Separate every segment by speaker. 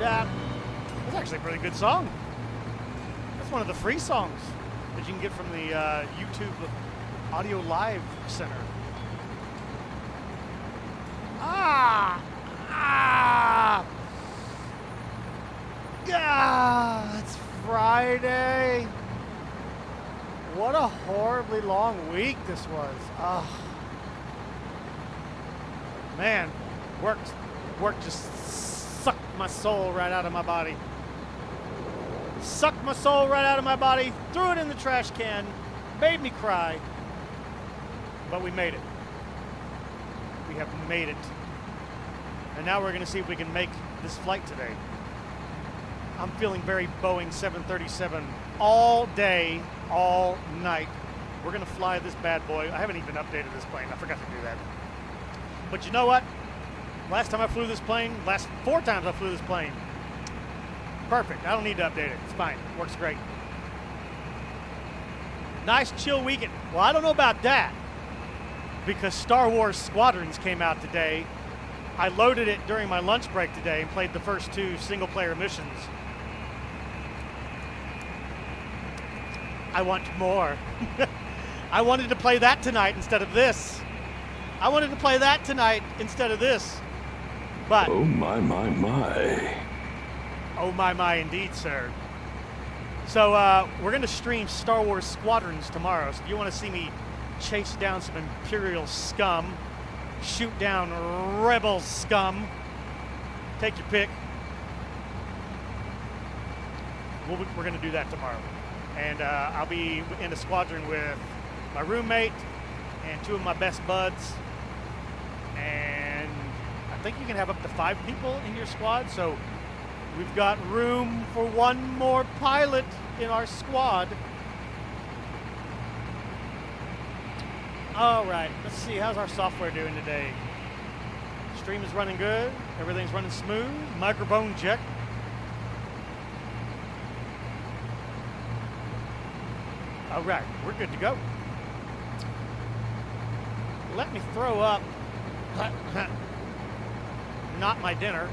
Speaker 1: That's actually a pretty good song. That's one of the free songs that you can get from the YouTube Audio Live Center. It's Friday. What a horribly long week this was. Man, work just sucked my soul right out of my body. Sucked my soul right out of my body, threw it in the trash can, made me cry. But we made it. We have made it. And now we're going to see if we can make this flight today. I'm feeling very Boeing 737 all day, all night. We're going to fly this bad boy. I haven't even updated this plane. I forgot to do that. But you know what? Last time I flew this plane, last 4 times I flew this plane, perfect. I don't need to update it. It's fine. It works great. Nice chill weekend. Well, I don't know about that because Star Wars Squadrons came out today. I loaded it during my lunch break today and played the first 2 single-player missions. I want more. I wanted to play that tonight instead of this. I wanted to play that tonight instead of this. But
Speaker 2: oh my.
Speaker 1: Oh my indeed, sir. So we're going to stream Star Wars Squadrons tomorrow. So if you want to see me chase down some Imperial scum, shoot down Rebel scum, take your pick. We're going to do that tomorrow. And I'll be in a squadron with my roommate and 2 of my best buds. And I think you can have up to 5 people in your squad. So we've got room for 1 more pilot in our squad. All right, let's see. How's our software doing today? Stream is running good. Everything's running smooth. Microphone check. All right, we're good to go. Let me throw up, not my dinner.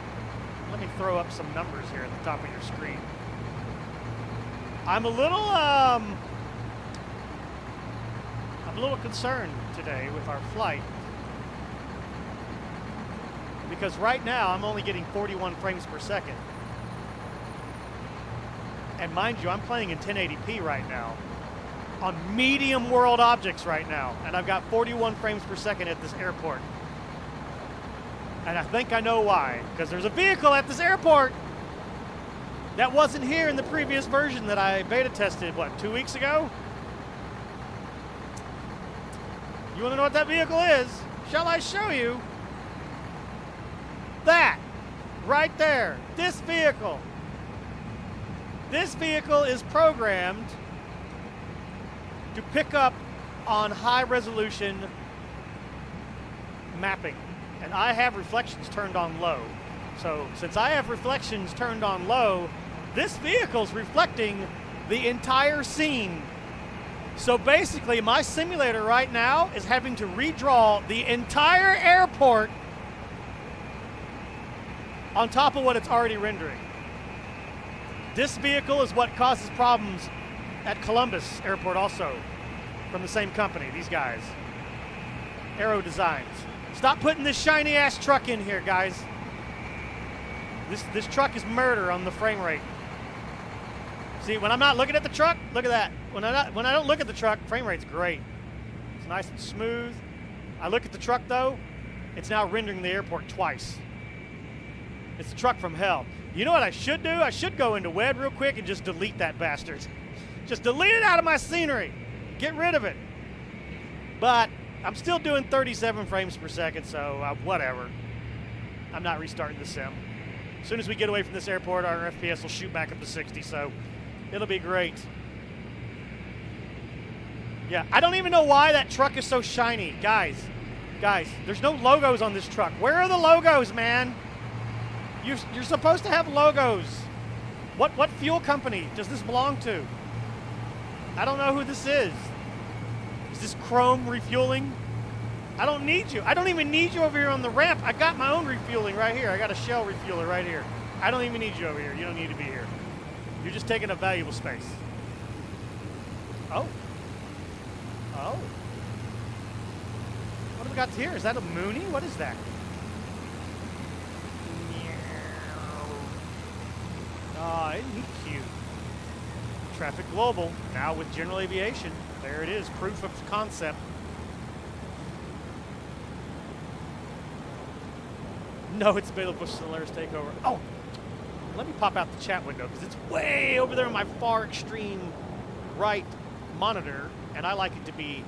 Speaker 1: Let me throw up some numbers here at the top of your screen. I'm a little concerned today with our flight because right now I'm only getting 41 frames per second. And mind you, I'm playing in 1080p right now on medium world objects right now, and I've got 41 frames per second at this airport. And I think I know why, because there's a vehicle at this airport that wasn't here in the previous version that I beta tested, 2 weeks ago? You want to know what that vehicle is? Shall I show you? That, right there, this vehicle. This vehicle is programmed to pick up on high resolution mapping. And I have reflections turned on low. So since I have reflections turned on low, this vehicle's reflecting the entire scene. So basically my simulator right now is having to redraw the entire airport on top of what it's already rendering. This vehicle is what causes problems at Columbus Airport also, from the same company, these guys. AeroDesigns. Stop putting this shiny ass truck in here, guys. This truck is murder on the frame rate. See, when I'm not looking at the truck, look at that. When I don't look at the truck, frame rate's great. It's nice and smooth. I look at the truck though, it's now rendering the airport twice. It's the truck from hell. You know what I should do? I should go into WED real quick and just delete that bastard. Just delete it out of my scenery. Get rid of it. But I'm still doing 37 frames per second, so whatever. I'm not restarting the sim. As soon as we get away from this airport, our FPS will shoot back up to 60, so it'll be great. Yeah, I don't even know why that truck is so shiny. Guys, there's no logos on this truck. Where are the logos, man? You're supposed to have logos. What fuel company does this belong to? I don't know who this is. Is this Chrome refueling? I don't need you. I don't even need you over here on the ramp. I got my own refueling right here. I got a Shell refueler right here. I don't even need you over here. You don't need to be here. You're just taking up valuable space. Oh. Oh. What have we got here? Is that a Mooney? What is that? Oh, isn't he cute? Traffic Global, now with General Aviation. There it is, proof of concept. No, it's Baylor Bush Solaris takeover. Oh, let me pop out the chat window because it's way over there on my far extreme right monitor, and I like it to be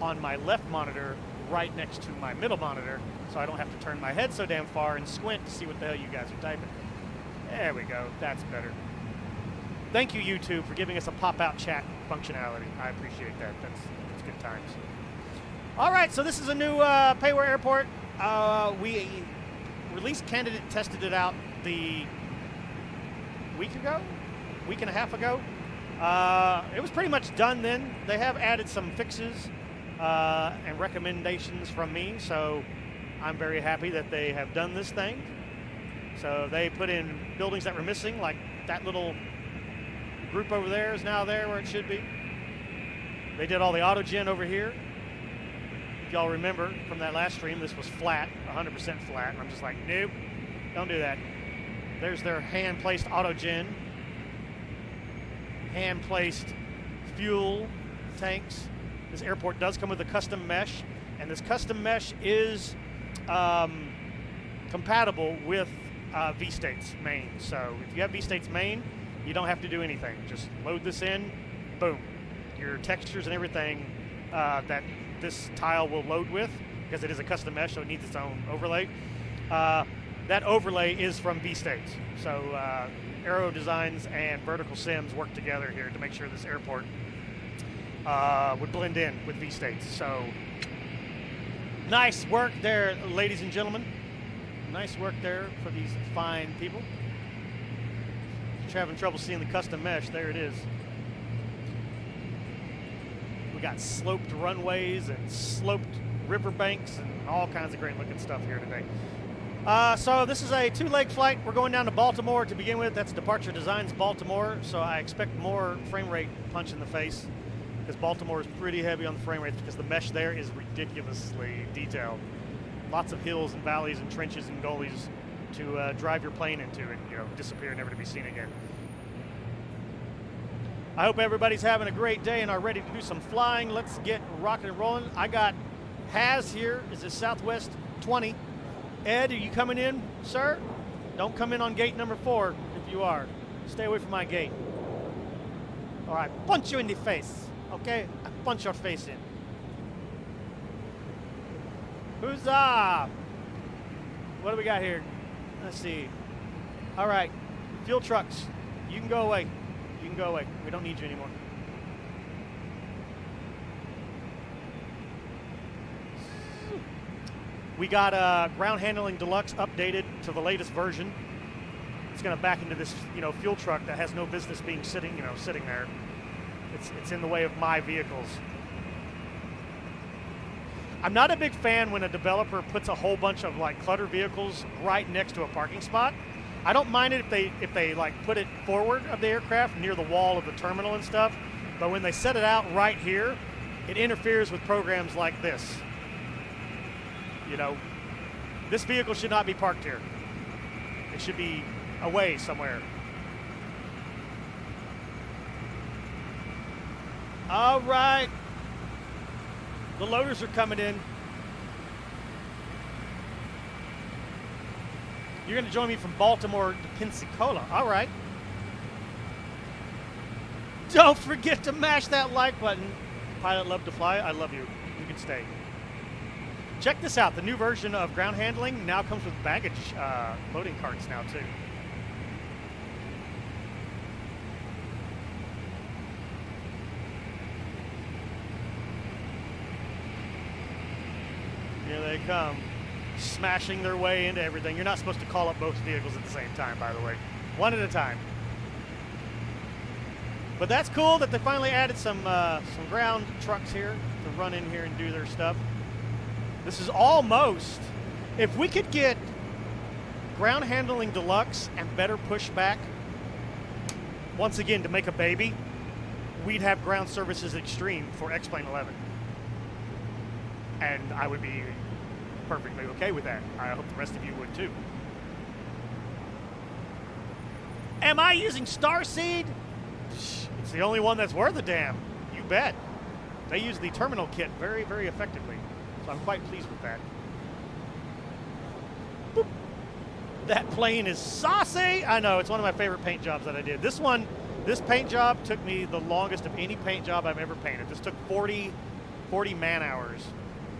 Speaker 1: on my left monitor right next to my middle monitor so I don't have to turn my head so damn far and squint to see what the hell you guys are typing. There we go. That's better. Thank you, YouTube, for giving us a pop-out chat functionality. I appreciate that. That's good times. All right, so this is a new Payware airport. We released candidate, tested it out the week and a half ago. It was pretty much done then. They have added some fixes and recommendations from me, so I'm very happy that they have done this thing. So they put in buildings that were missing, like that little group over there is now there where it should be. They did all the auto-gen over here. If y'all remember from that last stream, this was flat, 100% flat, and I'm just like, nope, don't do that. There's their hand-placed auto-gen, hand-placed fuel tanks. This airport does come with a custom mesh, and this custom mesh is compatible with V-State's main. So if you have V-State's main, you don't have to do anything. Just load this in, boom. Your textures and everything that this tile will load with, because it is a custom mesh, so it needs its own overlay. That overlay is from V-State. So AeroDesigns and Vertical Sims work together here to make sure this airport would blend in with V-State. So nice work there, ladies and gentlemen. Nice work there for these fine people. If you're having trouble seeing the custom mesh, there it is. We got sloped runways and sloped riverbanks and all kinds of great looking stuff here today. So this is a two-leg flight. We're going down to Baltimore to begin with. That's Departure Designs Baltimore. So I expect more frame rate punch in the face because Baltimore is pretty heavy on the frame rates because the mesh there is ridiculously detailed. Lots of hills and valleys and trenches and gullies to drive your plane into and disappear, never to be seen again. I hope everybody's having a great day and are ready to do some flying. Let's get rocking and rolling. I got Haz here. Is it Southwest 20? Ed, are you coming in, sir? Don't come in on gate number 4 if you are. Stay away from my gate. All right, punch you in the face, okay? I punch your face in. Huzzah! What do we got here? Let's see. All right, fuel trucks. You can go away. You can go away. We don't need you anymore. We got ground handling deluxe updated to the latest version. It's going to back into this, fuel truck that has no business being sitting there. It's in the way of my vehicles. I'm not a big fan when a developer puts a whole bunch of clutter vehicles right next to a parking spot. I don't mind it if they put it forward of the aircraft near the wall of the terminal and stuff, but when they set it out right here, it interferes with programs like this. This vehicle should not be parked here. It should be away somewhere. All right. The loaders are coming in. You're going to join me from Baltimore to Pensacola. All right. Don't forget to mash that like button. Pilot love to fly. I love you. You can stay. Check this out. The new version of ground handling now comes with baggage loading carts now too. Here they come, smashing their way into everything. You're not supposed to call up both vehicles at the same time, by the way. One at a time. But that's cool that they finally added some ground trucks here to run in here and do their stuff. This is almost, if we could get ground handling deluxe and better pushback, once again, to make a baby, we'd have ground services extreme for X-Plane 11. And I would be perfectly okay with that. I hope the rest of you would too. Am I using Starseed? It's the only one that's worth a damn. You bet. They use the terminal kit very, very effectively. So I'm quite pleased with that. Boop. That plane is saucy. I know, it's one of my favorite paint jobs that I did. This paint job took me the longest of any paint job I've ever painted. This took 40 man hours.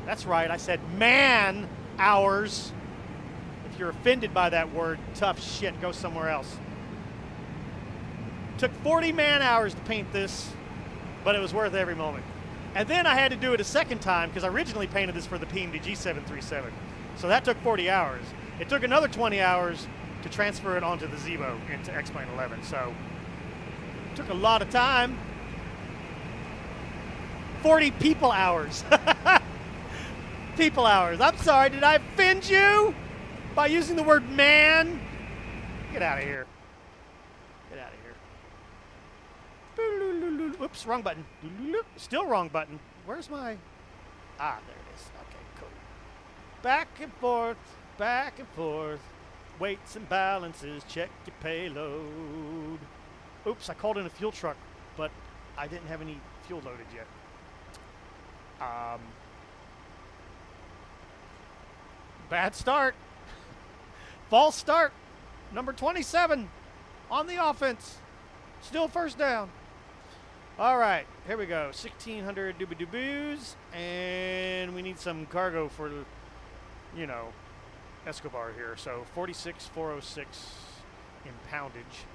Speaker 1: That's right, I said man hours. If you're offended by that word, tough shit, go somewhere else. Took 40 man hours to paint this, but it was worth every moment. And then I had to do it a second time because I originally painted this for the PMD G737. So that took 40 hours. It took another 20 hours to transfer it onto the Zibo into X-Plane 11. So it took a lot of time. 40 people hours. People hours. I'm sorry, did I offend you by using the word man? Get out of here. Get out of here. Oops, wrong button. Still wrong button. Where's my... Ah, there it is. Okay, cool. Back and forth, back and forth. Weights and balances, check your payload. Oops, I called in a fuel truck, but I didn't have any fuel loaded yet. Bad start. False start. Number 27 on the offense. Still first down. All right, here we go. 1,600 doobie-dooboos, and we need some cargo for, you know, Escobar here. So 46,406 in poundage.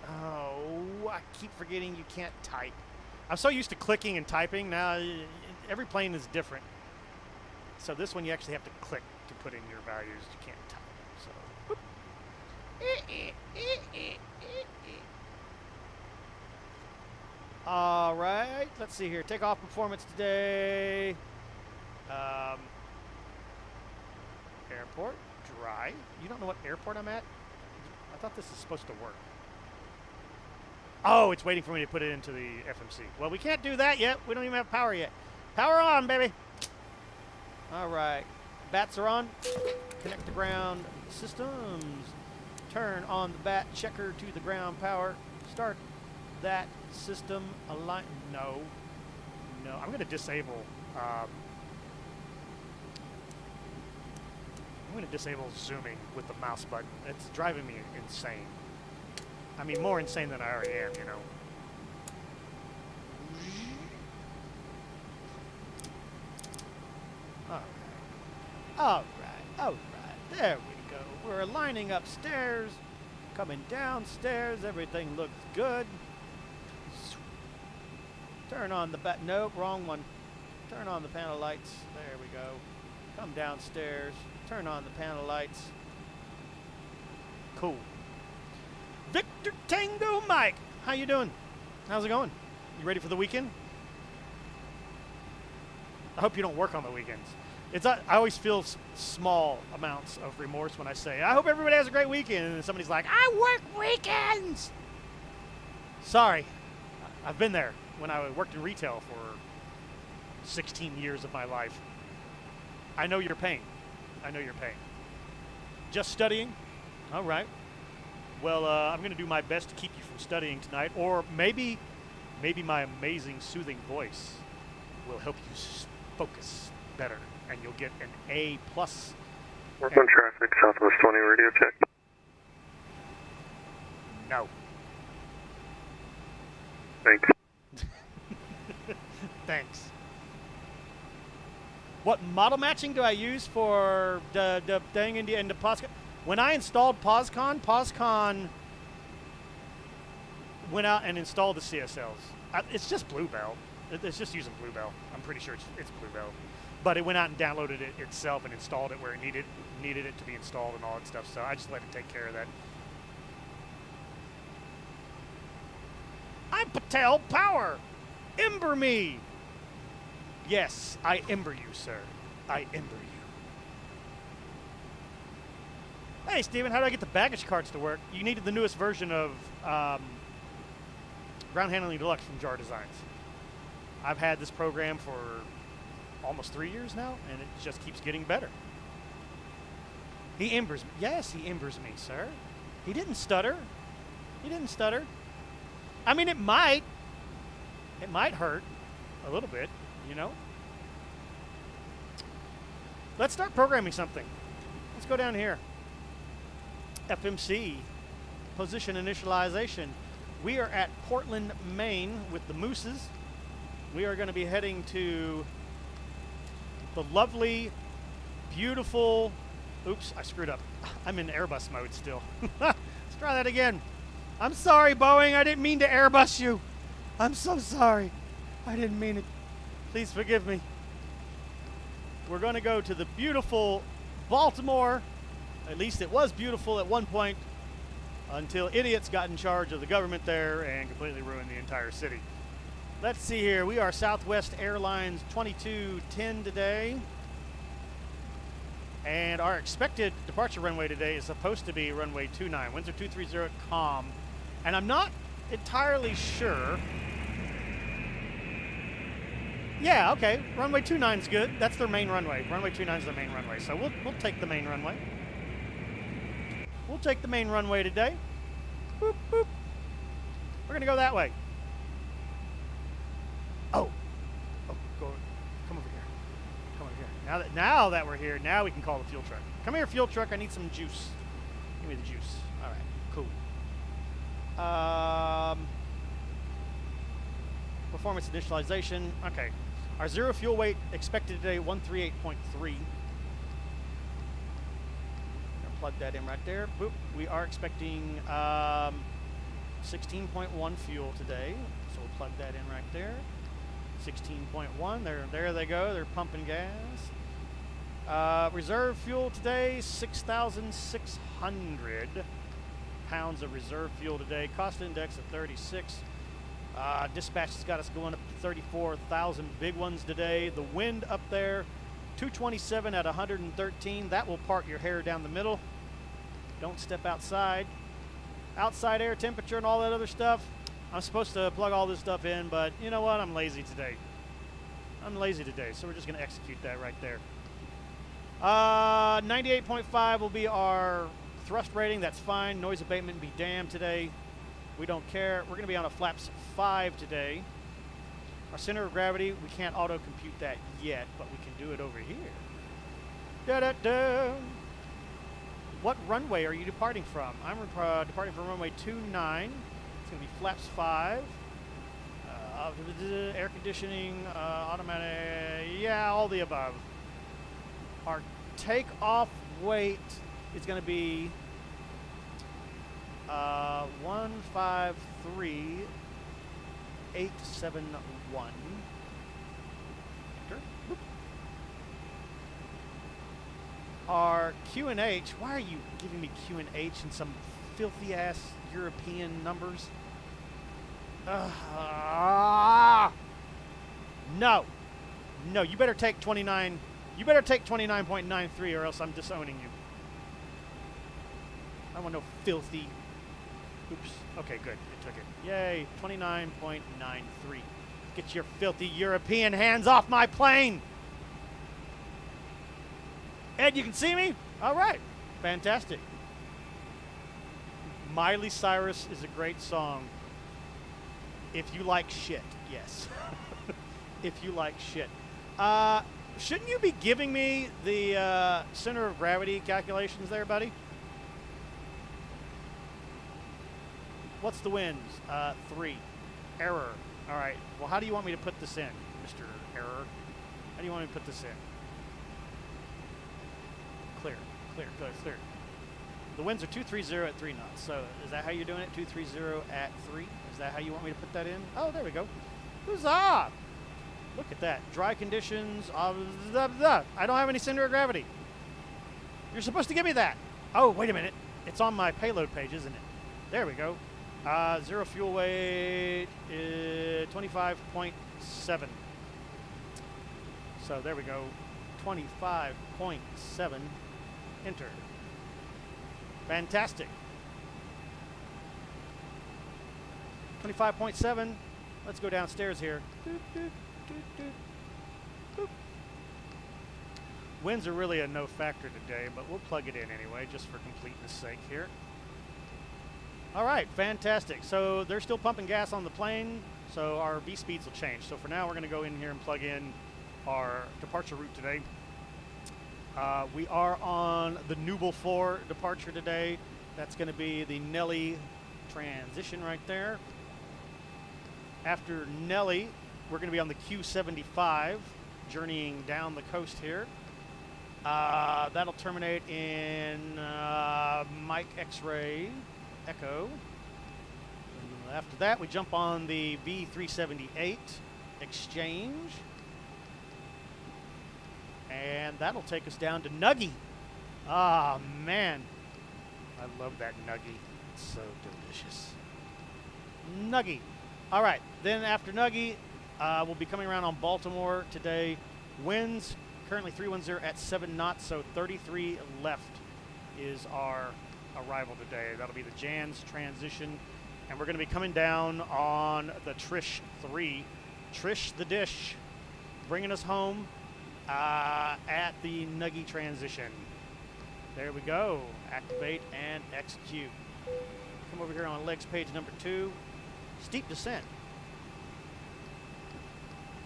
Speaker 1: Oh, I keep forgetting you can't type. I'm so used to clicking and typing. Now every plane is different. So this one you actually have to click to put in your values. You can't type. So, whoop. All right, let's see here. Takeoff performance today. Airport, dry. You don't know what airport I'm at? I thought this is supposed to work. Oh, it's waiting for me to put it into the FMC. Well, we can't do that yet. We don't even have power yet. Power on, baby. All right, bats are on. Connect to ground systems. Turn on the bat checker to the ground power. Start that system align. No, I'm going to disable. I'm going to disable zooming with the mouse button. It's driving me insane. I mean, more insane than I already am, you know. All right. There we go. We're lining up stairs, coming downstairs. Everything looks good. Turn on the bat. Nope, wrong one. Turn on the panel lights. There we go. Come downstairs. Turn on the panel lights. Cool. Victor Tango Mike. How you doing? How's it going? You ready for the weekend? I hope you don't work on the weekends. I always feel small amounts of remorse when I say, I hope everybody has a great weekend. And then somebody's like, I work weekends. Sorry. I've been there when I worked in retail for 16 years of my life. I know your pain. I know your pain. Just studying? All right. Well, I'm going to do my best to keep you from studying tonight. Or maybe my amazing soothing voice will help you focus better. And you'll get an A+.
Speaker 2: Northbound traffic, Southwest 20, radio check.
Speaker 1: No.
Speaker 2: Thanks.
Speaker 1: Thanks. What model matching do I use for the thing in the POSCON? When I installed POSCON went out and installed the CSLs. It's just Bluebell. It's just using Bluebell. I'm pretty sure it's Bluebell. But it went out and downloaded it itself and installed it where it needed it to be installed and all that stuff. So I just let it take care of that. I'm Patel Power. Ember me. Yes, I ember you, sir. I ember you. Hey, Steven, how do I get the baggage carts to work? You needed the newest version of Ground Handling Deluxe from AeroDesigns. I've had this program for almost 3 years now, and it just keeps getting better. He embers me. Yes, he embers me, sir. He didn't stutter. He didn't stutter. I mean, it might. It might hurt a little bit, you know. Let's start programming something. Let's go down here. FMC, position initialization. We are at Portland, Maine with the Mooses. We are going to be heading to the lovely, beautiful, oops, I screwed up. I'm in Airbus mode still. Let's try that again. I'm sorry, Boeing. I didn't mean to Airbus you. I'm so sorry. I didn't mean it. Please forgive me. We're going to go to the beautiful Baltimore. At least it was beautiful at one point until idiots got in charge of the government there and completely ruined the entire city. Let's see here. We are Southwest Airlines 2210 today. And our expected departure runway today is supposed to be runway 29. Winds are 230 at COM. And I'm not entirely sure. Yeah, okay. Runway 29 is good. That's their main runway. Runway 29 is their main runway. So we'll take the main runway. We'll take the main runway today. Boop, boop. We're going to go that way. Oh. Oh, go. Come over here. Come over here. Now that we're here, now we can call the fuel truck. Come here, fuel truck. I need some juice. Give me the juice. All right, cool. Performance initialization. Okay. Our zero fuel weight expected today, 138.3. Plug that in right there. Boop. We are expecting 16.1 fuel today, so we'll plug that in right there. 16.1. There they go. They're pumping gas. Reserve fuel today, 6,600 pounds of reserve fuel today. Cost index at 36. Dispatch has got us going up to 34,000 big ones today. The wind up there, 227 at 113. That will part your hair down the middle. Don't step outside. Outside air temperature and all that other stuff. I'm supposed to plug all this stuff in, but you know what? I'm lazy today. I'm lazy today, so we're just going to execute that right there. 98.5 will be our thrust rating. That's fine. Noise abatement be damned today. We don't care. We're going to be on a flaps 5 today. Our center of gravity, we can't auto-compute that yet, but we can do it over here. Da-da-da. What runway are you departing from? I'm departing from runway 29. It's going to be flaps 5. Air conditioning, automatic, yeah, all the above. Our takeoff weight is going to be 153,871. Enter. Boop. Our Q&H, why are you giving me Q&H and some filthy ass European numbers? No, you better take 29. You better take 29.93 or else I'm disowning you. I want no filthy. Oops. Okay, good. It took it. Yay. 29.93. Get your filthy European hands off my plane. Ed, you can see me? All right. Fantastic. Miley Cyrus is a great song. If you like shit, yes. If you like shit. Shouldn't you be giving me the center of gravity calculations there, buddy? What's the winds? 3. Error. All right. Well, how do you want me to put this in, Mr. Error? How do you want me to put this in? Clear. The winds are 230 at 3 knots. So is that how you're doing it? 230 at 3? Is that how you want me to put that in? Oh, there we go. Huzzah! Look at that. Dry conditions. I don't have any center of gravity. You're supposed to give me that. Oh, wait a minute. It's on my payload page, isn't it? There we go. Zero fuel weight is 25.7. So there we go. 25.7. Enter. Fantastic. 25.7. Let's go downstairs here. Doop, doop, doop, doop. Boop. Winds are really a no factor today, but we'll plug it in anyway, just for completeness sake here. All right, fantastic. So they're still pumping gas on the plane, so our V speeds will change. So for now, we're going to go in here and plug in our departure route today. We are on the Nubel 4 departure today. That's going to be the Nelly transition right there. After Nelly, we're going to be on the Q75, journeying down the coast here. That'll terminate in Mike X-Ray Echo. And after that, we jump on the V378 Exchange. And that'll take us down to Nuggy. Ah, man. I love that Nuggy. It's so delicious. Nuggy. All right. Then after Nuggy, we'll be coming around on Baltimore today. Winds currently 310 at 7 knots, so 33 left is our arrival today. That'll be the Jan's transition. And we're going to be coming down on the Trish 3. Trish the Dish, bringing us home at the Nuggy transition. There we go. Activate and execute. Come over here on legs page number 2. Steep descent.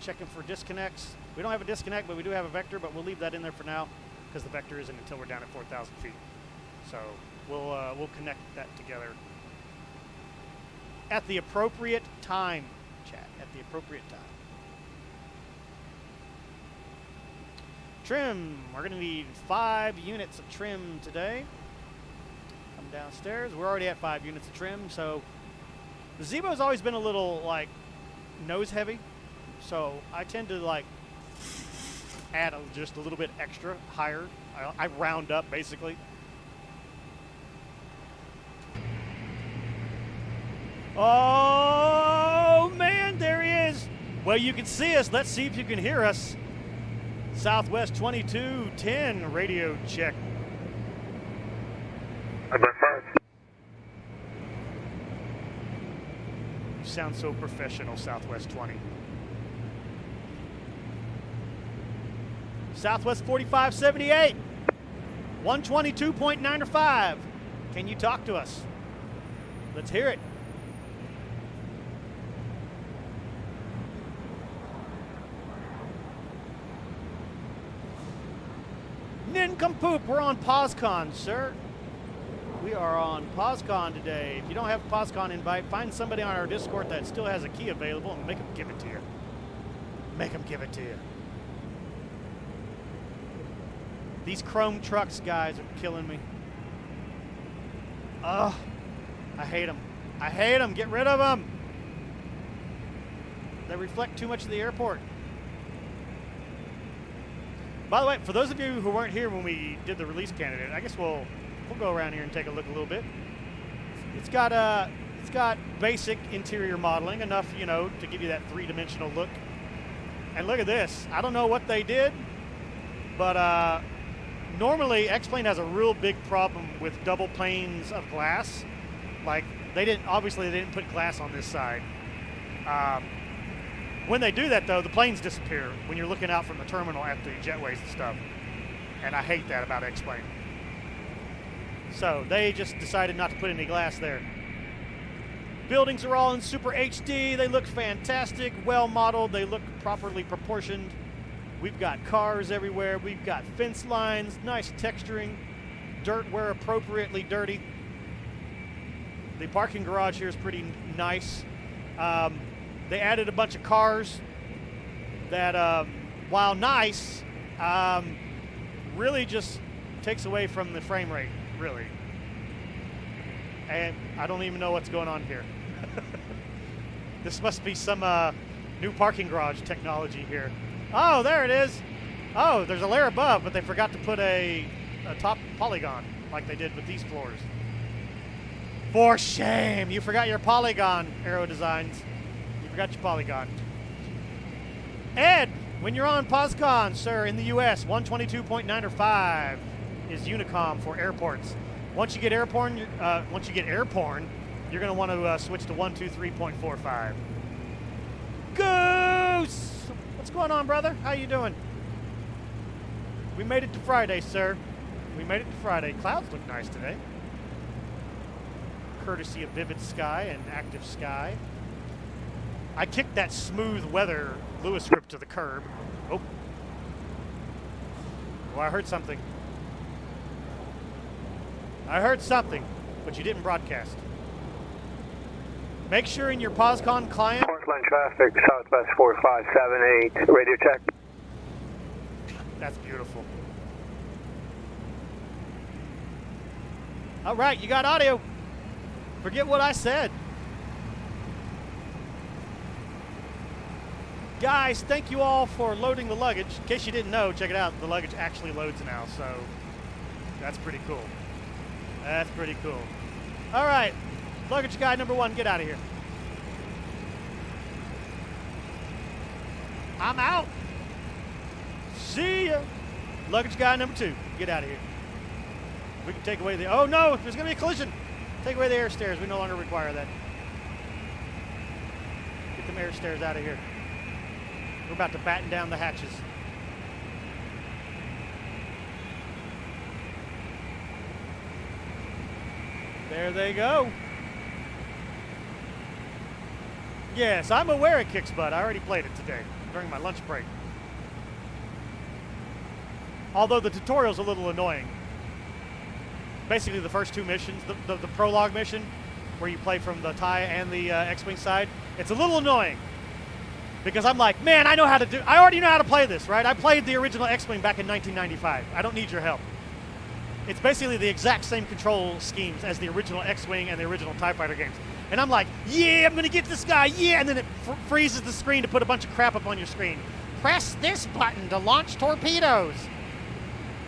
Speaker 1: Checking for disconnects. We don't have a disconnect, but we do have a vector, but we'll leave that in there for now because the vector isn't until we're down at 4,000 feet. So we'll connect that together at the appropriate time, chat, at the appropriate time. Trim, we're going to need 5 units of trim today. Come downstairs. We're already at 5 units of trim, so the Zibo's always been a little, like, nose heavy, so I tend to, like, add just a little bit extra, higher. I round up, basically. Oh, man, there he is. Well, you can see us. Let's see if you can hear us. Southwest 2210 radio check.
Speaker 2: I'm at 5.
Speaker 1: You sound so professional, Southwest 20. Southwest 4578, 122.95. Can you talk to us? Let's hear it. Nincompoop, we're on POSCON, sir. We are on POSCON today. If you don't have a POSCON invite, find somebody on our Discord that still has a key available and make them give it to you. Make them give it to you. These chrome trucks, guys, are killing me. Ugh. I hate them. I hate them. Get rid of them. They reflect too much of the airport. By the way, for those of you who weren't here when we did the release candidate, I guess we'll go around here and take a look a little bit. It's got basic interior modeling, enough, you know, to give you that 3-dimensional look. And look at this. I don't know what they did, but normally X-Plane has a real big problem with double panes of glass. Like, obviously they didn't put glass on this side. When they do that, though, the planes disappear when you're looking out from the terminal at the jetways and stuff. And I hate that about X-Plane. So they just decided not to put any glass there. Buildings are all in super HD. They look fantastic, well modeled. They look properly proportioned. We've got cars everywhere. We've got fence lines, nice texturing, dirt where appropriately dirty. The parking garage here is pretty nice. They added a bunch of cars that, while nice, really just takes away from the frame rate, really. And I don't even know what's going on here. This must be some new parking garage technology here. Oh, there it is. Oh, there's a layer above, but they forgot to put a top polygon like they did with these floors. For shame. You forgot your polygon, AeroDesigns. You forgot your polygon. Ed, when you're on POSCON, sir, in the U.S., 122.9 or 5 is Unicom for airports. Once you get airborne, you're going to want to switch to 123.45. Goose! What's going on, brother? How you doing? We made it to Friday, sir. We made it to Friday. Clouds look nice today. Courtesy of Vivid Sky and Active Sky. I kicked that smooth weather Lewis script to the curb. Oh. Oh, I heard something. I heard something, but you didn't broadcast. Make sure in your POSCON client.
Speaker 2: Portland traffic, southwest 4578, radio check.
Speaker 1: That's beautiful. All right, you got audio. Forget what I said. Guys, thank you all for loading the luggage. In case you didn't know, check it out. The luggage actually loads now, so that's pretty cool. That's pretty cool. All right, luggage guy number 1, get out of here. I'm out. See ya. Luggage guy number 2, get out of here. We can take away the, oh no, there's gonna be a collision. Take away the air stairs, we no longer require that. Get them air stairs out of here. We're about to batten down the hatches. There they go. Yes, I'm aware it kicks butt. I already played it today during my lunch break. Although the tutorial's a little annoying. Basically the first 2 missions, the prologue mission, where you play from the TIE and the X-Wing side, it's a little annoying. Because I'm like, man, I already know how to play this, right? I played the original X-Wing back in 1995. I don't need your help. It's basically the exact same control schemes as the original X-Wing and the original TIE Fighter games. And I'm like, yeah, I'm gonna get this guy, yeah, and then it freezes the screen to put a bunch of crap up on your screen. Press this button to launch torpedoes.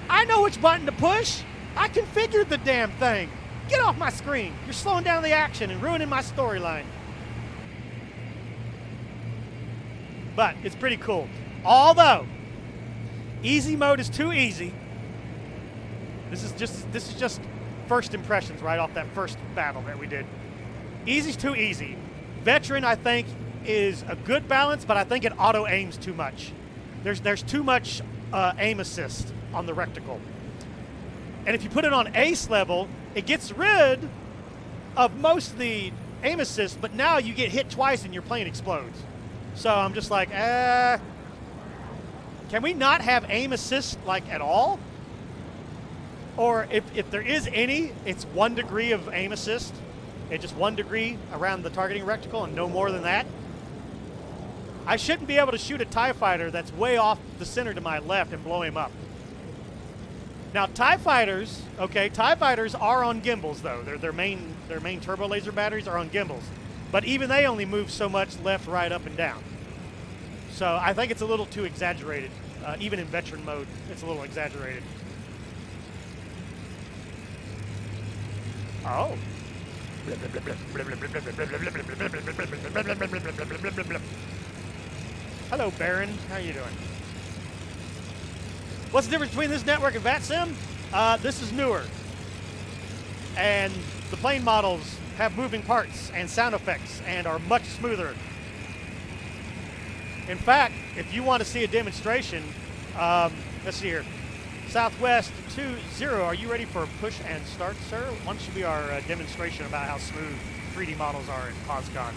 Speaker 1: I know which button to push. I configured the damn thing. Get off my screen. You're slowing down the action and ruining my storyline. But it's pretty cool. Although, easy mode is too easy. This is just first impressions right off that first battle that we did. Easy's too easy. Veteran, I think, is a good balance, but I think it auto aims too much. There's too much aim assist on the reticle. And if you put it on ace level, it gets rid of most of the aim assist, but now you get hit twice and your plane explodes. So I'm just like, can we not have aim assist like at all? Or if there is any, it's 1 degree of aim assist. It's just 1 degree around the targeting reticle and no more than that. I shouldn't be able to shoot a TIE fighter that's way off the center to my left and blow him up. Now TIE fighters, okay, TIE fighters are on gimbals though. Their main turbo laser batteries are on gimbals. But even they only move so much left, right, up, and down. So I think it's a little too exaggerated. Even in veteran mode, it's a little exaggerated. Oh. Hello, Baron. How you doing? What's the difference between this network and VATSIM? This is newer. And the plane models have moving parts and sound effects and are much smoother. In fact, if you want to see a demonstration, let's see here. Southwest 20, are you ready for a push and start, sir? Why don't you be our demonstration about how smooth 3D models are in POSCON?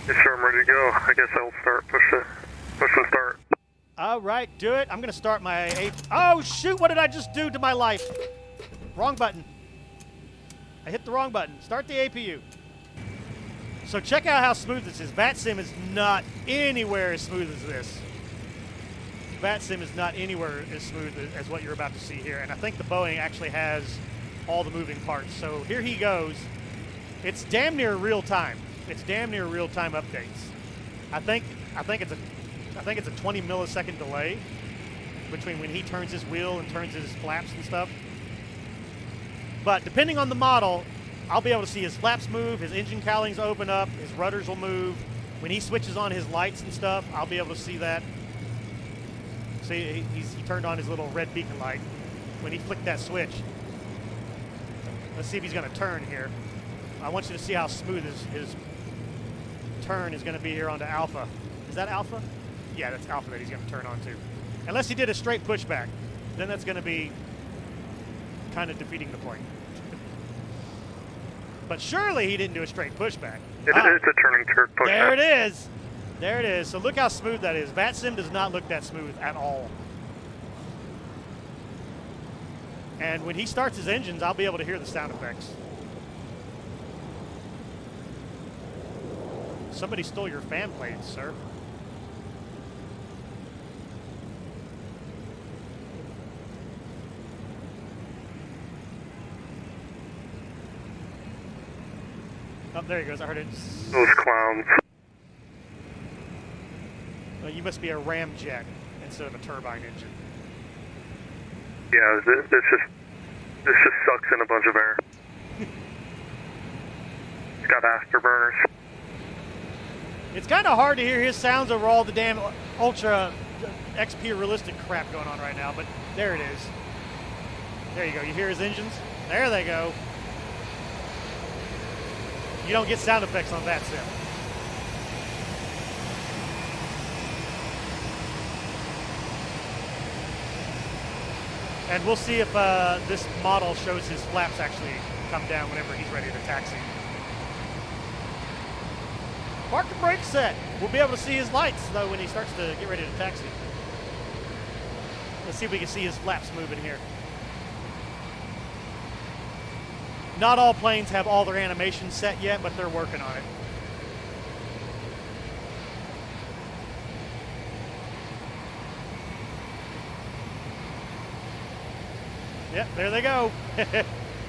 Speaker 2: Yes, sir, I'm ready to go. I guess I'll start. Push and start.
Speaker 1: All right, do it. I'm going to start my... Oh, shoot, what did I just do to my life? Wrong button. I hit the wrong button. Start the APU. So check out how smooth this is. VATSIM is not anywhere as smooth as this. VATSIM is not anywhere as smooth as what you're about to see here. And I think the Boeing actually has all the moving parts. So here he goes. It's damn near real time. It's damn near real time updates. I think it's a 20 millisecond delay between when he turns his wheel and turns his flaps and stuff. But depending on the model, I'll be able to see his flaps move, his engine cowlings open up, his rudders will move. When he switches on his lights and stuff, I'll be able to see that. See, he turned on his little red beacon light when he flicked that switch. Let's see if he's going to turn here. I want you to see how smooth his turn is going to be here onto alpha. Is that alpha? Yeah, that's alpha that he's going to turn onto. Unless he did a straight pushback, then that's going to be kind of defeating the point. But surely he didn't do a straight pushback.
Speaker 2: It's a turning turret pushback.
Speaker 1: There it is. There it is. So look how smooth that is. VATSIM does not look that smooth at all. And when he starts his engines, I'll be able to hear the sound effects. Somebody stole your fan blades, sir. Oh, there he goes. I heard it.
Speaker 2: Those clowns.
Speaker 1: Well, you must be a ramjet instead of a turbine engine.
Speaker 2: Yeah, this just sucks in a bunch of air. It's got afterburners.
Speaker 1: It's kind of hard to hear his sounds over all the damn ultra XPRealistic crap going on right now, but there it is. There you go. You hear his engines? There they go. You don't get sound effects on VATSIM. And we'll see if this model shows his flaps actually come down whenever he's ready to taxi. Park the brake set. We'll be able to see his lights though when he starts to get ready to taxi. Let's see if we can see his flaps moving here. Not all planes have all their animations set yet, but they're working on it. Yep, there they go.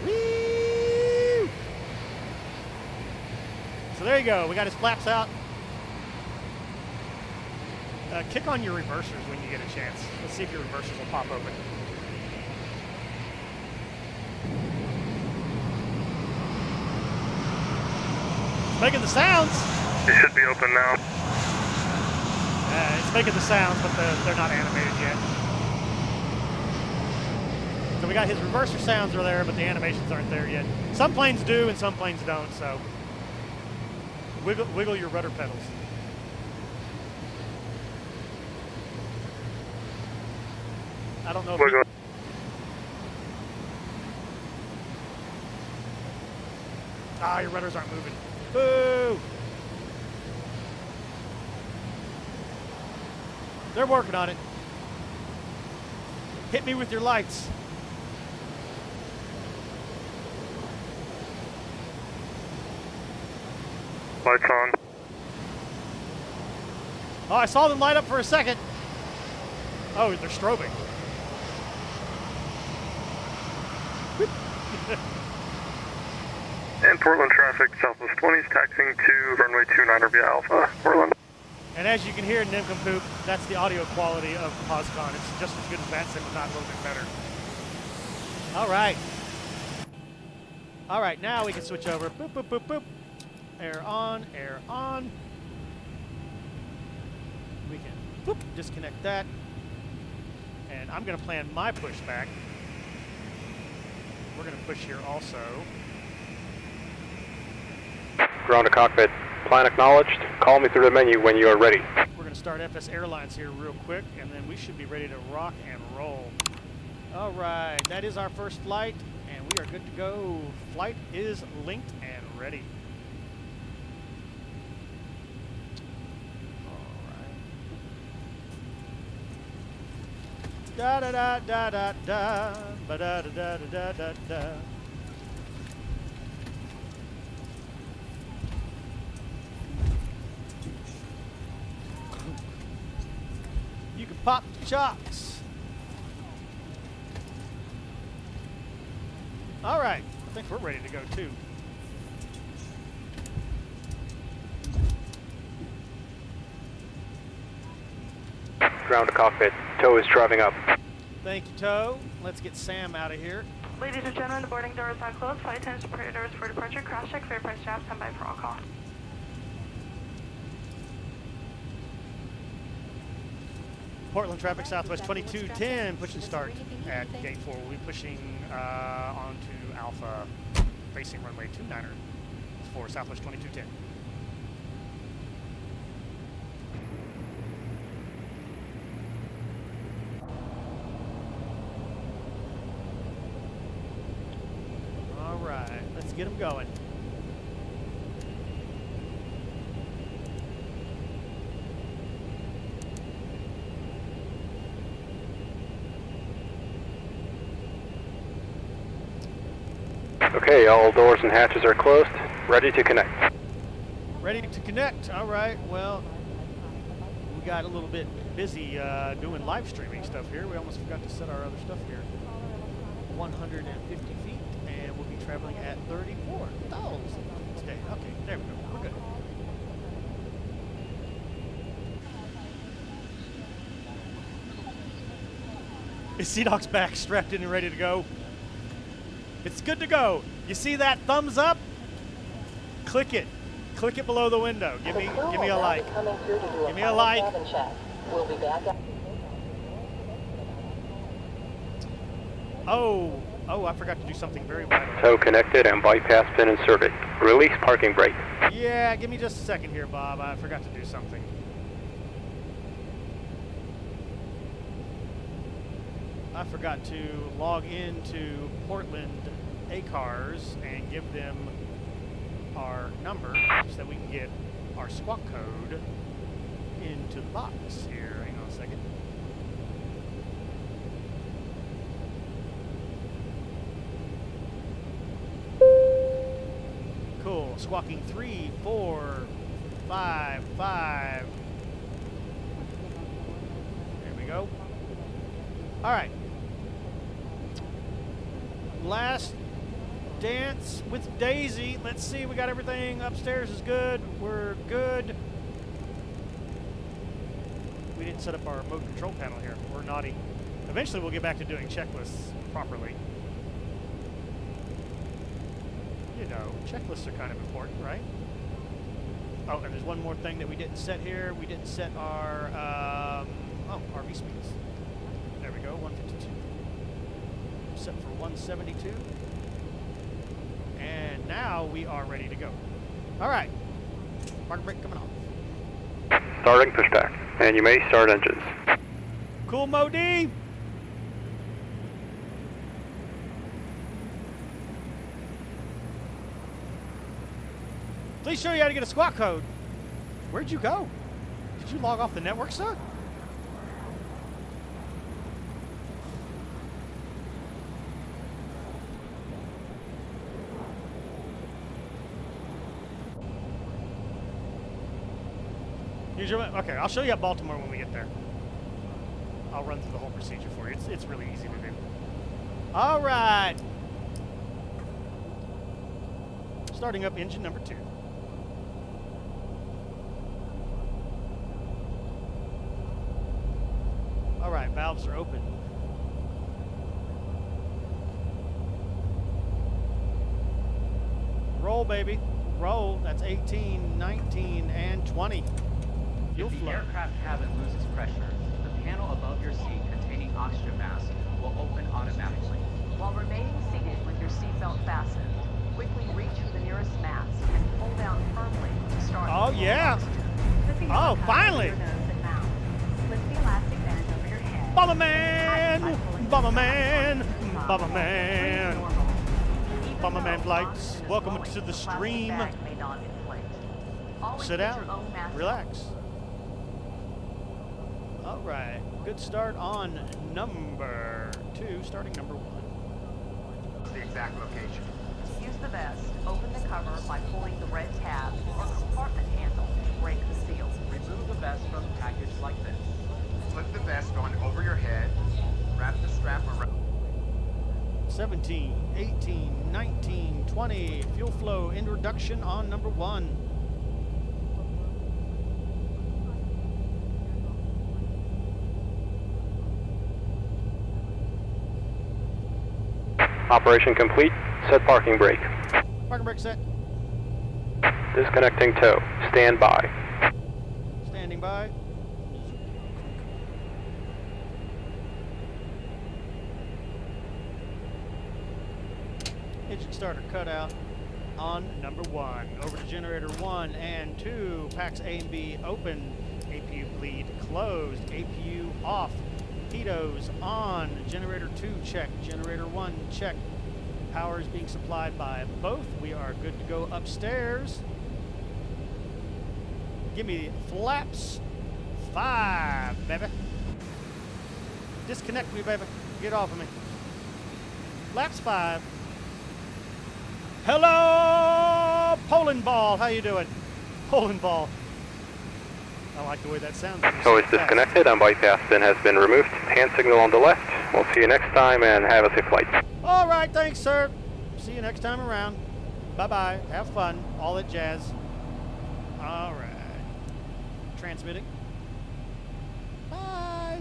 Speaker 1: Woo! So there you go. We got his flaps out. Kick on your reversers when you get a chance. Let's see if your reversers will pop open. It's making the sounds.
Speaker 2: It should be open now.
Speaker 1: It's making the sounds, but they're not animated yet. So we got his reverser sounds are there, but the animations aren't there yet. Some planes do and some planes don't, so wiggle your rudder pedals. I don't know if your rudders aren't moving. Boo! They're working on it. Hit me with your lights.
Speaker 2: Lights on.
Speaker 1: Oh, I saw them light up for a second. Oh, they're strobing.
Speaker 2: And Portland traffic, Southwest 20s, taxiing to runway 29 via Alpha, Portland.
Speaker 1: And as you can hear in Nincompoop, that's the audio quality of POSCON. It's just as good as VATSIM, if not a little bit better. All right. All right, now we can switch over. Boop, boop, boop, boop. Air on, air on. We can boop, disconnect that. And I'm going to plan my pushback. We're going to push here also.
Speaker 3: Ground to cockpit. Plan acknowledged. Call me through the menu when you are ready.
Speaker 1: We're going to start FS Airlines here real quick, and then we should be ready to rock and roll. All right, that is our first flight, and we are good to go. Flight is linked and ready. Da da da da da da ba da da da da da da. You can pop the chocks. All right, I think we're ready to go too.
Speaker 3: Ground to cockpit. Tow is driving up.
Speaker 1: Thank you, Tow. Let's get Sam out of here.
Speaker 4: Ladies and gentlemen, the boarding door is now closed. Flight attendants prepare doors for departure. Crash check, fare price drop, stand by for all call.
Speaker 1: Portland traffic, Southwest 2210, push and start at gate 4. We'll be pushing onto Alpha, facing runway 29er for Southwest 2210. All right, let's get them going.
Speaker 3: Okay, all doors and hatches are closed. Ready to connect.
Speaker 1: Ready to connect. All right. Well, we got a little bit busy doing live streaming stuff here. We almost forgot to set our other stuff here. 150 feet, and we'll be traveling at 34,000 today. Okay, there we go. We're good. Is Sea-Dog's back, strapped in and ready to go? It's good to go. You see that thumbs up? Click it. Click it below the window. Give me a like. Give me a like.
Speaker 5: We'll be back.
Speaker 1: Oh, I forgot to do something very vital.
Speaker 3: Tow connected and bypass pin inserted. Release parking brake.
Speaker 1: Yeah, give me just a second here, Bob. I forgot to do something. I forgot to log into Portland ACARS and give them our number so that we can get our squawk code into the box here. Hang on a second. Cool. Squawking 3455. There we go. All right. Last dance with Daisy. Let's see, we got everything upstairs is good. We're good. We didn't set up our mode control panel here. We're naughty. Eventually we'll get back to doing checklists properly. You know, checklists are kind of important, right? Oh, and there's one more thing that we didn't set here. We didn't set our, RV speeds. There we go, 152. Set for 172. And now we are ready to go. All right. Park brake coming off.
Speaker 3: Starting pushback. And you may start engines.
Speaker 1: Cool, Modi. Please show you how to get a squawk code. Where'd you go? Did you log off the network, sir? Okay, I'll show you at Baltimore when we get there. I'll run through the whole procedure for you. It's really easy to do. All right. Starting up engine number 2. All right, valves are open. Roll, baby. Roll. That's 18, 19, and 20.
Speaker 6: If the aircraft cabin loses pressure, the panel above your seat containing oxygen mask will open automatically.
Speaker 5: While remaining seated with your seatbelt fastened, quickly reach for the nearest mast and pull down firmly to start.
Speaker 1: Oh, yeah. Oh, finally.
Speaker 5: Slip the elastic band over your head.
Speaker 1: Bomberman! Bomberman! Bomberman! Bomberman flights. Welcome to the stream. Sit down. Relax. All right. Good start on number 2, starting number 1.
Speaker 7: The exact location.
Speaker 5: Use the vest. Open the cover by pulling the red tab or compartment handle to break the seal.
Speaker 6: Remove the vest from the package like this.
Speaker 7: Flip the vest on over your head. Wrap the strap around.
Speaker 1: 17, 18, 19, 20. Fuel flow introduction on number 1.
Speaker 3: Operation complete. Set parking brake.
Speaker 1: Parking brake set.
Speaker 3: Disconnecting tow. Stand by.
Speaker 1: Standing by. Engine starter cutout on number 1. Over to generator 1 and 2. Packs A and B open. APU bleed closed. APU off. Pitos on. Generator 2 check. Generator 1 check. Power is being supplied by both. We are good to go upstairs. Give me flaps 5, baby. Disconnect me, baby. Get off of me. Flaps 5. Hello, Poland ball. How you doing? Poland ball. I like the way that sounds.
Speaker 3: So it's disconnected and bypass pin has been removed. Hand signal on the left. We'll see you next time and have a safe flight.
Speaker 1: All right, thanks, sir. See you next time around. Bye-bye. Have fun. All that jazz. All right. Transmitting. Bye.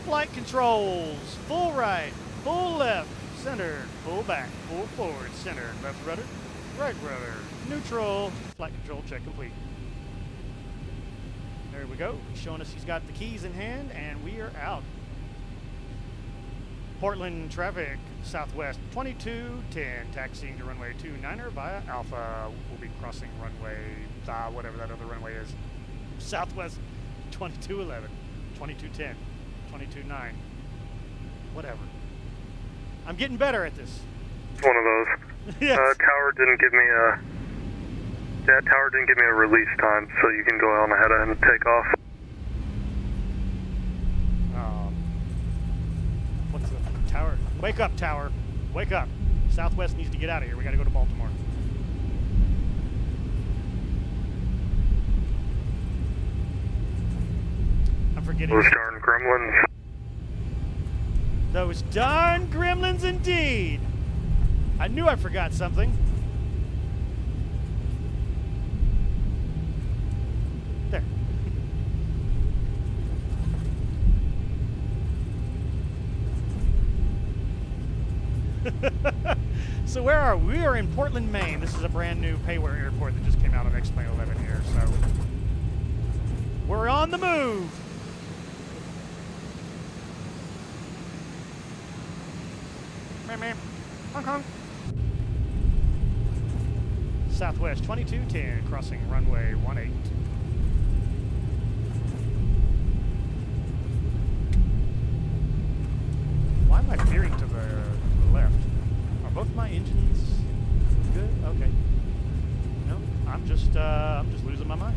Speaker 1: Flight controls. Full right. Full left. Centered. Full back. Full forward. Centered. Left rudder. Right rudder. Neutral. Flight control check complete. There we go. He's showing us he's got the keys in hand, and we are out. Portland traffic, southwest 2210, taxiing to runway 29er via Alpha. We'll be crossing runway, whatever that other runway is. Southwest 2211, 2210, 229, whatever. I'm getting better at this.
Speaker 2: It's one of those.
Speaker 1: Yes.
Speaker 2: Tower didn't give me a release time, so you can go on ahead and take off.
Speaker 1: What's the tower? Wake up, tower. Wake up. Southwest needs to get out of here. We got to go to Baltimore. I'm forgetting.
Speaker 2: Those darn gremlins.
Speaker 1: Those darn gremlins indeed. I knew I forgot something. There. So where are we? We are in Portland, Maine. This is a brand new Payware airport that just came out of X-Plane 11 here. So we're on the move. Hong Kong. Southwest 2210, crossing runway 18. Why am I veering to the left? Are both my engines good? Okay. No, I'm just losing my mind.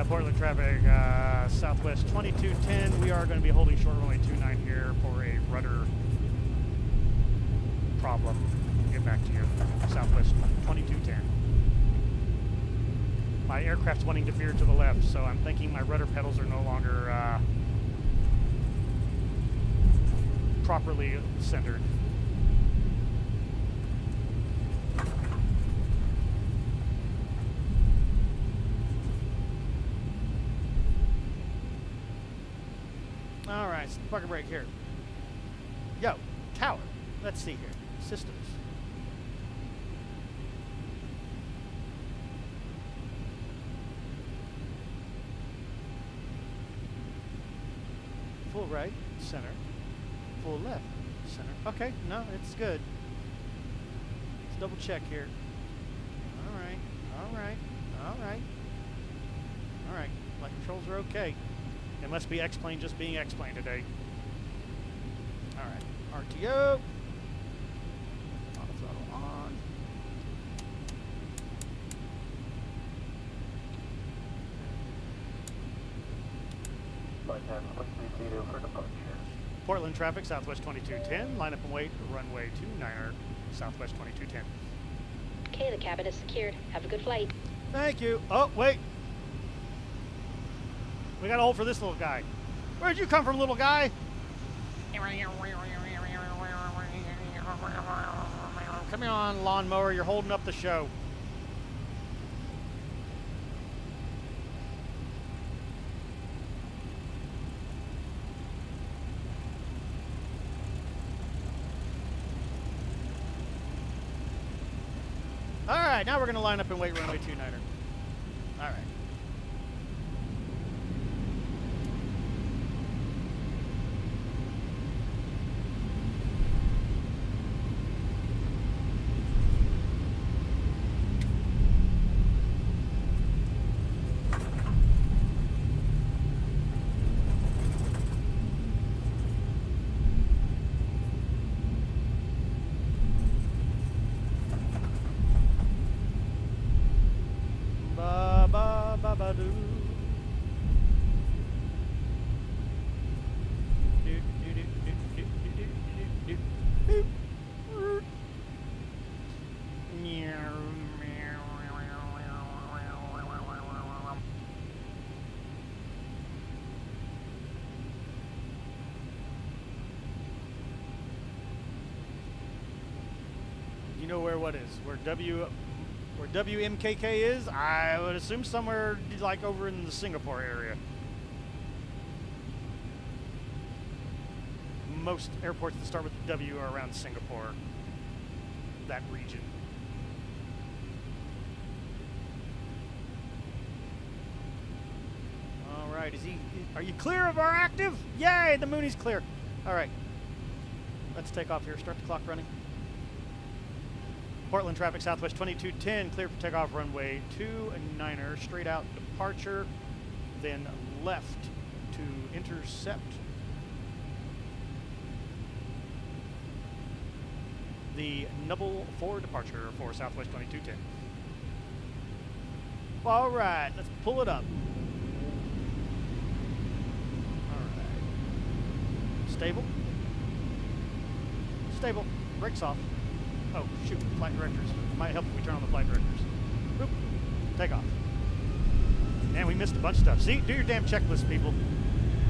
Speaker 1: Portland traffic, southwest 2210. We are going to be holding short runway 29 here for a rudder problem. We'll get back to you. Southwest 2210. My aircraft's wanting to veer to the left, so I'm thinking my rudder pedals are no longer properly centered. All right, park a break here. Yo, tower. Let's see here. Systems. Full right, center. Full left, center. Okay, no, it's good. Let's double check here. All right, all right, all right. All right, flight controls are okay. It must be X-Plane just being X-Plane today. All right, RTO. Auto throttle on. Portland traffic, southwest 2210. Line up and wait, runway 29er, southwest 2210.
Speaker 8: Okay, the cabin is secured. Have a good flight.
Speaker 1: Thank you. Oh, wait. We got to hold for this little guy. Where'd you come from, little guy? Come on, lawnmower. You're holding up the show. right, now we're going to line up and wait runway 29er. All right. Ba-ba-ba-ba-doo. You know where what is? Where WMKK is? I would assume somewhere like over in the Singapore area. Most airports that start with W are around Singapore, that region. All right, are you clear of our active? Yay, the Mooney's clear. All right, let's take off here, start the clock running. Portland traffic Southwest 2210, clear for takeoff runway 29er, straight out departure, then left to intercept the Nubble for departure for Southwest 2210. All right, let's pull it up. All right. Stable. Stable. Brakes off. Oh, shoot, flight directors. Might help if we turn on the flight directors. Boop. Take off. Man, we missed a bunch of stuff. See, do your damn checklist, people.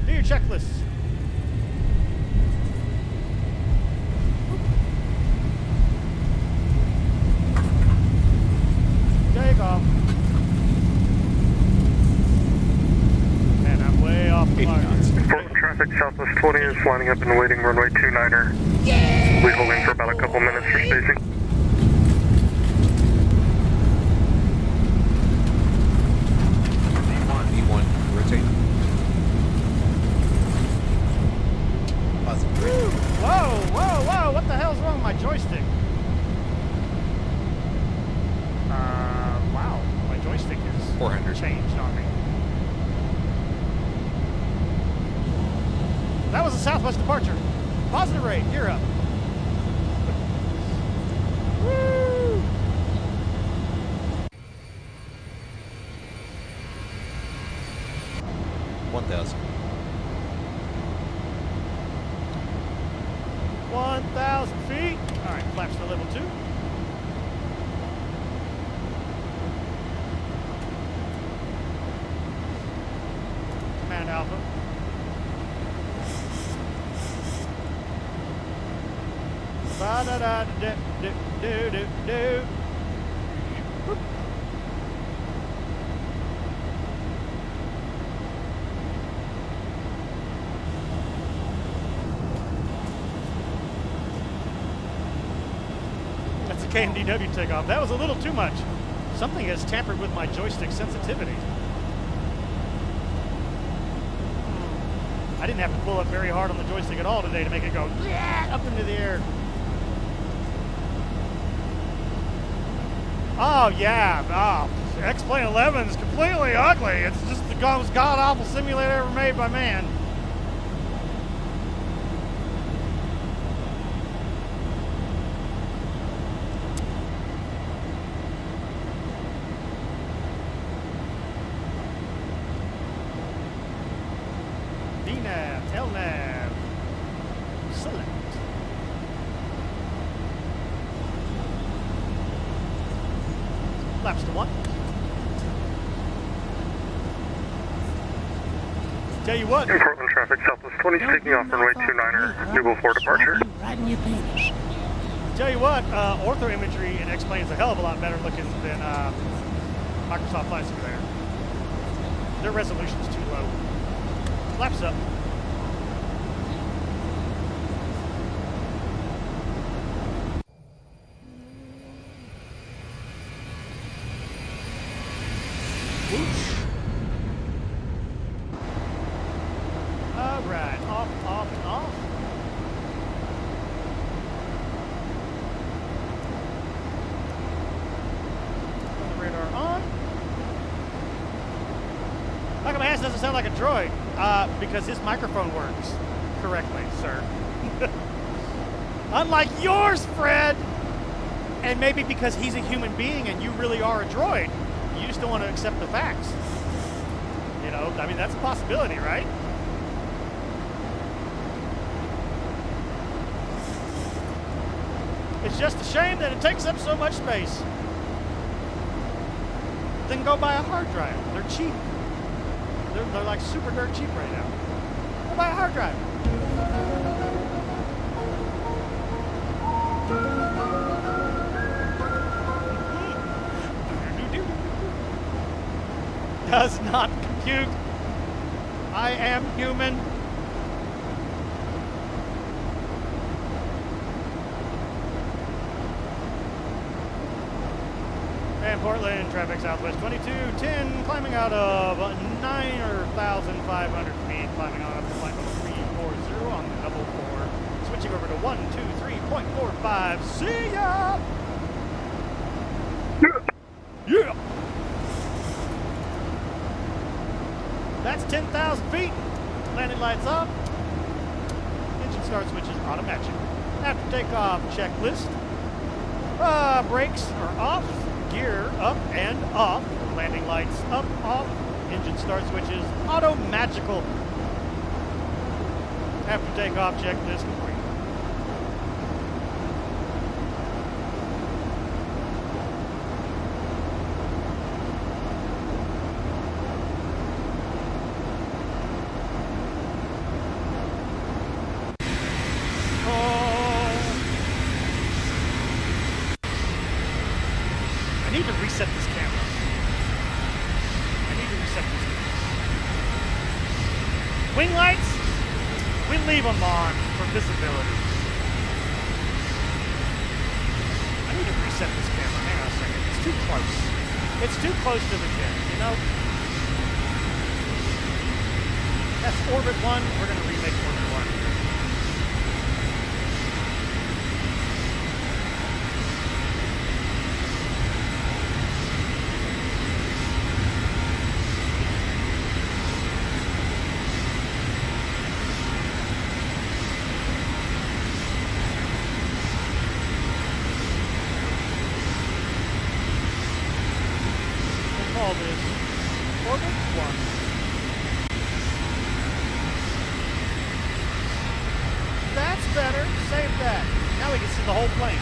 Speaker 1: Do your checklists. Boop. Take off. Man, I'm way off the mark.
Speaker 2: Portland traffic Southwest 20 is lining up and waiting runway 29er. We'll be holding for about a couple minutes for spacing.
Speaker 9: V1, rotate. Positive.
Speaker 1: Whoa, whoa, whoa, what the hell's wrong with my joystick? Wow, my joystick is
Speaker 9: 400.
Speaker 1: changed on me. That was a Southwest departure. Positive rate, you're up. Woo!
Speaker 9: $1,000.
Speaker 1: 1,000 feet. All right, flaps to level 2. Command Alpha. Ba-da-da-da-do-do-do-do. Boop. That's a KMDW takeoff. That was a little too much. Something has tampered with my joystick sensitivity. I didn't have to pull up very hard on the joystick at all today to make it go up into the air. Oh yeah, X-Plane 11 is completely ugly. It's just the most god-awful simulator ever made by man. VNAV, LNAV, select. Flaps to 1. Tell you what.
Speaker 2: Portland traffic Southwest 20 is taking off runway 29er, Newell for departure.
Speaker 1: Tell you what, ortho imagery in X-Plane is a hell of a lot better looking than Microsoft Flight Simulator. Their resolution's too low. Flaps up. Winglass doesn't sound like a droid? Because his microphone works correctly, sir. Unlike yours, Fred! And maybe because he's a human being and you really are a droid, you just don't want to accept the facts. You know, I mean, that's a possibility, right? It's just a shame that it takes up so much space. Then go buy a hard drive. They're cheap. They're like super dirt cheap right now. Go buy a hard drive. Does not compute. I am human. And Portland, traffic southwest 2210, climbing out of 9,500 feet, climbing on up to flight level 340 on the double 4, switching over to 123.45. See ya! Yeah! That's 10,000 feet. Landing lights up. Engine start switches automatic. After takeoff, checklist. Brakes are off. Gear up and off. Landing lights up, off. Engine start switches auto-magical. After takeoff, checklist complete. Reset this camera. I need to reset this camera. Wing lights, we leave them on for visibility. I need to reset this camera. Hang on a second. It's too close. It's too close to the jet, you know? That's orbit 1. We're going to remake orbit 1. The whole plane.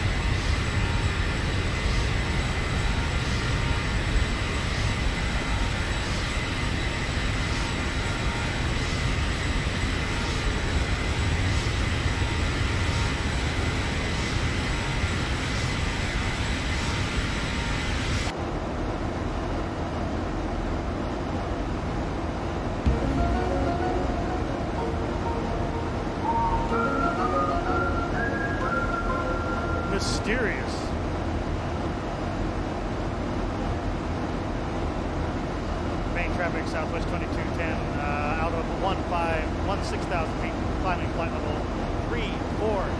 Speaker 1: Mysterious. Main traffic southwest 2210, out of 6,000 feet, climbing flight level 340,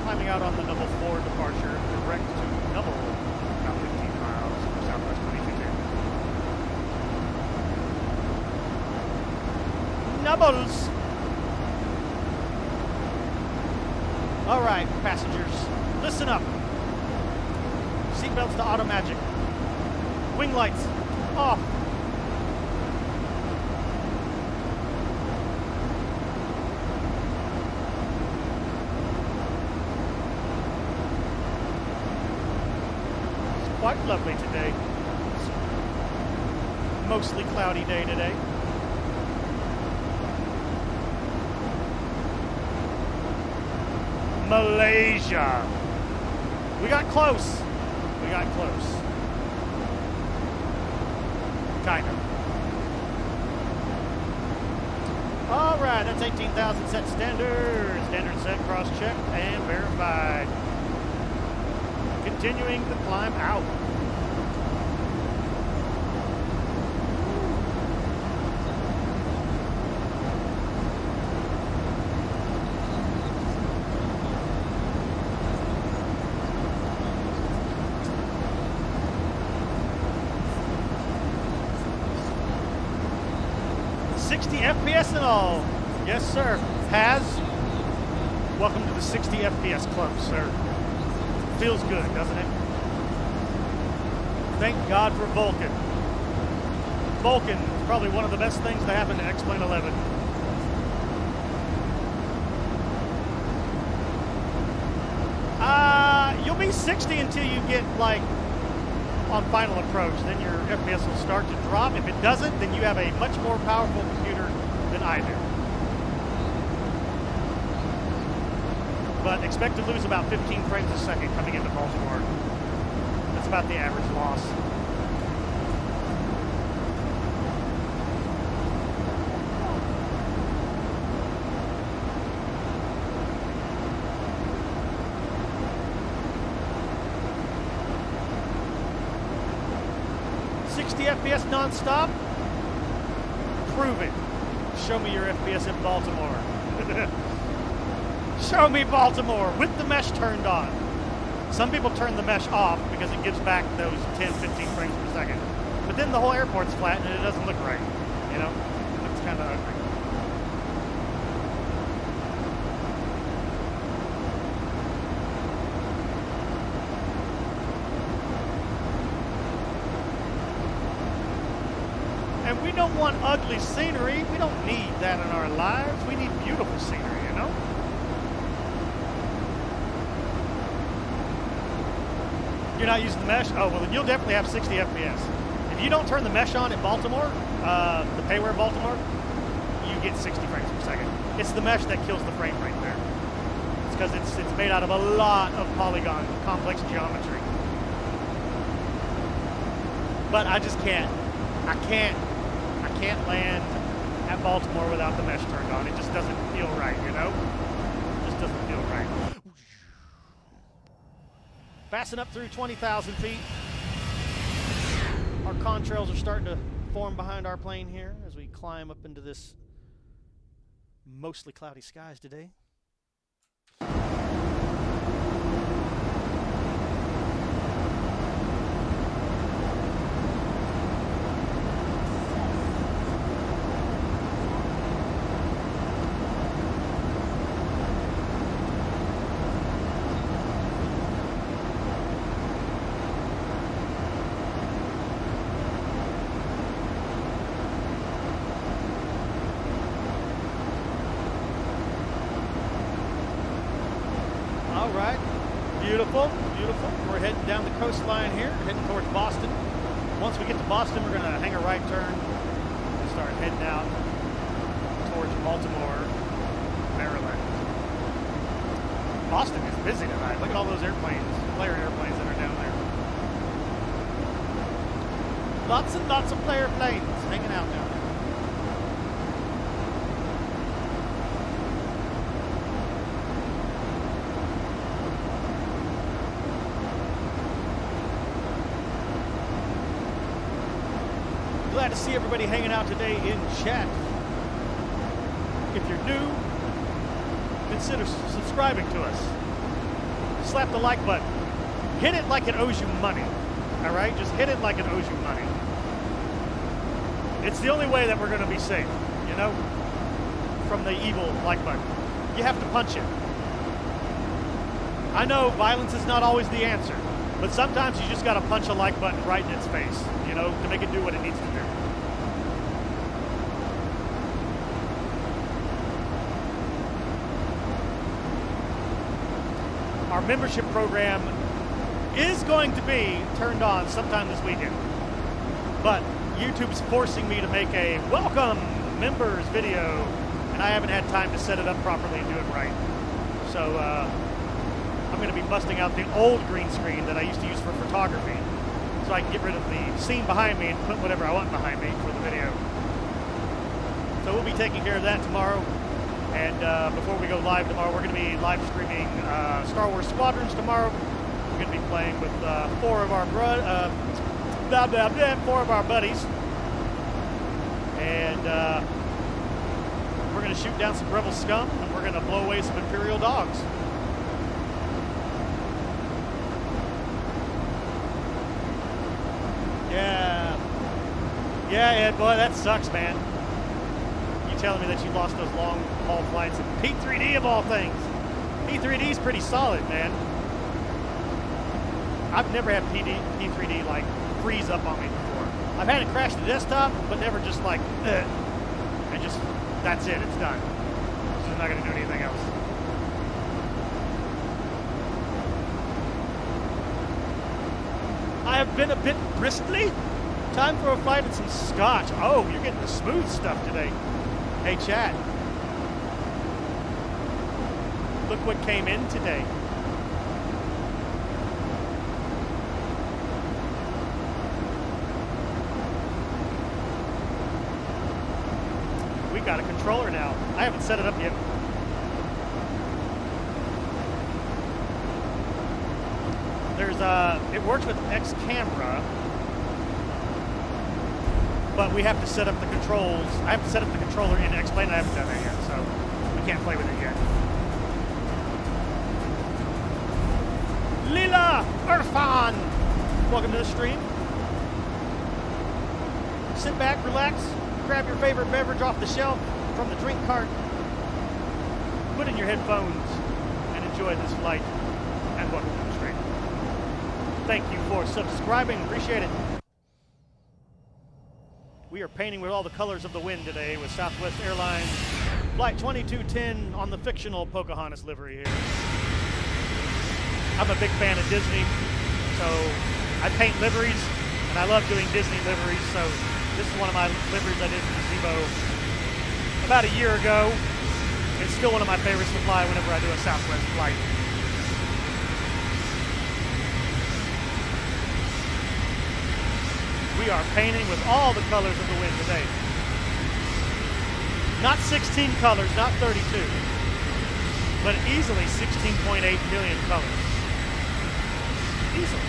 Speaker 1: climbing out on the double 4 departure, direct to double, about 15 miles from southwest 2210. Nubbles! All right, passengers, listen up. Seatbelts to auto magic. Wing lights off. It's quite lovely today. It's mostly cloudy day today. Malaysia. We got close. We got close. Kind of. All right, that's 18,000 set standard. Standard set, cross-checked and verified. Continuing the climb out. 60 FPS and all. Yes, sir. Has. Welcome to the 60 FPS club, sir. Feels good, doesn't it? Thank God for Vulcan. Vulcan is probably one of the best things to happen to X-Plane 11. You'll be 60 until you get, like, on final approach. Then your FPS will start to drop. If it doesn't, then you have a much more powerful computer than I do. But expect to lose about 15 frames a second coming into Baltimore. That's about the average loss. FPS non-stop? Prove it. Show me your FPS in Baltimore. Show me Baltimore with the mesh turned on. Some people turn the mesh off because it gives back those 10, 15 frames per second. But then the whole airport's flat and it doesn't look right. You know? It looks kind of ugly. We don't want ugly scenery. We don't need that in our lives. We need beautiful scenery, you know? You're not using the mesh? Oh, well, then you'll definitely have 60 FPS. If you don't turn the mesh on in Baltimore, the payware Baltimore, you get 60 frames per second. It's the mesh that kills the frame rate there. It's because it's made out of a lot of polygon, complex geometry. But I just can't. I can't land at Baltimore without the mesh turned on. It just doesn't feel right, you know? It just doesn't feel right. Passing up through 20,000 feet. Our contrails are starting to form behind our plane here as we climb up into this mostly cloudy skies today. Beautiful, beautiful. We're heading down the coastline here, heading towards Boston. Once we get to Boston, we're going to hang a right turn and start heading out towards Baltimore, Maryland. Boston is busy tonight. Look at all those airplanes, player airplanes that are down there. Lots and lots of player planes hanging out down there. Glad to see everybody hanging out today in chat. If you're new, consider subscribing to us. Slap the like button. Hit it like it owes you money. All right? Just hit it like it owes you money. It's the only way that we're going to be safe, you know, from the evil like button. You have to punch it. I know violence is not always the answer, but sometimes you just got to punch a like button right in its face, you know, to make it do what it needs to do. Our membership program is going to be turned on sometime this weekend, but YouTube's forcing me to make a welcome members video, and I haven't had time to set it up properly and do it right. So I'm going to be busting out the old green screen that I used to use for photography, so I can get rid of the scene behind me and put whatever I want behind me for the video. So we'll be taking care of that tomorrow. And before we go live tomorrow, we're going to be live streaming Star Wars Squadrons tomorrow. We're going to be playing with four of our buddies. And we're going to shoot down some Rebel scum, and we're going to blow away some Imperial dogs. Yeah, Ed, boy, that sucks, man. telling me that you lost those long haul flights in P3D of all things. P3D is pretty solid, man. I've never had P3D like freeze up on me before. I've had it crash the desktop, but never just like, and just, that's it, it's done. So I'm not gonna do anything else. I have been a bit bristly. Time for a flight and some scotch. Oh, you're getting the smooth stuff today. Hey, Chad. Look what came in today. We got a controller now. I haven't set it up yet. There's it works with X camera, but we have to set up the controls. I have to set up the controller in X-Plane. I haven't done that yet, so we can't play with it yet. Lila Irfan, welcome to the stream. Sit back, relax, grab your favorite beverage off the shelf from the drink cart, put in your headphones, and enjoy this flight. And welcome to the stream. Thank you for subscribing. Appreciate it. We are painting with all the colors of the wind today with Southwest Airlines Flight 2210 on the fictional Pocahontas livery here. I'm a big fan of Disney, so I paint liveries, and I love doing Disney liveries, so this is one of my liveries I did for Zibo about a year ago. It's still one of my favorites to fly whenever I do a Southwest flight. We are painting with all the colors of the wind today. Not 16 colors, not 32, but easily 16.8 million colors. Easily.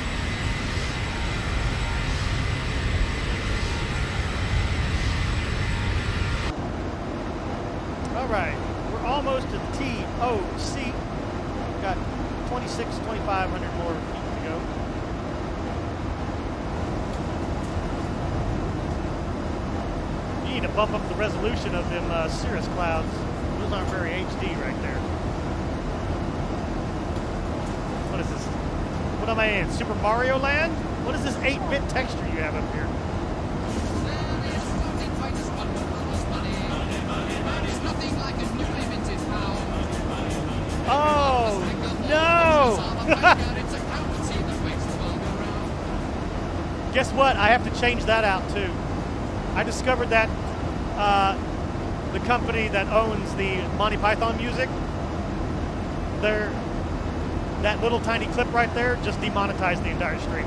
Speaker 1: All right, we're almost to the TOC. Got 2,500 more feet to go. You need to bump up the resolution of them cirrus clouds. Those aren't very HD right there. What is this? What am I in? Super Mario Land? What is this 8-bit texture you have up here? Oh, no! Guess what? I have to change that out too. I discovered that the company that owns the Monty Python music, that little tiny clip right there just demonetized the entire stream.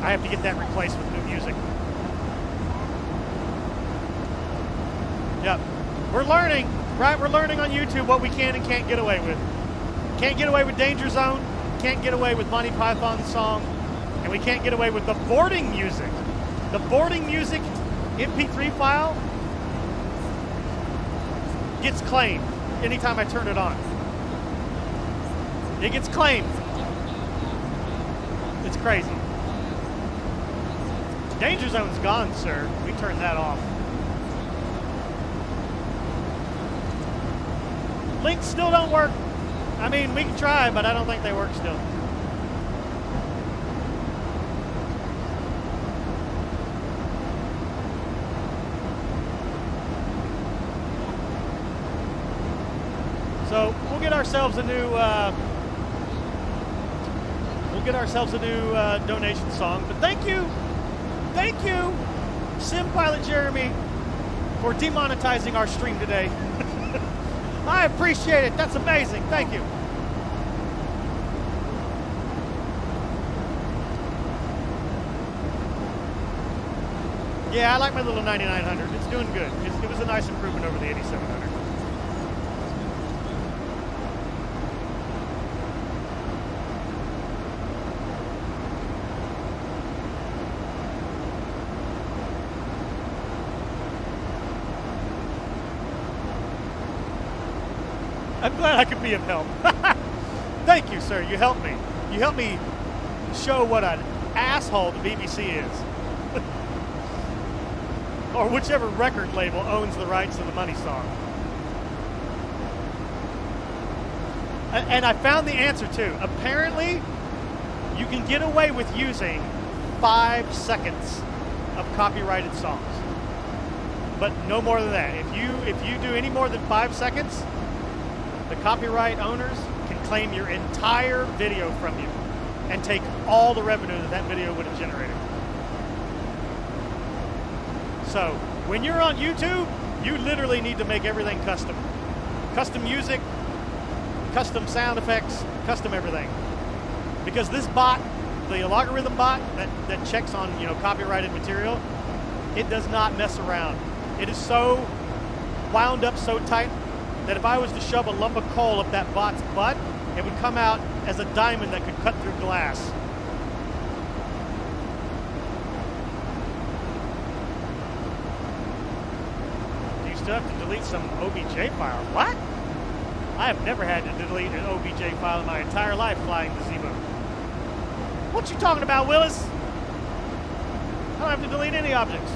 Speaker 1: I have to get that replaced with new music. Yep. We're learning, right? We're learning on YouTube what we can and can't get away with. Can't get away with Danger Zone, can't get away with Monty Python's song, and we can't get away with the boarding music. The boarding music MP3 file gets claimed anytime I turn it on. It gets claimed. It's crazy. Danger Zone's gone, sir. We turned that off. Links still don't work. I mean, we can try, but I don't think they work still. So we'll get ourselves a new donation song. But thank you, Sim Pilot Jeremy, for demonetizing our stream today. I appreciate it. That's amazing. Thank you. Yeah, I like my little 9900. It's doing good. It was a nice improvement over the 8700. I'm glad I could be of help. Thank you, sir. You helped me. You helped me show what an asshole the BBC is. or whichever record label owns the rights to the Money song. And I found the answer too. Apparently, you can get away with using 5 seconds of copyrighted songs, but no more than that. If you do any more than 5 seconds, the copyright owners can claim your entire video from you and take all the revenue that video would have generated. So when you're on YouTube, you literally need to make everything custom. Custom music, custom sound effects, custom everything. Because this bot, the logarithm bot that checks on, you know, copyrighted material, it does not mess around. It is so wound up so tight that if I was to shove a lump of coal up that bot's butt, it would come out as a diamond that could cut through glass. Do you still have to delete some OBJ files? What? I have never had to delete an OBJ file in my entire life flying the Zibo. What you talking about, Willis? I don't have to delete any objects.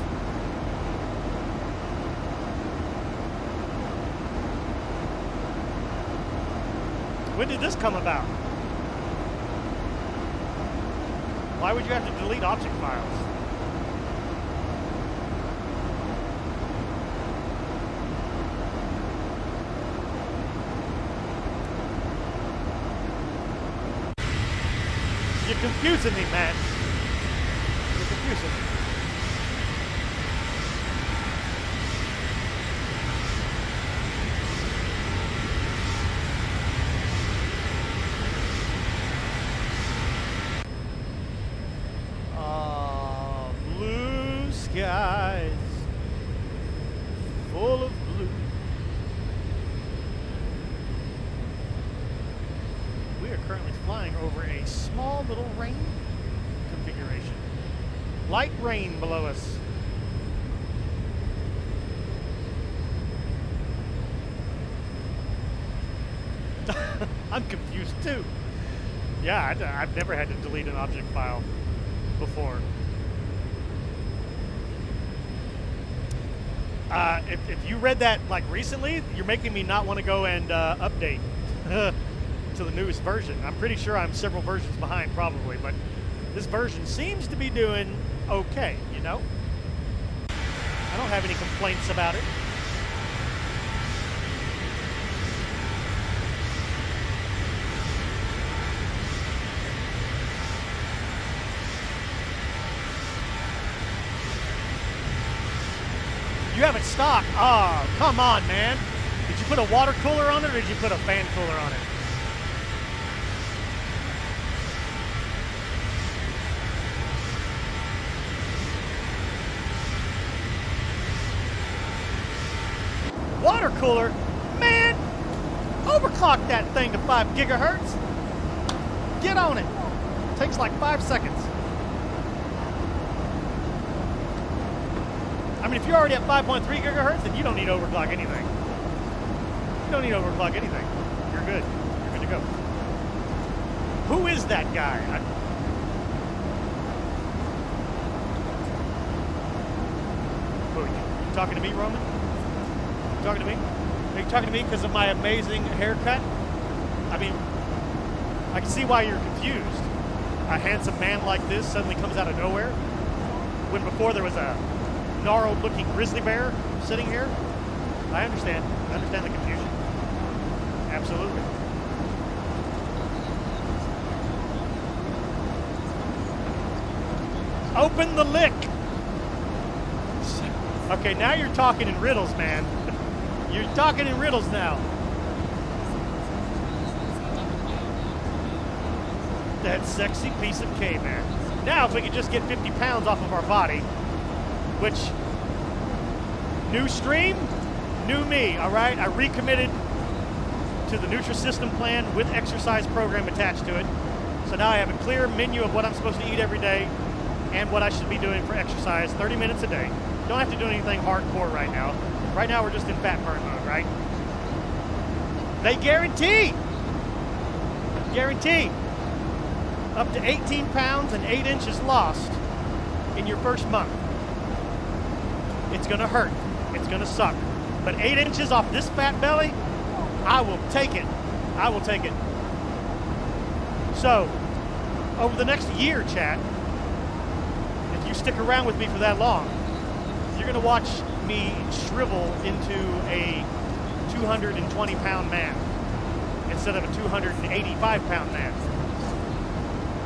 Speaker 1: When did this come about? Why would you have to delete object files? You're confusing me, man. You're confusing me. Blue skies, full of blue. We are currently flying over a small little rain configuration. Light rain below us. I'm confused too. Yeah, I've never had to delete an object file before. If you read that like recently, you're making me not want to go and update to the newest version. I'm pretty sure I'm several versions behind probably, but this version seems to be doing okay, you know? I don't have any complaints about it. You have it stocked. Oh, come on, man. Did you put a water cooler on it or did you put a fan cooler on it? Water cooler? Man, overclock that thing to 5 gigahertz. Get on it. Takes like 5 seconds. I mean, if you're already at 5.3 gigahertz, then you don't need to overclock anything. You don't need to overclock anything. You're good. You're good to go. Who is that guy? Who are you? You talking to me, Roman? You talking to me? Are you talking to me because of my amazing haircut? I mean, I can see why you're confused. A handsome man like this suddenly comes out of nowhere, when before there was a gnarled looking grizzly bear sitting here. I understand. I understand the confusion. Absolutely. Open the lick. Okay, now you're talking in riddles, man. You're talking in riddles now. That sexy piece of K-man. Now if we could just get 50 pounds off of our body, which, new stream, new me, all right? I recommitted to the Nutrisystem plan with exercise program attached to it. So now I have a clear menu of what I'm supposed to eat every day and what I should be doing for exercise, 30 minutes a day. Don't have to do anything hardcore right now. Right now we're just in fat burn mode, right? They guarantee up to 18 pounds and 8 inches lost in your first month. It's gonna hurt. It's gonna suck. But 8 inches off this fat belly, I will take it. I will take it. So, over the next year, chat, if you stick around with me for that long, you're gonna watch me shrivel into a 220-pound man instead of a 285-pound man,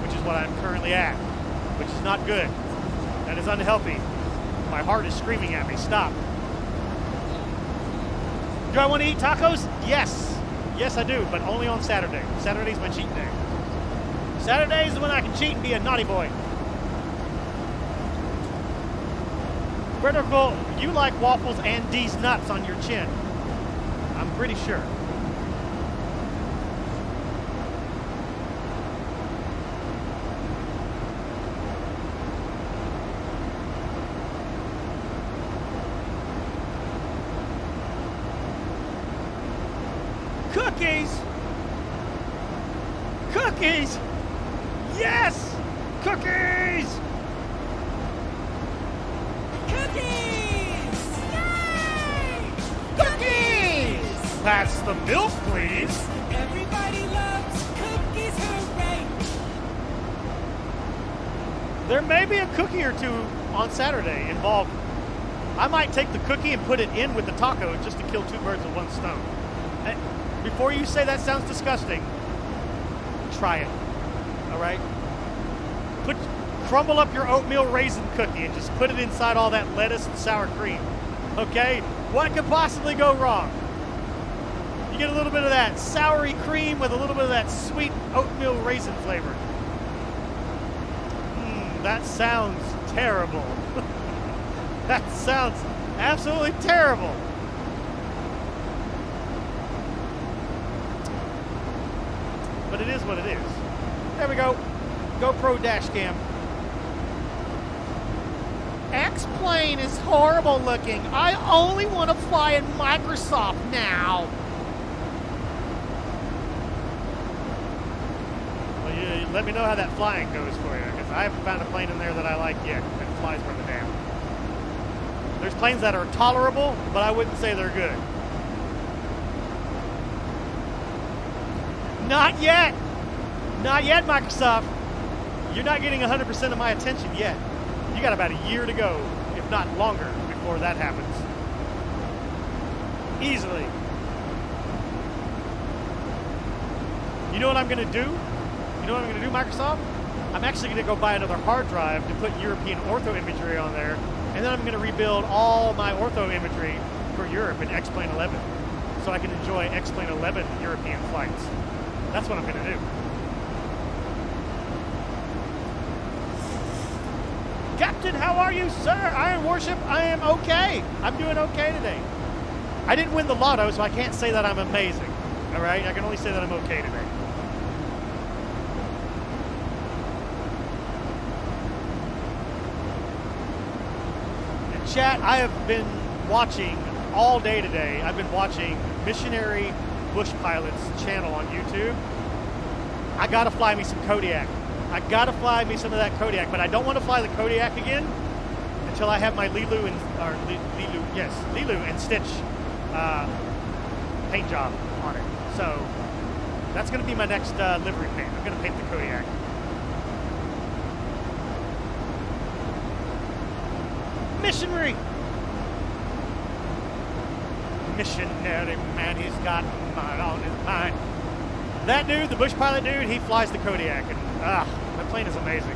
Speaker 1: which is what I'm currently at, which is not good. That is unhealthy. My heart is screaming at me, stop. Do I want to eat tacos? Yes. Yes, I do, but only on Saturday. Saturday's my cheat day. Saturday's when I can cheat and be a naughty boy. Vertical, you like waffles and D's nuts on your chin. I'm pretty sure. Cookies! Cookies! Yes! Cookies!
Speaker 10: Cookies! Yay!
Speaker 1: Cookies! Pass the milk, please.
Speaker 10: Everybody loves cookies, hooray!
Speaker 1: There may be a cookie or two on Saturday involved. I might take the cookie and put it in with the taco just to kill 2 birds with 1 stone. Before you say that sounds disgusting, try it. All right? Crumble up your oatmeal raisin cookie and just put it inside all that lettuce and sour cream. Okay? What could possibly go wrong? You get a little bit of that soury cream with a little bit of that sweet oatmeal raisin flavor. That sounds terrible. That sounds absolutely terrible. But it is what it is. There we go. GoPro dash cam. X-Plane is horrible looking. I only want to fly in Microsoft now. Well, you let me know how that flying goes for you, because I haven't found a plane in there that I like yet that flies worth a damn. There's planes that are tolerable, but I wouldn't say they're good. Not yet. Not yet, Microsoft. You're not getting 100% of my attention yet. You got about a year to go, if not longer, before that happens. Easily. You know what I'm going to do? You know what I'm going to do, Microsoft? I'm actually going to go buy another hard drive to put European ortho imagery on there, and then I'm going to rebuild all my ortho imagery for Europe in X-Plane 11, so I can enjoy X-Plane 11 European flights. That's what I'm going to do. Captain, how are you, sir? Iron Warship, I am okay. I'm doing okay today. I didn't win the lotto, so I can't say that I'm amazing. All right? I can only say that I'm okay today. And chat, I have been watching all day today. I've been watching Missionary Bush Pilot's channel on YouTube. I gotta fly me some Kodiak. I gotta fly me some of that Kodiak, but I don't want to fly the Kodiak again until I have my Lilu and Stitch paint job on it. So that's gonna be my next livery paint. I'm gonna paint the Kodiak. Missionary man, he's got mine on his mind. That dude, the Bush Pilot dude, he flies the Kodiak, and that plane is amazing.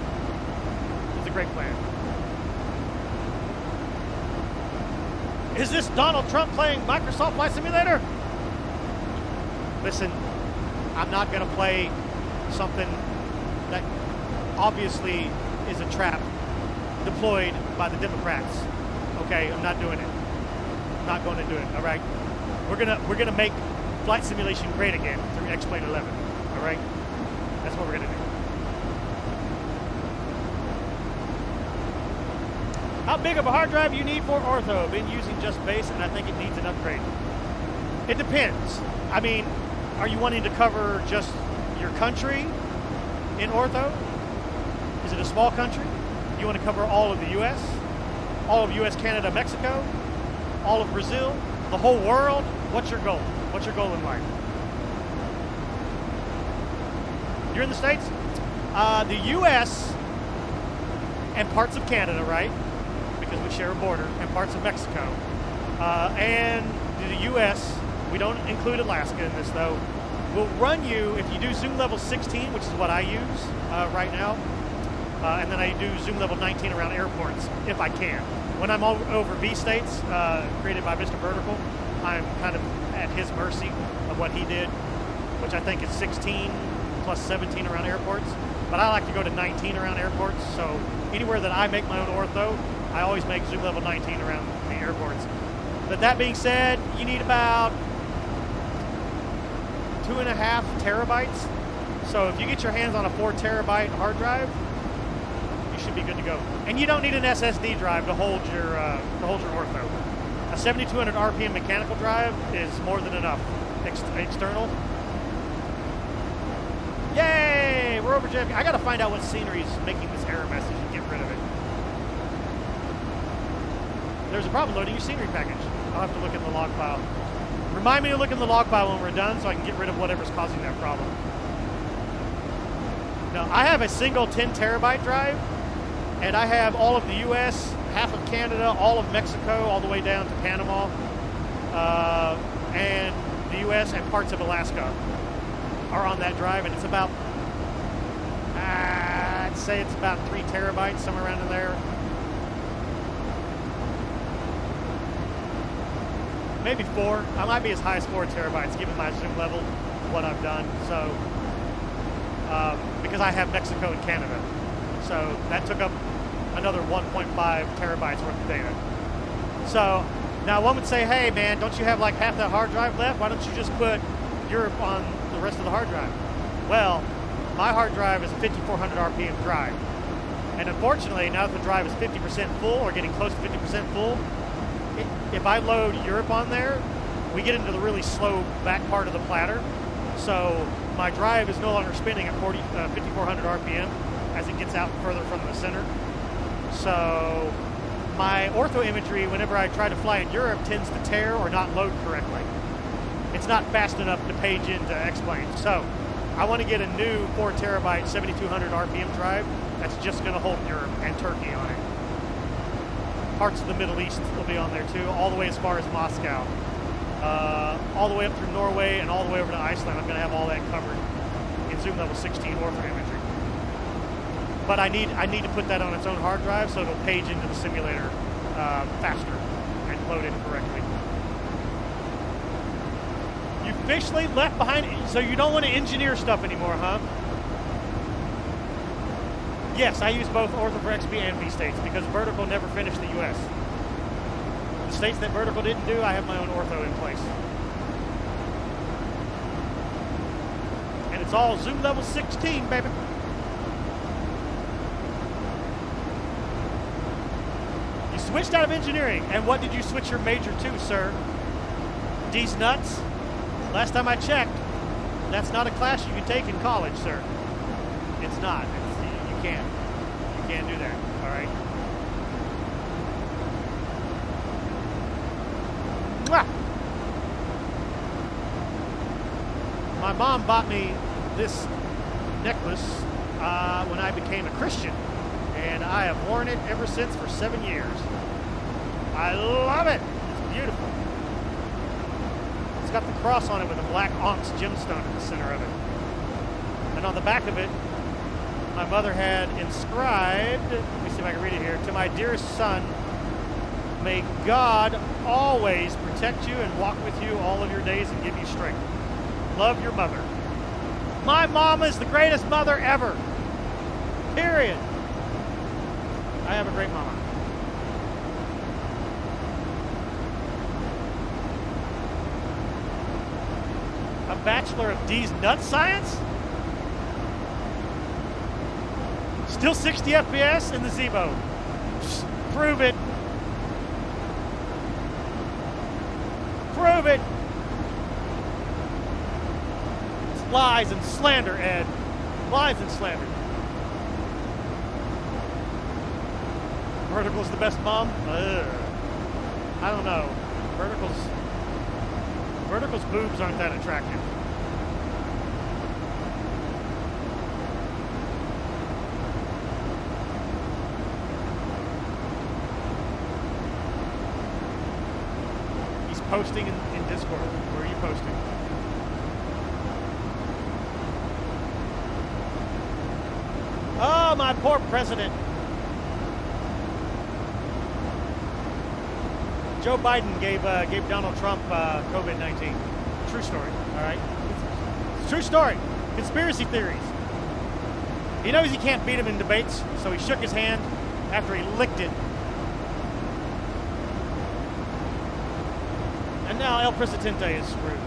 Speaker 1: It's a great plane. Is this Donald Trump playing Microsoft Flight Simulator? Listen, I'm not going to play something that obviously is a trap deployed by the Democrats. Okay, I'm not doing it. I'm not going to do it. All right, we're gonna make flight simulation great again through X-Plane 11. All right, that's what we're gonna do. How big of a hard drive you need for ortho? Been using just base, and I think it needs an upgrade. It depends. I mean, are you wanting to cover just your country in ortho? Is it a small country? You want to cover all of the U.S.? all of US, Canada, Mexico, all of Brazil, the whole world? What's your goal? What's your goal in life? You're in the States? The US and parts of Canada, right? Because we share a border, and parts of Mexico. And the US, we don't include Alaska in this though, will run you, if you do zoom level 16, which is what I use right now, and then I do zoom level 19 around airports, if I can. When I'm over V states, created by Mr. Vertical, I'm kind of at his mercy of what he did, which I think is 16 plus 17 around airports. But I like to go to 19 around airports, so anywhere that I make my own ortho, I always make zoom level 19 around the airports. But that being said, you need about 2.5 terabytes. So if you get your hands on a 4 terabyte hard drive, you should be good to go. And you don't need an SSD drive to hold your ortho. A 7200 RPM mechanical drive is more than enough. External. Yay! We're over JFK. I gotta find out what scenery is making this error message and get rid of it. There's a problem loading your scenery package. I'll have to look in the log file. Remind me to look in the log file when we're done so I can get rid of whatever's causing that problem. Now, I have a single 10 terabyte drive, and I have all of the US, half of Canada, all of Mexico, all the way down to Panama, and the US and parts of Alaska are on that drive, and it's about, I'd say it's about 3 terabytes, somewhere around in there. Maybe 4. I might be as high as 4 terabytes, given my zoom level, what I've done. So, because I have Mexico and Canada. So that took up another 1.5 terabytes worth of data. So now one would say, hey man, don't you have like half that hard drive left? Why don't you just put Europe on the rest of the hard drive? Well, my hard drive is a 5400 RPM drive. And unfortunately, now that the drive is 50% full or getting close to 50% full, if I load Europe on there, we get into the really slow back part of the platter. So my drive is no longer spinning at 5400 RPM as it gets out further from the center. So my ortho imagery, whenever I try to fly in Europe, tends to tear or not load correctly. It's not fast enough to page into X-Plane. So I want to get a new 4 terabyte 7200 RPM drive that's just going to hold Europe and Turkey on it. Parts of the Middle East will be on there too, all the way as far as Moscow. All the way up through Norway and all the way over to Iceland. I'm going to have all that covered in zoom level 16 ortho imagery. But I need to put that on its own hard drive so it'll page into the simulator faster and load it correctly. You officially left behind, so you don't want to engineer stuff anymore, huh? Yes, I use both ortho for XP and V states because Vertical never finished the US. The states that Vertical didn't do, I have my own ortho in place. And it's all zoom level 16, baby. You switched out of engineering, and what did you switch your major to, sir? These nuts? Last time I checked, that's not a class you can take in college, sir. It's not. You can't. You can't do that, all right? Mwah! My mom bought me this necklace when I became a Christian, and I have worn it ever since for 7 years. I love it. It's beautiful. It's got the cross on it with a black onyx gemstone in the center of it. And on the back of it, my mother had inscribed, let me see if I can read it here, to my dearest son, may God always protect you and walk with you all of your days and give you strength. Love, your mother. My mama is the greatest mother ever. Period. I have a great mama. A Bachelor of D's Nut Science? Still 60 FPS in the Zibo. Prove it. Prove it. It's lies and slander, Ed. Lies and slander. Vertical's the best mom? Ugh. I don't know. Vertical's boobs aren't that attractive. He's posting in Discord. Where are you posting? Oh, my poor president. Joe Biden gave Donald Trump COVID-19. True story, all right? It's a true story. Conspiracy theories. He knows he can't beat him in debates, so he shook his hand after he licked it. And now El Presidente is screwed.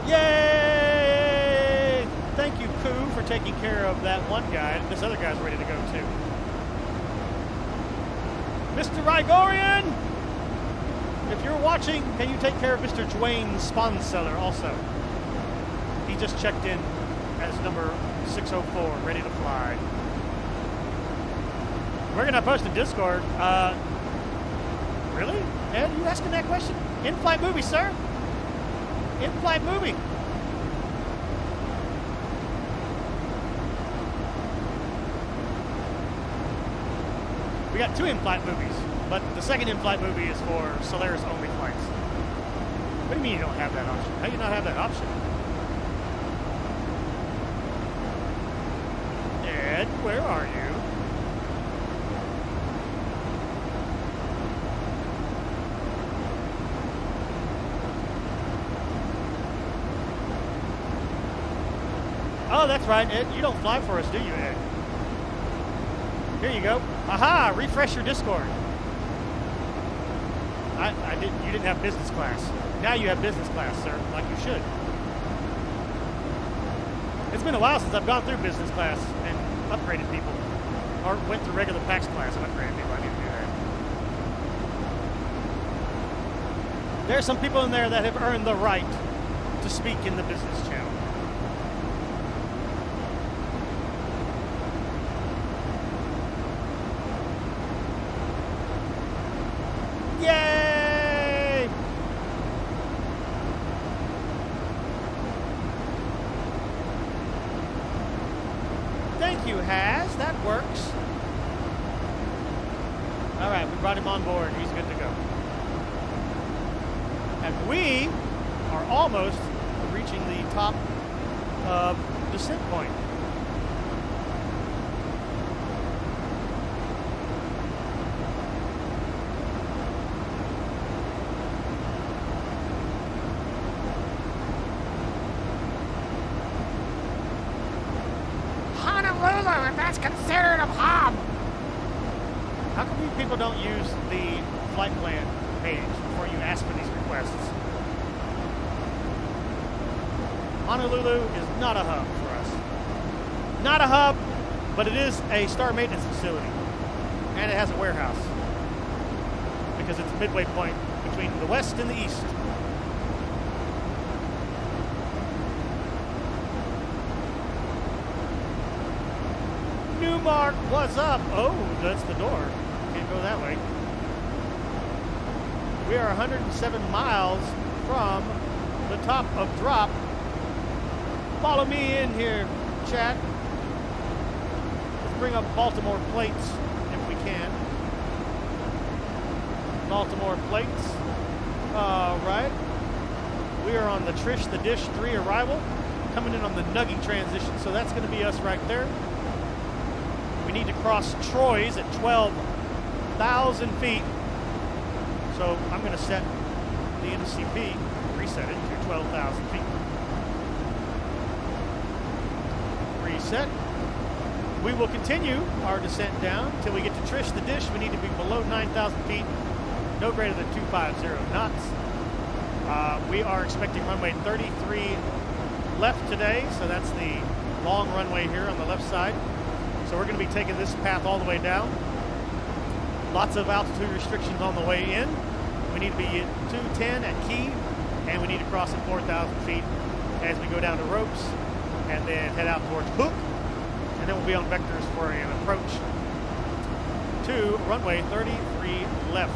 Speaker 1: Yay! Thank you, Koo, for taking care of that one guy. This other guy's ready to go, too. Mr. Rigorian! If you're watching, can you take care of Mr. Dwayne Sponseller also? He just checked in as number 604, ready to fly. We're going to post in Discord. Really? Ed, you asking that question? In-flight movie, sir. In-flight movie. We got 2 in-flight movies, but the second in-flight movie is for Solaris-only flights. What do you mean you don't have that option? How do you not have that option? Ed, where are you? Oh, that's right, Ed. You don't fly for us, do you, Ed? Here you go. Aha! Refresh your Discord. You didn't have business class. Now you have business class, sir, like you should. It's been a while since I've gone through business class and upgraded people. Or went through regular PAX class and upgraded people. I need to do that. There are some people in there that have earned the right to speak in the business channel. Yay! Thank you, Haz. That works. All right, we brought him on board. He's good to go. And we are almost reaching the top descent point.
Speaker 10: Honolulu, if that's considered a hub.
Speaker 1: How come you people don't use the flight plan page before you ask for these requests? Honolulu is not a hub for us. Not a hub, but it is a star maintenance facility. And it has a warehouse. Because it's a midway point between the west and the east. Newmark, what's up? Oh, that's the door. Can't go that way. We are 107 miles from the top of drop. Follow me in here, chat. Let's bring up Baltimore plates if we can. Baltimore plates. All right. We are on the Trish the Dish 3 arrival. Coming in on the Nuggy transition, so that's going to be us right there. We need to cross Troy's at 12,000 feet. So I'm going to set the NCP, reset it to 12,000 feet. Reset. We will continue our descent down until we get to Trish the Dish. We need to be below 9,000 feet, no greater than 250 knots. We are expecting runway 33 left today, so that's the long runway here on the left side. So we're going to be taking this path all the way down. Lots of altitude restrictions on the way in. We need to be at 210 at Key, and we need to cross at 4,000 feet as we go down to Ropes, and then head out towards Hook, and then we'll be on vectors for an approach to runway 33 left.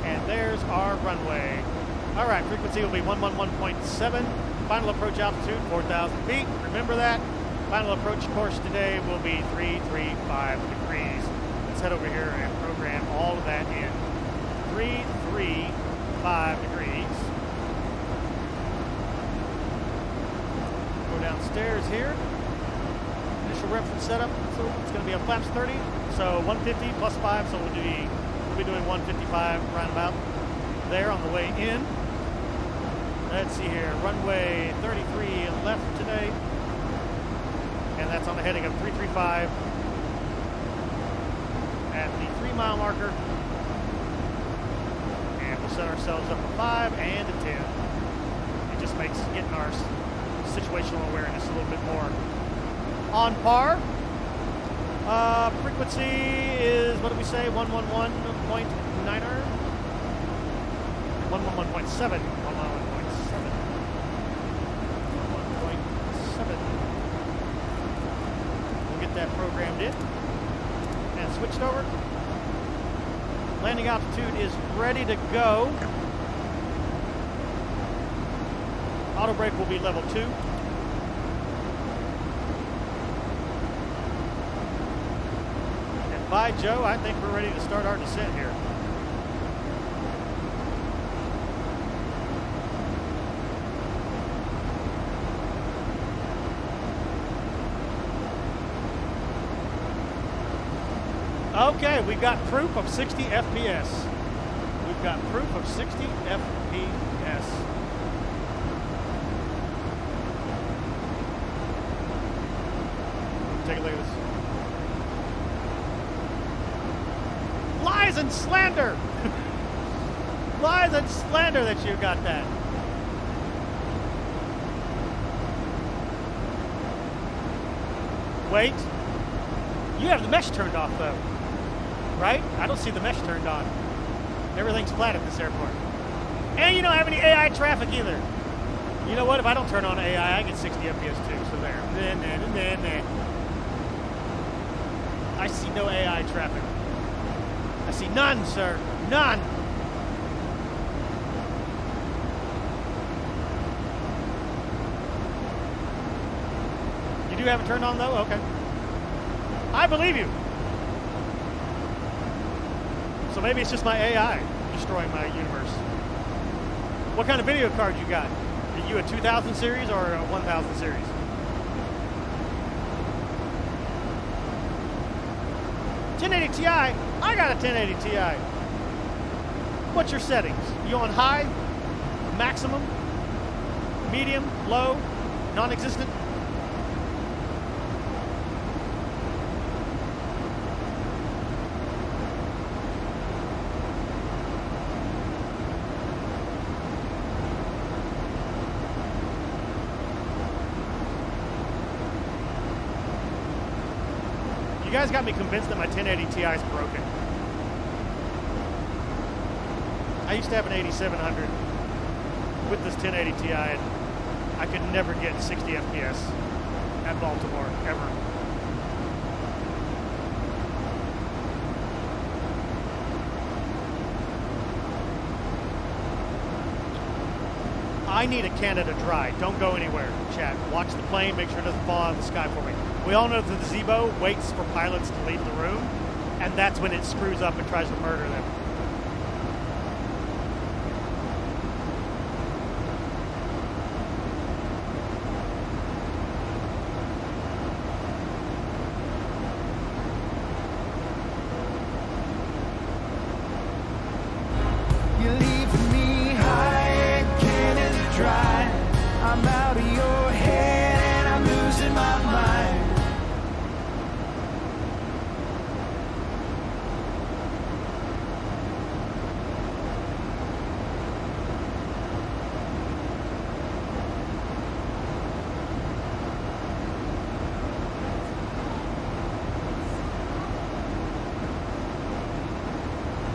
Speaker 1: And there's our runway. All right, frequency will be 111.7. Final approach altitude, 4,000 feet. Remember that. Final approach course today will be 335 degrees. Let's head over here and program all of that in. 335 degrees. Go downstairs here. Initial reference setup. So it's going to be a flaps 30. So 150 plus 5. So we'll be doing 155 roundabout there on the way in. Let's see here. Runway 33 left today. And that's on the heading of 335 at the 3-mile marker. And we'll set ourselves up a 5 and a 10. It just makes getting our situational awareness a little bit more on par. Frequency is, what did we say, 111.9er? 111.7. 111.7. We'll get that programmed in and switched over. Landing altitude is ready to go. Auto brake will be level 2. And by Joe, I think we're ready to start our descent here. Okay, we've got proof of 60 FPS. We've got proof of 60 FPS. Take a look at this. Lies and slander! Lies and slander that you got that. Wait. You have the mesh turned off though. Right? I don't see the mesh turned on. Everything's flat at this airport. And you don't have any AI traffic either. You know what? If I don't turn on AI, I get 60 FPS too. So there. Nah. I see no AI traffic. I see none, sir. None. You do have it turned on though? Okay. I believe you. So maybe it's just my AI destroying my universe. What kind of video card you got? Are you a 2000 series or a 1000 series? Ti? I got a 1080 Ti. What's your settings? You on high, maximum, medium, low, non-existent? You guys got me convinced that my 1080 Ti is broken. I used to have an 8700 with this 1080 Ti, and I could never get 60 FPS at Baltimore, ever. I need a Canada dry. Don't go anywhere, chat. Watch the plane, make sure it doesn't fall out of the sky for me. We all know that the Zibo waits for pilots to leave the room, and that's when it screws up and tries to murder them.
Speaker 11: You're leaving me high and Canada dry. I'm out of your head and I'm losing my mind.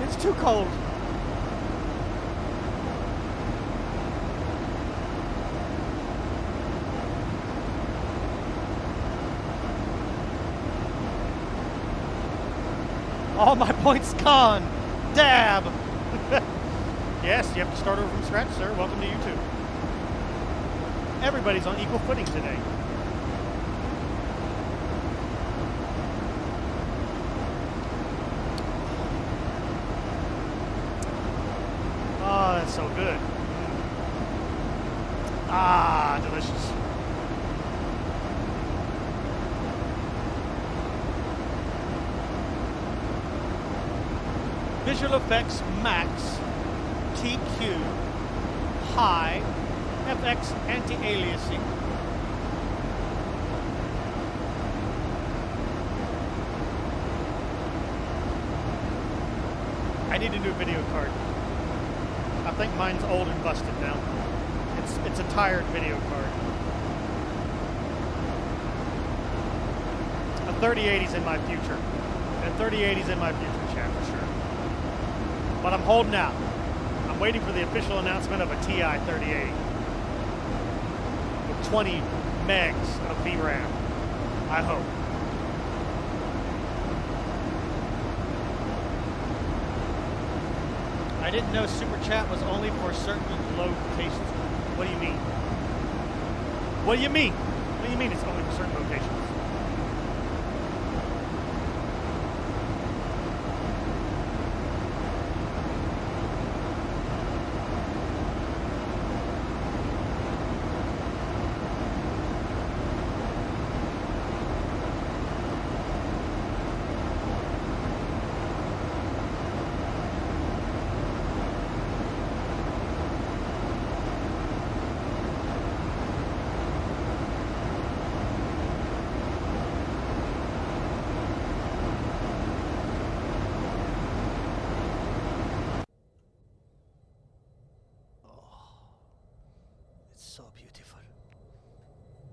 Speaker 1: It's too cold. All my points gone. Dab. Yes, you have to start over from scratch, sir. Welcome to YouTube. Everybody's on equal footing today. Oh, that's so good. Ah, delicious. Visual Effects Max, TQ, High, FX Anti-Aliasing. I need a new video card. I think mine's old and busted now. It's a tired video card. A 3080's in my future. A 3080's in my future, chat, for sure. But I'm holding out. I'm waiting for the official announcement of a TI 3080 with 20 megs of VRAM. I hope. I didn't know Super Chat was only for certain locations. What do you mean? What do you mean? What do you mean it's only for certain locations?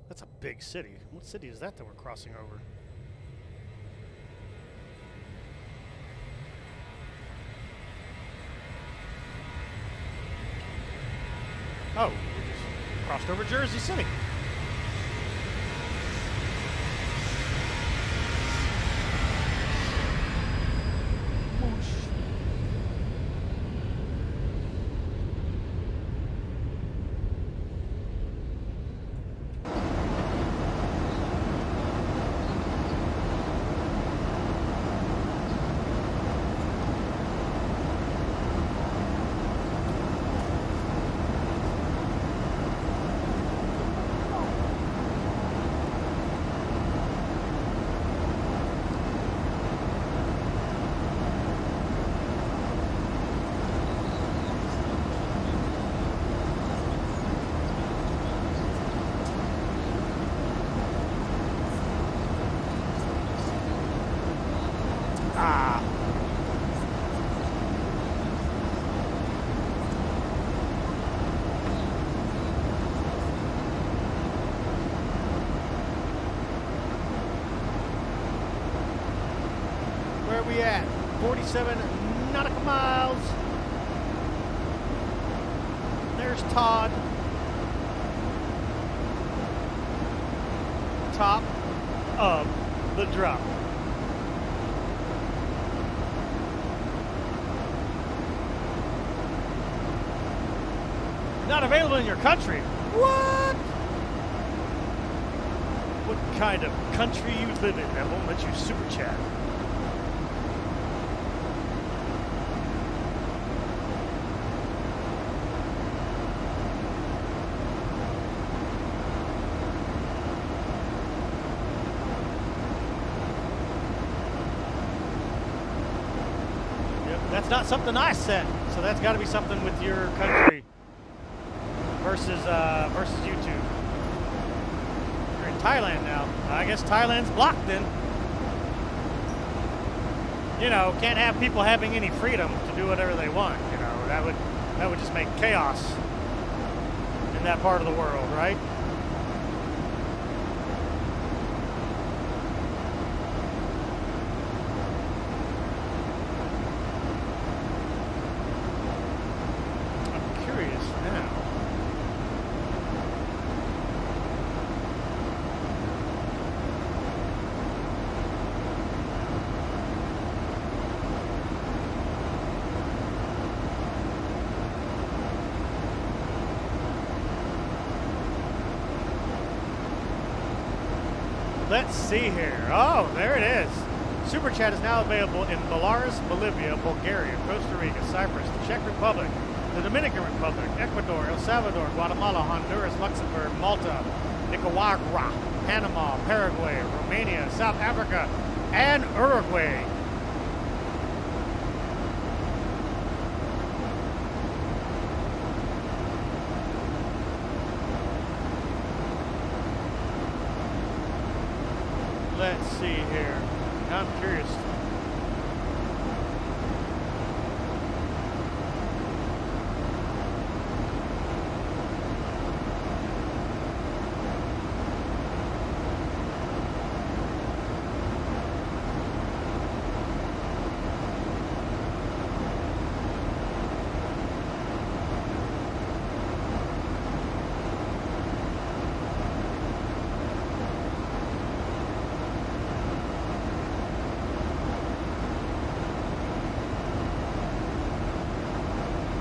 Speaker 1: That's a big city. What city is that we're crossing over? Oh, we just crossed over Jersey City. We at 47 nautical miles. There's Todd. Top of the drop. Not available in your country. What? What kind of country you live in that won't let you super chat? That's not something I said, so that's got to be something with your country versus YouTube. You're in Thailand now. I guess Thailand's blocked then. You know, can't have people having any freedom to do whatever they want. You know, that would just make chaos in that part of the world, right? Let's see here. Oh, there it is. Super Chat is now available in Belarus, Bolivia, Bulgaria, Costa Rica, Cyprus, the Czech Republic, the Dominican Republic, Ecuador, El Salvador, Guatemala, Honduras, Luxembourg, Malta, Nicaragua, Panama, Paraguay, Romania, South Africa, and Uruguay. Let's see here. I'm curious.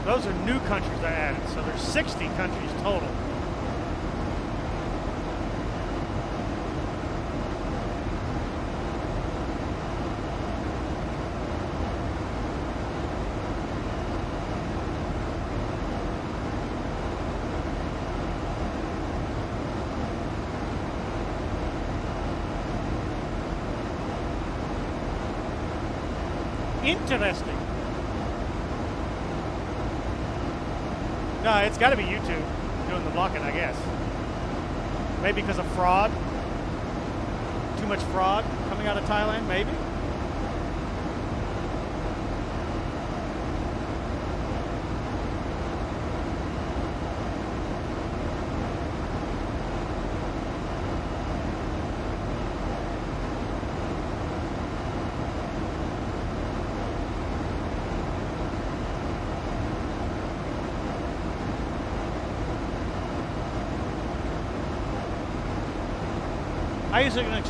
Speaker 1: Those are new countries I added, so there's 60 countries total. Interesting. No, it's got to be YouTube doing the blocking, I guess. Maybe because of fraud. Too much fraud coming out of Thailand, maybe.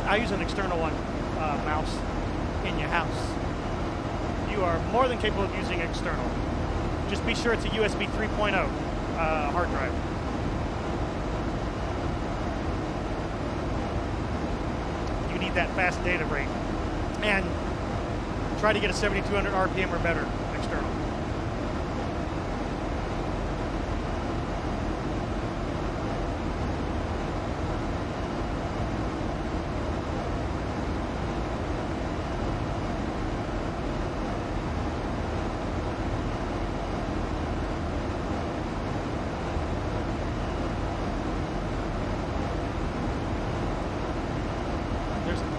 Speaker 1: I use an external one mouse in your house. You are more than capable of using external. Just be sure it's a USB 3.0 hard drive. You need that fast data rate. And try to get a 7200 RPM or better external.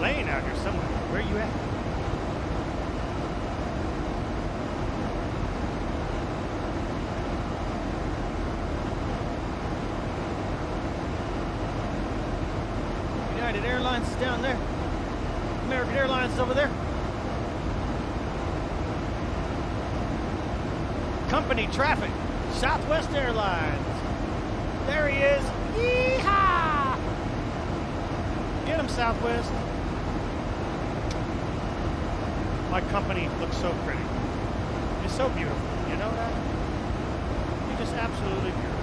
Speaker 1: Lane out here somewhere. Where are you at? United Airlines is down there. American Airlines is over there. Company traffic. Southwest Airlines. There he is. Yeehaw! Get him, Southwest. My company looks so pretty. It's so beautiful. You know that? You're just absolutely beautiful.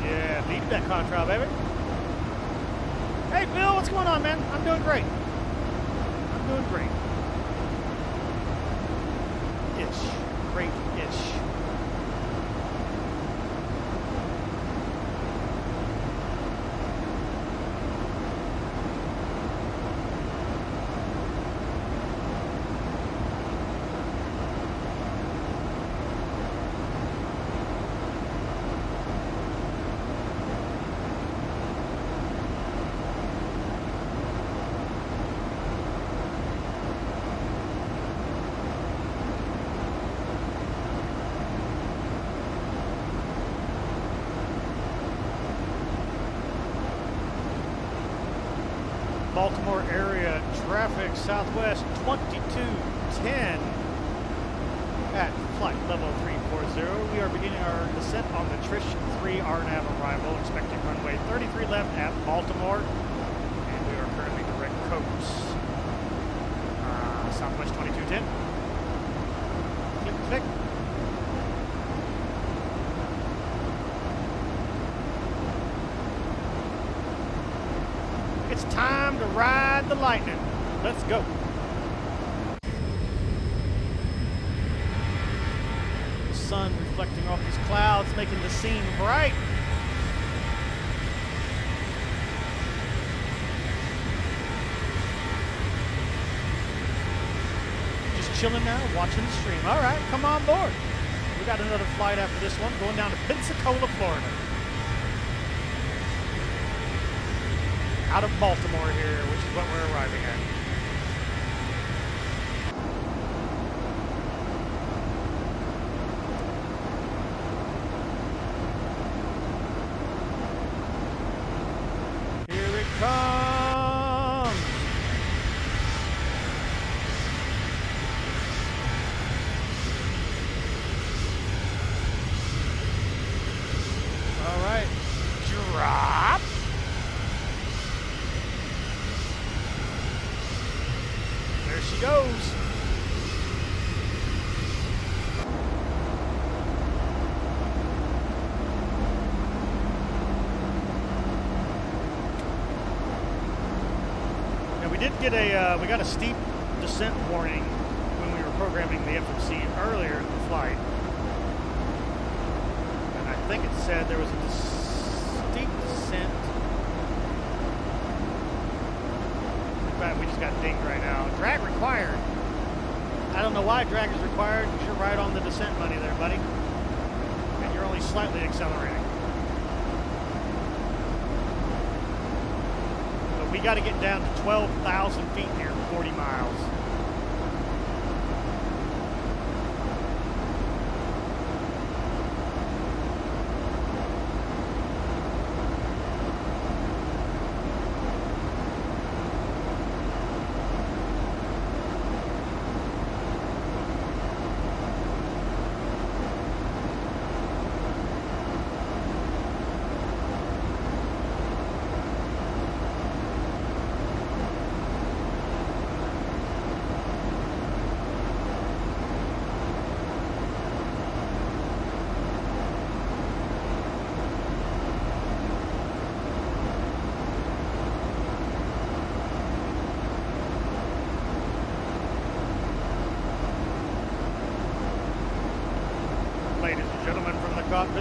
Speaker 1: Yeah, lead that contrail, baby. Hey, Bill, what's going on, man? I'm doing great. I'm doing great. Ish. Great-ish. Baltimore area traffic southwest 2210 at flight level 340. We are beginning our descent on the Trish 3 RNAV arrival, expecting runway 33 left at Baltimore, and we are currently direct coast. Southwest 2210. Click, click. It's time to ride the lightning. Let's go. The sun reflecting off these clouds, making the scene bright. Just chilling now, watching the stream. All right, come on board. We got another flight after this one, going down to Pensacola, Florida. Out of Baltimore here, which is what we're arriving at. Here it comes. All right, drop. There she goes. Now we did get we got a steep descent warning when we were programming the FMC earlier in the flight. And I think it said there was a steep descent. We just got dinged right now. Drag required. I don't know why drag is required because you're right on the descent money there, buddy. And you're only slightly accelerating. But we got to get down to 12,000 feet here, 40 miles.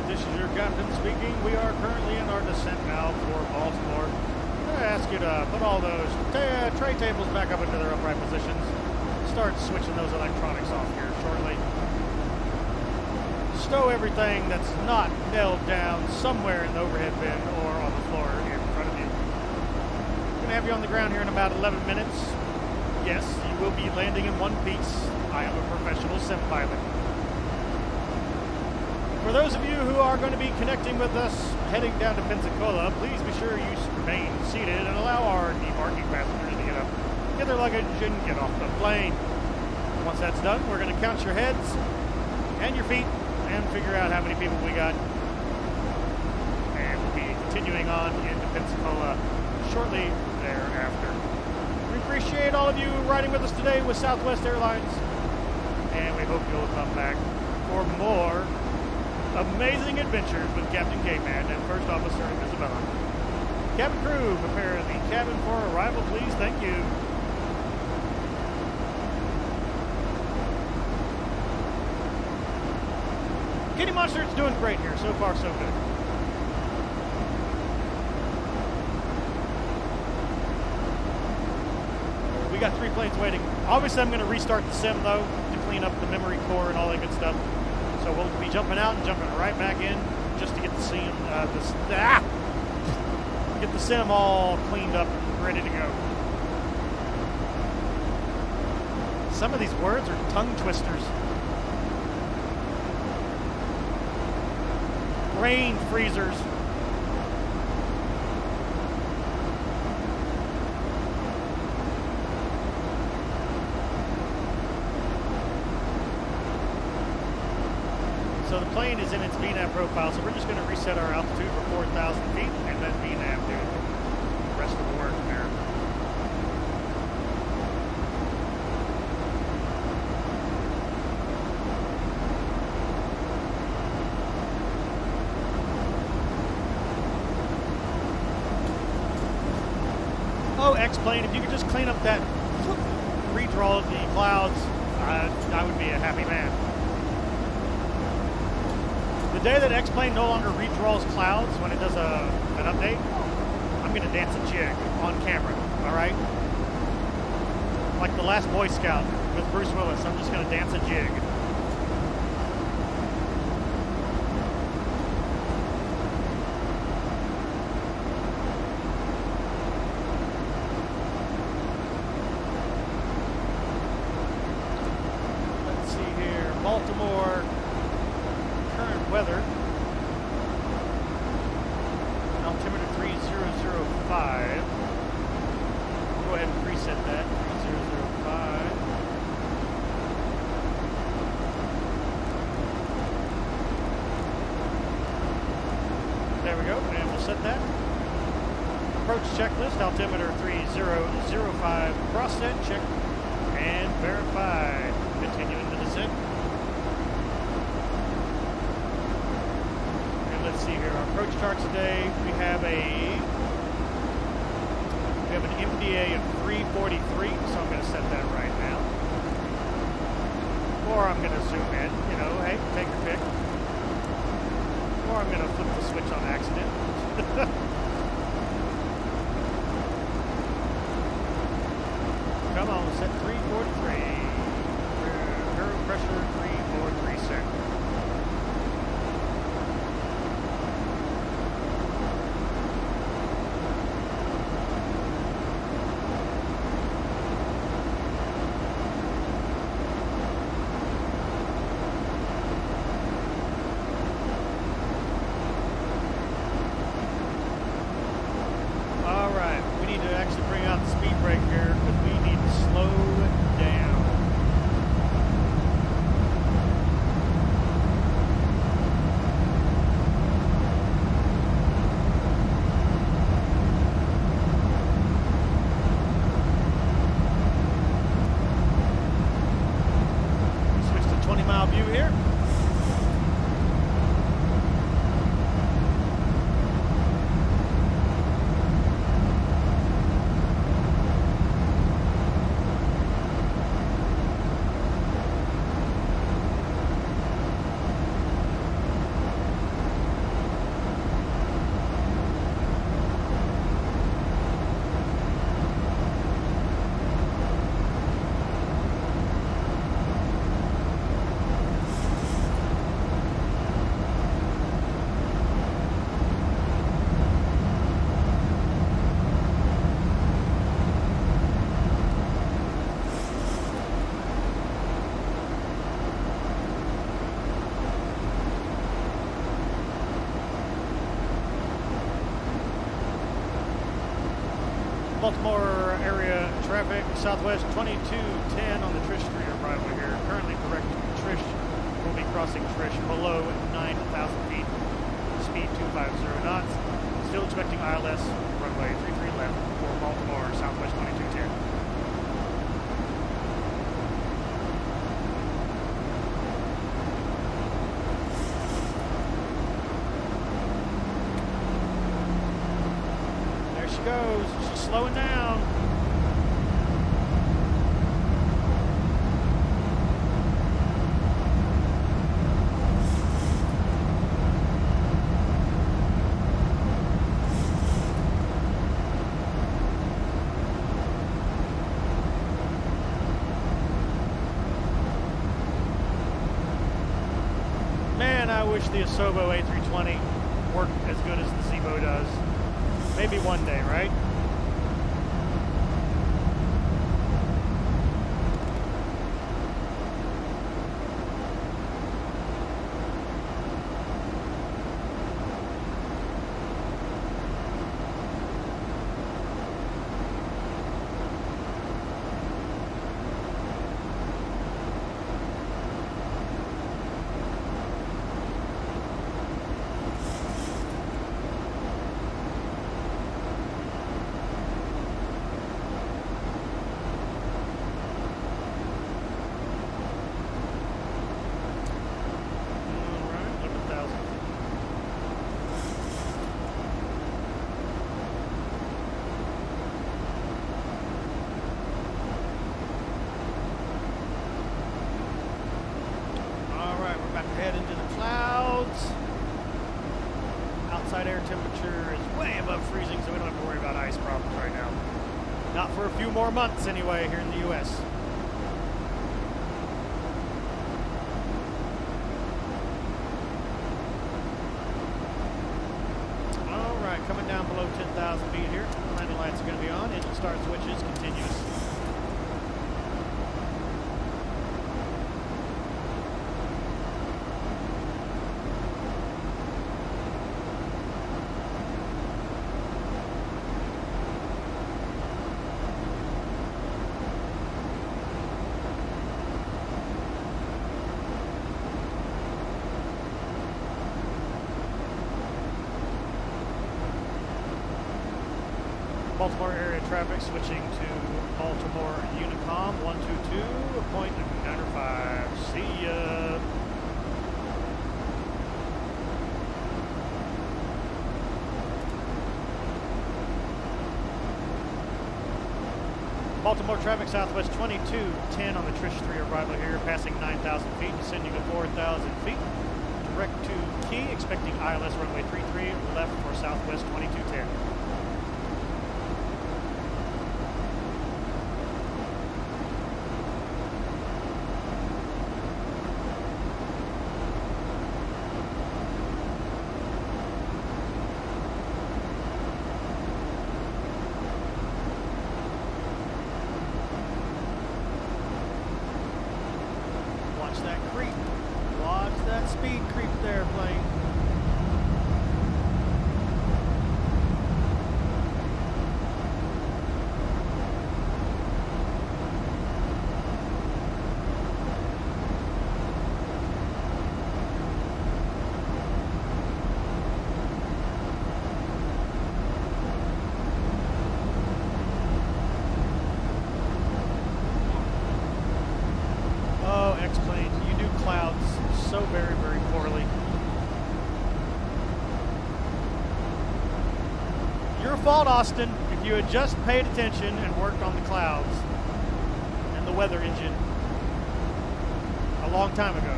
Speaker 1: This is your captain speaking. We are currently in our descent now for Baltimore. I'm going to ask you to put all those tray tables back up into their upright positions. Start switching those electronics off here shortly. Stow everything that's not nailed down somewhere in the overhead bin or on the floor in front of you. I'm going to have you on the ground here in about 11 minutes. Yes, you will be landing in one piece. I am a professional sim pilot. For those of you who are going to be connecting with us heading down to Pensacola, please be sure you remain seated and allow our debarking passengers to get up, get their luggage, and get off the plane. Once that's done, we're going to count your heads and your feet and figure out how many people we got. And we'll be continuing on into Pensacola shortly thereafter. We appreciate all of you riding with us today with Southwest Airlines, and we hope you'll come back for more amazing adventures with Captain K-Man and First Officer Isabella. Cabin crew, prepare the cabin for arrival, please. Thank you. Kitty Monster is doing great here. So far, so good. We got 3 planes waiting. Obviously, I'm going to restart the sim, though, to clean up the memory core and all that good stuff. So we'll be jumping out and jumping right back in just to get the sim, get the sim all cleaned up and ready to go. Some of these words are tongue twisters. Brain freezers. So the plane is in its VNAV profile, so we're just going to reset our altitude for 4,000 feet and then VNAV do the rest of the work there. X-Plane, if you could just clean up that redraw of the clouds, I would be a happy man. The day that X-Plane no longer redraws clouds when it does an update, I'm going to dance a jig on camera, all right? Like the last Boy Scout with Bruce Willis, I'm just going to dance a jig. Let's see here, Baltimore, current weather, altimeter 3005. Go ahead and preset that, 3005. There we go, and we'll set that. Approach checklist, altimeter 3005, cross set, check, and verified. Continuing the descent. And let's see here, our approach charts today, we have an MDA of 343, so I'm going to set that right now. Or I'm going to zoom in, you know, hey, take your pick. Or I'm going to flip the switch on accident. Come on, set 343. Current pressure 343 set. Baltimore area traffic, southwest 2210 on the Trish Street arrival here. Currently direct to Trish. We'll be crossing Trish below 9,000 feet. Speed 250 knots. Still expecting ILS runway 33 left for Baltimore, southwest 2210. There she goes. She's slowing down. Man, I wish the Asobo A320 worked as good as the Zibo does. Maybe one day, right? a few more months anyway here in the U.S. All right, coming down below 10,000 feet here. Landing lights are going to be on. Engine start switches continuous. Baltimore area traffic switching to Baltimore Unicom 122.95. See ya. Baltimore traffic southwest 2210 on the Trish 3 arrival here, passing 9,000 feet, descending to 4,000 feet. Direct to Key, expecting ILS runway 33 left for southwest 2210. Austin, if you had just paid attention and worked on the clouds and the weather engine a long time ago,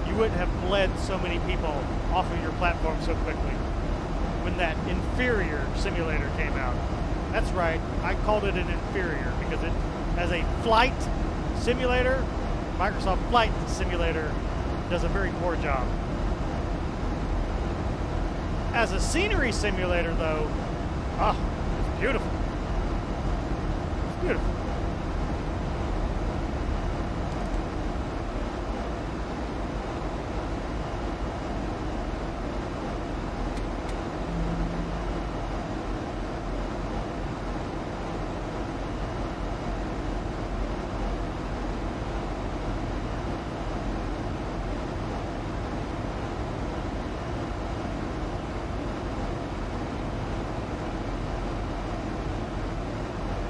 Speaker 1: you wouldn't have bled so many people off of your platform so quickly when that inferior simulator came out. That's right, I called it an inferior because it, as a flight simulator, Microsoft Flight Simulator does a very poor job. As a scenery simulator, though, oh, it's beautiful. It's beautiful.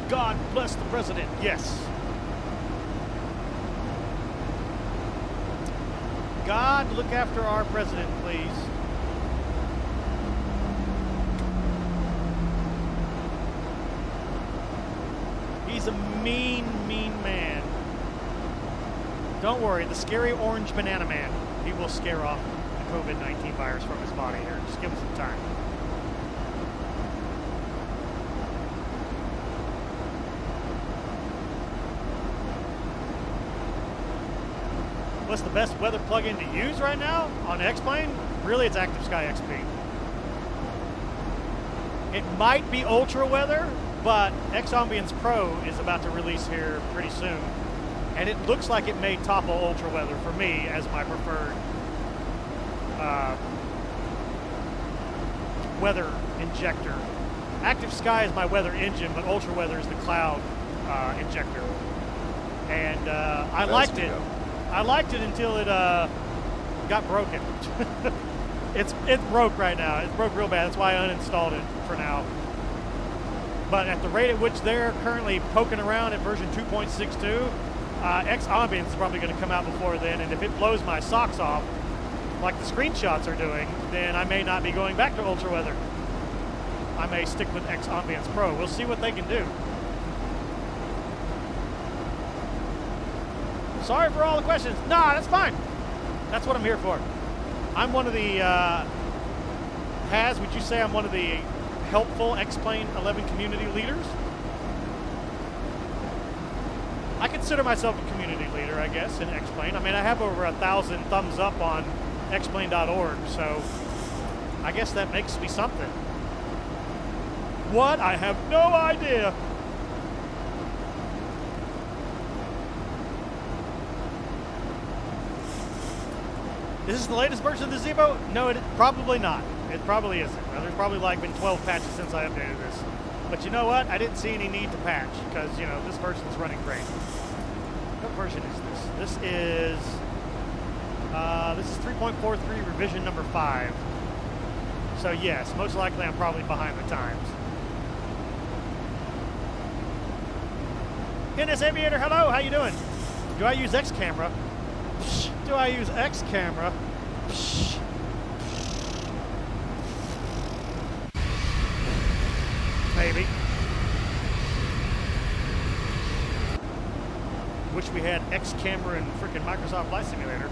Speaker 1: God bless the president. Yes. God, look after our president, please. He's a mean, mean man. Don't worry, the scary orange banana man, he will scare off the COVID-19 virus from his body here. Just give him some time. What's the best weather plugin to use right now on X-Plane? Really, it's Active Sky XP. It might be Ultra Weather, but X-Ambience Pro is about to release here pretty soon. And it looks like it may topple Ultra Weather for me as my preferred weather injector. Active Sky is my weather engine, but Ultra Weather is the cloud injector. And I liked it. I liked it until it got broken. It's broke right now. It's broke real bad. That's why I uninstalled it for now. But at the rate at which they're currently poking around at version 2.62, X-Ambience is probably going to come out before then. And if it blows my socks off, like the screenshots are doing, then I may not be going back to Ultra Weather. I may stick with X-Ambience Pro. We'll see what they can do. Sorry for all the questions. Nah, that's fine. That's what I'm here for. I'm one of the, would you say I'm one of the helpful X-Plane 11 community leaders? I consider myself a community leader, I guess, in X-Plane. I mean, I have over 1,000 thumbs up on xplane.org, so I guess that makes me something. What? I have no idea. Is this the latest version of the Zibo? No, it probably not. It probably isn't. Well, there's probably like been 12 patches since I updated this. But you know what? I didn't see any need to patch because, you know, this version's running great. What version is this? This is 3.43 revision number 5. So yes, most likely I'm probably behind the times. NS Aviator, hello, how you doing? Do I use X camera? Do I use X camera? Maybe. Wish we had X camera and freaking Microsoft Flight Simulator.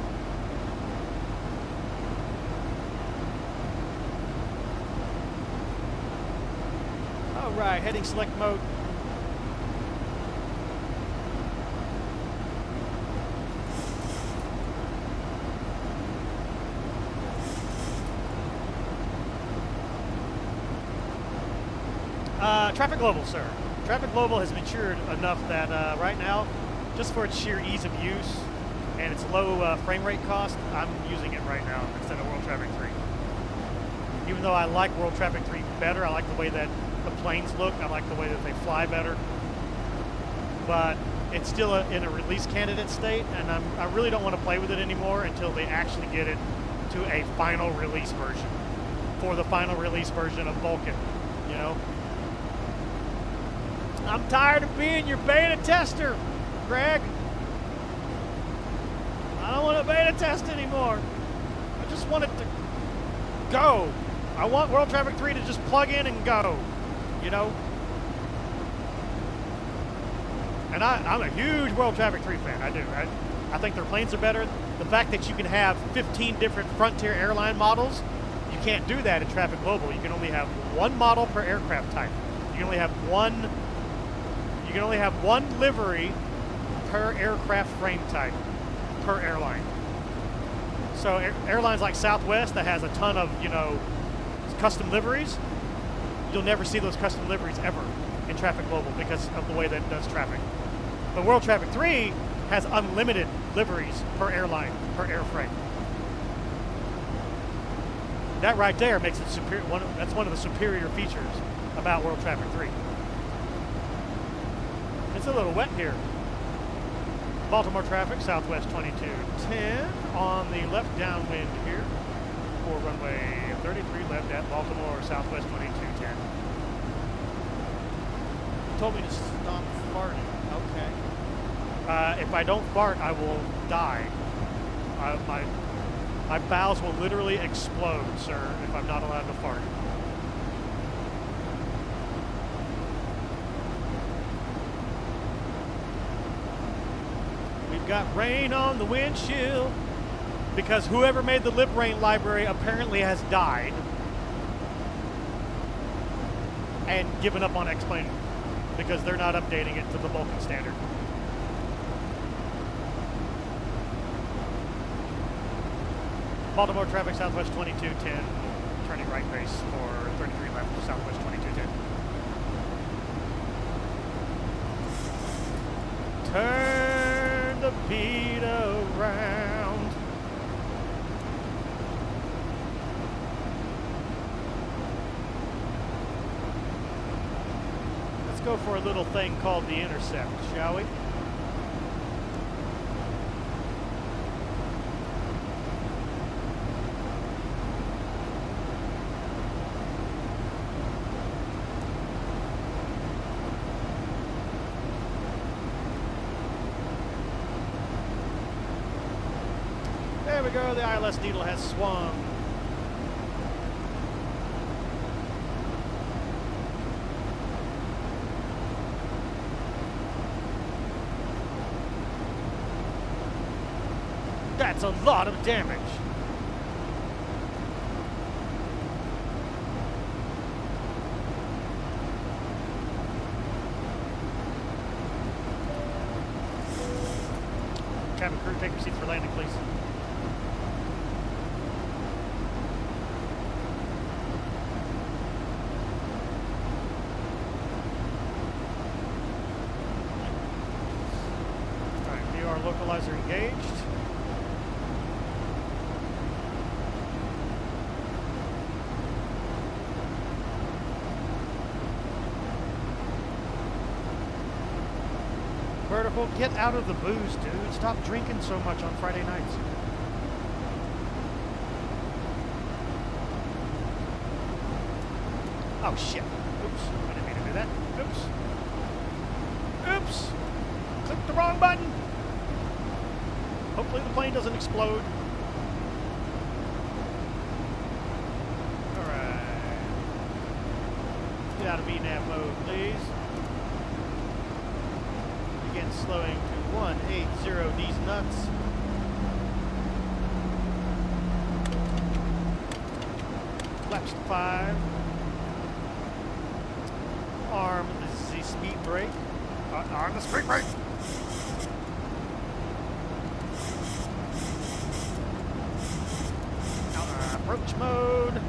Speaker 1: All right, heading select mode. Traffic Global, sir. Traffic Global has matured enough that right now, just for its sheer ease of use and its low frame rate cost, I'm using it right now instead of World Traffic 3. Even though I like World Traffic 3 better, I like the way that the planes look, I like the way that they fly better, but it's still in a release candidate state, and I really don't want to play with it anymore until they actually get it to a final release version, for the final release version of Vulcan, you know? I'm tired of being your beta tester, Greg. I don't want to beta test anymore. I just want it to go. I want World Traffic 3 to just plug in and go, you know? And I'm a huge World Traffic 3 fan, I do. I think their planes are better. The fact that you can have 15 different Frontier airline models, you can't do that in Traffic Global. You can only have one model per aircraft type. You can only have one livery per aircraft frame type, per airline. So airlines like Southwest that has a ton of, you know, custom liveries, you'll never see those custom liveries ever in Traffic Global because of the way that it does traffic. But World Traffic 3 has unlimited liveries per airline, per airframe. That right there makes it superior. That's one of the superior features about World Traffic 3. It's a little wet here. Baltimore traffic, Southwest 2210 on the left downwind here for runway 33 left at Baltimore, Southwest 2210. You told me to stop farting. Okay. If I don't fart, I will die. My bowels will literally explode, sir, if I'm not allowed to fart. Got rain on the windshield because whoever made the lip rain library apparently has died and given up on X-Plane because they're not updating it to the Vulcan standard. Baltimore traffic, Southwest 2210, turning right base for 33 left to Southwest 2210. Turn the beat around. Let's go for a little thing called the intercept, shall we? There we go, the ILS needle has swung. That's a lot of damage. cabin crew, take your seats for landing, please. Alright, VR localizer engaged. Vertical, get out of the booze, dude. Stop drinking so much on Friday nights. Oh, shit. Oops. I didn't mean to do that. Oops. Oops. Clicked the wrong button. Hopefully the plane doesn't explode. Alright. Get out of VNAV mode, please. Again, slowing to 180 these nuts. Flaps to 5. Arm the Z speed brake. Arm the speed brake. Approach mode.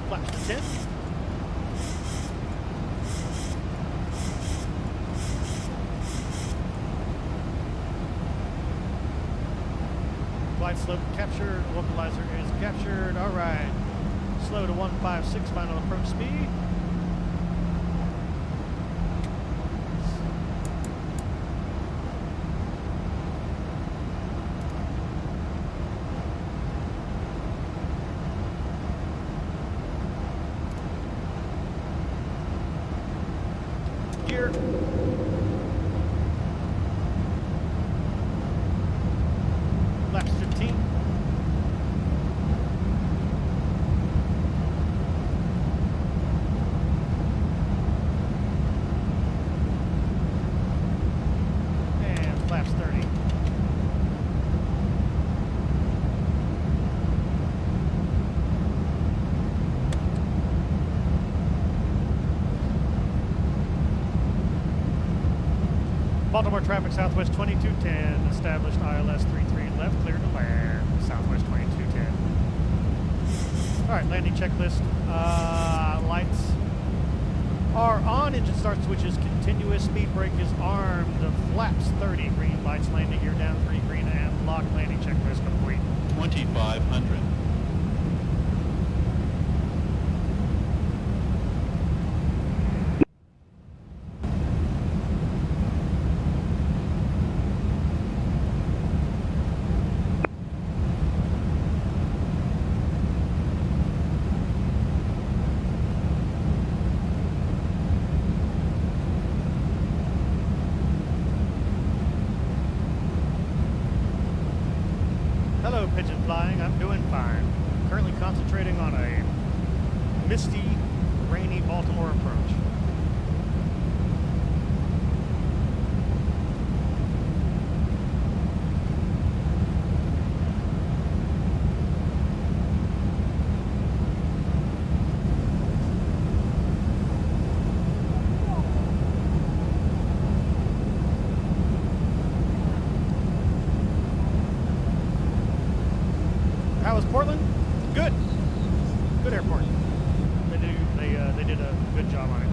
Speaker 1: Flaps to 10. Glide slope captured. Localizer is captured. All right. Slow to 156. Final approach speed. Gear. Laps 15. And flaps 30. Baltimore traffic Southwest 2210, established ILS 33 left, clear to land, Southwest 2210. Alright, landing checklist. Lights are on, engine start switches continuous, speed brake is armed, flaps 30, green lights, landing gear down 3, green and lock, landing checklist complete.
Speaker 9: 2500.
Speaker 1: Hello, pigeon flying. I'm doing fine. Currently concentrating on a misty, rainy Baltimore approach. How was Portland? Good. Good airport. They did a good job on it.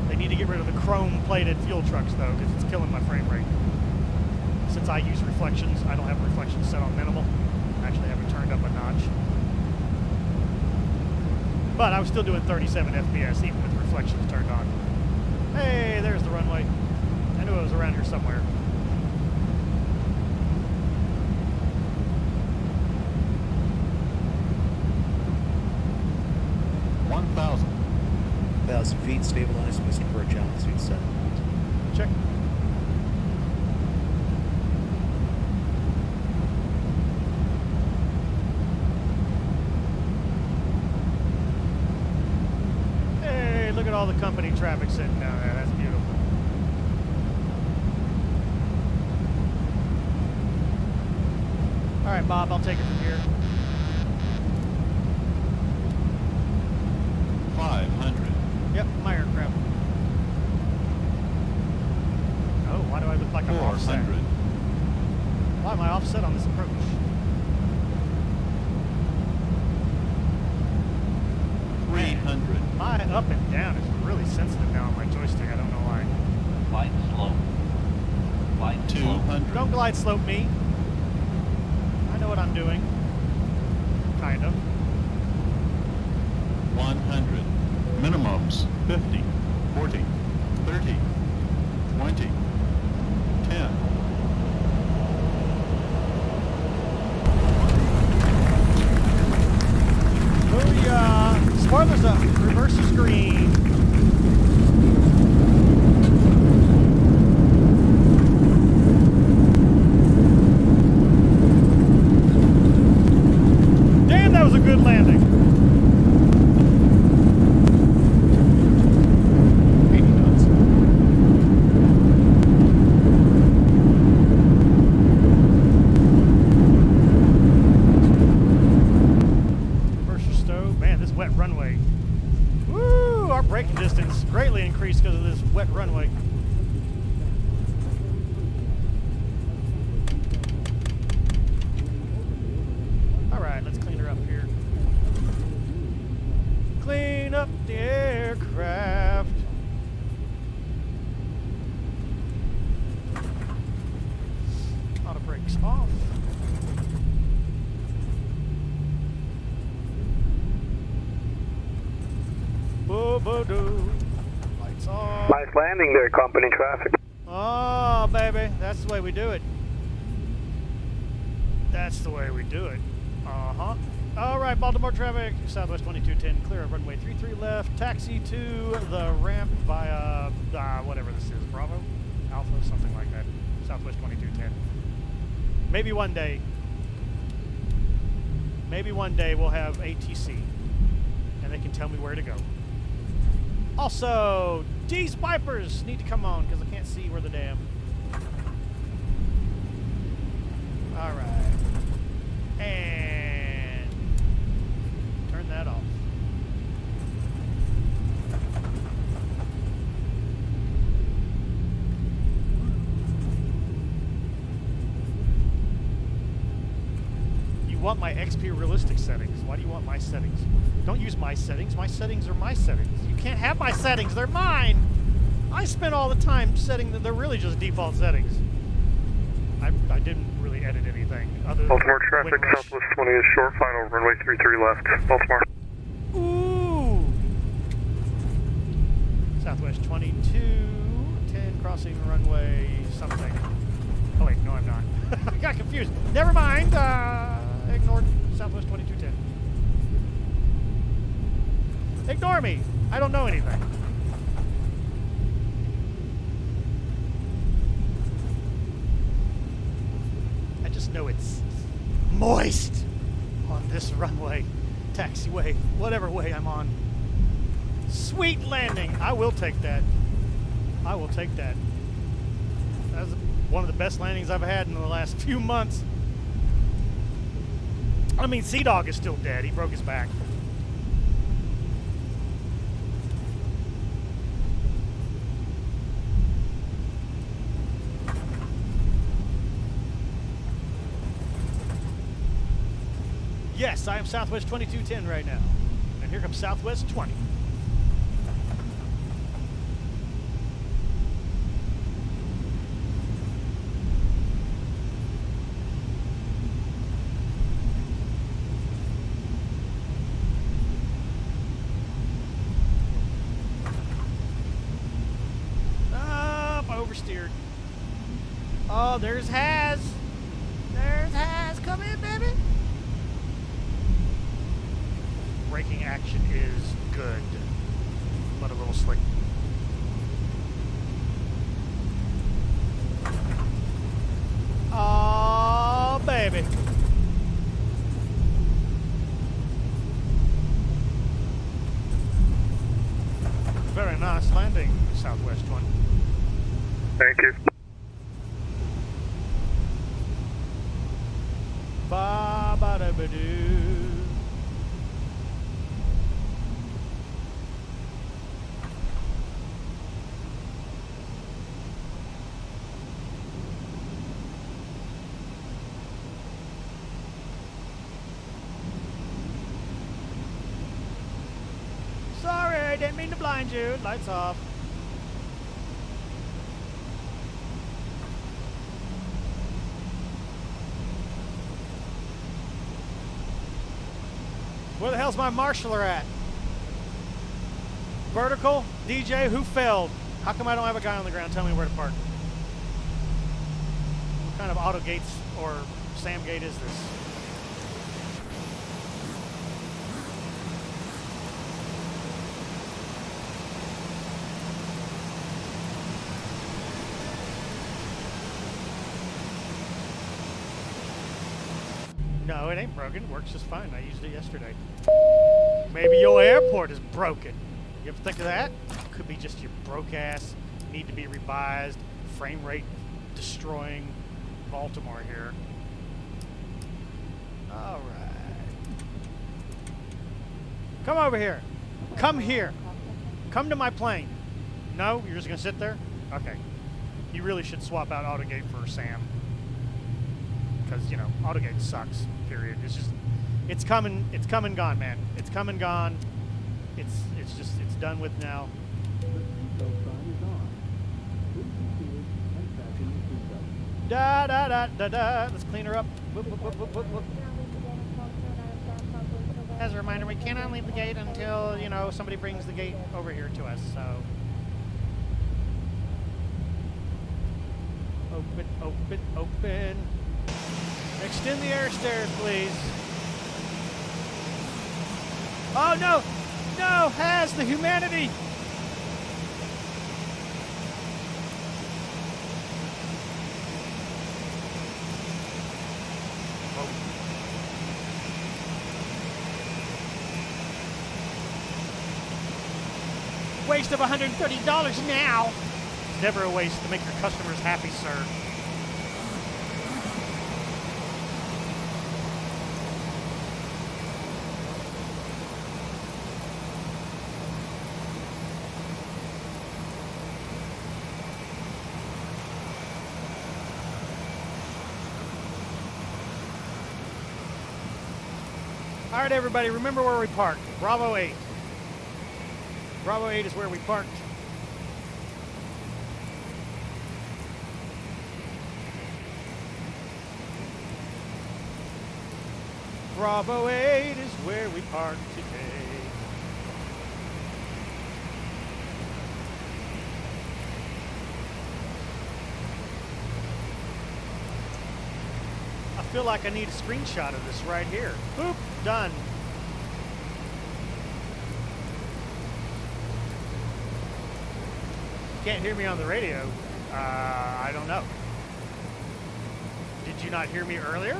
Speaker 1: They need to get rid of the chrome-plated fuel trucks though, because it's killing my frame rate. Since I use reflections, I don't have reflections set on minimal. I actually have it turned up a notch. But I was still doing 37 FPS even with reflections turned on. Hey, there's the runway. I knew it was around here somewhere.
Speaker 9: Thousand feet, stabilized, Mr. Perch, altitude 7.
Speaker 1: Check. Hey, look at all the company traffic sitting down there. That's beautiful. All right, Bob, I'll take it from here.
Speaker 9: 500.
Speaker 1: Yep, my aircraft. offset?
Speaker 9: 400.
Speaker 1: Why am I offset on this approach?
Speaker 9: 300.
Speaker 1: My up and down is really sensitive now on my joystick. I don't know why.
Speaker 12: Glide slope. Glide
Speaker 9: 200.
Speaker 1: Don't glide slope me. I know what I'm doing. Kind of.
Speaker 9: 100. Minimums 50, 40, 30, 20, 10.
Speaker 1: Booyah! Spoilers up. Reverse the screen. Damn, that was a good landing. Runway. Woo! Our braking distance greatly increased because of this wet runway. Alright, let's clean her up here. Clean up the aircraft. Auto brakes off. Lights on.
Speaker 2: Nice landing there, company traffic.
Speaker 1: Oh, baby. That's the way we do it. That's the way we do it. Uh-huh. All right, Baltimore traffic, Southwest 2210, clear of runway 33 left, taxi to the ramp via, whatever this is, Bravo? Alpha, something like that. Southwest 2210. Maybe one day we'll have ATC, and they can tell me where to go. Also, these wipers need to come on because I can't see where the damn. All right, and turn that off. You want my XPRealistic settings? Why do you want my settings? Don't use my settings. My settings are my settings. You can't have my settings. They're mine. I spend all the time setting them. They're really just default settings. I didn't really edit anything other than
Speaker 2: Baltimore traffic, Southwest 20 is short, final runway 33 left. Baltimore.
Speaker 1: Ooh. Southwest 2210 crossing runway something. Oh wait, no I'm not. I got confused. Never mind. Ignored Southwest 2210. Ignore me. I don't know anything. I just know it's moist on this runway, taxiway, whatever way I'm on. Sweet landing. I will take that. I will take that. That was one of the best landings I've had in the last few months. I mean, Sea Dog is still dead. He broke his back. Yes, I am Southwest 2210 right now. And here comes Southwest 20. Up, I oversteered. Oh, there's Haz. There's Haz. Come in, baby. Braking action is good, but a little slick. Oh, baby. Very nice landing, Southwest 20.
Speaker 2: Thank you.
Speaker 1: Ba-ba-da-ba-doo. didn't mean to blind you. Lights off. Where the hell's my marshaller at? Vertical, DJ, who failed? How come I don't have a guy on the ground? Tell me where to park. What kind of auto gates or SAM gate is this? No, it ain't broken. It works just fine. I used it yesterday. Maybe your airport is broken. You ever think of that? Could be just your broke ass, need to be revised, frame rate destroying Baltimore here. All right. Come over here. Come here. Come to my plane. No? You're just going to sit there? Okay. You really should swap out AutoGate for SAM. Because, you know, AutoGate sucks, period. It's just, it's come and gone, man. It's come and gone. It's just, it's done with now. Da da da da da. Let's clean her up. Whoop, whoop, whoop, whoop, whoop, whoop. As a reminder, we cannot leave the gate until, you know, somebody brings the gate over here to us, so. Open, open, open. Extend the air stairs, please. Oh, no! No! Has the humanity! Waste of $130 now! It's never a waste to make your customers happy, sir. All right, everybody, remember where we parked. Bravo 8. Bravo 8 is where we parked. Bravo 8 is where we parked today. I feel like I need a screenshot of this right here. Boop, done. Can't hear me on the radio. I don't know. Did you not hear me earlier?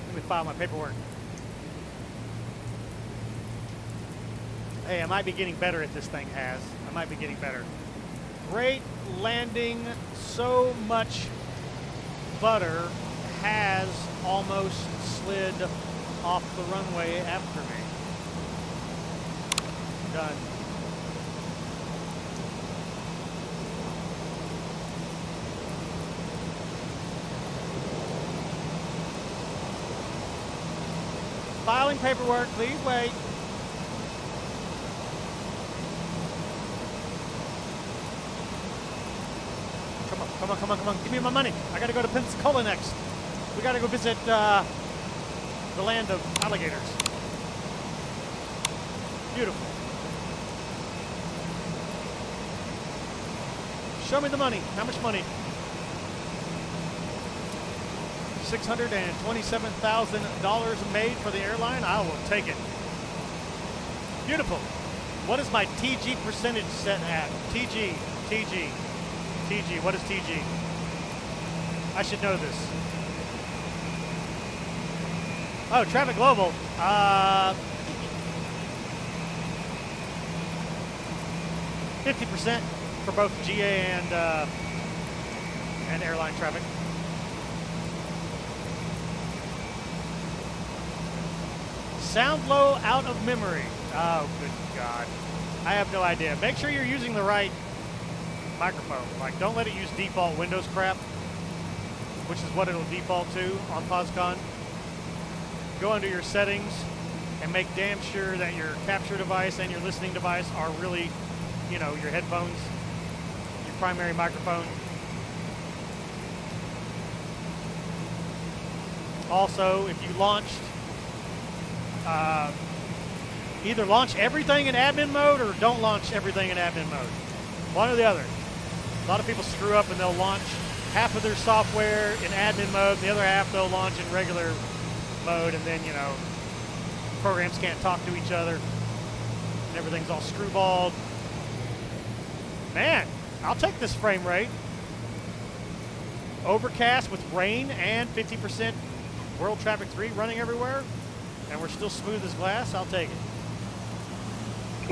Speaker 1: Let me file my paperwork. Hey, I might be getting better at this thing, Has. I might be getting better. Great landing. So much butter. Has almost slid off the runway after me. Done. Filing paperwork, please wait. Come on, come on, come on, come on. Give me my money. I gotta go to Pensacola next. We gotta go visit the land of alligators. Beautiful. Show me the money. How much money? $627,000 made for the airline. I will take it. Beautiful. What is my TG percentage set at? TG, TG, TG. What is TG? I should know this. Oh, Traffic Global. 50% for both GA and airline traffic. Sound low out of memory. Oh, good God. I have no idea. Make sure you're using the right microphone. Like, don't let it use default Windows crap, which is what it'll default to on POSCON. Go under your settings, and make damn sure that your capture device and your listening device are really, you know, your headphones, your primary microphone. Also, if you launched, either launch everything in admin mode or don't launch everything in admin mode. One or the other. A lot of people screw up and they'll launch half of their software in admin mode, and the other half they'll launch in regular mode, and then, you know, programs can't talk to each other, and everything's all screwballed. Man, I'll take this frame rate. Overcast with rain and 50% World Traffic 3 running everywhere, and we're still smooth as glass. I'll take it.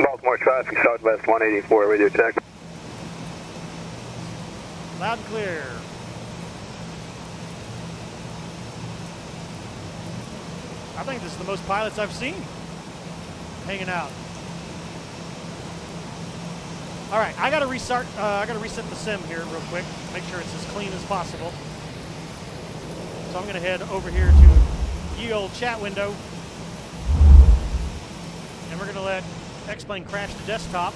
Speaker 3: Baltimore traffic, Southwest 184, radio check.
Speaker 1: Loud and clear. I think this is the most pilots I've seen hanging out. All right, I gotta restart. I gotta reset the sim here real quick. Make sure it's as clean as possible. So I'm gonna head over here to ye old chat window, and we're gonna let X-Plane crash the desktop,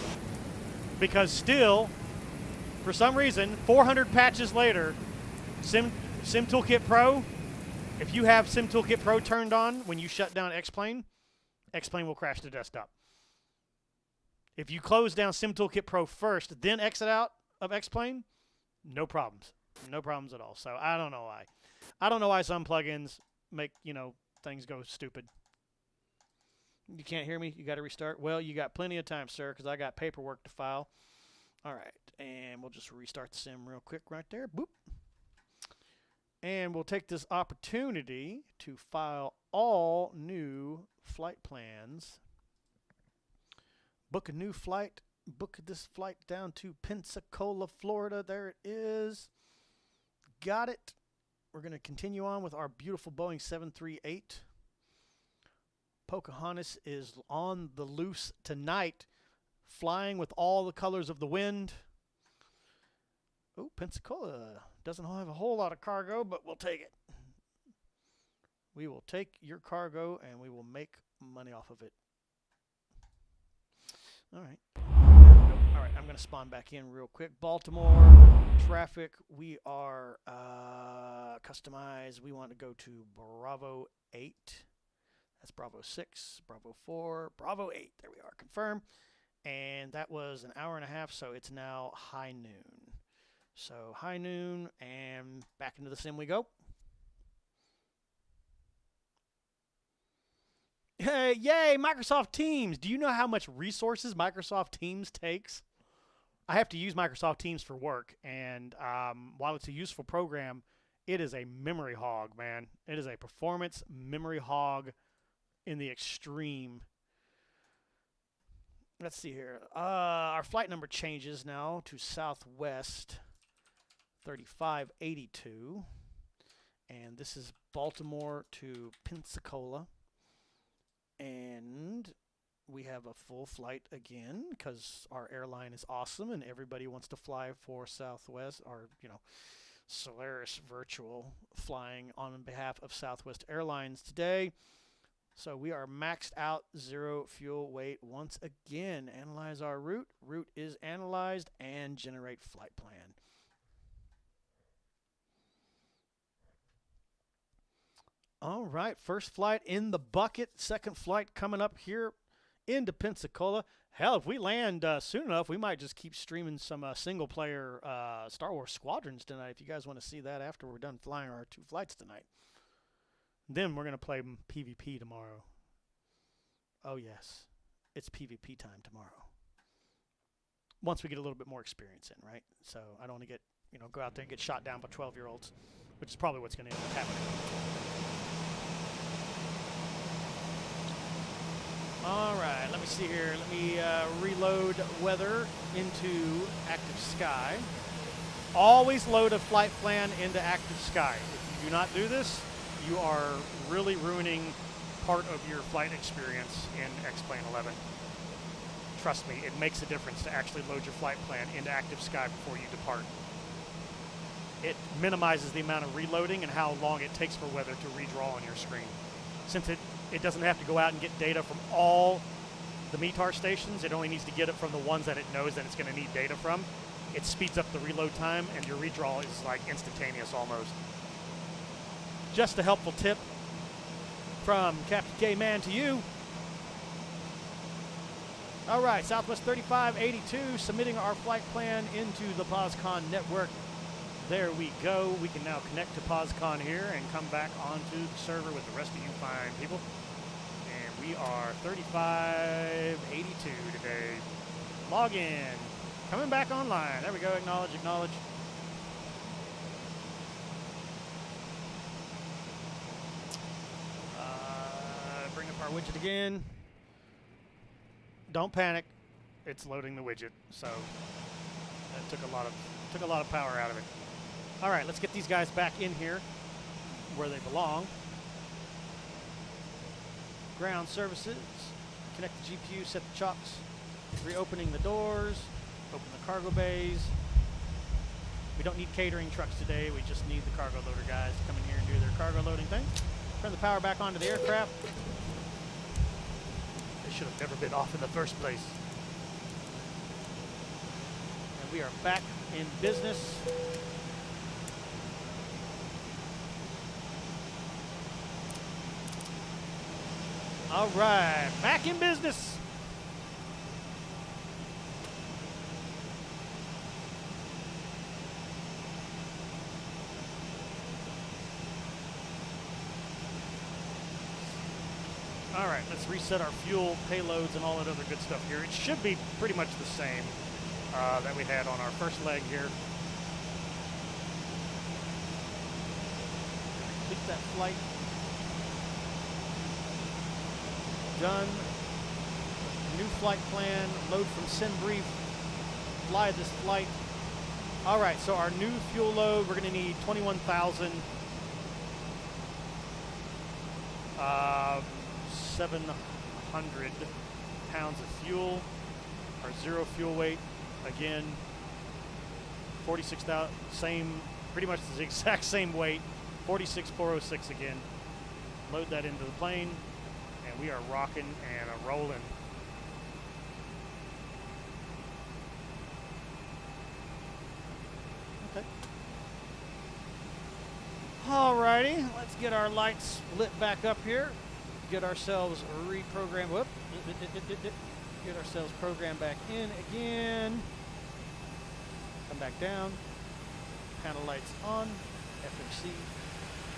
Speaker 1: because still, for some reason, 400 patches later, Sim Toolkit Pro, if you have Sim Toolkit Pro turned on when you shut down X-Plane, X-Plane will crash the desktop. If you close down Sim Toolkit Pro first, then exit out of X-Plane, no problems. No problems at all. So I don't know why. I don't know why some plugins make, you know, things go stupid. You can't hear me? You got to restart? Well, you got plenty of time, sir, because I got paperwork to file. All right, and we'll just restart the sim real quick right there. Boop. And we'll take this opportunity to file all new flight plans. Book a new flight. Book this flight down to Pensacola, Florida. There it is. Got it. We're going to continue on with our beautiful Boeing 738. Pocahontas is on the loose tonight, flying with all the colors of the wind. Oh, Pensacola doesn't have a whole lot of cargo, but we'll take it. We will take your cargo and we will make money off of it. All right. All right, I'm going to spawn back in real quick. Baltimore traffic. We are customized. We want to go to Bravo 8. That's Bravo 6, Bravo 4, Bravo 8. There we are. Confirm. And that was an hour and a half, so it's now high noon. So high noon, and back into the sim we go. Hey, yay, Microsoft Teams. Do you know how much resources Microsoft Teams takes? I have to use Microsoft Teams for work, and while it's a useful program, it is a memory hog, man. It is a performance memory hog in the extreme. Let's see here. Our flight number changes now to Southwest 3582. And this is Baltimore to Pensacola. And we have a full flight again because our airline is awesome and everybody wants to fly for Southwest, or, you know, Solaris Virtual flying on behalf of Southwest Airlines today. So we are maxed out, 0 fuel weight once again. Analyze our route. Route is analyzed, and generate flight plan. All right, first flight in the bucket. Second flight coming up here into Pensacola. Hell, if we land soon enough, we might just keep streaming some single-player Star Wars Squadrons tonight, if you guys want to see that after we're done flying our 2 flights tonight. Then we're going to play PvP tomorrow. Oh, yes. It's PvP time tomorrow. Once we get a little bit more experience in, right? So I don't want to get, you know, go out there and get shot down by 12-year-olds, which is probably what's going to end up happening. All right, let me see here. Let me reload weather into active sky. Always load a flight plan into active sky. If you do not do this, you are really ruining part of your flight experience in X-Plane 11. Trust me, it makes a difference to actually load your flight plan into active sky before you depart. It minimizes the amount of reloading and how long it takes for weather to redraw on your screen. Since it it doesn't have to go out and get data from all the METAR stations. It only needs to get it from the ones that it knows that it's going to need data from. It speeds up the reload time, and your redraw is like instantaneous almost. Just a helpful tip from Captain K-Man to you. All right, Southwest 3582, submitting our flight plan into the POSCON network. There we go. We can now connect to POSCON here and come back onto the server with the rest of you fine people. And we are 3582 today. Log in. Coming back online. There we go. Acknowledge, acknowledge. Bring up our widget again. Don't panic. It's loading the widget. So that took a lot of power out of it. All right, let's get these guys back in here where they belong. Ground services. Connect the GPU, set the chocks. Reopening the doors. Open the cargo bays. We don't need catering trucks today. We just need the cargo loader guys to come in here and do their cargo loading thing. Turn the power back onto the aircraft. They should have never been off in the first place. And we are back in business. All right, back in business. All right, let's reset our fuel, payloads, and all that other good stuff here. It should be pretty much the same that we had on our first leg here. Complete that flight. Done. New flight plan, load from SendBrief, fly this flight. All right, so our new fuel load, we're gonna need 21,000. 700 pounds of fuel. Our zero fuel weight, again, 46,000, same, pretty much the exact same weight, 46,406 again. Load that into the plane, and we are rocking and rolling. Okay. Alrighty, let's get our lights lit back up here. Get ourselves reprogrammed. Whoop. Get ourselves programmed back in again. Come back down. Panel lights on. FMC.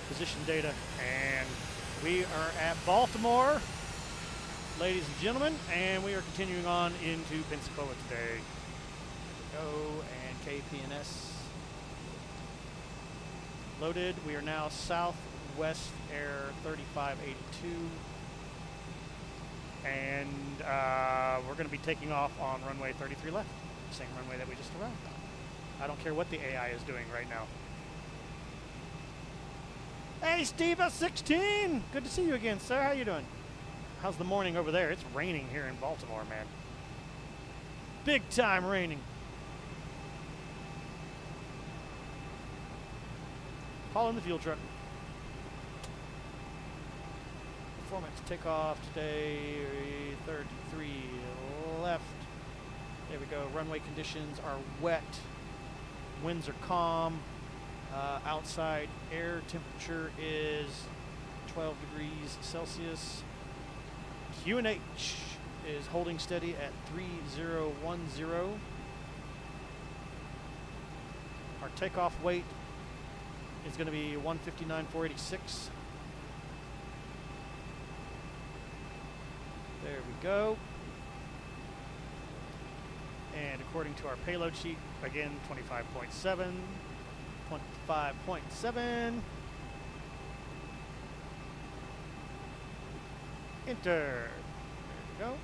Speaker 1: Position data. And we are at Baltimore, ladies and gentlemen. And we are continuing on into Pensacola today. There we go. And KPNS. Loaded. We are now Southwest Air 3582. And we're going to be taking off on runway 33 left. Same runway that we just arrived on. I don't care what the AI is doing right now. Hey, Steve, 16! Good to see you again, sir. How you doing? How's the morning over there? It's raining here in Baltimore, man. Big time raining. Calling the fuel truck. Performance takeoff today, 33 left. There we go. Runway conditions are wet. Winds are calm. Outside air temperature is 12 degrees Celsius. QNH is holding steady at 3010. Our takeoff weight is going to be 159,486. There we go. And according to our payload sheet, again, 25.7. 25.7. Enter. There we go.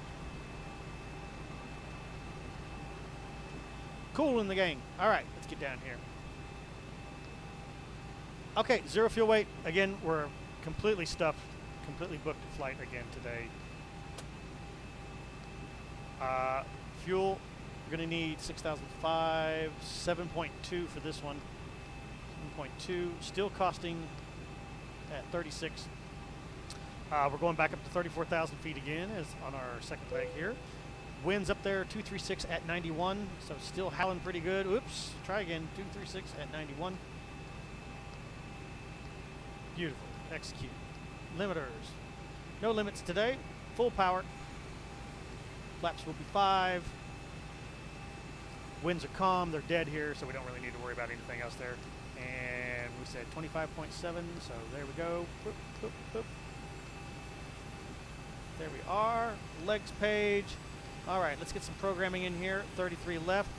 Speaker 1: Cool in the gang. All right, let's get down here. Okay, zero fuel weight. Again, we're completely stuffed, completely booked a flight again today. Fuel, we're going to need 6,005, 7.2 for this one. 7.2, still costing at 36. We're going back up to 34,000 feet again as on our second leg here. Winds up there 236 at 91, so still howling pretty good. Oops, try again, 236 at 91. Beautiful, execute. Limiters, no limits today, full power. Flaps will be 5. Winds are calm, they're dead here, so we don't really need to worry about anything else there. And we said 25.7, so there we go. Boop, boop, boop. There we are, legs page. All right, let's get some programming in here. 33 left.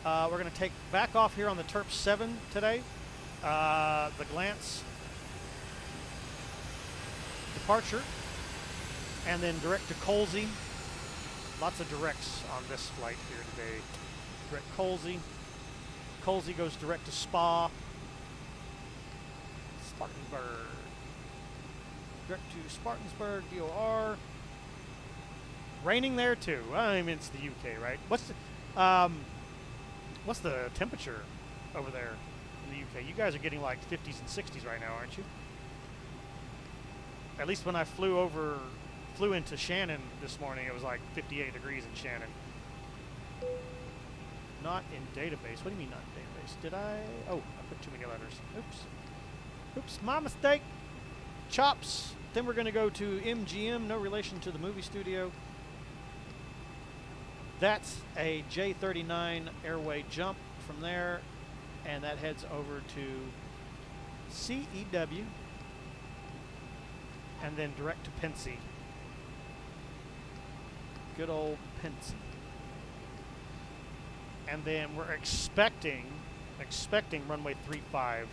Speaker 1: We're going to take back off here on the Terp 7 today. The glance departure, and then direct to Colsey. Lots of directs on this flight here today. Direct Colsey. Colsey goes direct to Spa. Spartanburg. Direct to Spartansburg, DOR. Raining there too. I mean, it's the UK, right? What's the temperature over there in the UK? You guys are getting like 50s and 60s right now, aren't you? At least when I flew into Shannon this morning, it was like 58 degrees in Shannon. Not in database. What do you mean not in database? Did I? Oh, I put too many letters. Oops. Oops, my mistake. Chops. Then we're going to go to MGM, no relation to the movie studio. That's a J39 airway jump from there, and that heads over to CEW, and then direct to Pensy. Good old Pensy. And then we're expecting runway 35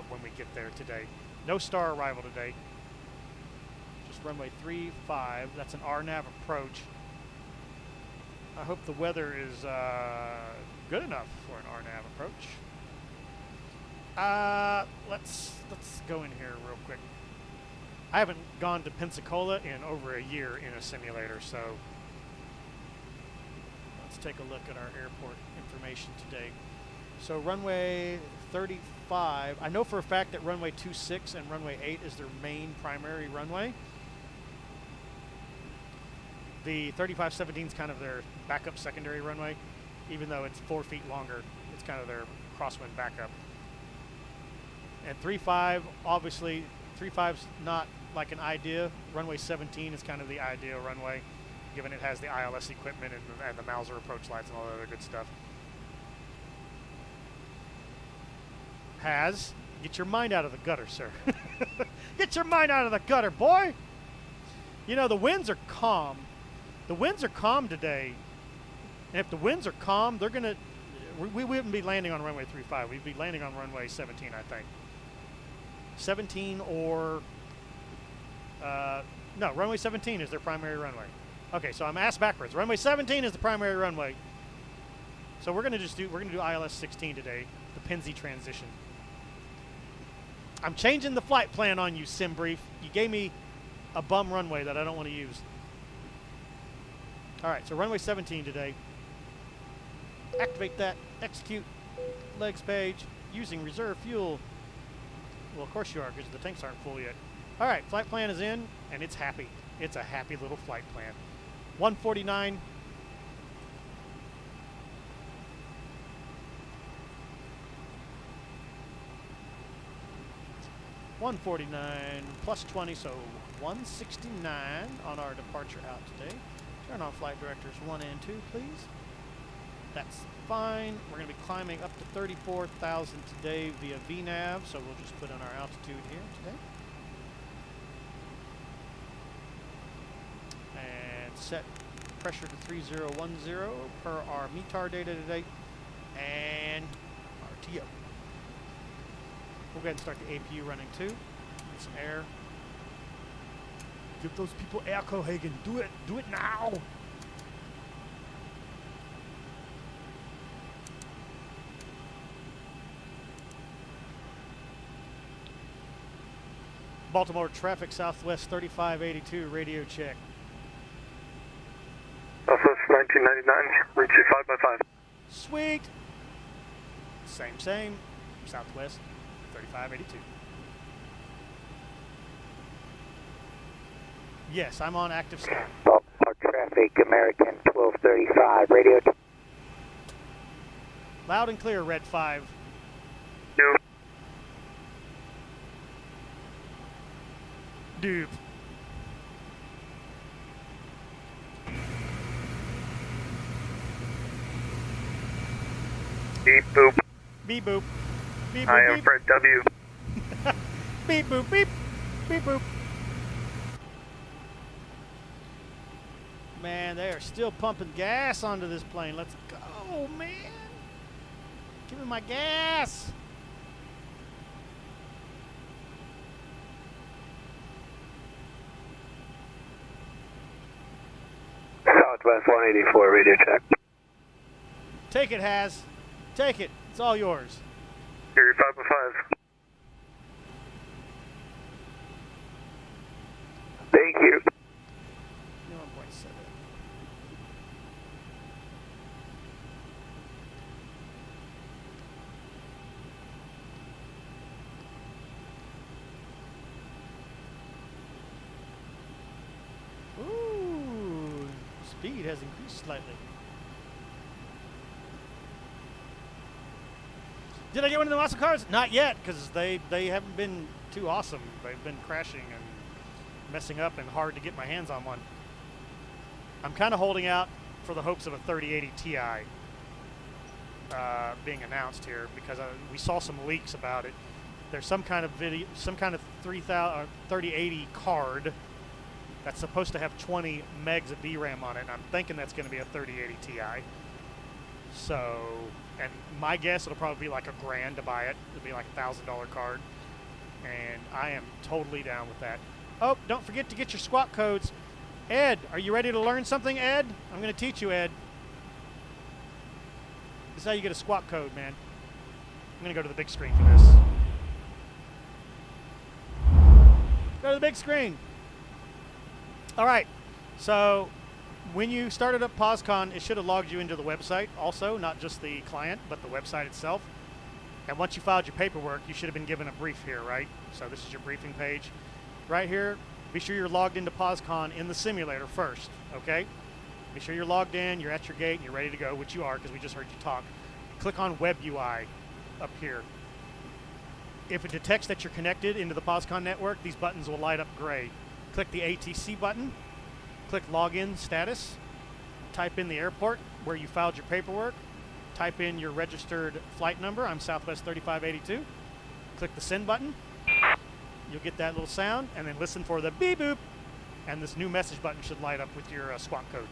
Speaker 1: when we get there today. No star arrival today. Just runway 35. That's an RNAV approach. I hope the weather is good enough for an RNAV approach. Let's go in here real quick. I haven't gone to Pensacola in over a year in a simulator, so let's take a look at our airport information today. So runway 35, I know for a fact that runway 26 and runway 8 is their main primary runway. The 3517 is kind of their backup secondary runway, even though it's 4 feet longer. It's kind of their crosswind backup. And 35, obviously, 35's not like an idea. Runway 17 is kind of the ideal runway, given it has the ILS equipment and the Mauser approach lights and all that other good stuff. Get your mind out of the gutter, sir. Get your mind out of the gutter, boy! You know, the winds are calm. The winds are calm today, and if the winds are calm, they're gonna. We wouldn't be landing on runway 35. We'd be landing on runway 17, I think. 17 or no, runway 17 is their primary runway. Okay, so I'm asked backwards. Runway 17 is the primary runway. So we're gonna do ILS 16 today, the Penzi transition. I'm changing the flight plan on you, SimBrief. You gave me a bum runway that I don't want to use. All right, so runway 17 today. Activate that, execute, legs page, using reserve fuel. Well, of course you are, because the tanks aren't full yet. All right, flight plan is in, and it's happy. It's a happy little flight plan. 149. Plus 20, so 169 on our departure out today. Turn on flight directors 1 and 2, please. That's fine. We're going to be climbing up to 34,000 today via VNAV, so we'll just put in our altitude here today. And set pressure to 3010 per our METAR data today. And RTO. We'll go ahead and start the APU running too. Get some air. Give those people air, Cohagen. Do it. Do it now. Baltimore traffic, Southwest 3582, radio check.
Speaker 2: Southwest 1999, reach you 5x5.
Speaker 1: Sweet. Same. Southwest 3582. Yes, I'm on active stop.
Speaker 13: Baltimore traffic, American 1235, radio.
Speaker 1: Loud and clear, Red 5.
Speaker 2: Nope.
Speaker 1: Dupe.
Speaker 2: Beep boop.
Speaker 1: Beep boop. Beep boop.
Speaker 2: I am
Speaker 1: beep.
Speaker 2: Fred W.
Speaker 1: Beep boop beep. Beep boop. Man, they are still pumping gas onto this plane. Let's go, man. Give me my gas.
Speaker 3: Southwest 184, radio check.
Speaker 1: Take it, Haz. Take it. It's all yours.
Speaker 2: Area 505.
Speaker 3: Thank you.
Speaker 1: 1.7. Ooh, speed has increased slightly. Did I get one of the muscle cars? Not yet, because they haven't been too awesome. They've been crashing and messing up and hard to get my hands on one. I'm kind of holding out for the hopes of a 3080 Ti being announced here, because we saw some leaks about it. There's some kind of 3080 card that's supposed to have 20 megs of VRAM on it, and I'm thinking that's going to be a 3080 Ti. So, and my guess it'll probably be like $1,000 to buy it. It'll be like a $1,000 card, and I am totally down with that. Oh, don't forget to get your squawk codes. Ed, are you ready to learn something, Ed? I'm going to teach you, Ed. This is how you get a squawk code, man. I'm going to go to the big screen for this. Go to the big screen. All right, so when you started up POSCON, it should have logged you into the website also, not just the client, but the website itself. And once you filed your paperwork, you should have been given a brief here, right? So this is your briefing page. Right here, be sure you're logged into POSCON in the simulator first, okay? Be sure you're logged in, you're at your gate, and you're ready to go, which you are because we just heard you talk. Click on Web UI up here. If it detects that you're connected into the POSCON network, these buttons will light up gray. Click the ATC button, click Login Status, type in the airport where you filed your paperwork, type in your registered flight number, I'm Southwest 3582, click the Send button, you'll get that little sound, and then listen for the beep boop, and this new message button should light up with your squawk code.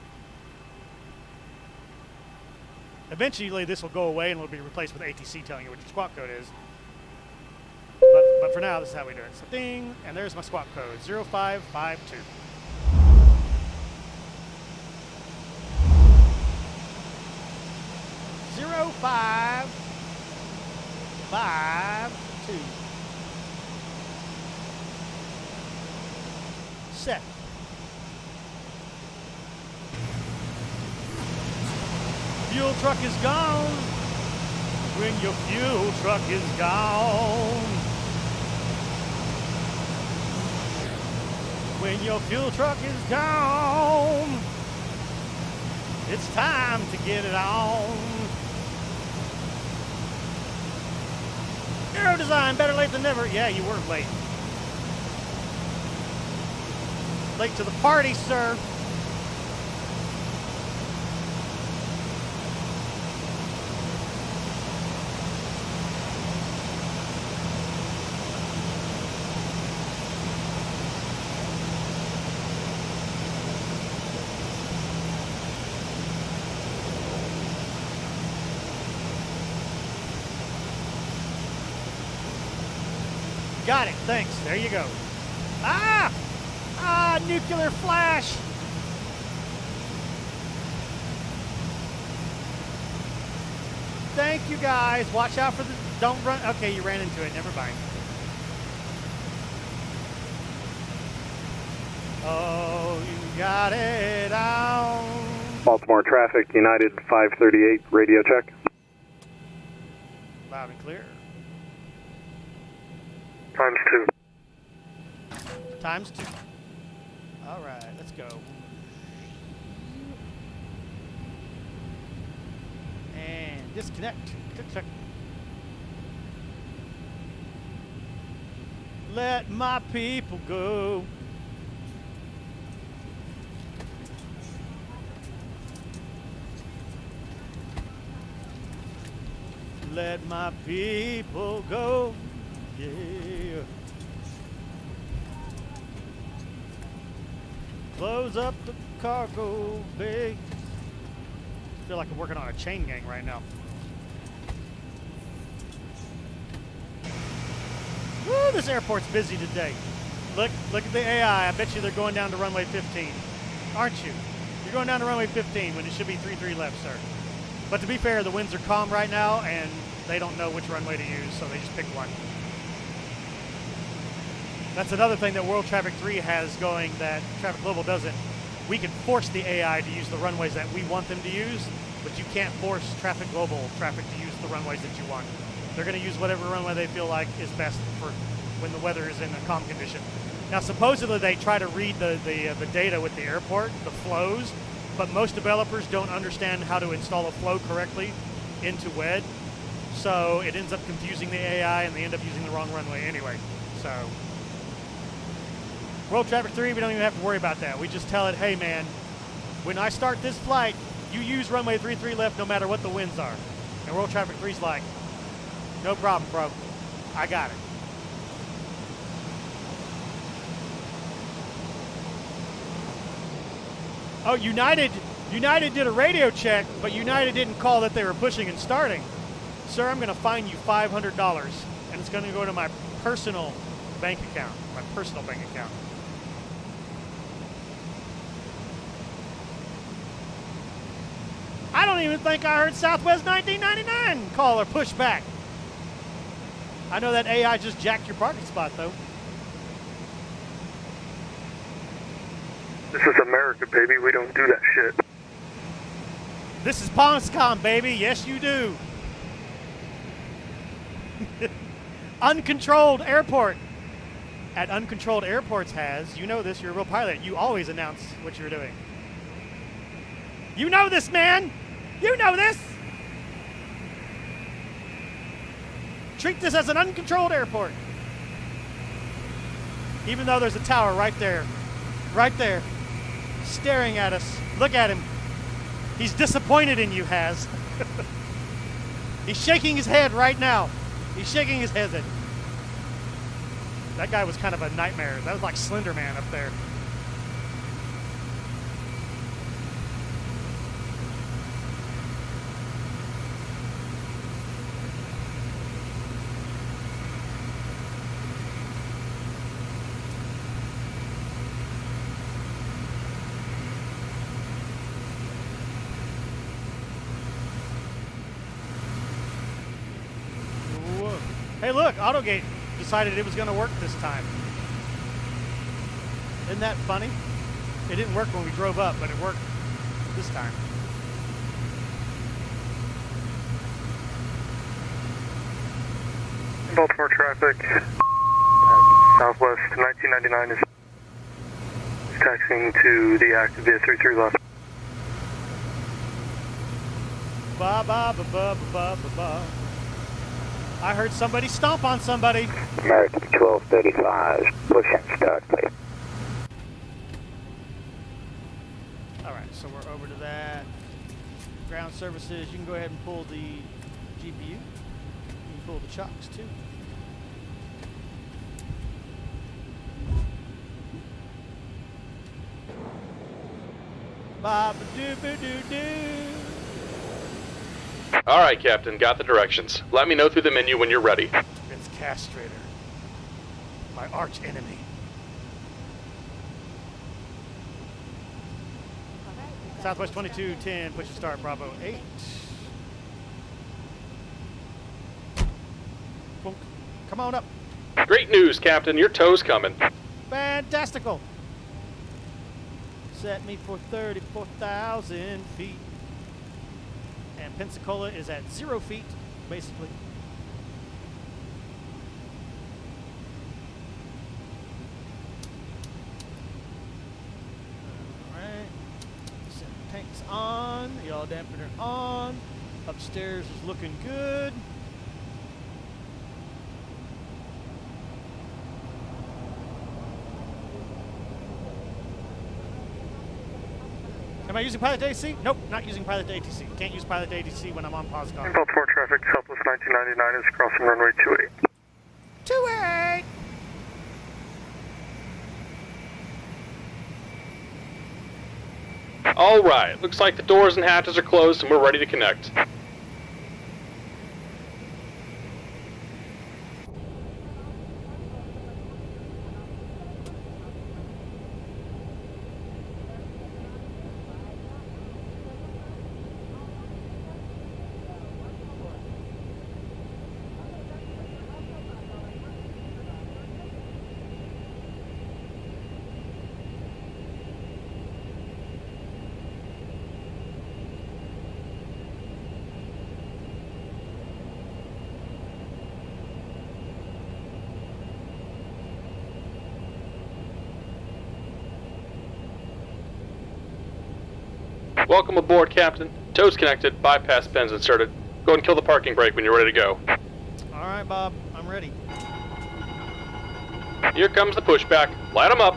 Speaker 1: Eventually this will go away and will be replaced with ATC telling you what your squawk code is. But for now, this is how we do it. So ding, and there's my squawk code, 0552. Zero 552. Set. Fuel truck is gone. When your fuel truck is gone. When your fuel truck is gone, it's time to get it on. AeroDesign, better late than never. Yeah, you were late. Late to the party, sir. Got it, thanks. There you go. Ah! Ah, nuclear flash! Thank you, guys. Watch out for the... Don't run... Okay, you ran into it. Never mind. Oh, you got it on.
Speaker 3: Baltimore traffic, United 538, radio check.
Speaker 1: Loud and clear.
Speaker 2: ×2.
Speaker 1: ×2. All right, let's go. And disconnect. Click. Let my people go. Let my people go. Yeah. Close up the cargo bay. I feel like I'm working on a chain gang right now. Woo, this airport's busy today. Look at the AI. I bet you they're going down to runway 15. Aren't you? You're going down to runway 15 when it should be 33 left, sir. But to be fair, the winds are calm right now, and they don't know which runway to use, so they just pick one. That's another thing that World Traffic 3 has going that Traffic Global doesn't. We can force the AI to use the runways that we want them to use, but you can't force Traffic Global traffic to use the runways that you want. They're going to use whatever runway they feel like is best for when the weather is in a calm condition. Now, supposedly they try to read the data with the airport, the flows, but most developers don't understand how to install a flow correctly into WED, so it ends up confusing the AI and they end up using the wrong runway anyway. So, World Traffic 3, we don't even have to worry about that. We just tell it, hey man, when I start this flight, you use runway 33 left no matter what the winds are. And World Traffic 3's like, no problem, bro. I got it. Oh, United did a radio check, but United didn't call that they were pushing and starting. Sir, I'm going to fine you $500, and it's going to go to my personal bank account. My personal bank account. I don't even think I heard Southwest 1999 call or push back. I know that AI just jacked your parking spot, though.
Speaker 2: This is America, baby. We don't do that shit.
Speaker 1: This is POSCON, baby. Yes, you do. Uncontrolled airport. At Uncontrolled Airports has, you know this, you're a real pilot. You always announce what you're doing. You know this, man. You know this. Treat this as an uncontrolled airport. Even though there's a tower right there, staring at us. Look at him. He's disappointed in you, Has. He's shaking his head right now. He's shaking his head. That guy was kind of a nightmare. That was like Slender Man up there. Hey, look, AutoGate decided it was going to work this time. Isn't that funny? It didn't work when we drove up, but it worked this time.
Speaker 2: Baltimore traffic, Southwest 1999 is taxiing to the active VS33 left.
Speaker 1: Ba ba ba ba ba ba ba. I heard somebody stomp on somebody.
Speaker 13: American 1235, push and start, please.
Speaker 1: All right, so we're over to that. Ground services, you can go ahead and pull the GPU. You can pull the chocks too. Ba-ba-doo-ba-doo-doo.
Speaker 3: All right, Captain, got the directions. Let me know through the menu when you're ready.
Speaker 1: It's Castrator, my arch enemy. Southwest 2210, push and start, Bravo 8. Boom. Come on up.
Speaker 3: Great news, Captain. Your tow's coming.
Speaker 1: Fantastical. Set me for 34,000 feet. And Pensacola is at 0 feet, basically. Upstairs is looking good. Am I using pilot to ATC? Nope, not using pilot to ATC. Can't use pilot to ATC when I'm on POSCON.
Speaker 2: Baltimore traffic, Southwest 1999 is crossing runway 28.
Speaker 1: 28!
Speaker 14: All right, looks like the doors and hatches are closed and we're ready to connect. Welcome aboard, Captain. Toes connected, bypass pins inserted. Go ahead and kill the parking brake when you're ready to go.
Speaker 1: All right, Bob, I'm ready.
Speaker 14: Here comes the pushback. Light them up.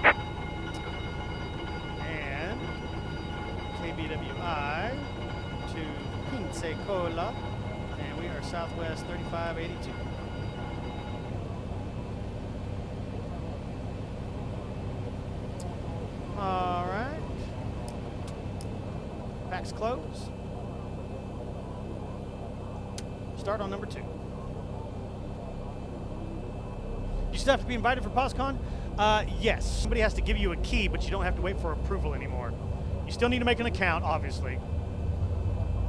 Speaker 1: And KBWI to Pensacola, and we are Southwest 3582. All right. Packs close. Start on number 2. You still have to be invited for POSCON? Yes. Somebody has to give you a key, but you don't have to wait for approval anymore. You still need to make an account, obviously.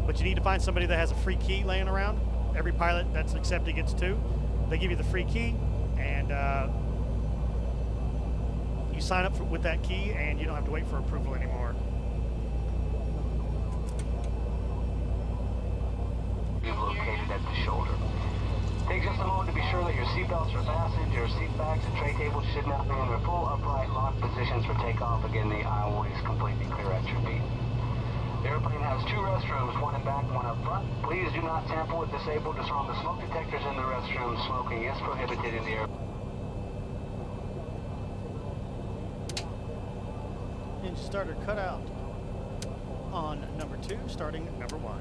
Speaker 1: But you need to find somebody that has a free key laying around. Every pilot that's accepted gets 2. They give you the free key, and you sign up with that key, and you don't have to wait for approval anymore.
Speaker 15: Located at the shoulder. Take just a moment to be sure that your seatbelts are fastened, your seat backs and tray tables should not be in their full upright locked positions for takeoff. Again, the aisle is completely clear at your feet. The airplane has 2 restrooms, one in back, one up front. Please do not tamper with, disable, disarm the smoke detectors in the restroom. Smoking is prohibited in the air.
Speaker 1: Engine starter cut out on number 2, starting number 1.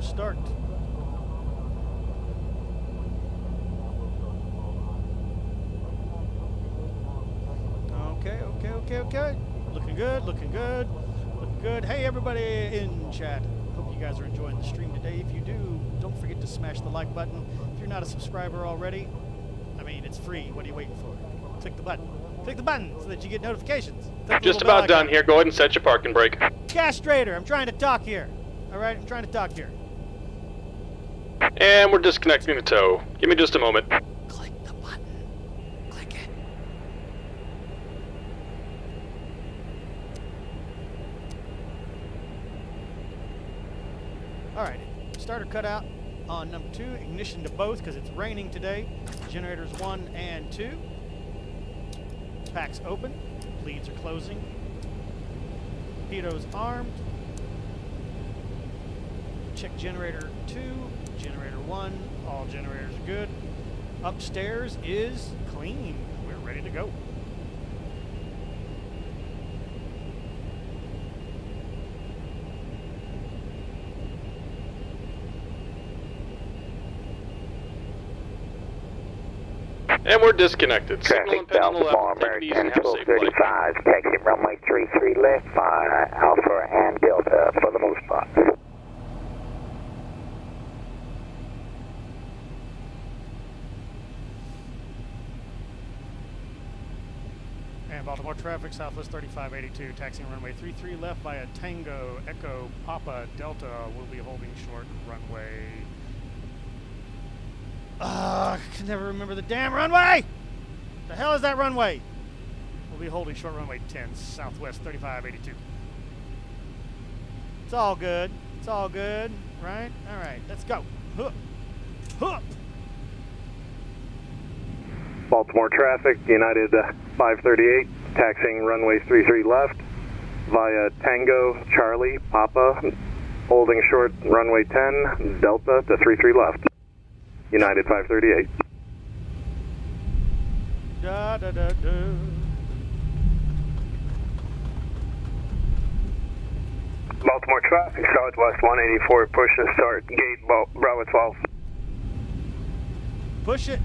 Speaker 1: Start. Okay. Looking good, looking good, looking good. Hey, everybody in chat. Hope you guys are enjoying the stream today. If you do, don't forget to smash the like button. If you're not a subscriber already, I mean, it's free. What are you waiting for? Click the button. Click the button so that you get notifications.
Speaker 14: Just about done here. Go ahead and set your parking brake.
Speaker 1: Castrator, I'm trying to talk here. All right, I'm trying to talk here.
Speaker 14: And we're disconnecting the tow. Give me just a moment.
Speaker 1: Click the button. Click it. All right, starter cut out on number 2. Ignition to both because it's raining today. Generators 1 and 2. Packs open. Leads are closing. Torpedoes armed. Check generator 2. Generator 1, all generators are good. Upstairs is clean. We're ready to go.
Speaker 14: And we're disconnected.
Speaker 13: Traffic Baltimore American 1235, taxi runway 33 left by Alpha and Delta for the most part.
Speaker 1: And Baltimore traffic, Southwest 3582, taxiing runway 33 left via Tango, Echo, Papa, Delta. We'll be holding short runway. I can never remember the damn runway! The hell is that runway? We'll be holding short runway 10, Southwest 3582. It's all good. It's all good, right? All right, let's go. Huh. Huh.
Speaker 2: Baltimore traffic, United 538, taxiing runway 33 left via Tango, Charlie, Papa, holding short runway 10, Delta to 33 left. United 538.
Speaker 1: Da da da da.
Speaker 2: Baltimore traffic, Southwest 184, push and start, gate Bravo 12.
Speaker 1: Push it.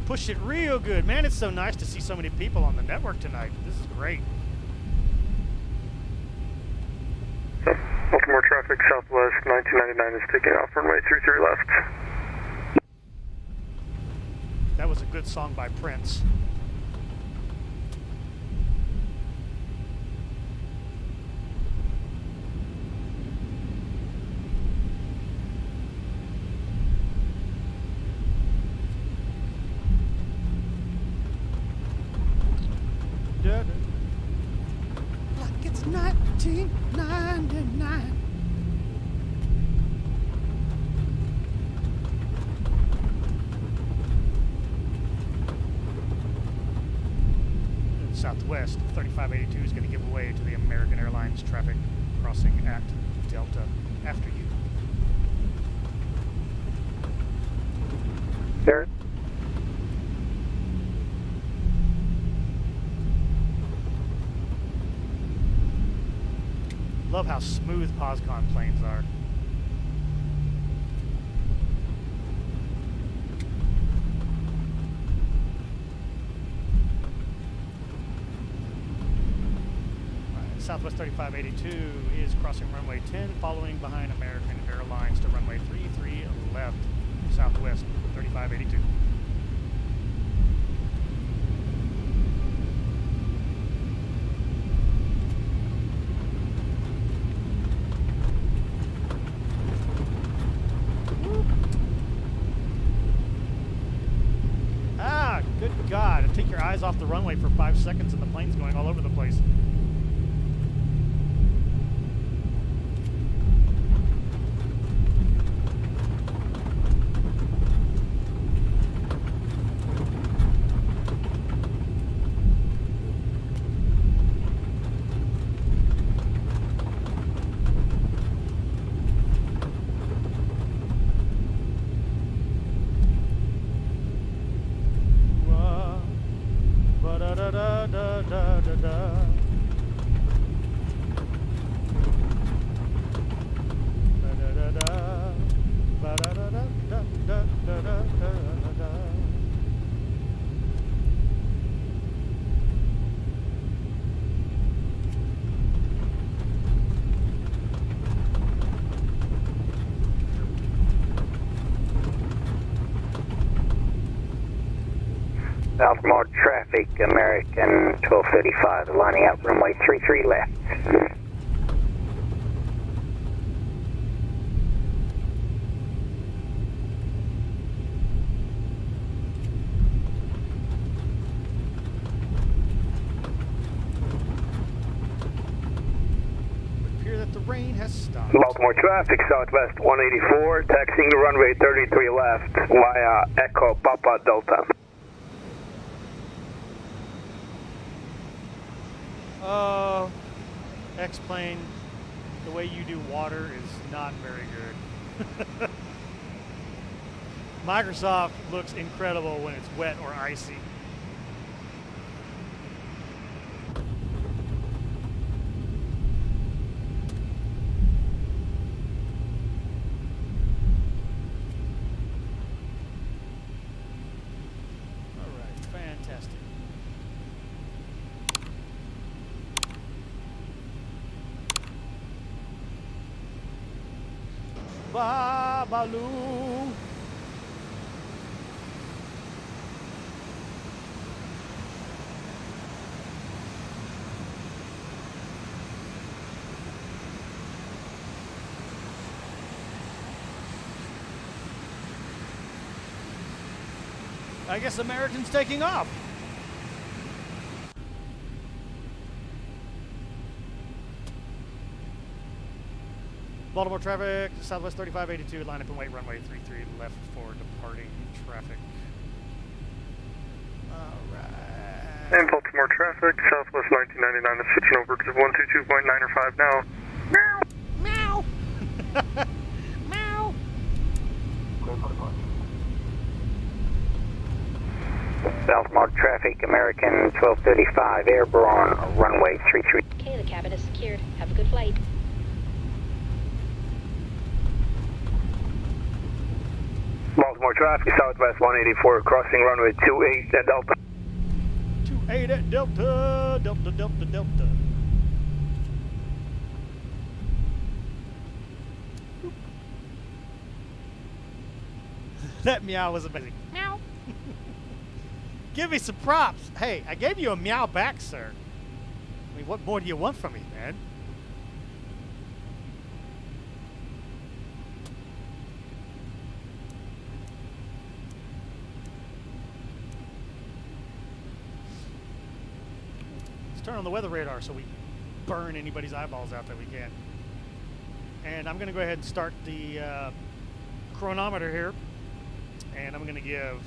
Speaker 1: Push it real good. Man, it's so nice to see so many people on the network tonight. This is great.
Speaker 2: Baltimore traffic, Southwest 1999 is taking off runway 33 left.
Speaker 1: That was a good song by Prince. Like it's 1999. Southwest 3582 is going to give way to the American Airlines traffic crossing at Delta after you.
Speaker 2: There.
Speaker 1: Love how smooth POSCON planes are. Southwest 3582 is crossing runway 10, following behind American Airlines to runway 33 left, Southwest 3582. Ah, good God. Take your eyes off the runway for 5 seconds and the plane's going all over the place.
Speaker 13: Baltimore traffic, American 1235, lining up runway 33 left.
Speaker 1: Would appear that the rain has stopped.
Speaker 2: Baltimore traffic, Southwest 184, taxiing to runway 33 left via Echo Papa Delta.
Speaker 1: Oh, X-Plane, the way you do water is not very good. Microsoft looks incredible when it's wet or icy. All right, fantastic. Babaloo. I guess American's taking off. Baltimore traffic, Southwest 3582, line up and wait, runway 33 left for departing traffic. Alright.
Speaker 2: And Baltimore traffic, Southwest 1999 is switching over to 122.905 now.
Speaker 10: Meow. Meow.
Speaker 13: Baltimore traffic, American 1235, airborne, runway 33.
Speaker 8: Okay, the cabin is secured. Have a good flight.
Speaker 2: Baltimore traffic, Southwest 184, crossing runway 28 at Delta.
Speaker 1: 28 at Delta, Delta, Delta, Delta. That meow was amazing.
Speaker 10: Meow.
Speaker 1: Give me some props. Hey, I gave you a meow back, sir. I mean, what more do you want from me, man? Let's turn on the weather radar so we burn anybody's eyeballs out that we can. And I'm going to go ahead and start the chronometer here. And I'm going to give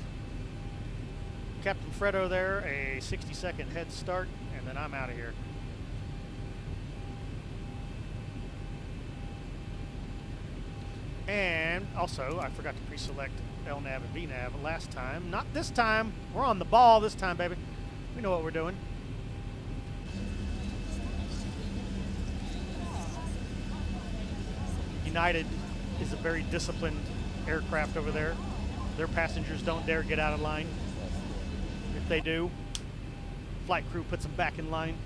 Speaker 1: Captain Fredo there a 60-second head start, and then I'm out of here. And also, I forgot to pre-select LNAV and VNAV last time. Not this time. We're on the ball this time, baby. We know what we're doing. United is a very disciplined aircraft over there. Their passengers don't dare get out of line. If they do, flight crew puts them back in line,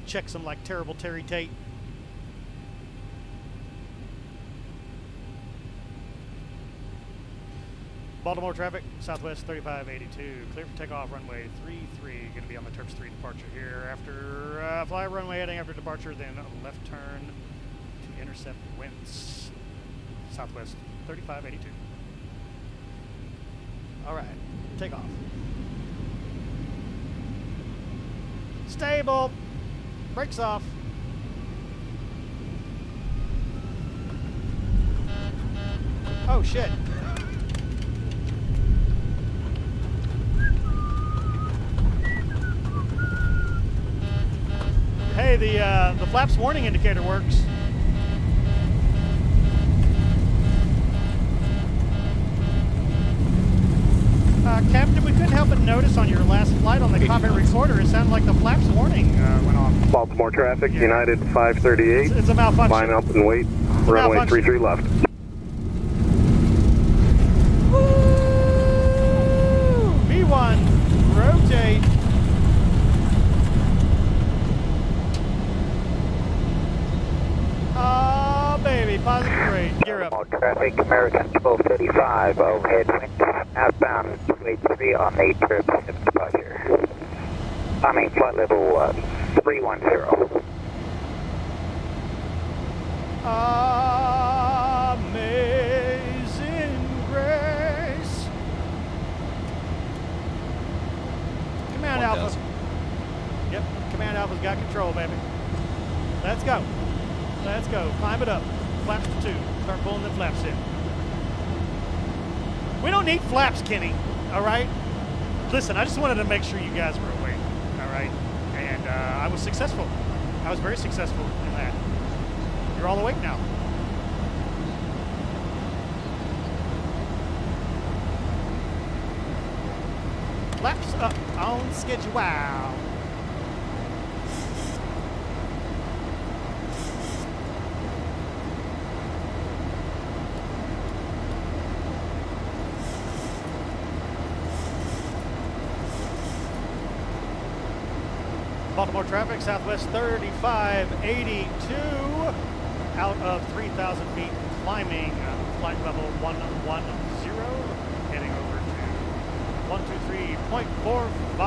Speaker 1: checks them like terrible Terry Tate. Baltimore traffic, Southwest 3582, clear for takeoff, runway 33. Going to be on the Terps 3 departure here. After fly runway heading after departure, then left turn to intercept winds. Southwest 3582. All right, take off. Stable. Brakes off. Oh shit. Hey, the flaps warning indicator works. Captain, we couldn't help but notice on your last flight on the cockpit recorder, it sounded like the flaps warning went off.
Speaker 2: Baltimore traffic, yeah. United 538.
Speaker 1: It's a malfunction.
Speaker 2: Line up and wait. Runway 33 left.
Speaker 1: Woo! V1, rotate. Oh, baby, positive grade. Gear up.
Speaker 13: Baltimore traffic, American 1235, overhead winds, outbound 283 on the Terps departure. I mean, flight level 310.
Speaker 1: Amazing grace. Command Alpha. Yep, Command Alpha's got control, baby. Let's go. Let's go. Climb it up. Flaps to 2. Start pulling the flaps in. We don't need flaps, Kenny. All right? Listen, I just wanted to make sure you guys were awake. All right? And I was successful. I was very successful in that. You're all awake now. Flaps up on schedule. Wow. Baltimore traffic, Southwest 3582, out of 3,000 feet, climbing flight level 110, heading over to 123.45.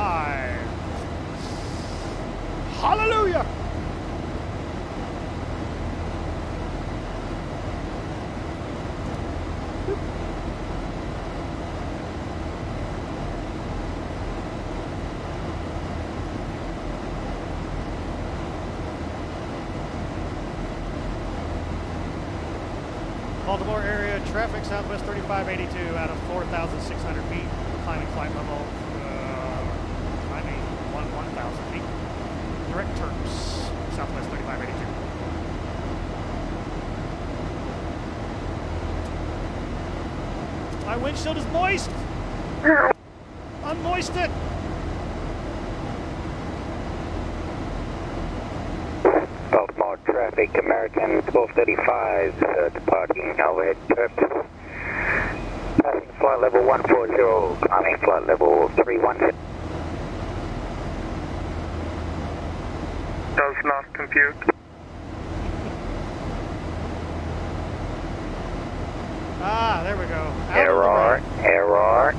Speaker 1: Hallelujah! Baltimore area traffic, southwest 3582 out of 4,600 feet, climbing flight level, climbing 1,000 feet. Direct turns, southwest 3582. My windshield is moist! Unmoist it!
Speaker 13: Baltimore traffic, American 1235, departing overhead trips. Passing flight level 140, climbing flight level 316.
Speaker 2: Does not compute.
Speaker 1: Ah, there we go.
Speaker 13: Error, error.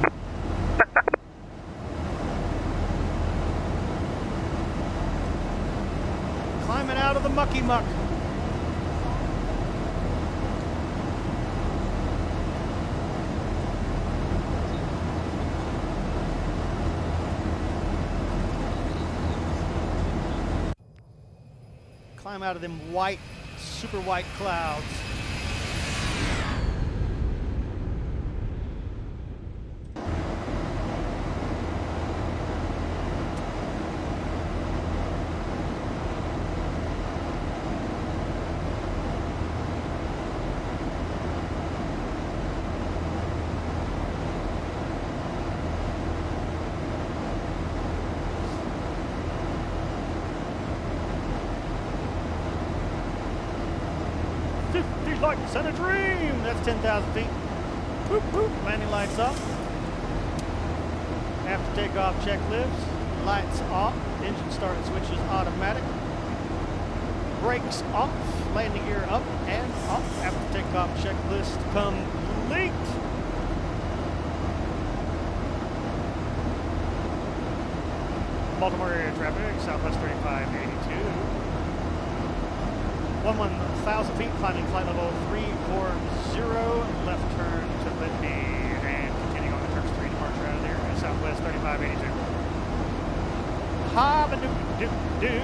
Speaker 1: Climbing out of the mucky muck. Climb out of them white, super white clouds. Lights and a dream! That's 10,000 feet. Whoop, whoop. Landing lights off. After takeoff, check lifts. Lights off. Engine start and switches automatic. Brakes off. Landing gear up and off. After takeoff, checklist complete. Baltimore area traffic, southwest 3582. 1,000 feet, climbing flight level 340, left turn to Whitney, and continuing on the turn 3 departure out of there, southwest 3582. Ha-ba-doo-doo-doo,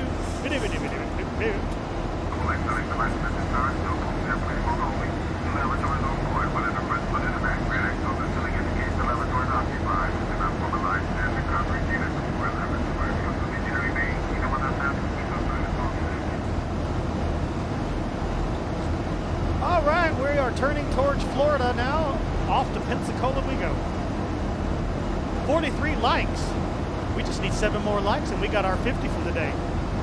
Speaker 1: All right, we are turning towards Florida now. Off to Pensacola we go. 43 likes. We just need 7 more likes and we got our 50 for the day.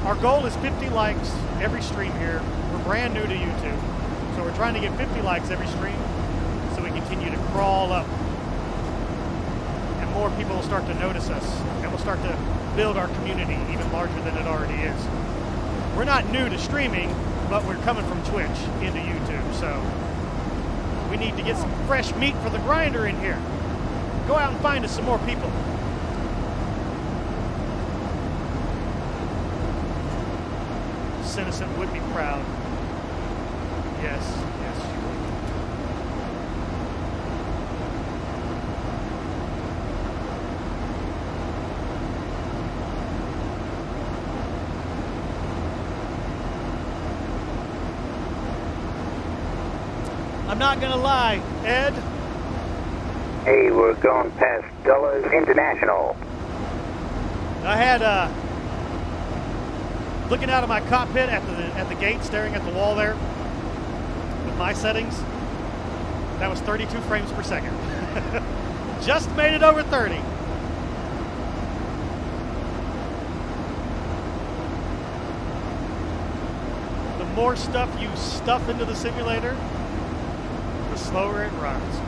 Speaker 1: Our goal is 50 likes every stream here. We're brand new to YouTube. So we're trying to get 50 likes every stream so we continue to crawl up. And more people will start to notice us. And we'll start to build our community even larger than it already is. We're not new to streaming, but we're coming from Twitch into YouTube, so we need to get some fresh meat for the grinder in here. Go out and find us some more people. Citizen would be proud. Yes, yes, she would. I'm not gonna lie, Ed.
Speaker 13: Hey, we're going past Dulles International.
Speaker 1: I had looking out of my cockpit at the gate, staring at the wall there with my settings. That was 32 frames per second. Just made it over 30. The more stuff you stuff into the simulator, the slower it runs.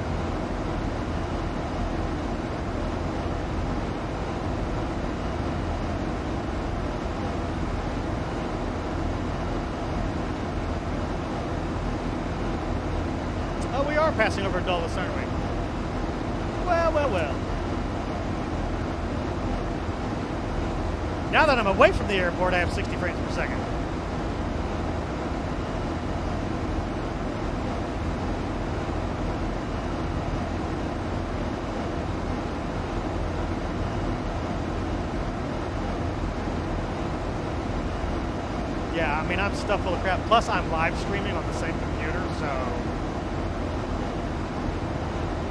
Speaker 1: Oh, we are passing over Dulles, aren't we? Well, well, well. Now that I'm away from the airport, I have 60 frames per second. Yeah, I mean, I'm stuffed full of crap. Plus, I'm live streaming on the same computer, so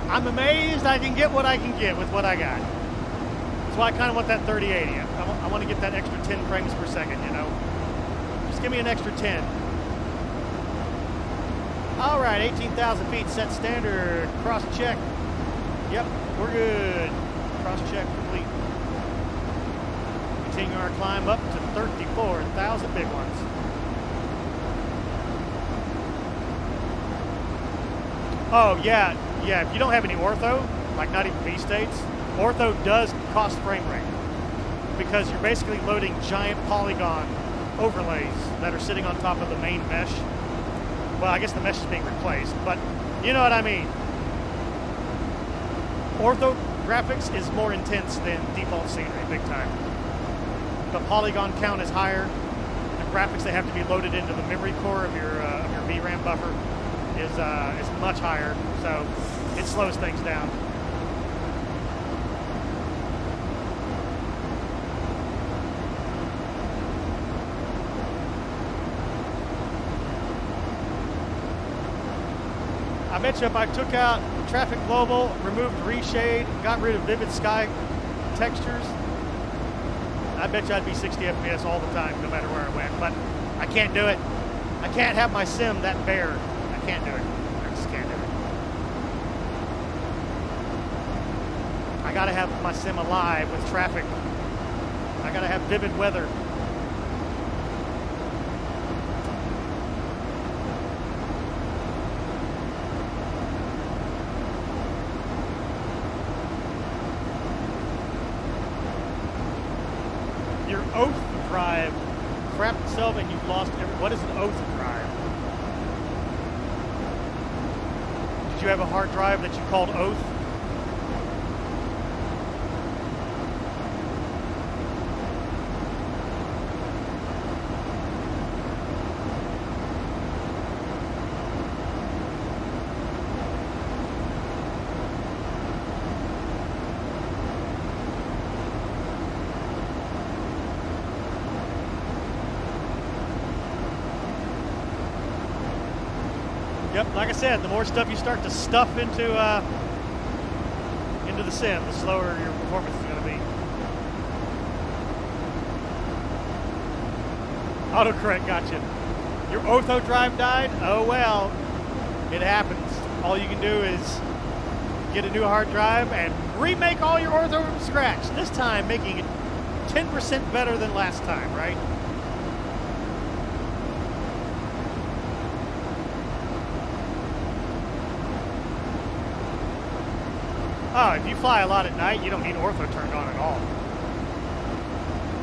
Speaker 1: I'm amazed I can get what I can get with what I got. That's why I kind of want that 3080. I want to get that extra 10 frames per second, you know. Just give me an extra 10. All right, 18,000 feet, set standard, cross check. Yep, we're good. Cross check complete. Continue our climb up to 34,000 big ones. Oh, yeah, if you don't have any ortho, like not even V-states, ortho does cost frame rate because you're basically loading giant polygon overlays that are sitting on top of the main mesh. Well, I guess the mesh is being replaced, but you know what I mean. Ortho graphics is more intense than default scenery, big time. The polygon count is higher. The graphics that have to be loaded into the memory core of your VRAM buffer is much higher, so it slows things down. I bet you if I took out Traffic Global, removed ReShade, got rid of Vivid Sky textures, I bet you I'd be 60 FPS all the time, no matter where I went. But I can't do it. I can't have my sim that bare. I can't do it. I just can't do it. I gotta have my sim alive with traffic. I gotta have vivid weather. Your oath drive crapped itself and you've lost every... What is an oath drive? Did you have a hard drive that you called oath? Yep, like I said, the more stuff you start to stuff into the sim, the slower your performance is going to be. Autocorrect got you. Your Otho drive died? Oh well, it happens. All you can do is get a new hard drive and remake all your Ortho from scratch. This time making it 10% better than last time, right? Oh, if you fly a lot at night, you don't need ortho turned on at all.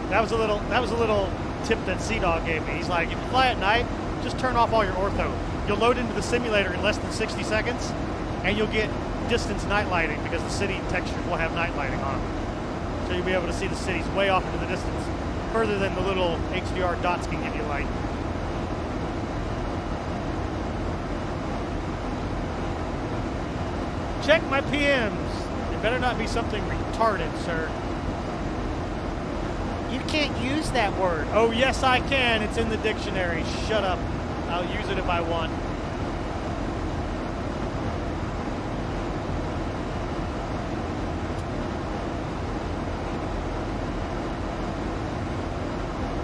Speaker 1: That was a little tip that Sea-Dog gave me. He's like, if you fly at night, just turn off all your ortho. You'll load into the simulator in less than 60 seconds, and you'll get distance night lighting because the city textures will have night lighting on them. So you'll be able to see the cities way off into the distance, further than the little HDR dots can give you light. Check my PMs. It better not be something retarded, sir. You can't use that word. Oh, yes, I can. It's in the dictionary. Shut up. I'll use it if I want.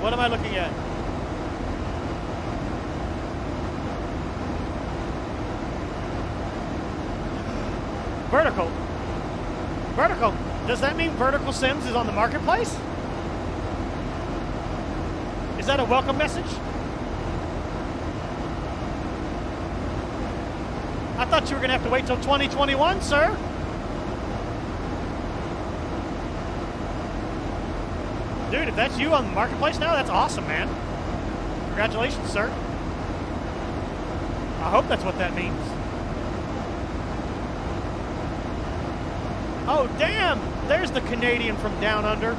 Speaker 1: What am I looking at? Vertical. Vertical. Does that mean Vertical Sims is on the marketplace? Is that a welcome message? I thought you were going to have to wait till 2021, sir. Dude, if that's you on the marketplace now, that's awesome, man. Congratulations, sir. I hope that's what that means. Oh, damn! There's the Canadian from down under.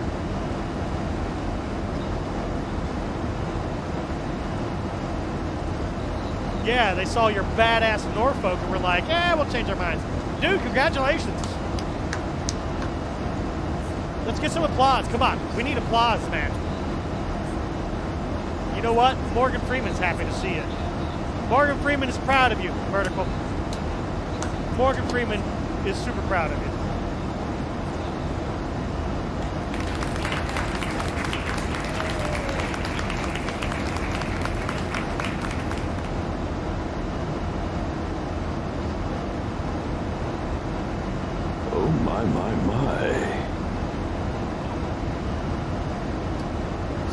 Speaker 1: Yeah, they saw your badass Norfolk and were like, yeah, we'll change our minds. Dude, congratulations. Let's get some applause. Come on, we need applause, man. You know what? Morgan Freeman's happy to see it. Morgan Freeman is proud of you, Vertical. Morgan Freeman is super proud of you.
Speaker 9: Oh my.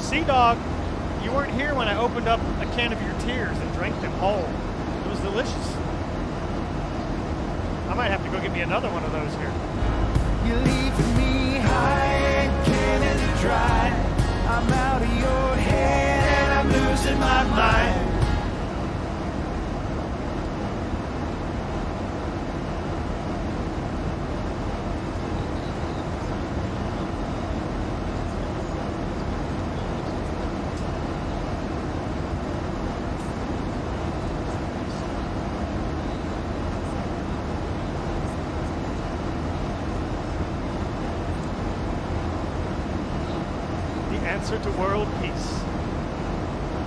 Speaker 1: Sea-Dog, you weren't here when I opened up a can of your tears and drank them whole. It was delicious. I might have to go get me another one of those here.
Speaker 11: You're leaving me high and Canada dry. I'm out of your head and I'm losing my mind.
Speaker 1: Answer to world peace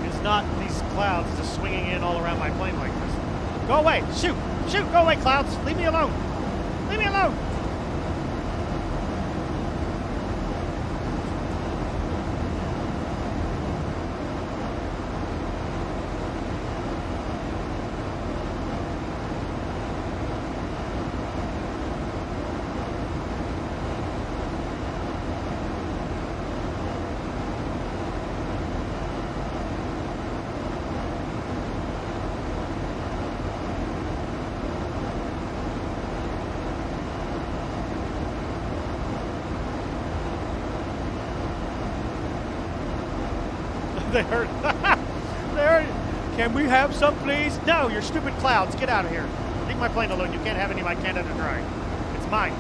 Speaker 1: is not these clouds just swinging in all around my plane like this. Go away! Shoot! Shoot! Go away, clouds! Leave me alone! Leave me alone! They hurt. They hurt. Can we have some, please? No, you're stupid clouds. Get out of here. Leave my plane alone. You can't have any of my Canada Dry. It's mine.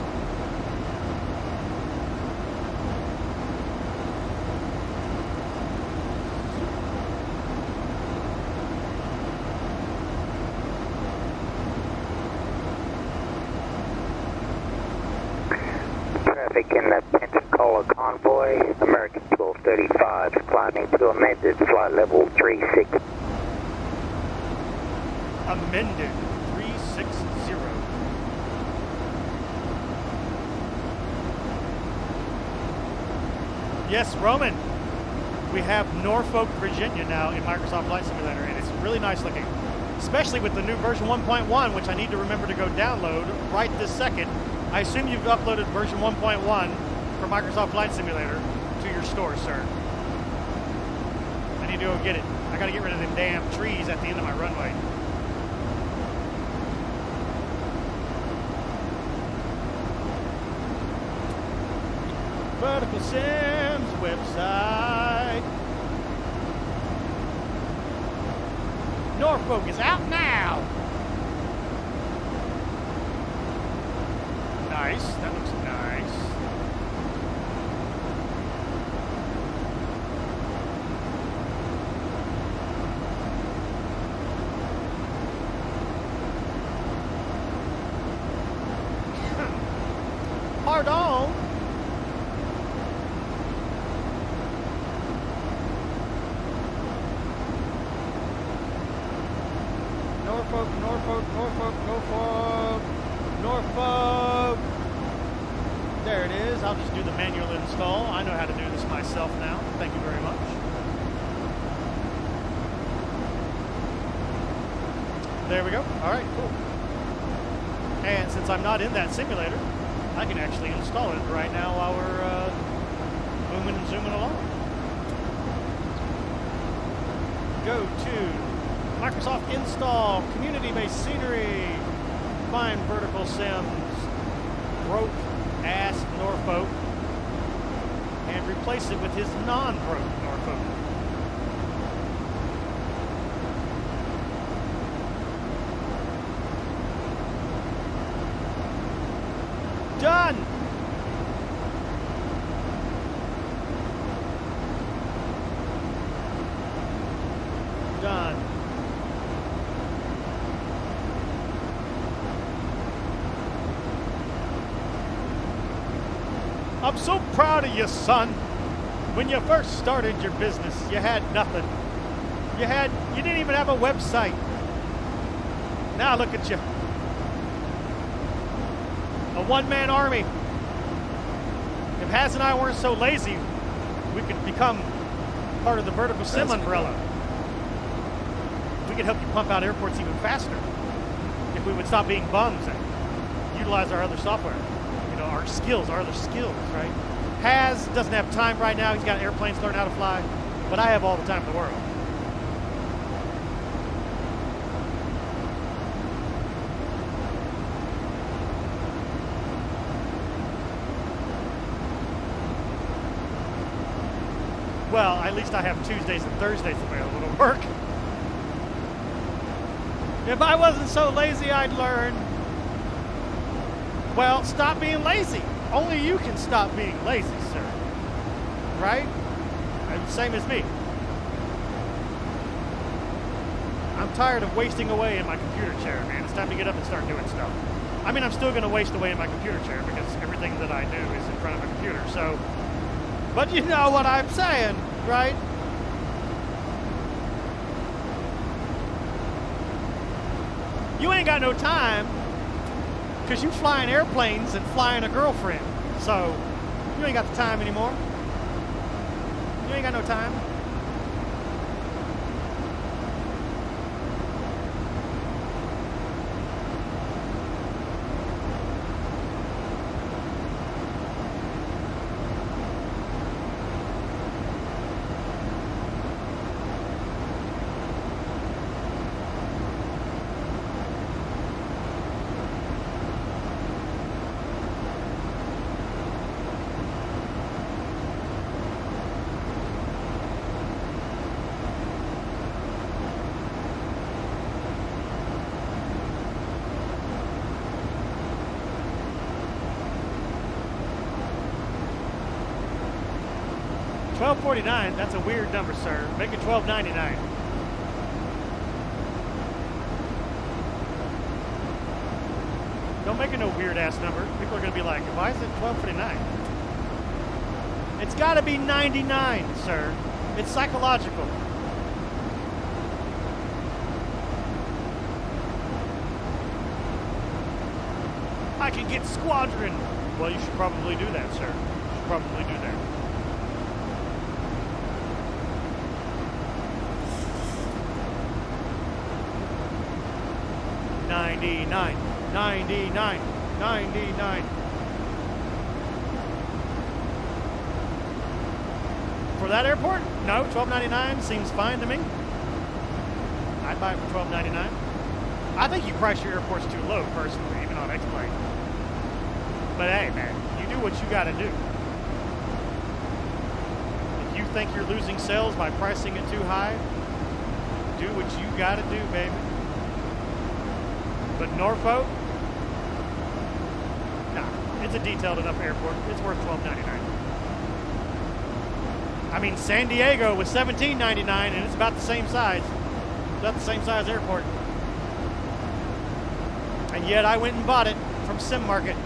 Speaker 13: Traffic in the Pensacola convoy, American 1235, climbing to amended flight level 36.
Speaker 1: Amended 360. Yes, Roman. We have Norfolk, Virginia now in Microsoft Flight Simulator, and it's really nice looking. Especially with the new version 1.1, which I need to remember to go download right this second. I assume you've uploaded version 1.1 for Microsoft Flight Simulator to your store, sir. I need to go get it. I gotta get rid of them damn trees at the end of my runway. Vertical Sims website. Norfolk is out now. Nice. That looks nice. Pardon. Norfolk, Norfolk, Norfolk, Norfolk, Norfolk. There it is. I'll just do the manual install. I know how to do this myself now. Thank you very much. There we go. All right, cool. And since I'm not in that simulator, I can actually install it right now while we're moving and zooming along. Go to Microsoft Install, Community-Based Scenery, find Vertical Sims, broke ass Norfolk, and replace it with his non-broke Norfolk. Done! Done. I'm so proud of you, son. When you first started your business, you had nothing. You didn't even have a website. Now look at you. A one-man army. If Haz and I weren't so lazy, we could become part of the vertical sim umbrella. We could help you pump out airports even faster if we would stop being bums and utilize our other software. You know, our skills, our other skills, right? Haz doesn't have time right now. He's got airplanes learning how to fly, but I have all the time in the world. Well, at least I have Tuesdays and Thursdays available to work. If I wasn't so lazy, I'd learn. Well, stop being lazy. Only you can stop being lazy, sir. Right? Same as me. I'm tired of wasting away in my computer chair, man. It's time to get up and start doing stuff. I mean, I'm still going to waste away in my computer chair because everything that I do is in front of a computer, so... But you know what I'm saying, right? You ain't got no time because you flying airplanes and flying a girlfriend. So you ain't got the time anymore. You ain't got no time. $12.49, that's a weird number, sir. Make it $12.99. Don't make it no weird-ass number. People are going to be like, why is it $12.49? It's got to be 99, sir. It's psychological. I can get squadron. Well, you should probably do that, sir. You should probably do that. $99. For that airport? No, $12.99 seems fine to me. I'd buy it for $12.99. I think you price your airports too low, personally, even on X-Plane. But hey, man, you do what you gotta do. If you think you're losing sales by pricing it too high, do what you gotta do, baby. But Norfolk, nah, it's a detailed enough airport. It's worth $12.99. I mean, San Diego was $17.99, and it's about the same size. It's about the same size airport. And yet I went and bought it from Sim Market.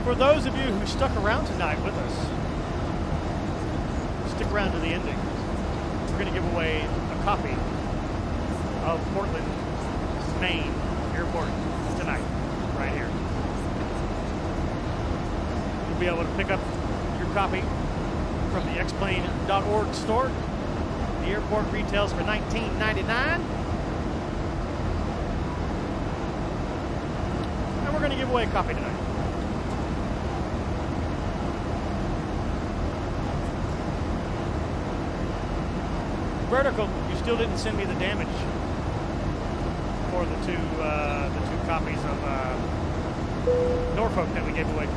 Speaker 1: For those of you who stuck around tonight with us, stick around to the ending. We're going to give away a copy of Portland, Maine Airport tonight, right here. You'll be able to pick up your copy from the xplane.org store. The airport retails for $19.99. And we're going to give away a copy tonight. Vertical, you still didn't send me the damage for the two copies of Norfolk that we gave away.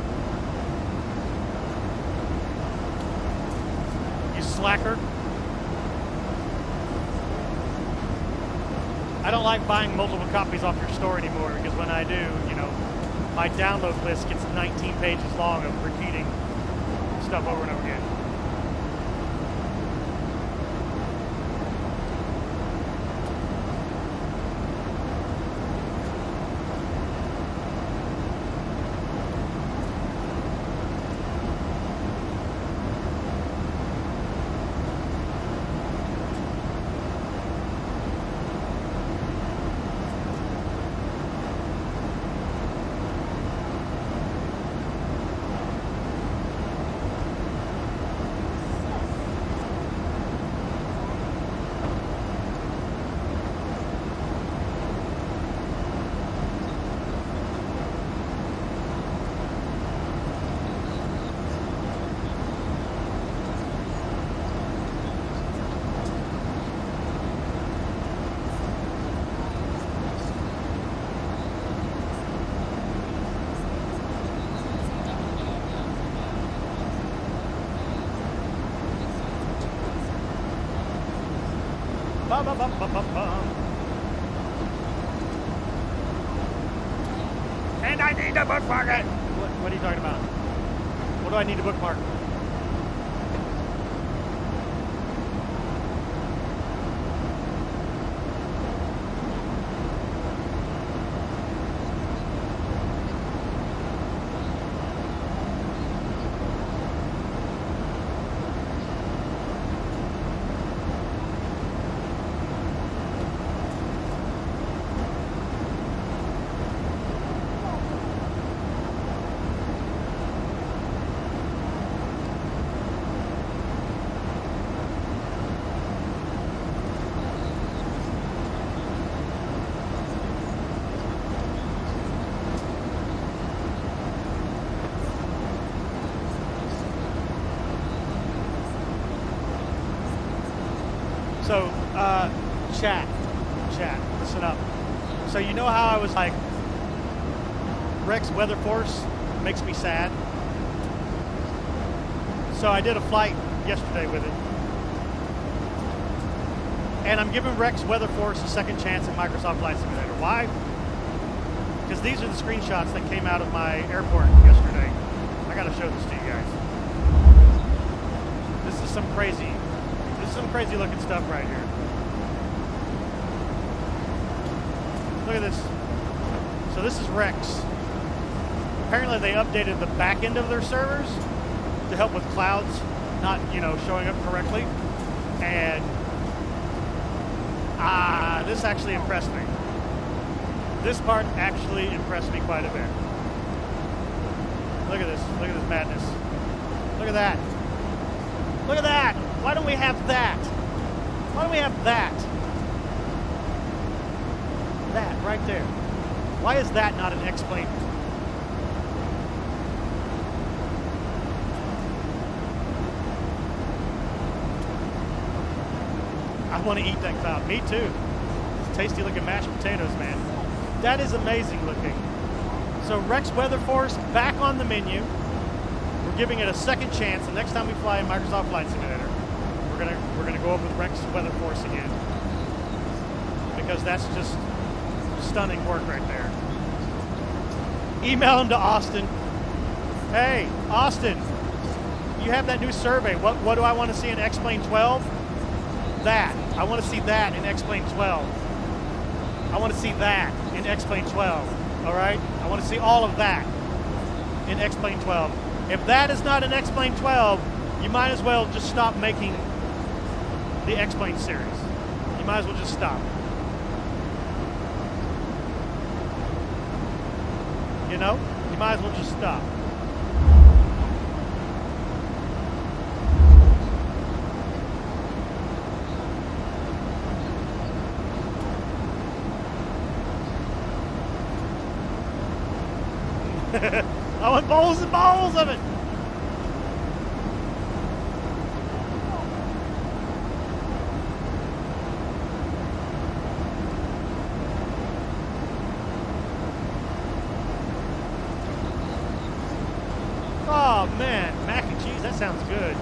Speaker 1: You slacker. I don't like buying multiple copies off your store anymore because when I do, you know, my download list gets 19 pages long of repeating stuff over and over again. And I need to bookmark it. What are you talking about? What do I need to bookmark? So, chat, listen up. So you know how I was like, Rex Weather Force makes me sad? So I did a flight yesterday with it. And I'm giving Rex Weather Force a second chance in Microsoft Flight Simulator. Why? Because these are the screenshots that came out of my airport yesterday. I gotta show this to you guys. This is some crazy looking stuff right here. Look at this. So this is Rex. Apparently they updated the back end of their servers to help with clouds not, you know, showing up correctly. And this actually impressed me. This part actually impressed me quite a bit. Look at this. Look at this madness. Look at that. Look at that. Why don't we have that? Why don't we have that? That right there. Why is that not an X-plane? I want to eat that cloud. Me too. It's tasty looking mashed potatoes, man. That is amazing looking. So Rex Weather Force back on the menu. We're giving it a second chance. The next time we fly in Microsoft Flight Simulator, we're gonna go up with Rex Weather Force again, because that's just stunning work right there. Email him to Austin. Hey, Austin, you have that new survey. What do I want to see in X-Plane 12? That. I want to see that in X-Plane 12. I want to see that in X-Plane 12. All right? I want to see all of that in X-Plane 12. If that is not an X-Plane 12, you might as well just stop making the X-Plane series. You might as well just stop. You know? You might as well just stop. I want bowls and bowls of it. sounds good.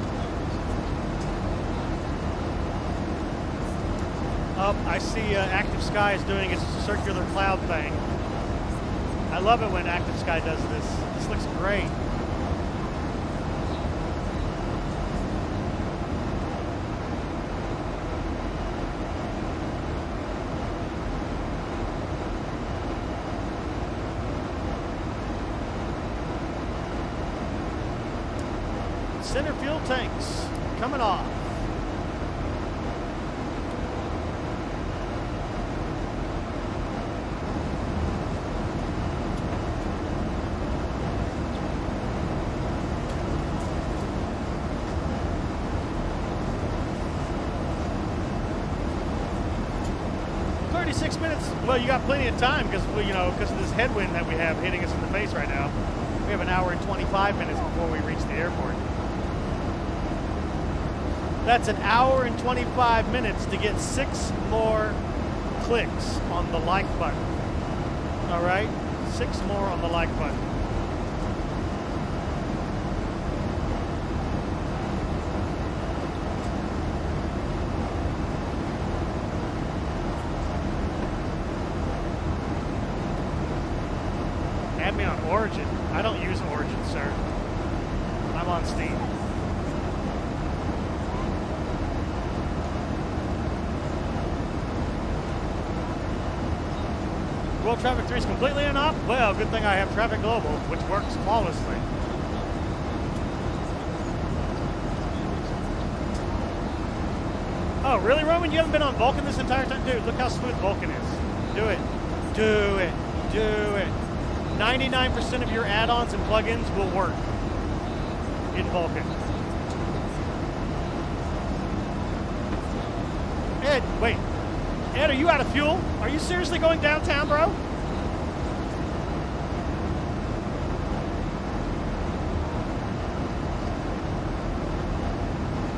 Speaker 1: Oh, I see Active Sky is doing its circular cloud thing. I love it when Active Sky does this. This looks great. Center fuel tanks coming off. Well, you got plenty of time because because of this headwind that we have hitting us in the face right now. We have an hour and 25 minutes before we reach the airport. That's an hour and 25 minutes to get 6 more clicks on the like button. All right, 6 more on the like button. Add me on Origin. I don't use Origin, sir. I'm on Steam. World Traffic 3 is completely on off? Well, good thing I have Traffic Global, which works flawlessly. Oh, really, Roman? You haven't been on Vulkan this entire time? Dude, look how smooth Vulkan is. Do it. Do it. Do it. 99% of your add-ons and plugins will work in Vulkan. Ed, wait. Ed, are you out of fuel? Are you seriously going downtown, bro?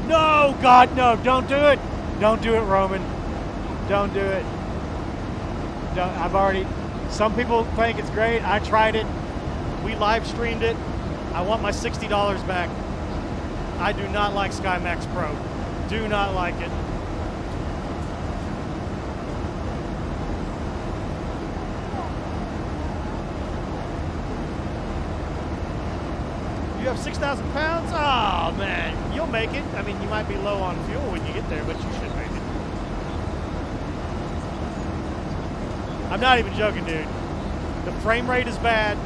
Speaker 1: No, God, no, don't do it. Don't do it, Roman. Don't do it. I've already... Some people think it's great. I tried it. We live streamed it. I want my $60 back. I do not like SkyMax Pro. Do not like it. You have 6,000 pounds? Oh, man. You'll make it. I mean, you might be low on fuel when you get there, but you should make it. I'm not even joking, dude. The frame rate is bad.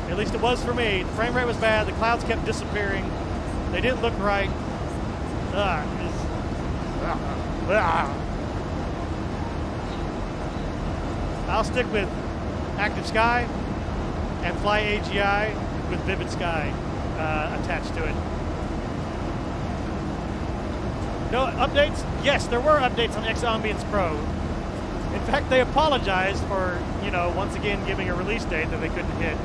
Speaker 1: At least it was for me. The frame rate was bad. The clouds kept disappearing. They didn't look right. I'll stick with Active Sky and Fly AGI with Vivid Sky attached to it. No updates? Yes, there were updates on X Ambience Pro. In fact, they apologized for, once again giving a release date that they couldn't hit.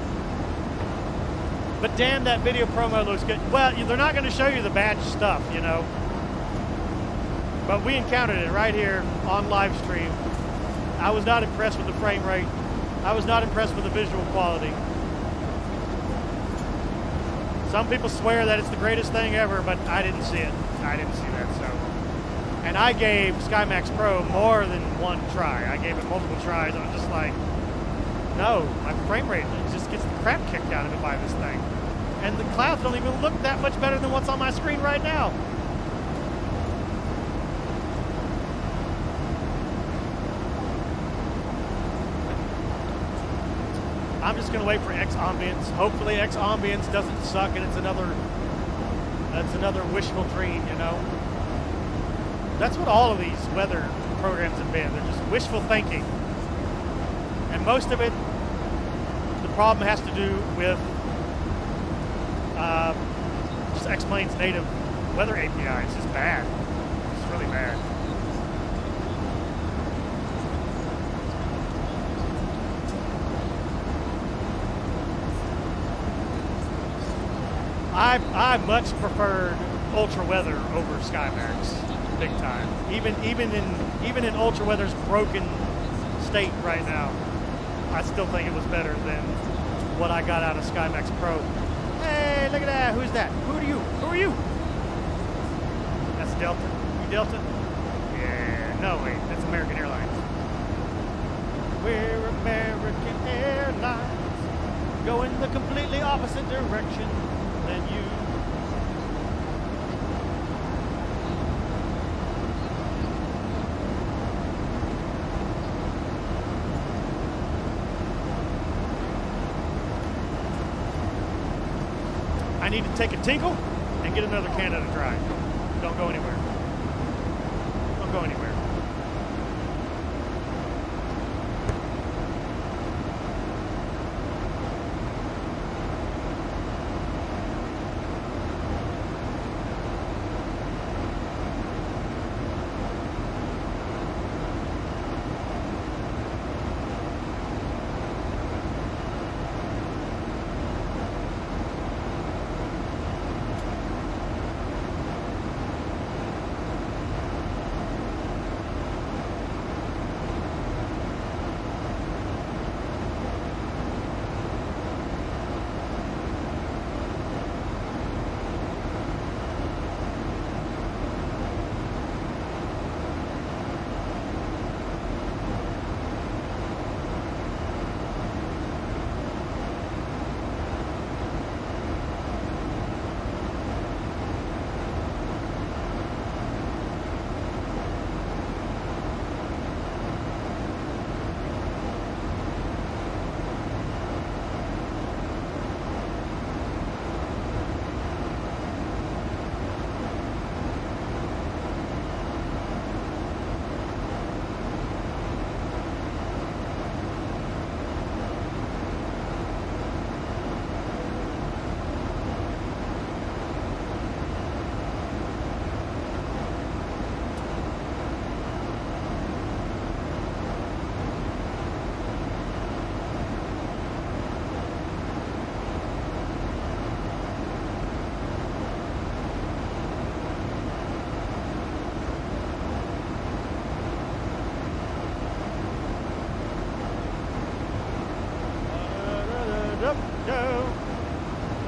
Speaker 1: But damn, that video promo looks good. Well, they're not going to show you the badge stuff, But we encountered it right here on live stream. I was not impressed with the frame rate. I was not impressed with the visual quality. Some people swear that it's the greatest thing ever, but I didn't see it. I didn't see that, so. And I gave SkyMax Pro more than one try. I gave it multiple tries. I'm just like, no, my frame rate just gets the crap kicked out of it by this thing. And the clouds don't even look that much better than what's on my screen right now. I'm just going to wait for X Ambience. Hopefully X Ambience doesn't suck and it's another wishful dream, That's what all of these weather programs have been. They're just wishful thinking. And most of it, the problem has to do with just X-Plane's native weather API. It's just bad. It's really bad. I much preferred Ultra Weather over SkyMax, big time. Even in Ultra Weather's broken state right now, I still think it was better than what I got out of SkyMax Pro. Hey, look at that! Who's that? Who are you? Who are you? That's Delta. You Delta? Yeah. No, wait. That's American Airlines. We're American Airlines. Go in the completely opposite direction than you. I need to take a tinkle and get another Canada Dry. Don't go anywhere. Don't go anywhere.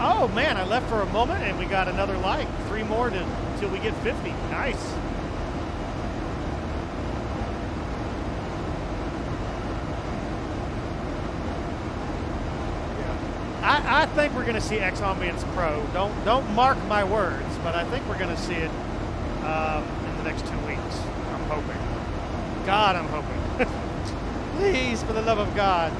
Speaker 1: Oh man, I left for a moment and we got another like. 3 more until we get 50. Nice. I think we're going to see X-Ambience Pro. Don't mark my words, but I think we're going to see it in the next 2 weeks. I'm hoping. God, I'm hoping. Please, for the love of God.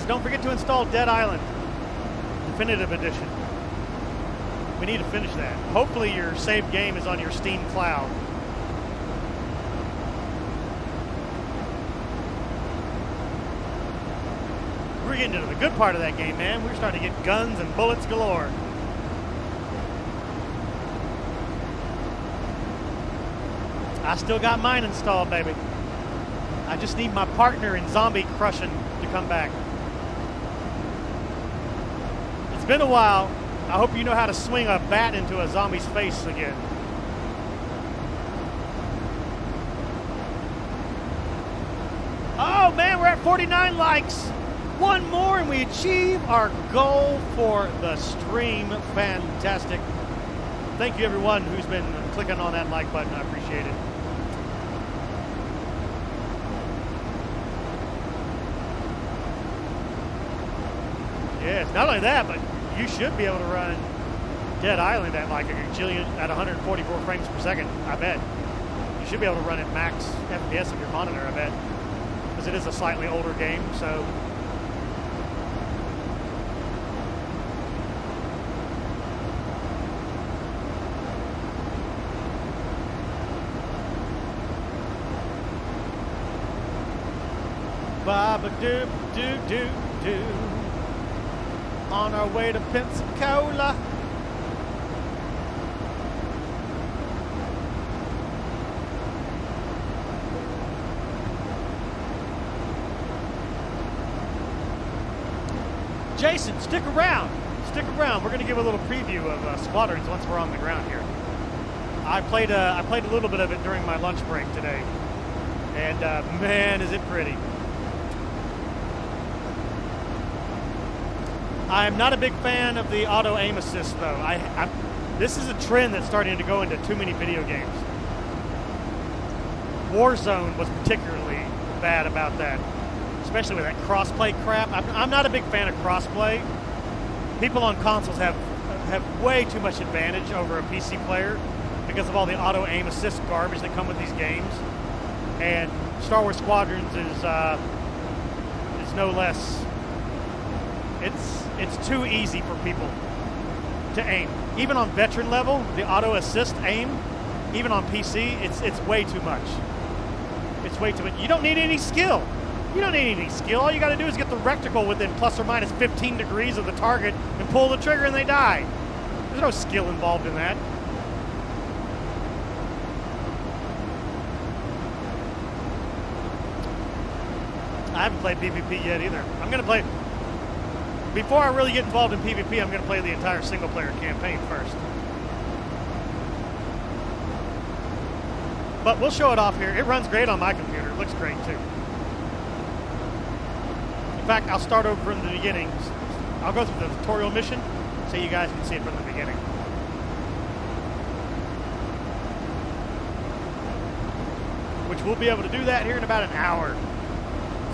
Speaker 1: Don't forget to install Dead Island Definitive Edition. We need to finish that. Hopefully your saved game is on your Steam cloud. We're getting into the good part of that game, man. We're starting to get guns and bullets galore. I still got mine installed, baby. I just need my partner in zombie crushing to come back. It's been a while. I hope you know how to swing a bat into a zombie's face again. Oh man, we're at 49 likes. One more and we achieve our goal for the stream. Fantastic. Thank you everyone who's been clicking on that like button. I appreciate it. Yes, not only that, but you should be able to run Dead Island at like a gajillion, at 144 frames per second, I bet. You should be able to run at max FPS of your monitor, I bet. Because it is a slightly older game, so. Ba-ba-doo-doo-doo-doo. On our way to Pensacola. Jason, stick around. Stick around. We're going to give a little preview of Squadrons once we're on the ground here. I played a little bit of it during my lunch break today, and man, is it pretty. I'm not a big fan of the auto aim assist, though. This is a trend that's starting to go into too many video games. Warzone was particularly bad about that, especially with that crossplay crap. I'm not a big fan of crossplay. People on consoles have way too much advantage over a PC player because of all the auto aim assist garbage that come with these games. And Star Wars Squadrons is no less. It's too easy for people to aim. Even on veteran level, the auto assist aim, even on PC, it's way too much. It's way too much. You don't need any skill. You don't need any skill. All you got to do is get the reticle within plus or minus 15 degrees of the target and pull the trigger and they die. There's no skill involved in that. I haven't played PvP yet either. I'm going to play... Before I really get involved in PvP, I'm going to play the entire single-player campaign first. But we'll show it off here. It runs great on my computer. It looks great, too. In fact, I'll start over from the beginning. I'll go through the tutorial mission so you guys can see it from the beginning. Which we'll be able to do that here in about an hour.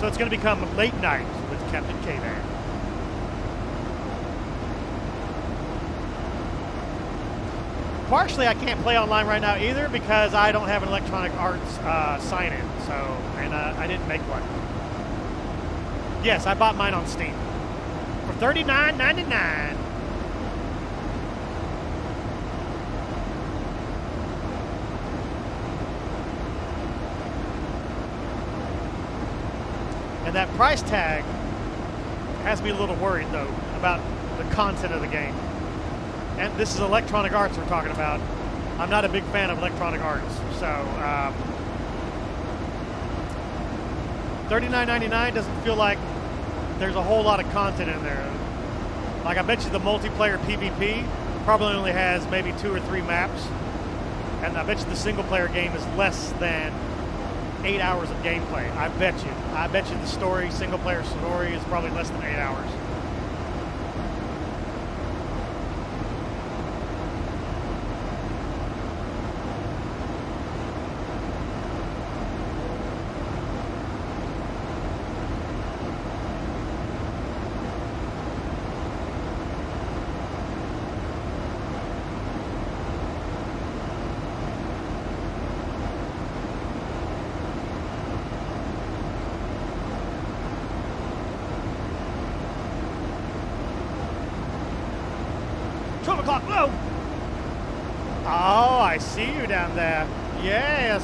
Speaker 1: So it's going to become late night with Captain K-Man. Partially, I can't play online right now either because I don't have an Electronic Arts sign-in, and I didn't make one. Yes, I bought mine on Steam for $39.99. And that price tag has me a little worried, though, about the content of the game. And this is Electronic Arts we're talking about. I'm not a big fan of Electronic Arts, so $39.99 doesn't feel like there's a whole lot of content in there. Like I bet you the multiplayer PvP probably only has maybe 2 or 3 maps, and I bet you the single player game is less than 8 hours of gameplay. I bet you. I bet you the story, single player story, is probably less than 8 hours. Whoa! Oh, I see you down there. Yes.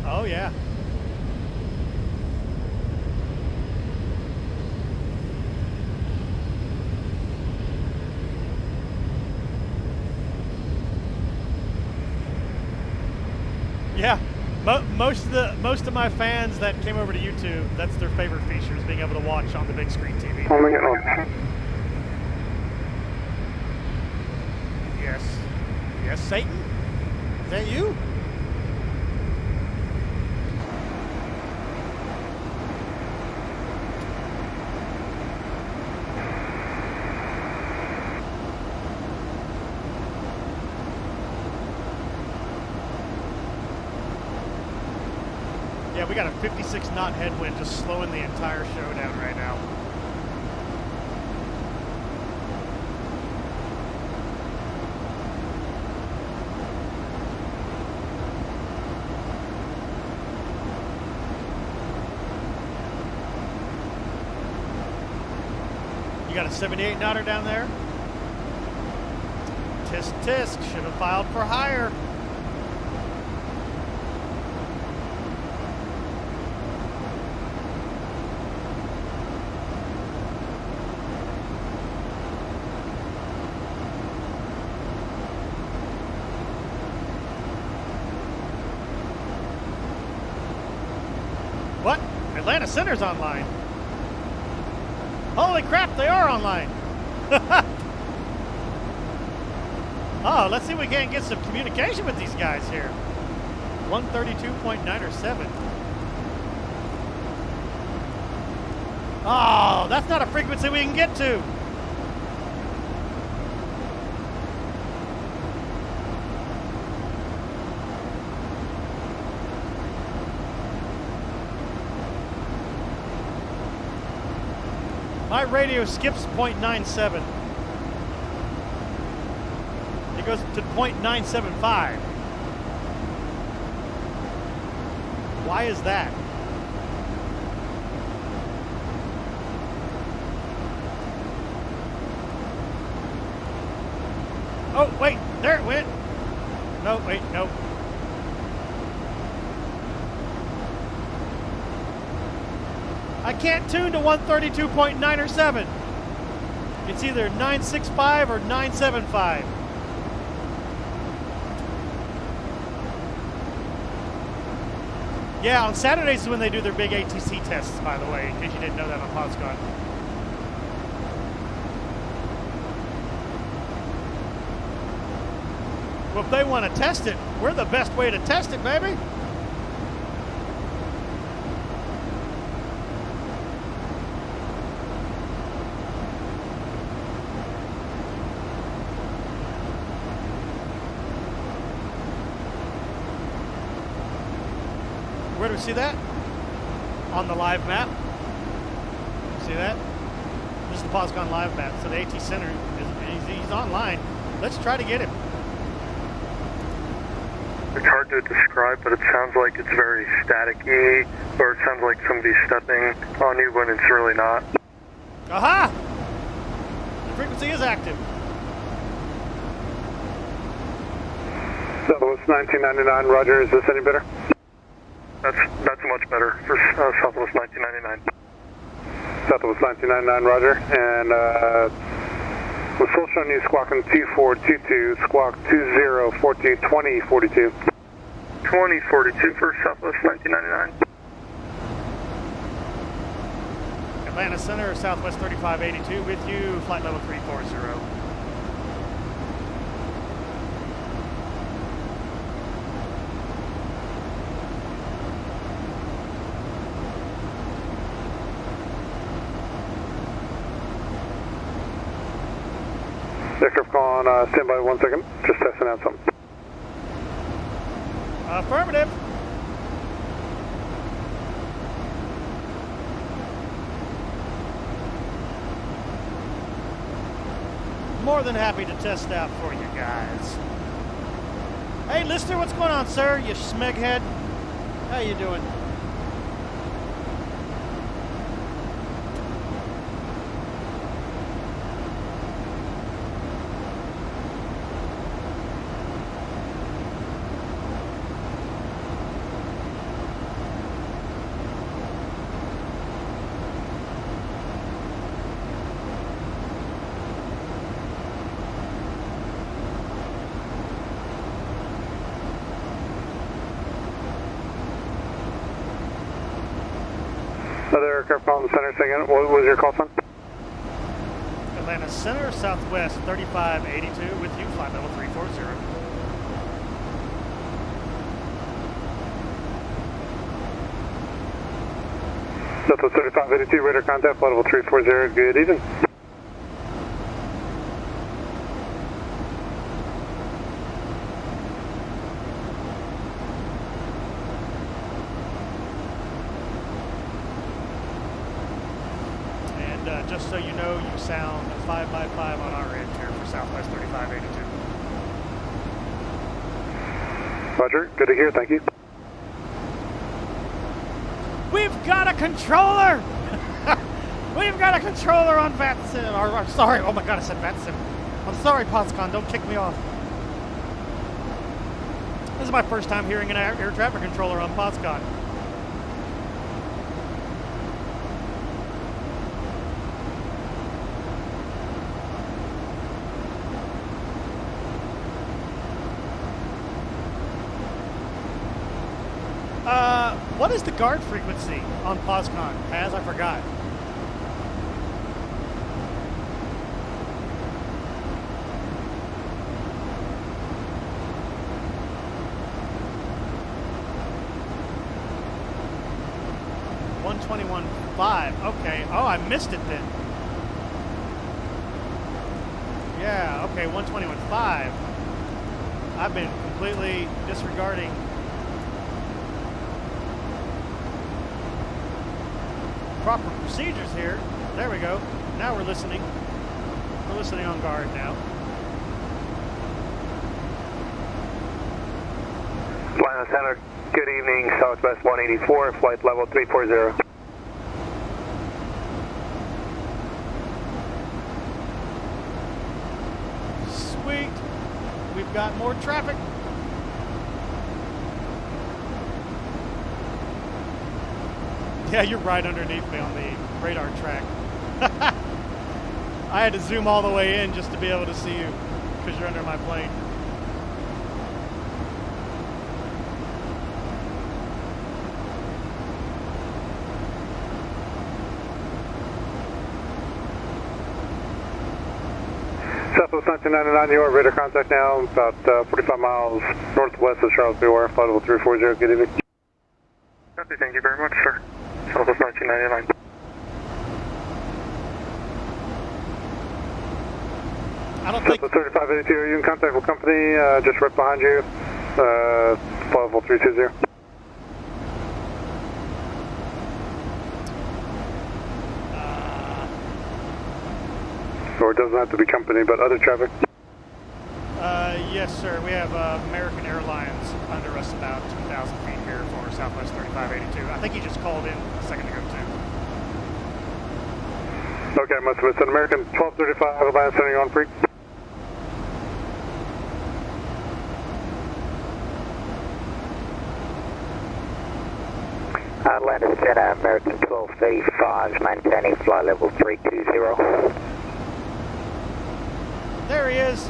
Speaker 1: Oh, yeah. Yeah. Most of my fans that came over to YouTube, that's their favorite feature, is being able to watch on the big screen TV. Yes. Yes, Satan? Is that you? Yeah, we got a 56 knot headwind just slowing the entire show down right now. You got a 78 knotter down there? Tisk tisk, should have filed for higher. Atlanta Center's online. Holy crap, they are online. Oh, let's see if we can't get some communication with these guys here. 132.907. Oh, that's not a frequency we can get to. My radio skips 0.97. It goes to 0.975. Why is that? Oh, wait, there it went. No, wait, no. I can't tune to 132.9 or 7. It's either 965 or 975. Yeah, on Saturdays is when they do their big ATC tests, by the way, in case you didn't know that on POSCON. Well, if they want to test it, we're the best way to test it, baby. Where do we see that? On the live map. See that? This is the POSCON live map. So the AT Center, he's online. Let's try to get him.
Speaker 16: It's hard to describe, but it sounds like it's very staticky, or it sounds like somebody's stepping on you when it's really not.
Speaker 1: Aha! The frequency is active.
Speaker 2: Southwest 1999, Roger. Is this any better?
Speaker 16: That's much better for Southwest 1999.
Speaker 2: Southwest 1999, Roger. And we're still showing you squawking 2422, squawk 2042 2042.
Speaker 16: 2042 for Southwest 1999.
Speaker 1: Atlanta Center, Southwest 3582 with you, flight level 340.
Speaker 2: Aircraft call on standby 1 second. Just testing out something.
Speaker 1: Affirmative. More than happy to test out for you guys. Hey, Lister, what's going on, sir? You smeghead. How you doing?
Speaker 2: Another aircraft call in the center saying, what was your call sign?
Speaker 1: Atlanta Center, Southwest 3582 with you, flight level 340.
Speaker 2: Southwest 3582, radar contact, flight level 340, good evening.
Speaker 1: Just so you know, you sound 5x5 on our end here for Southwest 3582.
Speaker 2: Roger, good to hear, thank you.
Speaker 1: We've got a controller! We've got a controller on VATSIM. Or sorry, oh my god, I said VATSIM. I'm sorry, POSCON, don't kick me off. This is my first time hearing an air traffic controller on POSCON. What is the guard frequency on POSCON? Paz, I forgot. Okay. Oh, I missed it then. Yeah, okay, 121.5. I've been completely disregarding proper procedures here. There we go. Now we're listening. We're listening on guard now.
Speaker 2: Atlanta Center, good evening. Southwest 184, flight level 340.
Speaker 1: Sweet. We've got more traffic. Yeah, you're right underneath me on the radar track. I had to zoom all the way in just to be able to see you because you're under my plane.
Speaker 2: Southwest 1999, you are radar contact now, about 45 miles northwest of Charlotte, Freeware, flight level 340, good evening.
Speaker 16: Copy, thank you very much, sir. Southwest 1999.
Speaker 1: I don't think...
Speaker 2: Southwest 3582, are you in contact with company, just right behind you, flight level 320. Or it doesn't have to be company, but other traffic?
Speaker 1: Yes, sir. We have American Airlines under us about 2,000 feet here for Southwest 3582. I think he just called in a second ago, too.
Speaker 2: Okay, must have been American 1235, Atlanta sending on free.
Speaker 13: Atlanta Center, American 1235, maintaining flight level 320.
Speaker 1: There he is.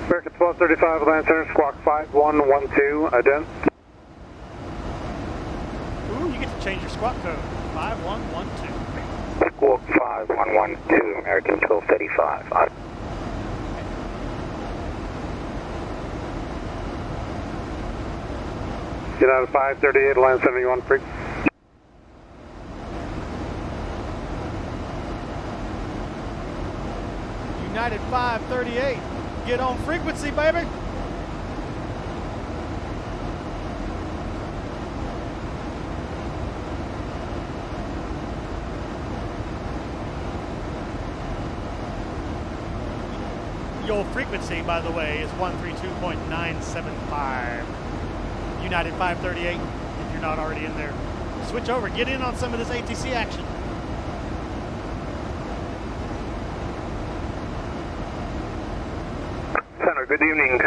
Speaker 2: American 1235, Atlanta Center, squawk 5112, ident.
Speaker 1: Ooh, you get to change your squawk code. 5112.
Speaker 13: Squawk 5112, American 1235.
Speaker 2: United 538, Atlanta 71, free.
Speaker 1: United 538. Get on frequency, baby. Your frequency, by the way, is 132.975. United 538, if you're not already in there. Switch over, get in on some of this ATC action.
Speaker 2: Center, good evening.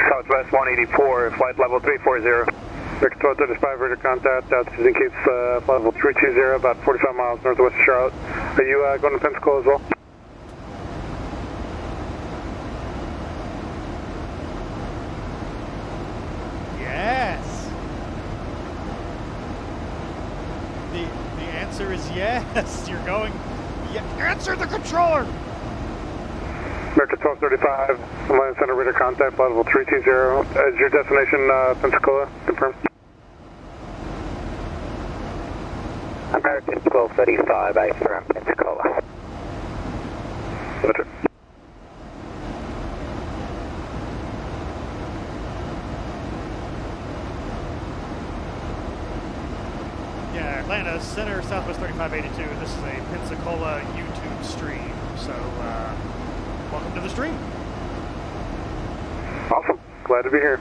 Speaker 2: Southwest 184, flight level 340. Victor 1235, radar contact, altitude indicates flight level 320, about 45 miles northwest of Charlotte. Are you going to Pensacola as well?
Speaker 1: Yes. The answer is yes. You're going. Yeah, answer the controller.
Speaker 2: American 1235, Atlanta Center, radar contact, flight level 320. Is your destination Pensacola? Confirm.
Speaker 13: American 1235, I affirm Pensacola.
Speaker 2: Roger.
Speaker 1: Yeah, Atlanta Center, Southwest 3582. This is a Pensacola YouTube stream, so welcome to the stream.
Speaker 2: Awesome. Glad to be here.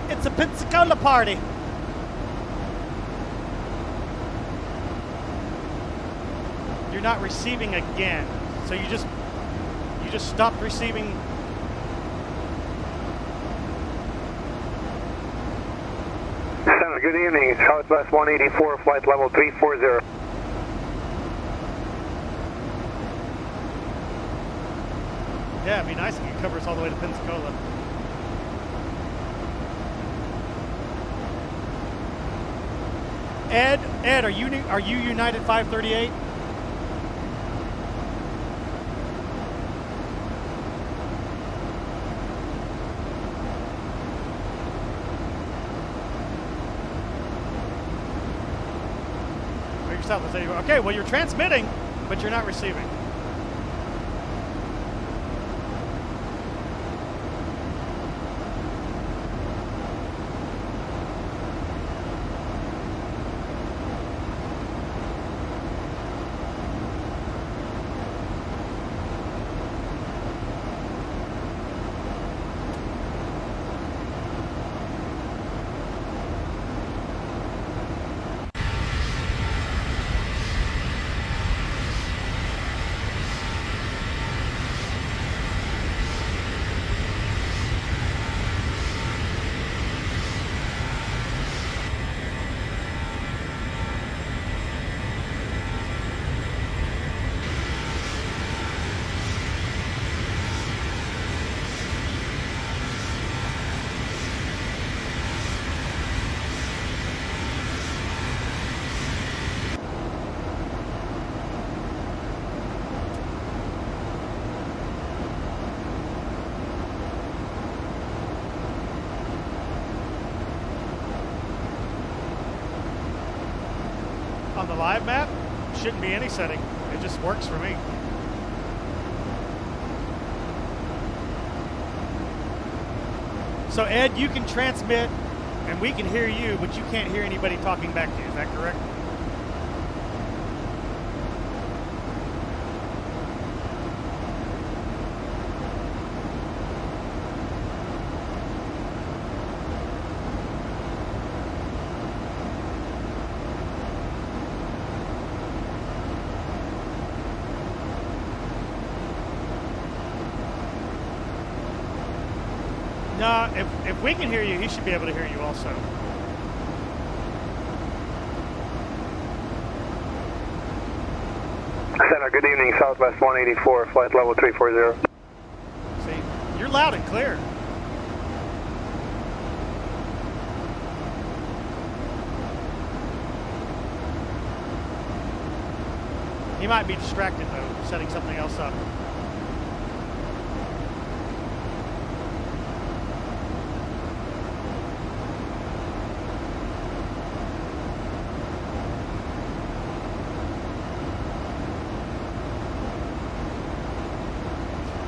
Speaker 1: It's a Pensacola party. You're not receiving again, so you just stopped receiving.
Speaker 2: Center, good evening. Southwest 184, flight level 340.
Speaker 1: Yeah, it'd be nice if you cover us all the way to Pensacola. Ed, are you United 538? Southwest 84. Okay, well, you're transmitting, but you're not receiving. On the live map, shouldn't be any setting. It just works for me. So Ed, you can transmit and we can hear you, but you can't hear anybody talking back to you. Is that correct? No, if we can hear you, he should be able to hear you also.
Speaker 2: Center, good evening, Southwest 184, flight level 340.
Speaker 1: See, you're loud and clear. He might be distracted though, setting something else up.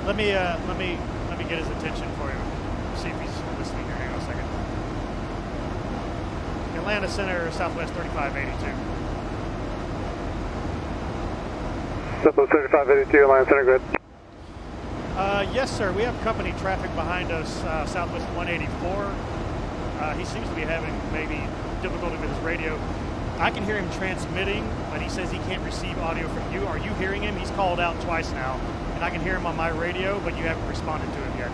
Speaker 1: Let me get his attention for you. See if he's listening here. Hang on a second. Atlanta Center, Southwest 3582.
Speaker 2: Southwest 3582, Atlanta Center, good.
Speaker 1: Yes, sir. We have company traffic behind us, Southwest 184. He seems to be having maybe difficulty with his radio. I can hear him transmitting, but he says he can't receive audio from you. Are you hearing him? He's called out twice now, and I can hear him on my radio, but you haven't responded to him yet.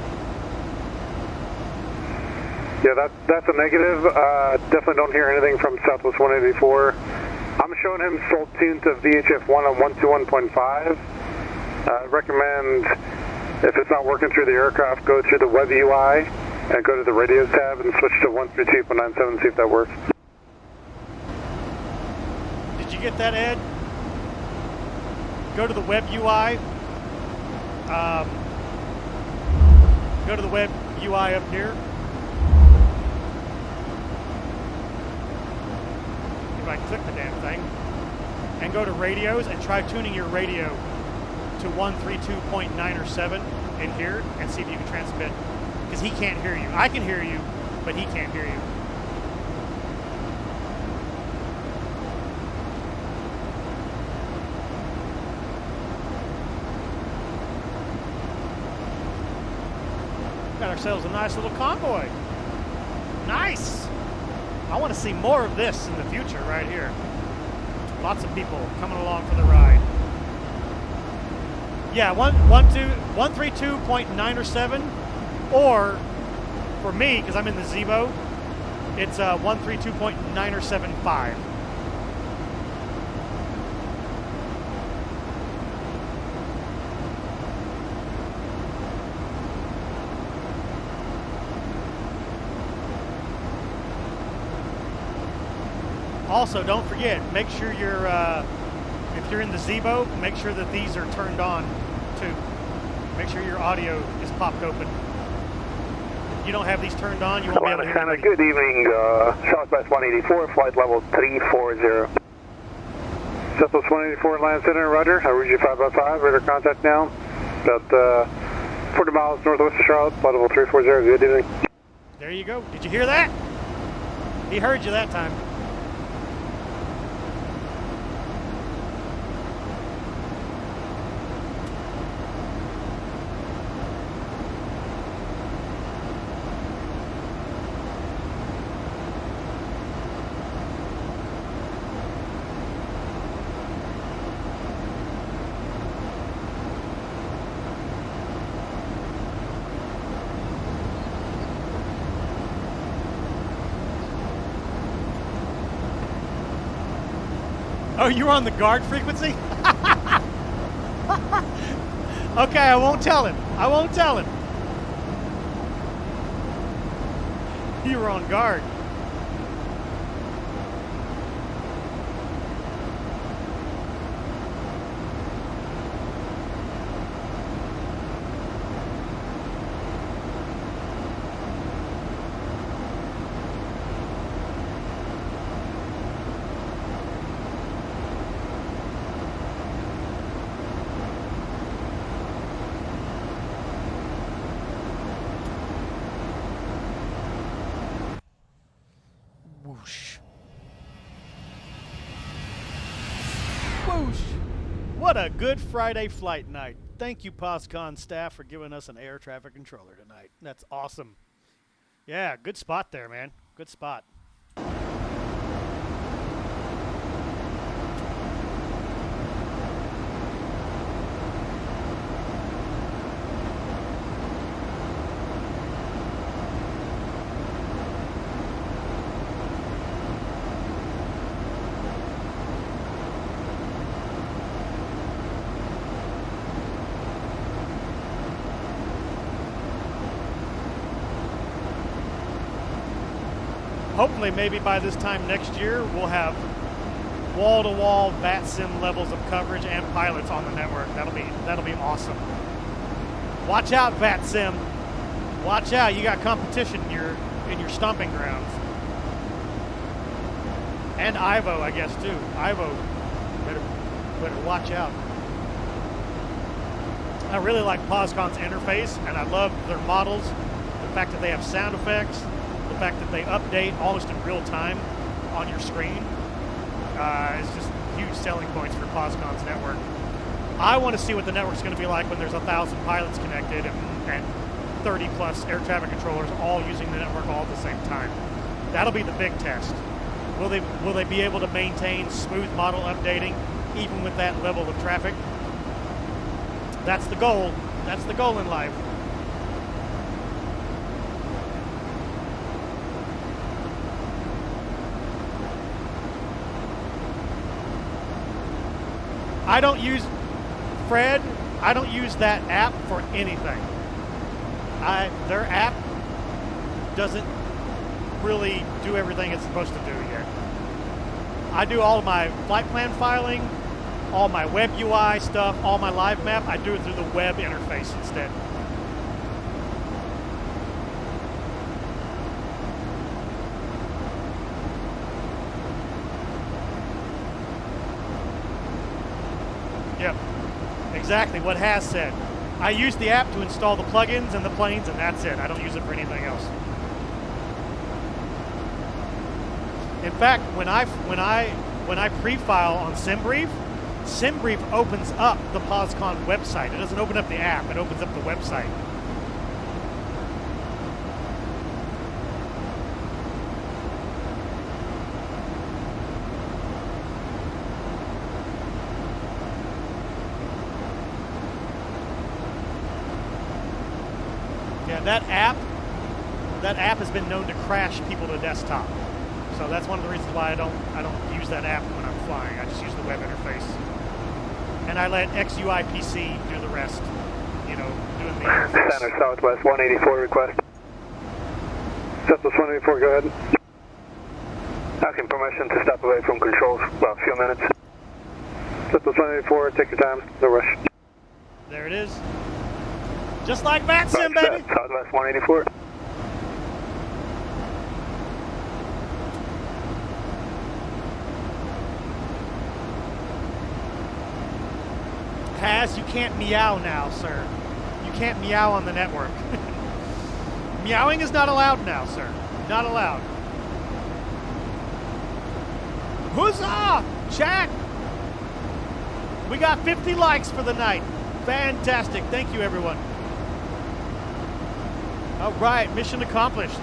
Speaker 2: Yeah, that's a negative. Definitely don't hear anything from Southwest 184. I'm showing him still tuned to VHF 1 on 121.5. Recommend, if it's not working through the aircraft, go through the web UI and go to the radios tab and switch to 132.97, see if that works.
Speaker 1: Did you get that, Ed? Go to the web UI. Go to the web UI up here. If I click the damn thing, and go to radios and try tuning your radio to 132.9 or 7 in here and see if you can transmit, because he can't hear you. I can hear you, but he can't hear you. Got ourselves a nice little convoy. Nice. I want to see more of this in the future right here. Lots of people coming along for the ride. Yeah, 132.9 or 7, or for me, because I'm in the Zibo, it's 132.9 or 7.5. Also, don't forget, make sure you're, if you're in the Zibo, make sure that these are turned on too. Make sure your audio is popped open. If you don't have these turned on, you won't be able to hear
Speaker 2: Center,
Speaker 1: anybody.
Speaker 2: good evening, Southwest 184, flight level 340. Southwest 184, Land Center, Rudder. I read you 555, radar contact now. About 40 miles northwest of Charlotte, flight level 340, good evening.
Speaker 1: There you go. Did you hear that? He heard you that time. Oh, you were on the guard frequency? Okay, I won't tell him. I won't tell him. You were on guard. Whoosh. Whoosh. What a good Friday flight night. Thank you, POSCON staff, for giving us an air traffic controller tonight. That's awesome. Yeah, good spot there, man. Good spot. Hopefully, maybe by this time next year, we'll have wall-to-wall VATSIM levels of coverage and pilots on the network. That'll be awesome. Watch out, VATSIM. Watch out. You got competition in your stomping grounds. And Ivo, I guess too. Ivo, better watch out. I really like POSCON's interface, and I love their models. The fact that they have sound effects. The fact that they update almost in real time on your screen is just huge selling points for POSCON's network. I want to see what the network's going to be like when there's 1,000 pilots connected and 30 plus air traffic controllers all using the network all at the same time. That'll be the big test. Will they be able to maintain smooth model updating even with that level of traffic? That's the goal. That's the goal in life. I don't use that app for anything. Their app doesn't really do everything it's supposed to do yet. I do all of my flight plan filing, all my web UI stuff, all my live map, I do it through the web interface instead. Yep, exactly what Has said. I use the app to install the plugins and the planes, and that's it. I don't use it for anything else. In fact, when I pre-file on SimBrief, SimBrief opens up the POSCON website. It doesn't open up the app, it opens up the website. Yeah, that app has been known to crash people to desktop. So that's one of the reasons why I don't use that app when I'm flying. I just use the web interface. And I let XUIPC do the rest, you know, doing the interface.
Speaker 2: Center Southwest 184 request. Southwest 184, go ahead. Asking permission to step away from controls about a few minutes. Southwest 184, take your time, no rush.
Speaker 1: There it is. Just like Matson, baby.
Speaker 2: Southwest 184.
Speaker 1: Paz, you can't meow now, sir. You can't meow on the network. Meowing is not allowed now, sir. Not allowed. Huzzah! Chat! We got 50 likes for the night. Fantastic. Thank you, everyone. All right, mission accomplished.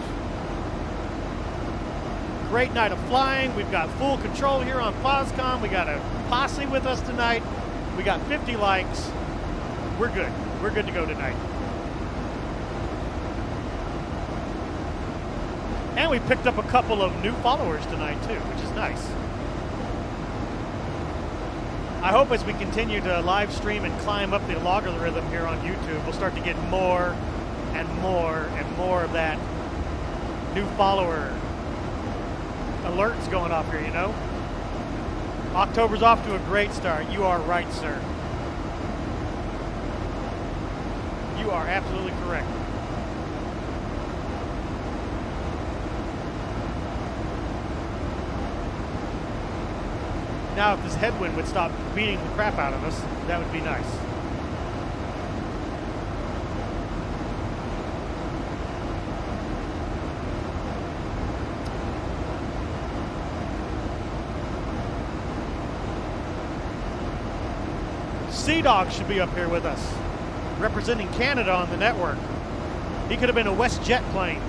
Speaker 1: Great night of flying. We've got full control here on POSCON. We got a posse with us tonight. We got 50 likes. We're good. We're good to go tonight. And we picked up a couple of new followers tonight too, which is nice. I hope as we continue to live stream and climb up the logarithm here on YouTube, we'll start to get more and more and more of that new follower alerts going off here, you know? October's off to a great start. You are right, sir. You are absolutely correct. Now, if this headwind would stop beating the crap out of us, that would be nice. Sea-Dog should be up here with us, representing Canada on the network. He could have been a WestJet plane.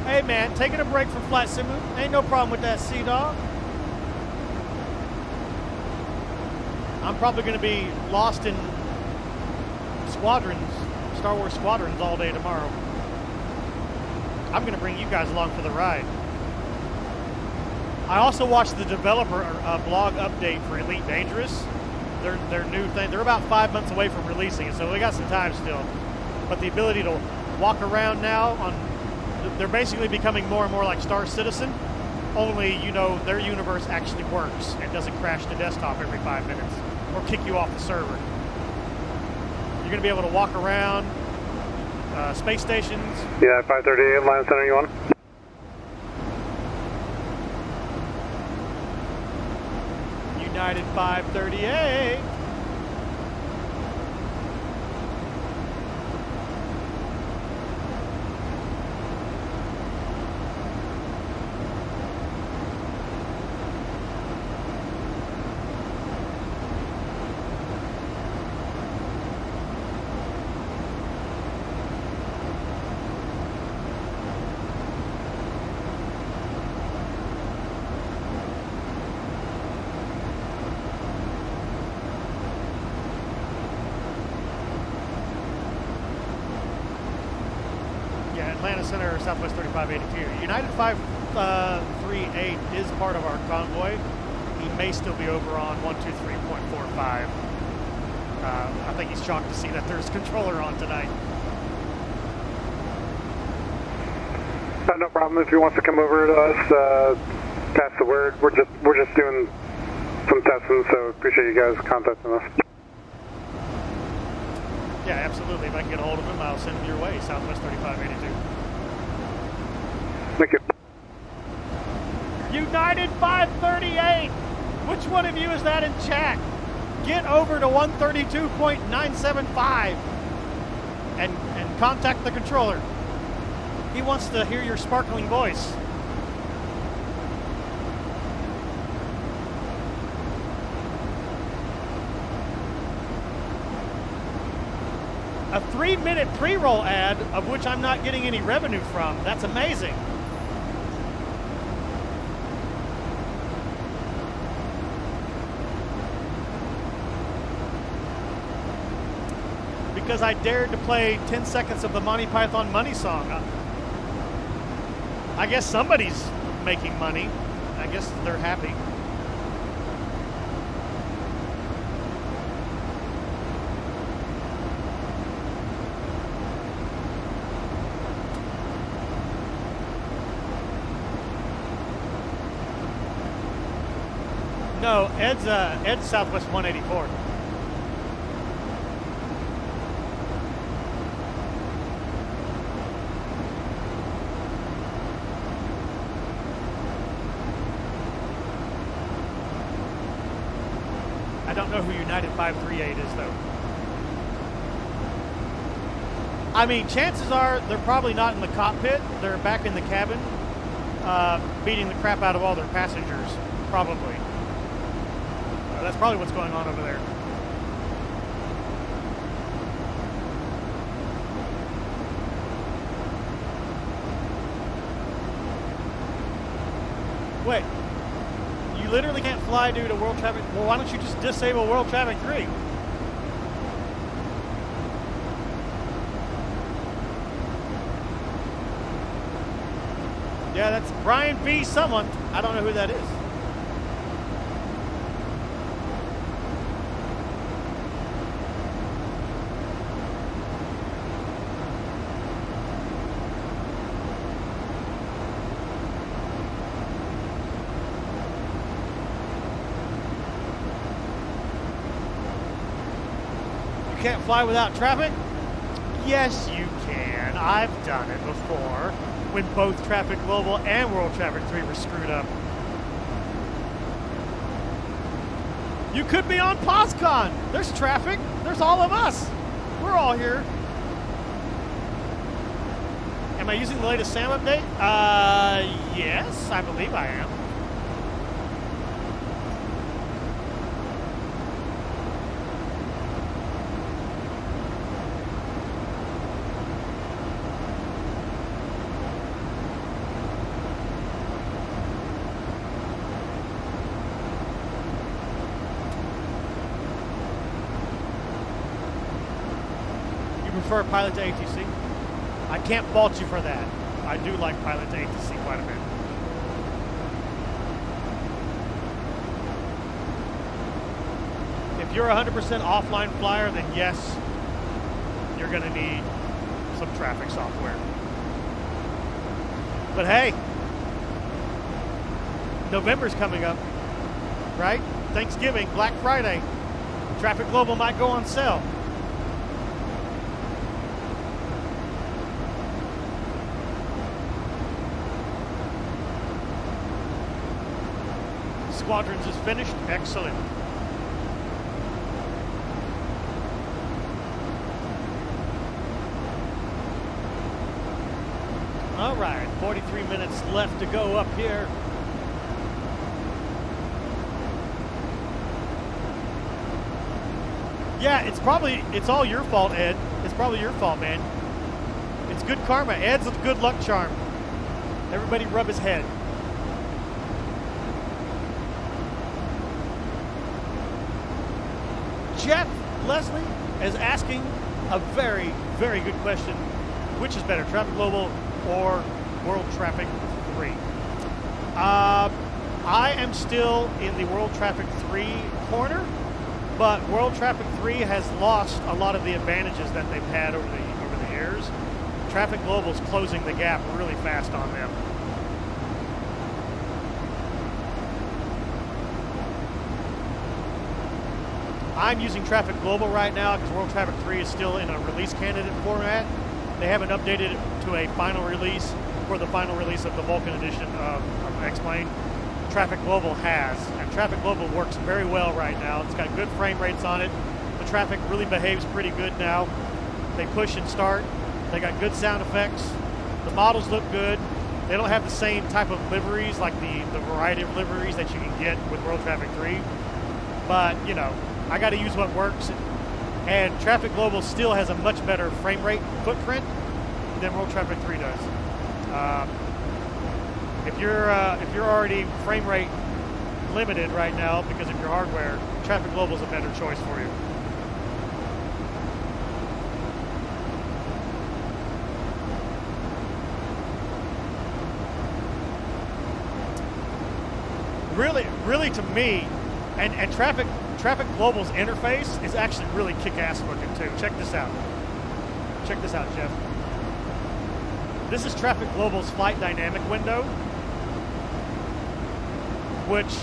Speaker 1: Hey man, taking a break from Flight Simu. Ain't no problem with that, Sea-Dog. I'm probably going to be lost in squadrons, Star Wars squadrons all day tomorrow. I'm going to bring you guys along for the ride. I also watched the developer blog update for Elite Dangerous. Their new thing. They're about 5 months away from releasing it, so we got some time still. But the ability to walk around now they're basically becoming more and more like Star Citizen, only, you know, their universe actually works and doesn't crash the desktop every 5 minutes or kick you off the server. You're going to be able to walk around space stations.
Speaker 2: Yeah, 538, line center, you on?
Speaker 1: United 538. Atlanta Center, Southwest 3582. United 538 is part of our convoy. He may still be over on 123.45. I think he's shocked to see that there's a controller on tonight.
Speaker 2: No problem. If he wants to come over to us, pass the word. We're just doing some testing, so appreciate you guys contacting us.
Speaker 1: Yeah, absolutely. If I can get a hold of him, I'll send him your way, Southwest 3582.
Speaker 2: Thank you.
Speaker 1: United 538! Which one of you is that in chat? Get over to 132.975 and contact the controller. He wants to hear your sparkling voice. A 3-minute pre-roll ad of which I'm not getting any revenue from. That's amazing. Because I dared to play 10 seconds of the Monty Python Money Song. I guess somebody's making money. I guess they're happy. No, Ed's Southwest 184. I don't know who United 538 is, though. I mean, chances are they're probably not in the cockpit. They're back in the cabin, beating the crap out of all their passengers, probably. That's probably what's going on over there. Wait. You literally can't fly due to World Traffic. Well, why don't you just disable World Traffic 3? Yeah, that's Brian B. someone. I don't know who that is. Can't fly without traffic? Yes, you can. I've done it before when both Traffic Global and World Traffic 3 were screwed up. You could be on POSCON. There's traffic. There's all of us. We're all here. Am I using the latest SAM update? Yes, I believe I am. Prefer pilot to ATC? I can't fault you for that. I do like pilot to ATC quite a bit. If you're a 100% offline flyer, then yes, you're going to need some traffic software. But hey, November's coming up, right? Thanksgiving, Black Friday. Traffic Global might go on sale. Squadrons is finished. Excellent. All right, 43 minutes left to go up here. Yeah, it's all your fault, Ed. It's probably your fault, man. It's good karma. Ed's a good luck charm. Everybody rub his head. Jeff Leslie is asking a very, very good question. Which is better, Traffic Global or World Traffic 3? I am still in the World Traffic 3 corner, but World Traffic 3 has lost a lot of the advantages that they've had over the years. Traffic Global is closing the gap really fast on them. I'm using Traffic Global right now because World Traffic 3 is still in a release candidate format. They haven't updated it to a final release for the final release of the Vulcan edition of X-Plane. Traffic Global has, and Traffic Global works very well right now. It's got good frame rates on it. The traffic really behaves pretty good now. They push and start. They got good sound effects. The models look good. They don't have the same type of liveries, like the variety of liveries that you can get with World Traffic 3. But, you know, I got to use what works. And Traffic Global still has a much better frame rate footprint than World Traffic 3 does. If you're already frame rate limited right now because of your hardware, Traffic Global is a better choice for you. Really to me, and Traffic Global's interface is actually really kick-ass looking too. Check this out. Check this out, Jeff. This is Traffic Global's flight dynamic window, which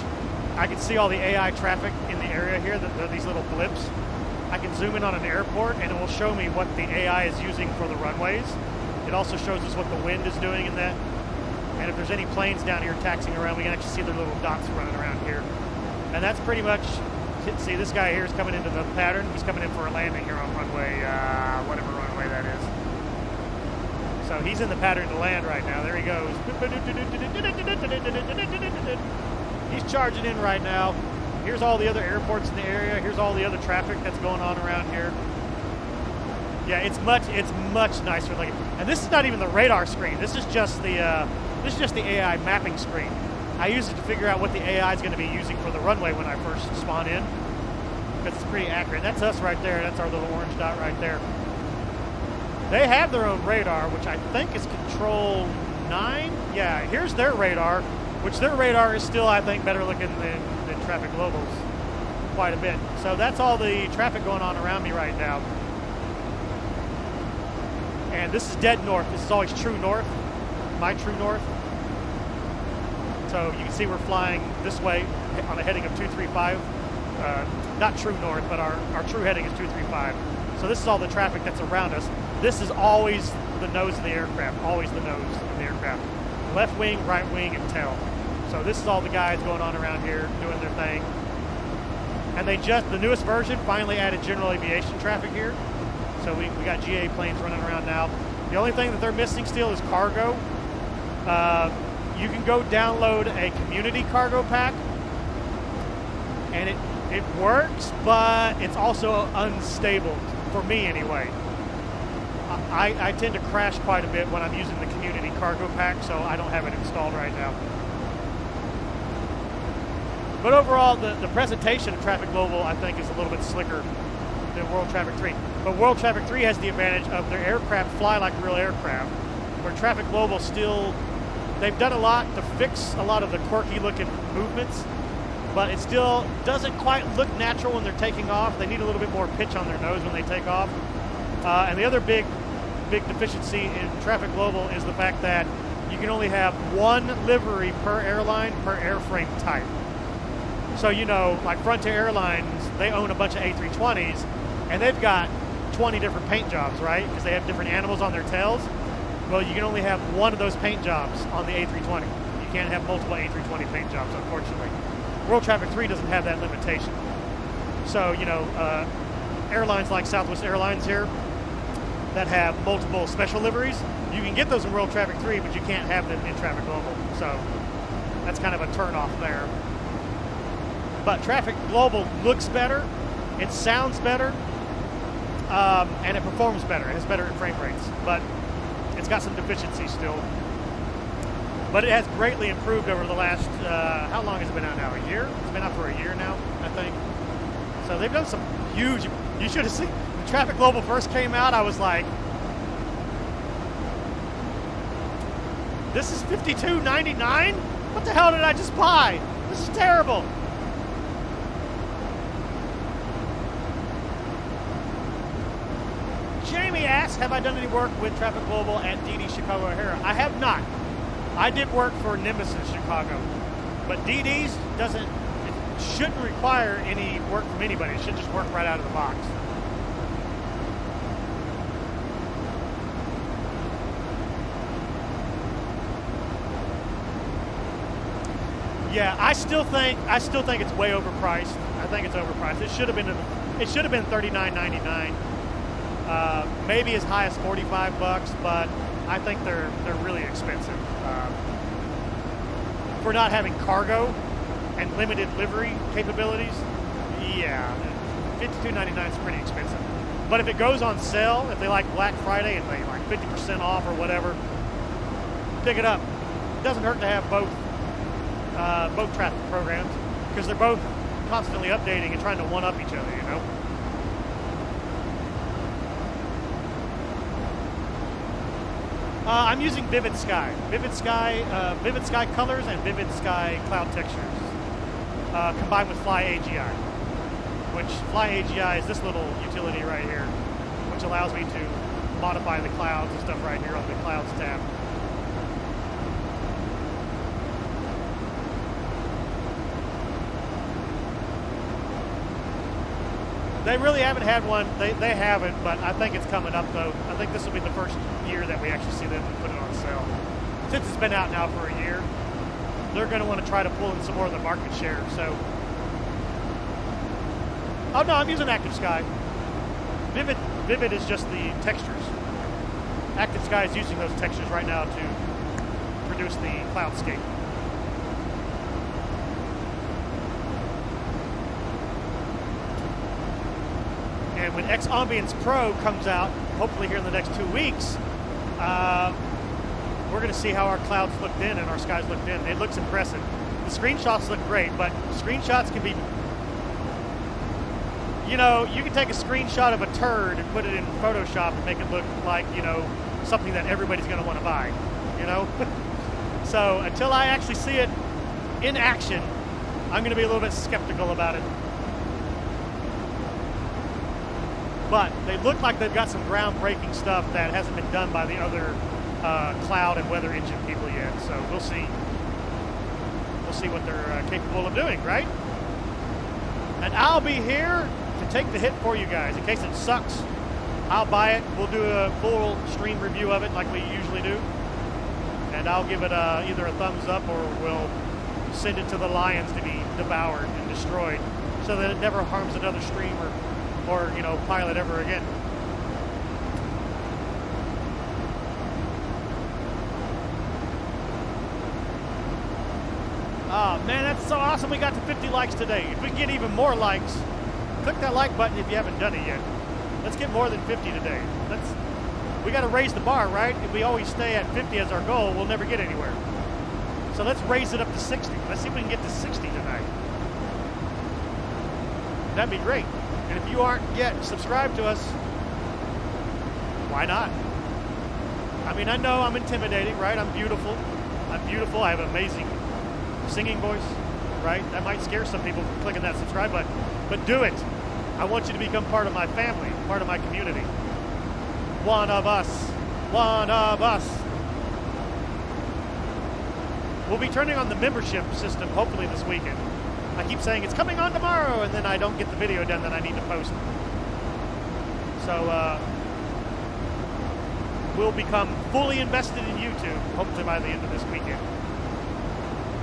Speaker 1: I can see all the AI traffic in the area here. They're these little blips. I can zoom in on an airport and it will show me what the AI is using for the runways. It also shows us what the wind is doing in that. And if there's any planes down here taxiing around, we can actually see their little dots running around here. And that's pretty much, see this guy here is coming into the pattern. He's coming in for a landing here on runway, whatever runway that is. So he's in the pattern to land right now. There he goes. He's charging in right now. Here's all the other airports in the area. Here's all the other traffic that's going on around here. Yeah, it's much nicer. Like, and this is not even the radar screen. This is just the AI mapping screen. I use it to figure out what the AI is going to be using for the runway when I first spawn in, because it's pretty accurate. That's us right there. That's our little orange dot right there. They have their own radar, which I think is Control 9. Yeah, here's their radar, which their radar is still, I think, better looking than Traffic Global's quite a bit. So that's all the traffic going on around me right now. And this is dead north. This is always true north, my true north. So you can see we're flying this way on a heading of 235. Not true north, but our true heading is 235. So this is all the traffic that's around us. This is always the nose of the aircraft, always the nose of the aircraft. Left wing, right wing, and tail. So this is all the guys going on around here doing their thing. And the newest version finally added general aviation traffic here. So we got GA planes running around now. The only thing that they're missing still is cargo. You can go download a community cargo pack, and it works, but it's also unstable, for me anyway. I tend to crash quite a bit when I'm using the community cargo pack, so I don't have it installed right now. But overall, the presentation of Traffic Global, I think, is a little bit slicker than World Traffic 3. But World Traffic 3 has the advantage of their aircraft fly like real aircraft, where Traffic Global still, they've done a lot to fix a lot of the quirky looking movements, but it still doesn't quite look natural when they're taking off. They need a little bit more pitch on their nose when they take off. And the other big deficiency in Traffic Global is the fact that you can only have one livery per airline per airframe type. So, you know, like Frontier Airlines, they own a bunch of A320s, and they've got 20 different paint jobs, right? Because they have different animals on their tails. Well, you can only have one of those paint jobs on the A320. You can't have multiple A320 paint jobs, unfortunately. World Traffic 3 doesn't have that limitation. So, you know, airlines like Southwest Airlines here that have multiple special liveries, you can get those in World Traffic 3, but you can't have them in Traffic Global. So that's kind of a turn-off there. But Traffic Global looks better, it sounds better, and it performs better. It has better frame rates, but it's got some deficiencies still. But it has greatly improved over the last, how long has it been out now? A year? It's been out for a year now, I think. So they've done some huge, you should have seen, when Traffic Global first came out, I was like, this is $52.99? What the hell did I just buy? This is terrible. Jamie asks, have I done any work with Traffic Global at DD Chicago O'Hare? I have not. I did work for Nimbus in Chicago, but DD's shouldn't require any work from anybody. It should just work right out of the box. Yeah, I still think it's way overpriced. I think it's overpriced. It should have been $39.99. Maybe as high as $45, but I think they're really expensive for not having cargo and limited livery capabilities. Yeah, $52.99 is pretty expensive. But if it goes on sale, if they like Black Friday and they like 50% off or whatever, pick it up. It doesn't hurt to have both traffic programs because they're both constantly updating and trying to one-up each other, you know? I'm using Vivid Sky. Vivid Sky colors and Vivid Sky cloud textures combined with Fly AGI. Which Fly AGI is this little utility right here, which allows me to modify the clouds and stuff right here on the Clouds tab. They really haven't had one. They haven't, but I think it's coming up though. I think this will be the first year that we actually see them put it on sale. Since it's been out now for a year, they're going to want to try to pull in some more of the market share. So, oh no, I'm using Active Sky. Vivid is just the textures. Active Sky is using those textures right now to produce the cloudscape. And when XAmbience Pro comes out, hopefully here in the next 2 weeks, we're going to see how our clouds look then and our skies look then. It looks impressive. The screenshots look great, but screenshots can be, you know, you can take a screenshot of a turd and put it in Photoshop and make it look like, you know, something that everybody's going to want to buy, you know? So until I actually see it in action, I'm going to be a little bit skeptical about it. But they look like they've got some groundbreaking stuff that hasn't been done by the other cloud and weather engine people yet. So we'll see. We'll see what they're capable of doing, right? And I'll be here to take the hit for you guys. In case it sucks, I'll buy it. We'll do a full stream review of it like we usually do. And I'll give it either a thumbs up or we'll send it to the lions to be devoured and destroyed so that it never harms another streamer or, you know, pilot ever again. Oh man, that's so awesome. We got to 50 likes today. If we get even more likes, click that like button if you haven't done it yet. Let's get more than 50 today. We got to raise the bar, right? If we always stay at 50 as our goal, we'll never get anywhere. So let's raise it up to 60. Let's see if we can get to 60 tonight. That'd be great. And if you aren't yet subscribed to us, why not? I mean, I know I'm intimidating, right? I'm beautiful. I have an amazing singing voice, right? That might scare some people from clicking that subscribe button, but do it. I want you to become part of my family, part of my community. One of us. One of us. We'll be turning on the membership system hopefully this weekend. I keep saying it's coming on tomorrow, and then I don't get the video done that I need to post. So we'll become fully invested in YouTube, hopefully by the end of this weekend.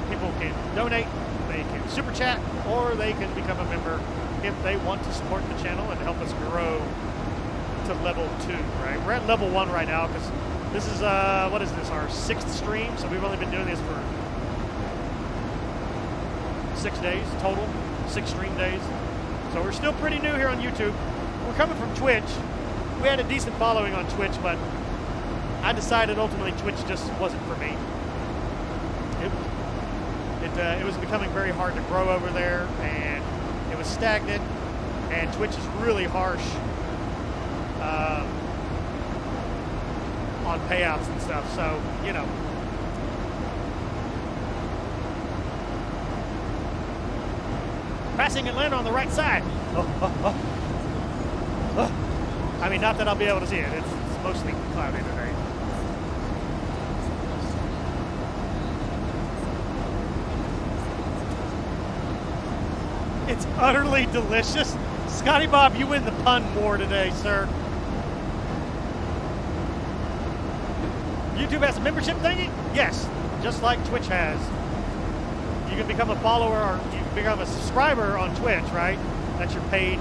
Speaker 1: People can donate, they can super chat, or they can become a member if they want to support the channel and help us grow to level 2, right? We're at level 1 right now because this is, what is this, our 6th stream? So we've only been doing this for 6 days total, 6 stream days. So we're still pretty new here on YouTube. We're coming from Twitch. We had a decent following on Twitch, but I decided ultimately Twitch just wasn't for me. It was becoming very hard to grow over there, and it was stagnant, and Twitch is really harsh on payouts and stuff, so, you know. Passing Atlanta on the right side. I mean, not that I'll be able to see it. It's mostly cloudy today. It's utterly delicious. Scotty Bob, you win the pun war today, sir. YouTube has a membership thingy? Yes, just like Twitch has. You can become a follower or you can become a subscriber on Twitch, right? That's your paid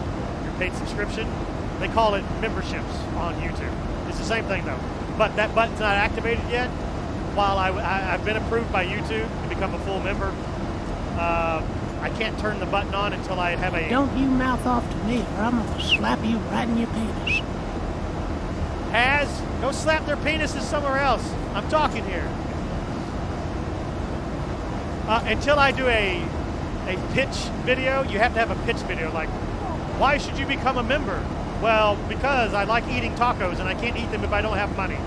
Speaker 1: subscription. They call it memberships on YouTube. It's the same thing though. But that button's not activated yet. While I've been approved by YouTube to become a full member, I can't turn the button on until I have a...
Speaker 10: Don't you mouth off to me, or I'm gonna slap you right in your penis.
Speaker 1: Go slap their penises somewhere else. I'm talking here. Until I do a pitch video, you have to have a pitch video. Like, why should you become a member? Well, because I like eating tacos and I can't eat them if I don't have money.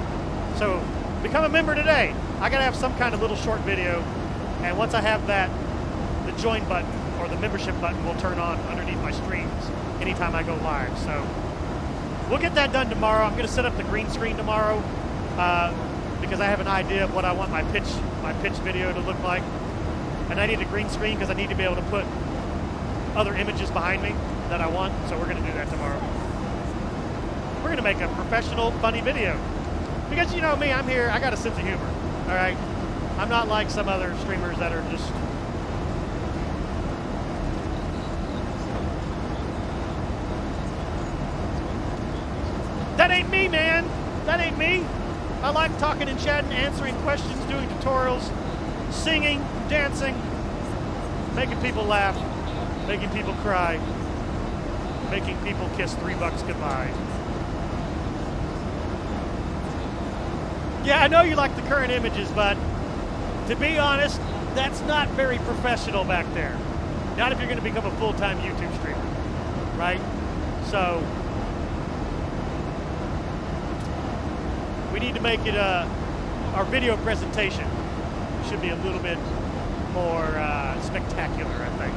Speaker 1: So, become a member today. I gotta have some kind of little short video. And once I have that, the join button or the membership button will turn on underneath my streams anytime I go live. So, we'll get that done tomorrow. I'm gonna set up the green screen tomorrow because I have an idea of what I want my pitch video to look like. And I need a green screen because I need to be able to put other images behind me that I want. So we're gonna do that tomorrow. We're gonna make a professional, funny video. Because you know me, I'm here, I got a sense of humor, all right? I'm not like some other streamers that are just... That ain't me, man. That ain't me. I like talking and chatting, answering questions, doing tutorials, singing, dancing, making people laugh, making people cry, making people kiss $3 goodbye. Yeah, I know you like the current images, but to be honest, that's not very professional back there. Not if you're going to become a full-time YouTube streamer, right? So, we need to make it, our video presentation should be a little bit more spectacular, I think.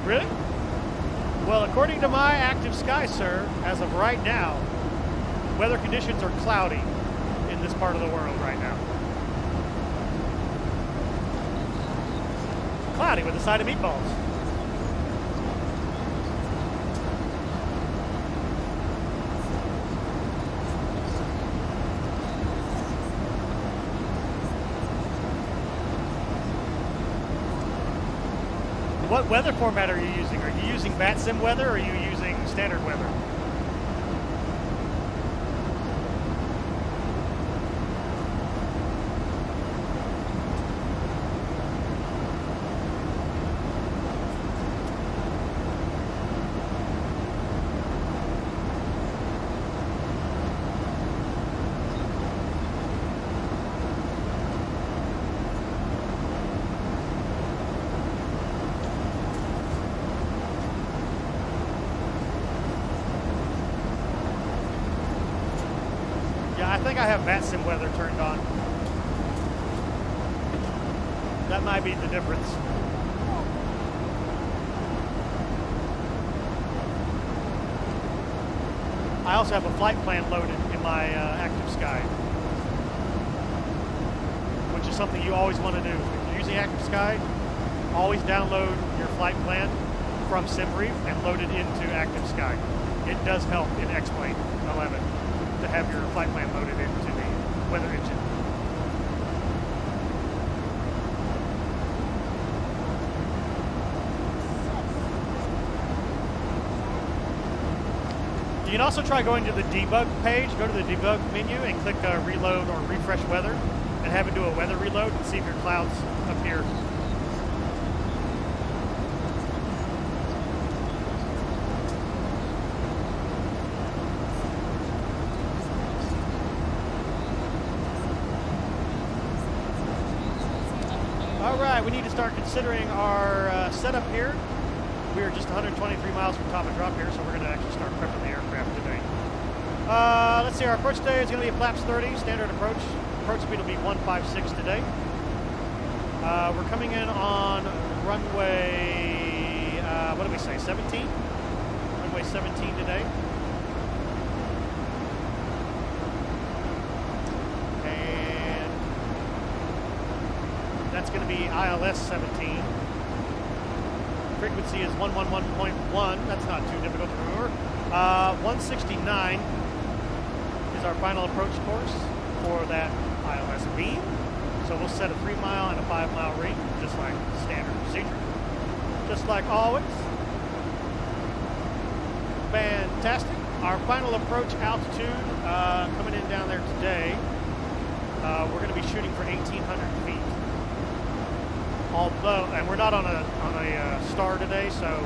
Speaker 1: Really? Well, according to my active sky, sir, as of right now, weather conditions are cloudy in this part of the world right now. Cloudy with a side of meatballs. What weather format are you using? Are you using VATSIM weather or are you using standard weather? I think I have VATSIM weather turned on. That might be the difference. I also have a flight plan loaded in my active sky, which is something you always want to do. If you're using active sky, always download your flight plan from SimReef and load it into active sky. It does help in X-Plane 11 to have your flight plan loaded into the weather engine. You can also try going to the debug page, go to the debug menu and click reload or refresh weather and have it do a weather reload and see if your clouds appear. We need to start considering our setup here. We are just 123 miles from top of drop here, so we're going to actually start prepping the aircraft today. Let's see, our approach today is going to be a flaps 30, standard approach. Approach speed will be 156 today. We're coming in on runway, what did we say, 17? Runway 17 today. That's going to be ILS 17. Frequency is 111.1. That's not too difficult to remember. 169 is our final approach course for that ILS beam. So we'll set a 3-mile and a 5-mile ring, just like standard procedure. Just like always. Fantastic. our final approach altitude coming in down there today. We're going to be shooting for 1,800 feet. Although, and we're not on a star today, so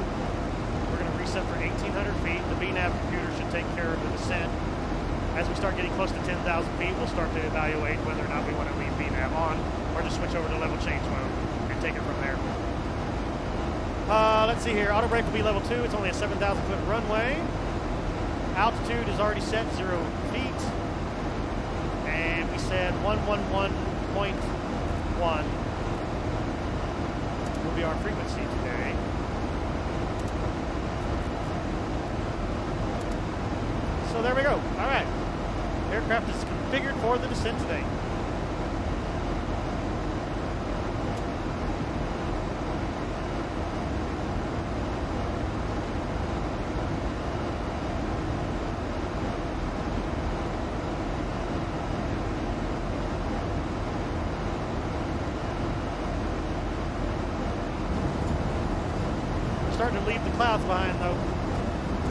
Speaker 1: we're going to reset for 1,800 feet. The VNAV computer should take care of the descent. As we start getting close to 10,000 feet, we'll start to evaluate whether or not we want to leave VNAV on or just switch over to level change mode and take it from there. Let's see here. Auto brake will be level 2. It's only a 7,000 foot runway. Altitude is already set 0 feet. And we said 111.1 will be our frequency today. So there we go. All right. Aircraft is configured for the descent today. Starting to leave the clouds behind, though.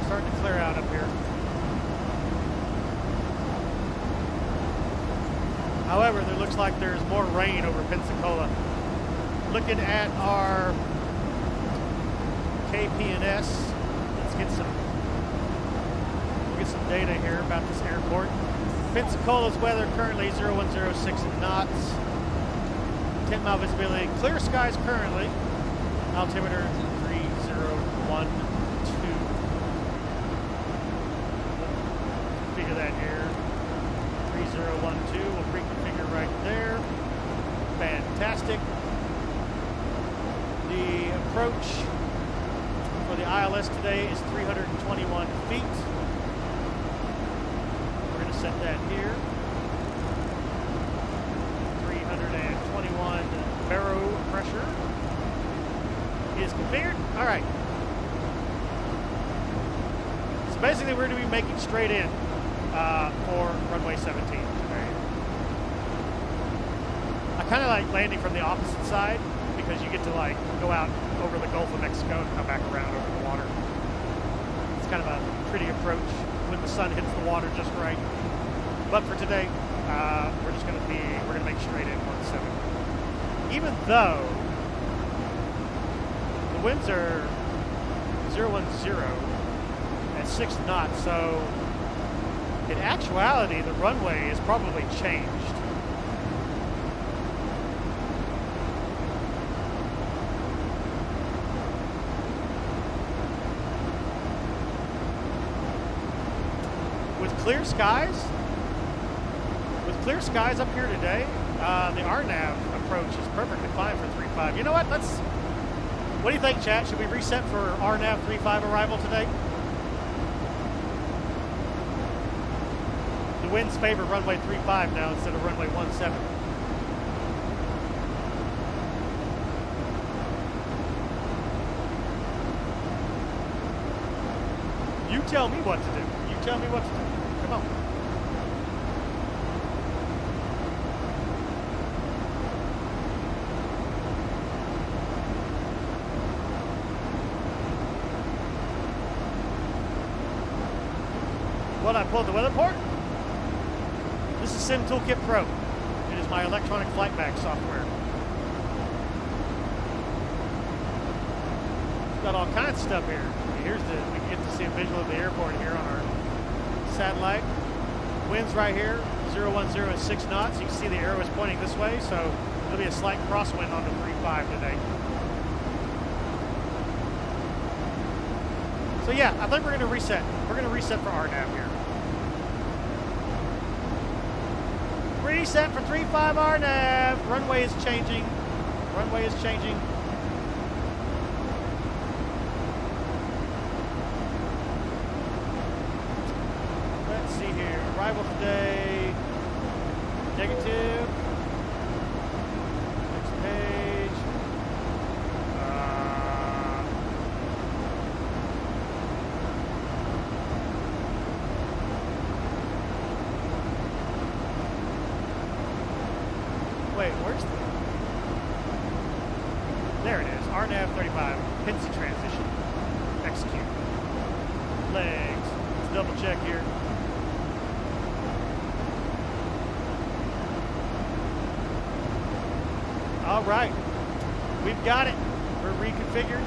Speaker 1: Starting to clear out up here. However, there looks like there's more rain over Pensacola. Looking at our KPNS, let's get some data here about this airport. Pensacola's weather currently 0106 knots. 10-mile visibility. Clear skies currently. Altimeter 3012. Figure that here. 3012. We'll reconfigure right there. Fantastic. The approach for the ILS today is 321 feet. We're going to set that here. 321 baro pressure is configured. All right. So basically, we're going to be making straight in for runway 17 today. I kind of like landing from the opposite side because you get to like go out over the Gulf of Mexico and come back around over the water. It's kind of a pretty approach when the sun hits the water just right. But for today, we're going to make straight in 17. Even though the winds are 010 at 6 knots, so in actuality, the runway is probably changed. With clear skies up here today, the RNAV approach is perfectly fine for 3.5. You know what? What do you think, chat? Should we reset for RNAV 3.5 arrival today? The winds favor runway 3.5 now instead of runway 17. You tell me what to do. You tell me what to do. Come on. What, I pulled the weather port? This is Sim Toolkit Pro. It is my electronic flight bag software. It's got all kinds of stuff here. We can get to see a visual of the airport here on our satellite. Winds right here, 010 at 6 knots. You can see the arrow is pointing this way, so there'll be a slight crosswind on the 3.5 today. So yeah, I think we're going to reset. We're going to reset for RNAV here. Reset for 3.5 RNAV. Runway is changing. Runway is changing. Let's see here. Arrival today. Negative. Next page. Wait, where's the... There it is. RNAV 35. Pincy transition. Execute. Legs. It's double check here. All right, we've got it. We're reconfigured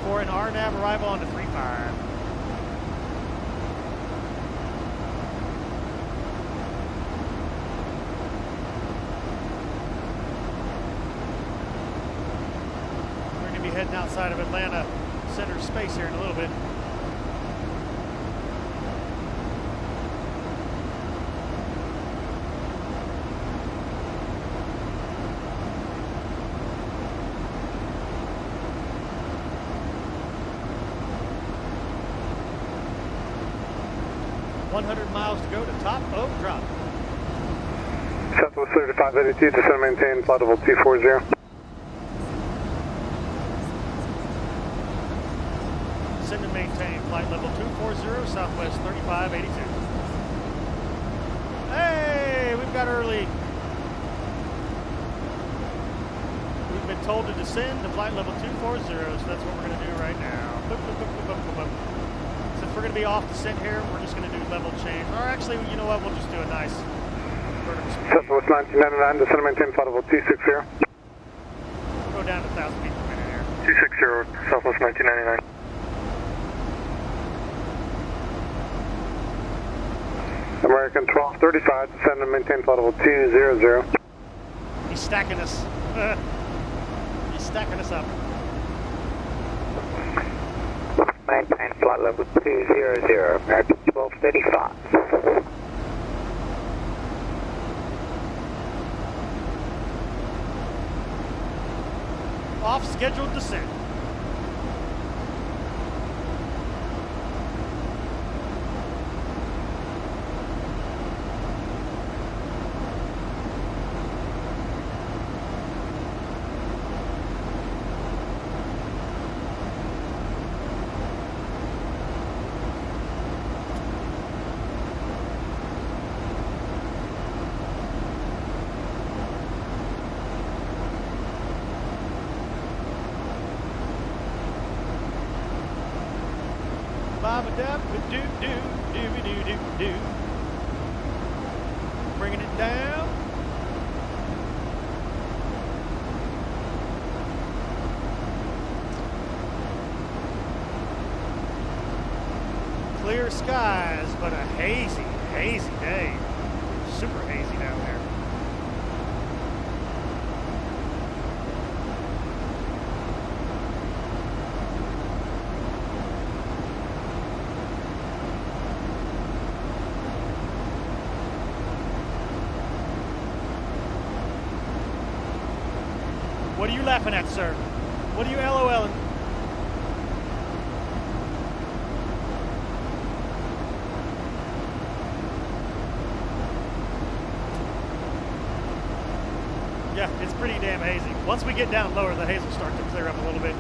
Speaker 1: for an RNAV arrival on the 3-5. We're going to be heading outside of Atlanta Center space here in a little bit. Miles to go to top of drop.
Speaker 2: Southwest 3582, descend and maintain flight level 240.
Speaker 1: Descend and maintain flight level 240, Southwest 3582. Hey, we've got early. We've been told to descend to flight level 240, so that's what we're going to do right now. Boop, boop, boop, boop, boop, boop. Since we're going to be off descent here, we're just going to do level change. Or actually, you know what? We'll just do a nice vertical speed.
Speaker 2: Southwest 1999, descend and maintain flight level 260.
Speaker 1: Go down to 1,000 feet per minute here.
Speaker 16: 260, Southwest 1999.
Speaker 2: American 1235, descend and maintain flight level 200.
Speaker 1: He's stacking us. He's stacking us up.
Speaker 13: Maintain flight level 200, American 1235.
Speaker 1: Off scheduled descent. Bringing it down. Clear skies, but a hazy, hazy day. Super hazy down there. What are you laughing at, sir? What are you LOLing? Yeah, it's pretty damn hazy. Once we get down lower, the haze will start to clear up a little bit.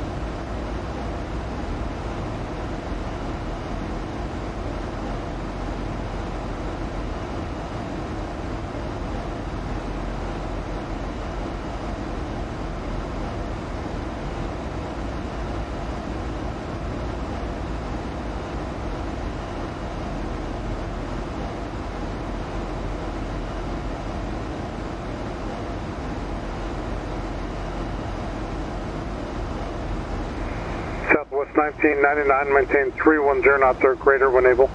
Speaker 2: Southwest 1999, maintain 310 knots or greater when able.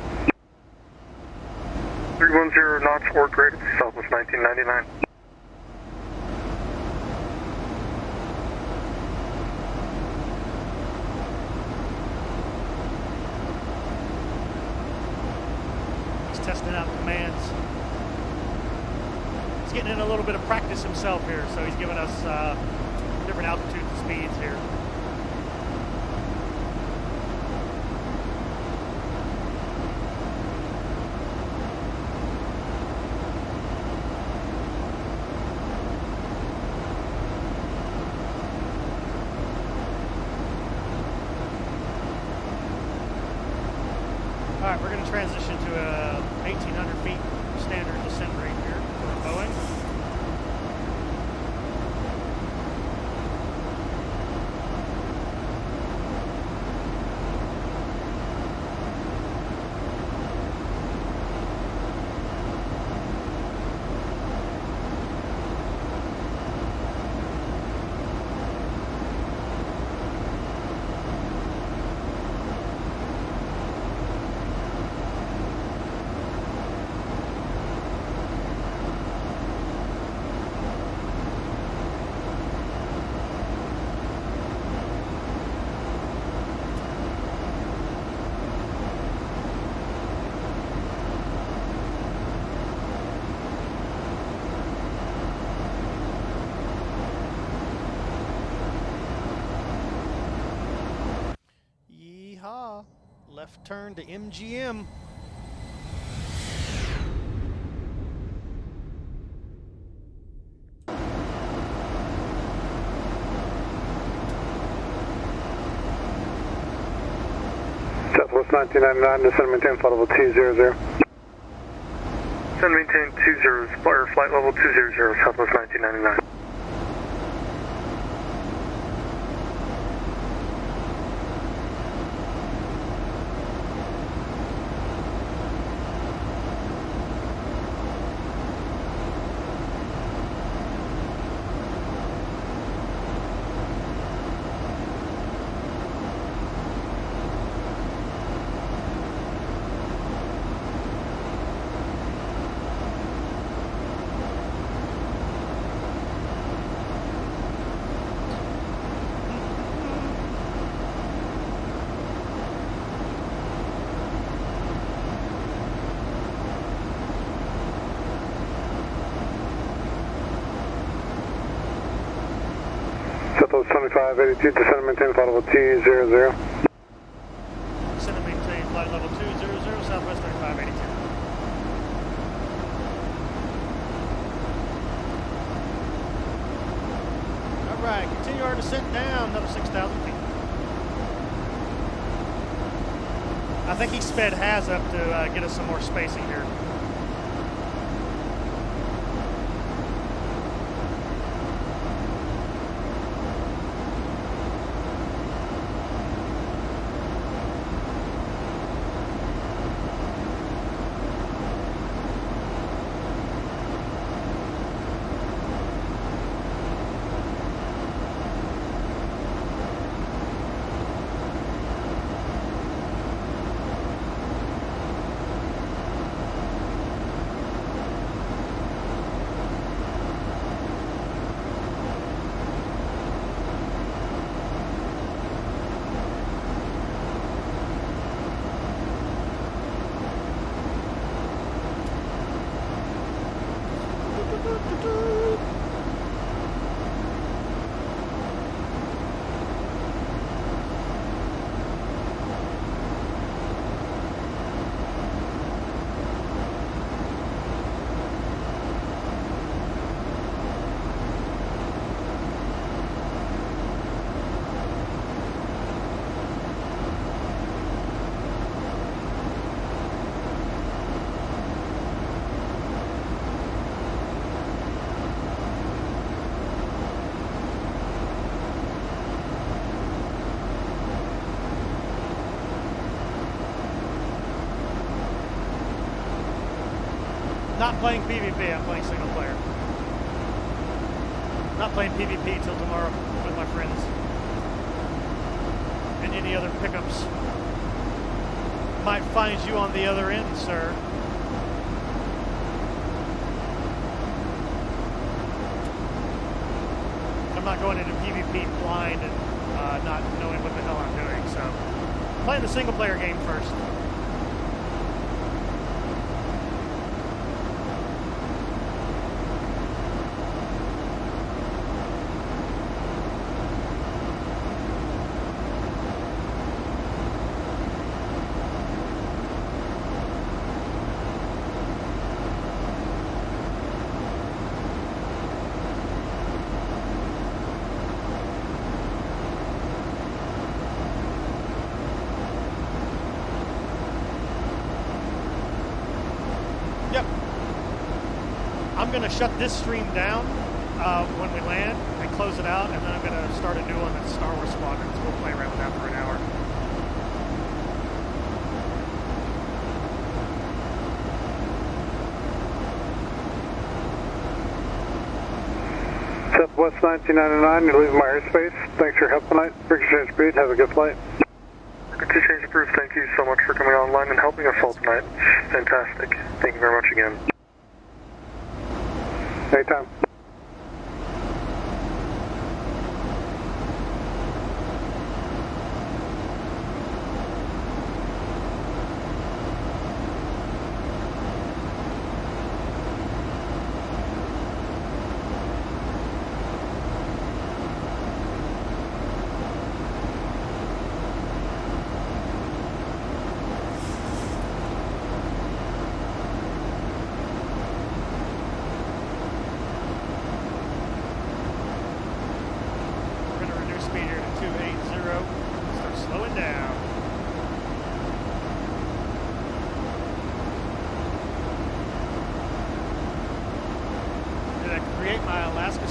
Speaker 16: 310 knots or greater, Southwest 1999.
Speaker 1: He's testing out commands. He's getting in a little bit of practice himself here, so he's giving us different altitudes and speeds here. All right, we're going to transition to a 1,800 feet standard descent rate here for a Boeing. left turn to MGM.
Speaker 2: Southwest 1999, descend and maintain flight level 200.
Speaker 16: Descend and maintain 20, or flight level 200, Southwest 1999.
Speaker 2: Southwest 2582, descend and maintain flight level 200.
Speaker 1: Descend and maintain flight level 200, Southwest 2582. All right, continue our descent down another 6,000 feet. I think he sped Haz up to get us some more spacing here. Not playing PvP, I'm playing single player. Not playing PvP till tomorrow with my friends. And any other pickups might find you on the other end, sir. I'm not going into PvP blind and not knowing what the hell I'm doing, so playing the single player game first. I'm going to shut this stream down when we land and close it out, and then I'm going to start a new one that's Star Wars Squadrons. We'll play around with that for an hour.
Speaker 2: Southwest 1999, you're leaving my airspace. Thanks for your help tonight. Frequency change speed, have a good flight.
Speaker 16: Frequency change approved, thank you so much for coming online and helping us all tonight. Fantastic. Thank you very much again.
Speaker 2: Anytime.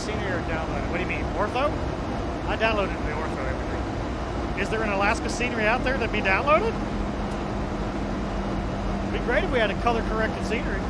Speaker 1: scenery or downloaded? What do you mean, ortho? I downloaded the ortho everything. Is there an Alaska scenery out there that be downloaded? It'd be great if we had a color-corrected scenery.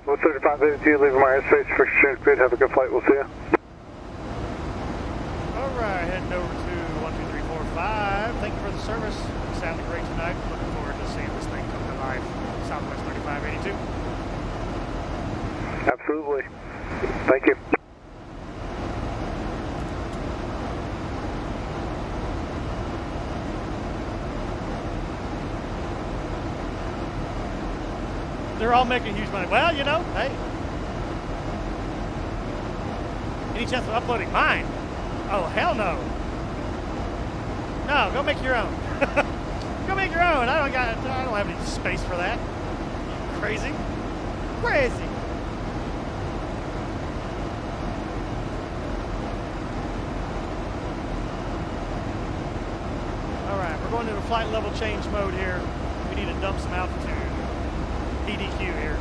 Speaker 16: Well, 3582, leaving my airspace for exchange grid. Have a good flight. We'll see you.
Speaker 1: All right, heading over to 12345. Thank you for the service. You sounded great tonight. Looking forward to seeing this thing come to life. Southwest 3582.
Speaker 16: Absolutely. Thank you.
Speaker 1: They're all making huge money. Well, you know, hey. Any chance of uploading mine? Oh, hell no. No, go make your own. Go make your own. I don't have any space for that. You crazy? Crazy. All right, we're going into flight level change mode here. We need to dump some altitude. PDQ here.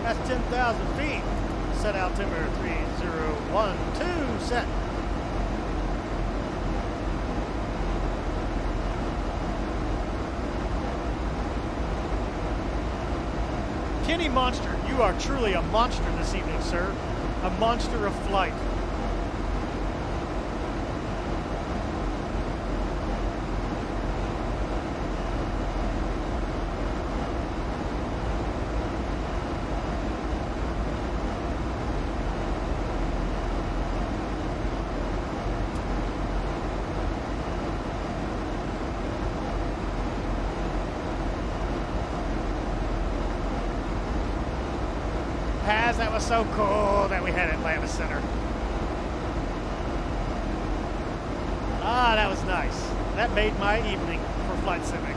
Speaker 1: That's 10,000 feet. Set altimeter 3012 set. Kenny Monster, you are truly a monster this evening, sir. A monster of flight. That was so cool that we had Atlanta Center. Ah, that was nice. That made my evening for flight simming.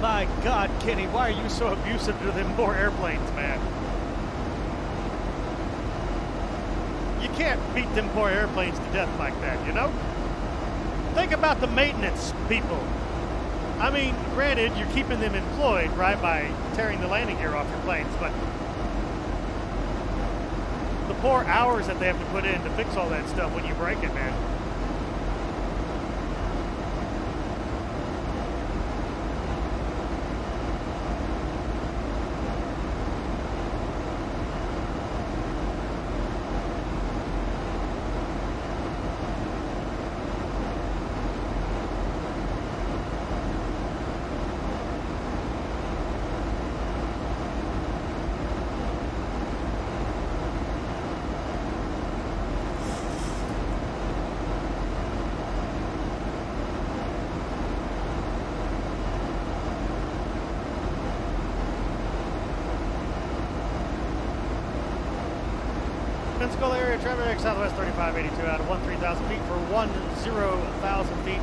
Speaker 1: My God, Kenny, why are you so abusive to them poor airplanes, man? You can't beat them poor airplanes to death like that, you know? Think about the maintenance people. I mean, granted, you're keeping them employed, right, by tearing the landing gear off your planes, but the poor hours that they have to put in to fix all that stuff when you break it, man. Pensacola area traffic, Southwest 3582 out of 13,000 feet for 10,000 feet,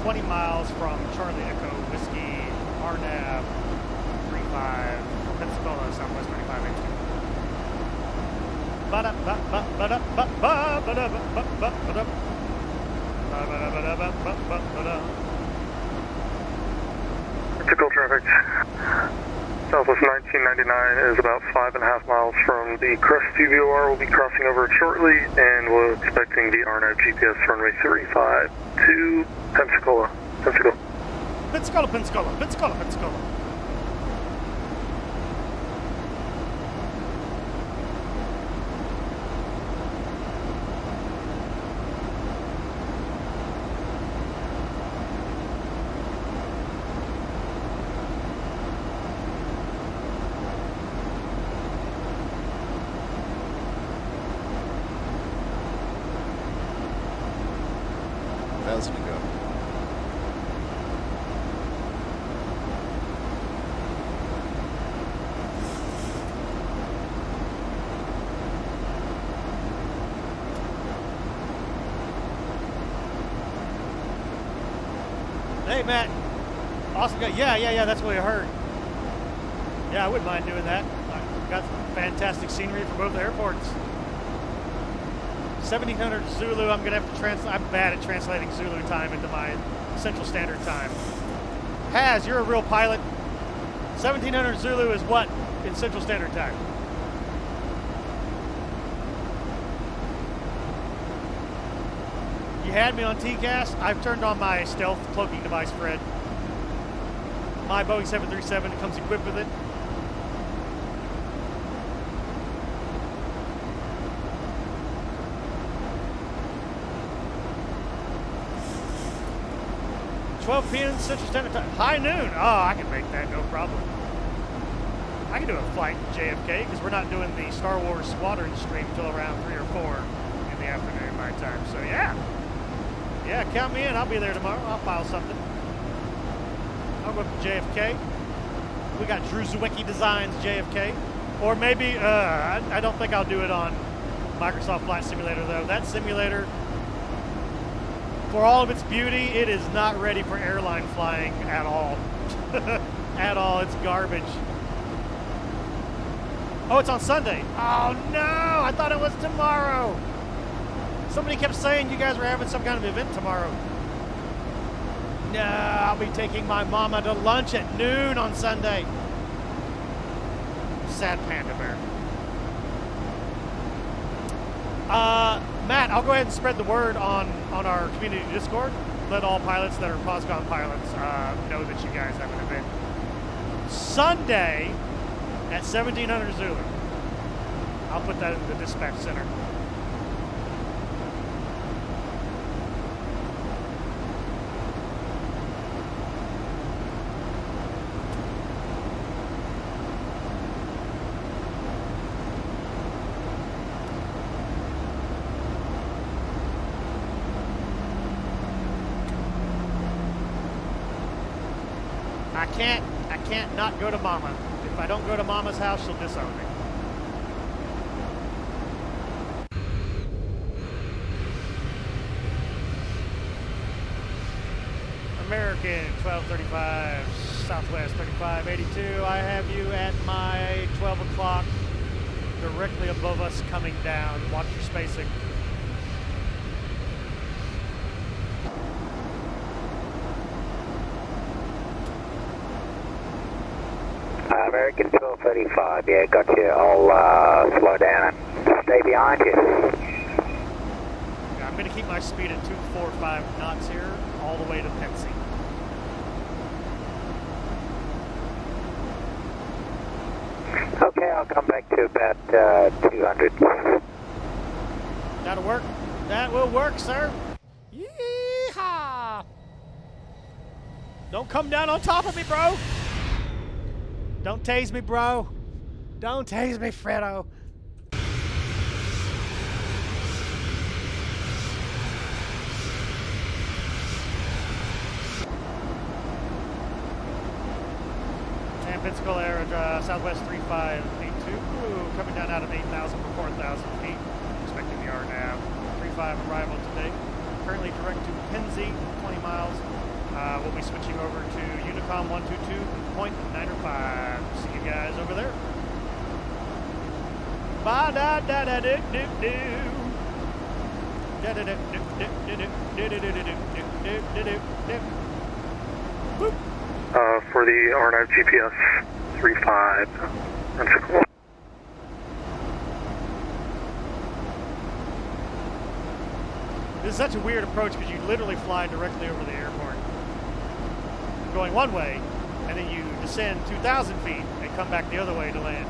Speaker 1: 20 miles from Charlie Echo Whiskey, RNAV 35, Pensacola, Southwest 3582.
Speaker 16: Typical traffic. Southwest 1999 is about 5.5 miles from the Crest TVOR. We'll be crossing over it shortly, and we're expecting the RNAV GPS runway 35 to Pensacola. Pensacola.
Speaker 1: Pensacola, Pensacola, Pensacola, Pensacola.
Speaker 17: How's it go?
Speaker 1: Hey, Matt. Awesome guy. Yeah, that's what I heard. Yeah, I wouldn't mind doing that. I got fantastic scenery for both airports. 1700 Zulu, I'm going to have to translate. I'm bad at translating Zulu time into my Central Standard Time. Haz, you're a real pilot. 1700 Zulu is what in Central Standard Time? You had me on TCAS. I've turned on my stealth cloaking device, Fred. My Boeing 737 comes equipped with it. p.m. Central Standard Time. High noon. Oh, I can make that, no problem. I can do a flight to JFK because we're not doing the Star Wars Squadron stream until around 3 or 4 in the afternoon my time. So yeah. Yeah, count me in. I'll be there tomorrow. I'll file something. I'll go up to JFK. We got Drew Zwiecki Designs JFK. Or maybe, I don't think I'll do it on Microsoft Flight Simulator though. That simulator, for all of its beauty, it is not ready for airline flying at all. At all, it's garbage. Oh, it's on Sunday. Oh no, I thought it was tomorrow. Somebody kept saying you guys were having some kind of event tomorrow. No, I'll be taking my mama to lunch at noon on Sunday. Sad panda bear. Matt, I'll go ahead and spread the word on our community Discord. Let all pilots that are POSCON pilots know that you guys have an event. Sunday at 1700 Zulu. I'll put that in the dispatch center. I can't not go to Mama. If I don't go to Mama's house, she'll disown me. American 1235, Southwest 3582. I have you at my 12 o'clock, directly above us coming down. Watch your spacing.
Speaker 13: American 1235, yeah, got you. I'll slow down and stay behind you.
Speaker 1: Yeah, I'm going to keep my speed at 245 knots here, all the way to Pepsi.
Speaker 13: Okay, I'll come back to about 200.
Speaker 1: That'll work. That will work, sir. Yeehaw! Don't come down on top of me, bro. Don't tase me, bro. Don't tase me, Fredo. And Pensacola Aero Southwest 3582. Ooh, coming down out of 8,000 for 4,000 feet. Expecting 9:05 arrival today. Currently direct to Penzi, 20 miles. We'll be switching over to Unicom 122, point 905. See you guys over there. Ba da da da do do do. Da da da do do do do do do do do do do. Boop.
Speaker 16: For the RNAV GPS 35. That's cool.
Speaker 1: This is such a weird approach because you literally fly directly over the airport, going one way, and then you descend 2,000 feet and come back the other way to land.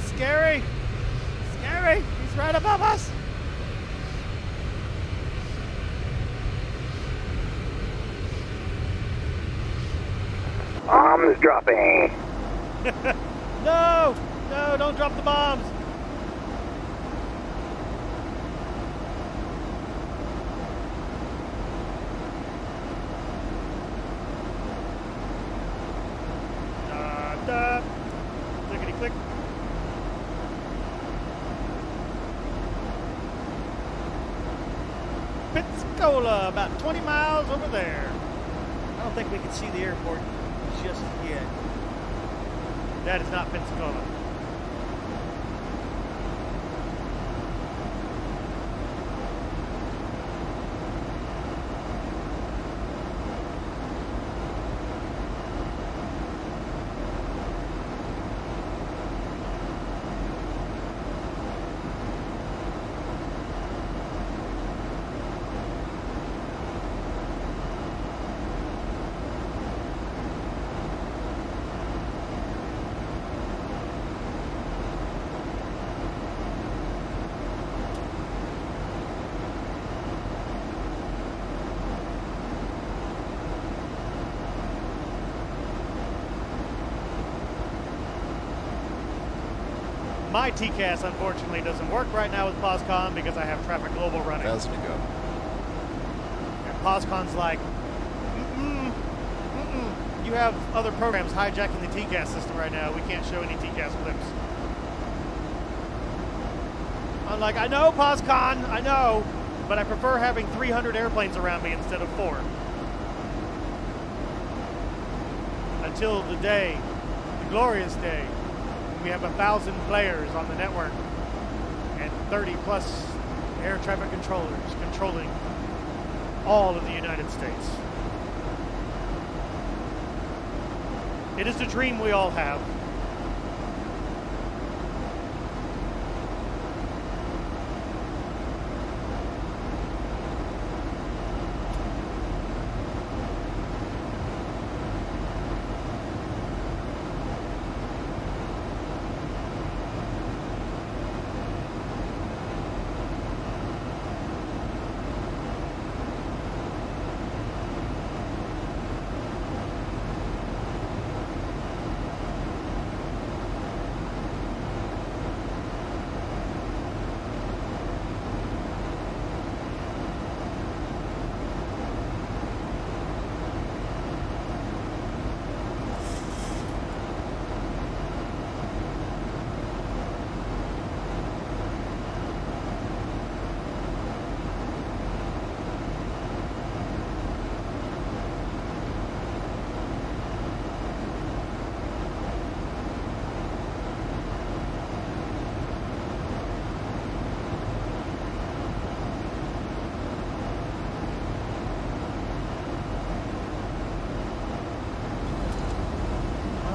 Speaker 1: Scary! Scary! He's right above us!
Speaker 13: Bombs dropping.
Speaker 1: No! No, don't drop the bombs! Da. Clickety click. Pensacola, about 20 miles over there. I don't think we can see the airport just yet. That is not Pensacola. My TCAS unfortunately doesn't work right now with POSCON because I have Traffic Global running.
Speaker 17: 1,000 to go.
Speaker 1: And POSCON's like, you have other programs hijacking the TCAS system right now. We can't show any TCAS clips. I'm like, I know POSCON, I know, but I prefer having 300 airplanes around me instead of 4. Until the day, the glorious day, we have 1,000 players on the network and 30 plus air traffic controllers controlling all of the United States. It is the dream we all have.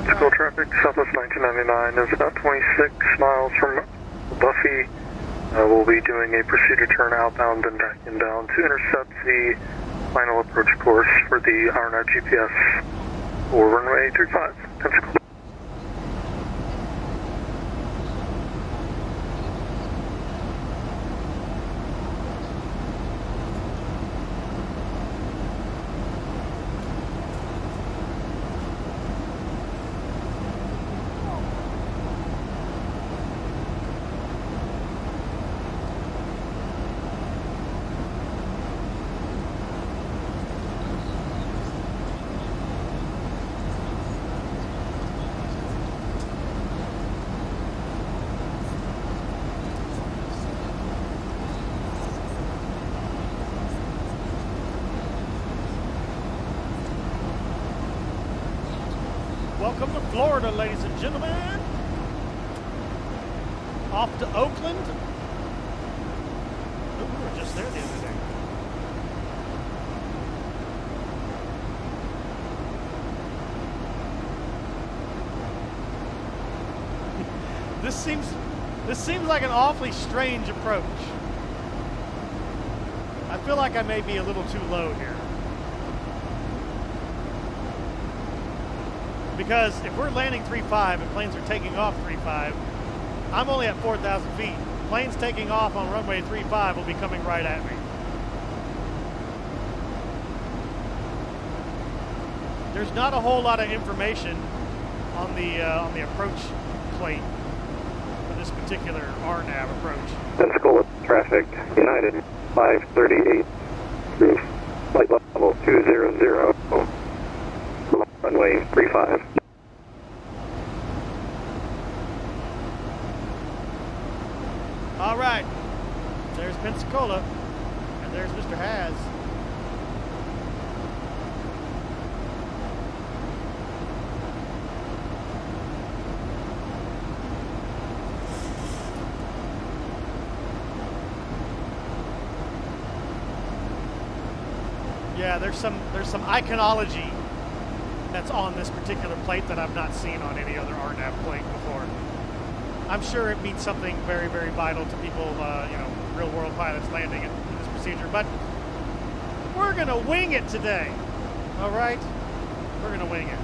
Speaker 16: Typical traffic, Southwest 1999 is about 26 miles from Buffy. We'll be doing a procedure turn outbound and back inbound to intercept the final approach course for the RNAV GPS for runway 35, Pensacola.
Speaker 1: Florida, ladies and gentlemen. Off to Oakland. Oh, we were just there the other day. This seems like an awfully strange approach. I feel like I may be a little too low here. Because if we're landing 3.5 and planes are taking off 3.5, I'm only at 4,000 feet. Planes taking off on runway 3.5 will be coming right at me. There's not a whole lot of information on the approach plate for this particular RNAV approach.
Speaker 2: Pensacola traffic, United 538, roof, flight level 200, runway 35.
Speaker 1: All right, there's Pensacola, and there's Mr. Haz. Yeah, there's some iconology that's on this particular plate that I've not seen on any other RNAV plate before. I'm sure it means something very, very vital to people, real world pilots landing in this procedure, but we're gonna wing it today. All right, we're gonna wing it.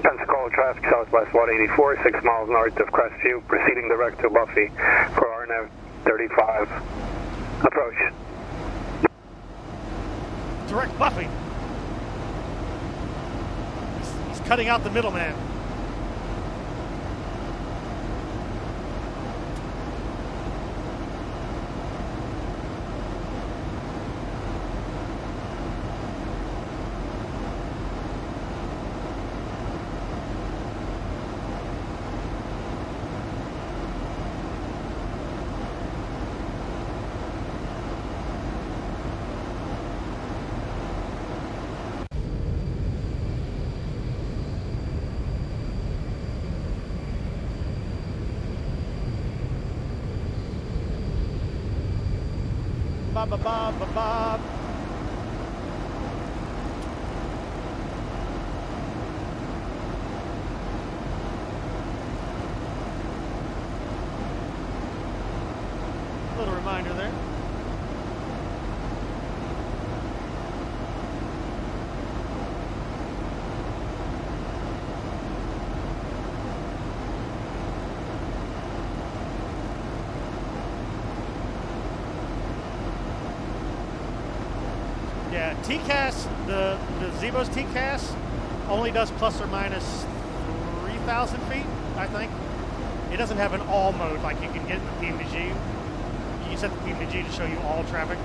Speaker 2: Pensacola traffic, southwest 184, 6 miles north of Crestview, proceeding direct to Buffy for RNAV 35. Approach.
Speaker 1: Direct Buffy. He's cutting out the middleman. Bob, bob, bob, bob, bob. Little reminder there. Yeah, TCAS, the Zibo's TCAS only does plus or minus 3,000 feet, I think. It doesn't have an all mode like you can get in the PMDG. You can set the PMDG to show you all traffic.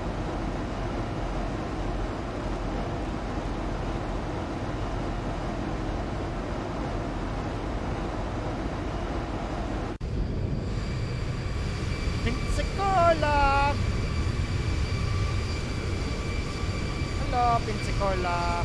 Speaker 1: Pensacola! Hello, Pensacola.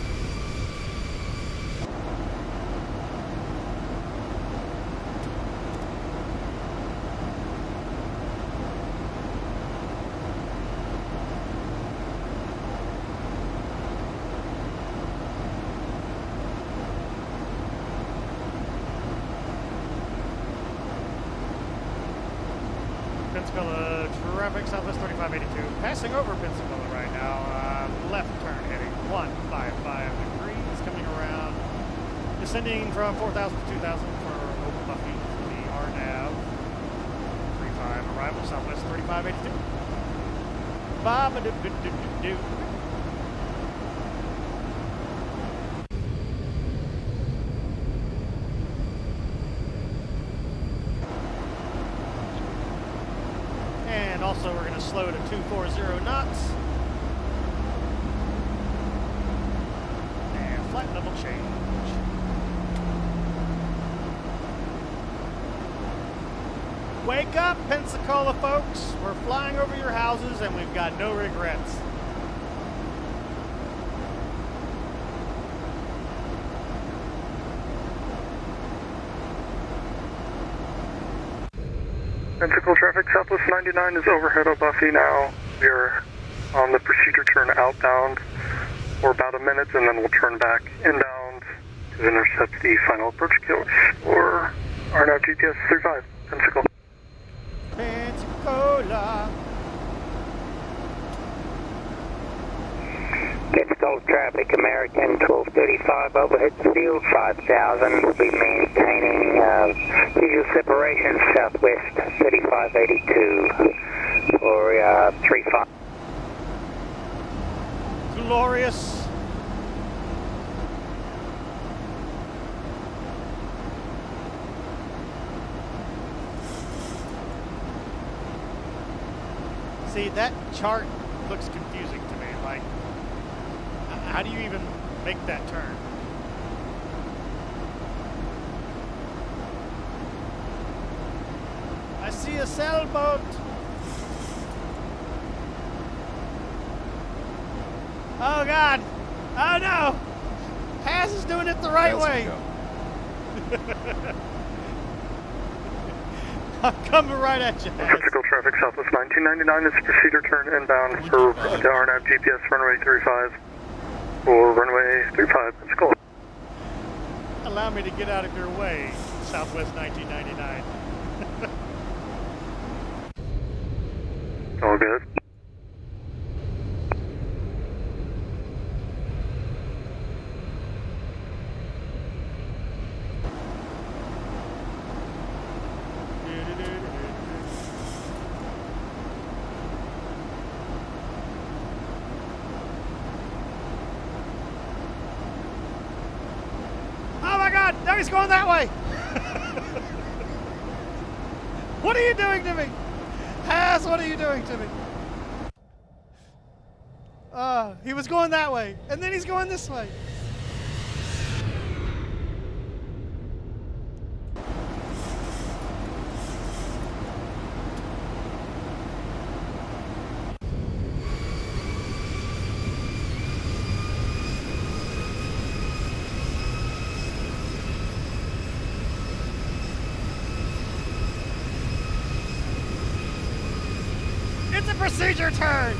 Speaker 1: Pensacola traffic, southwest 3582. Passing over Pensacola right now. Left turn heading 155 degrees, coming around. Descending from 4,000 to 2,000 for Open Buffy for the RNAV 35 arrival, southwest 3582. Ba-ba-do-do-do-do-do. And also we're going to slow to 240 knots. And flight level change. Wake up, Pensacola folks. We're flying over your houses and we've got no regrets.
Speaker 16: Pensacola traffic, Southwest 99 is overhead Obuffy now. We are on the procedure turn outbound for about a minute, and then we'll turn back inbound to intercept the final approach course or RNAV GPS 35, Pensacola.
Speaker 1: Pensacola.
Speaker 13: Pensacola traffic, American 1235 overhead field 5000. We'll be maintaining visual separation southwest 3582 for 35.
Speaker 1: Glorious. See, that chart looks confusing to me. Like, how do you even make that turn? I see a sailboat. Oh God! Oh no! Haas is doing it the right way. I'm coming right at you.
Speaker 16: Pensacola traffic, Southwest 1999 is procedure turn inbound for the RNAV GPS runway 35 or runway 35 Pensacola.
Speaker 1: Allow me to get out of your way, Southwest 1999.
Speaker 16: All good.
Speaker 1: Now he's going that way. What are you doing to me? Haas, what are you doing to me? He was going that way, and then he's going this way. Procedure turn!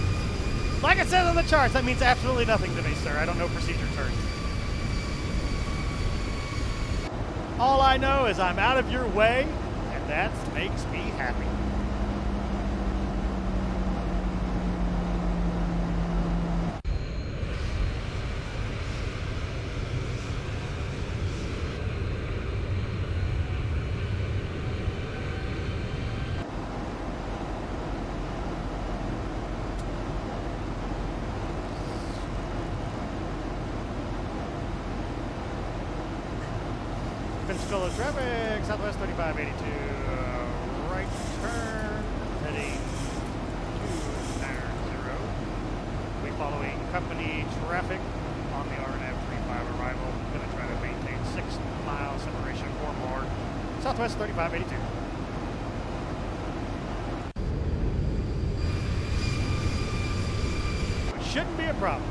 Speaker 1: Like it says on the charts, that means absolutely nothing to me, sir. I don't know procedure turns. All I know is I'm out of your way, and that makes me happy. Pensacola traffic, Southwest 3582, right turn, heading 290. We'll be following company traffic on the RNAV 35 arrival. Going to try to maintain 6 mile separation or more. Southwest 3582. Which shouldn't be a problem.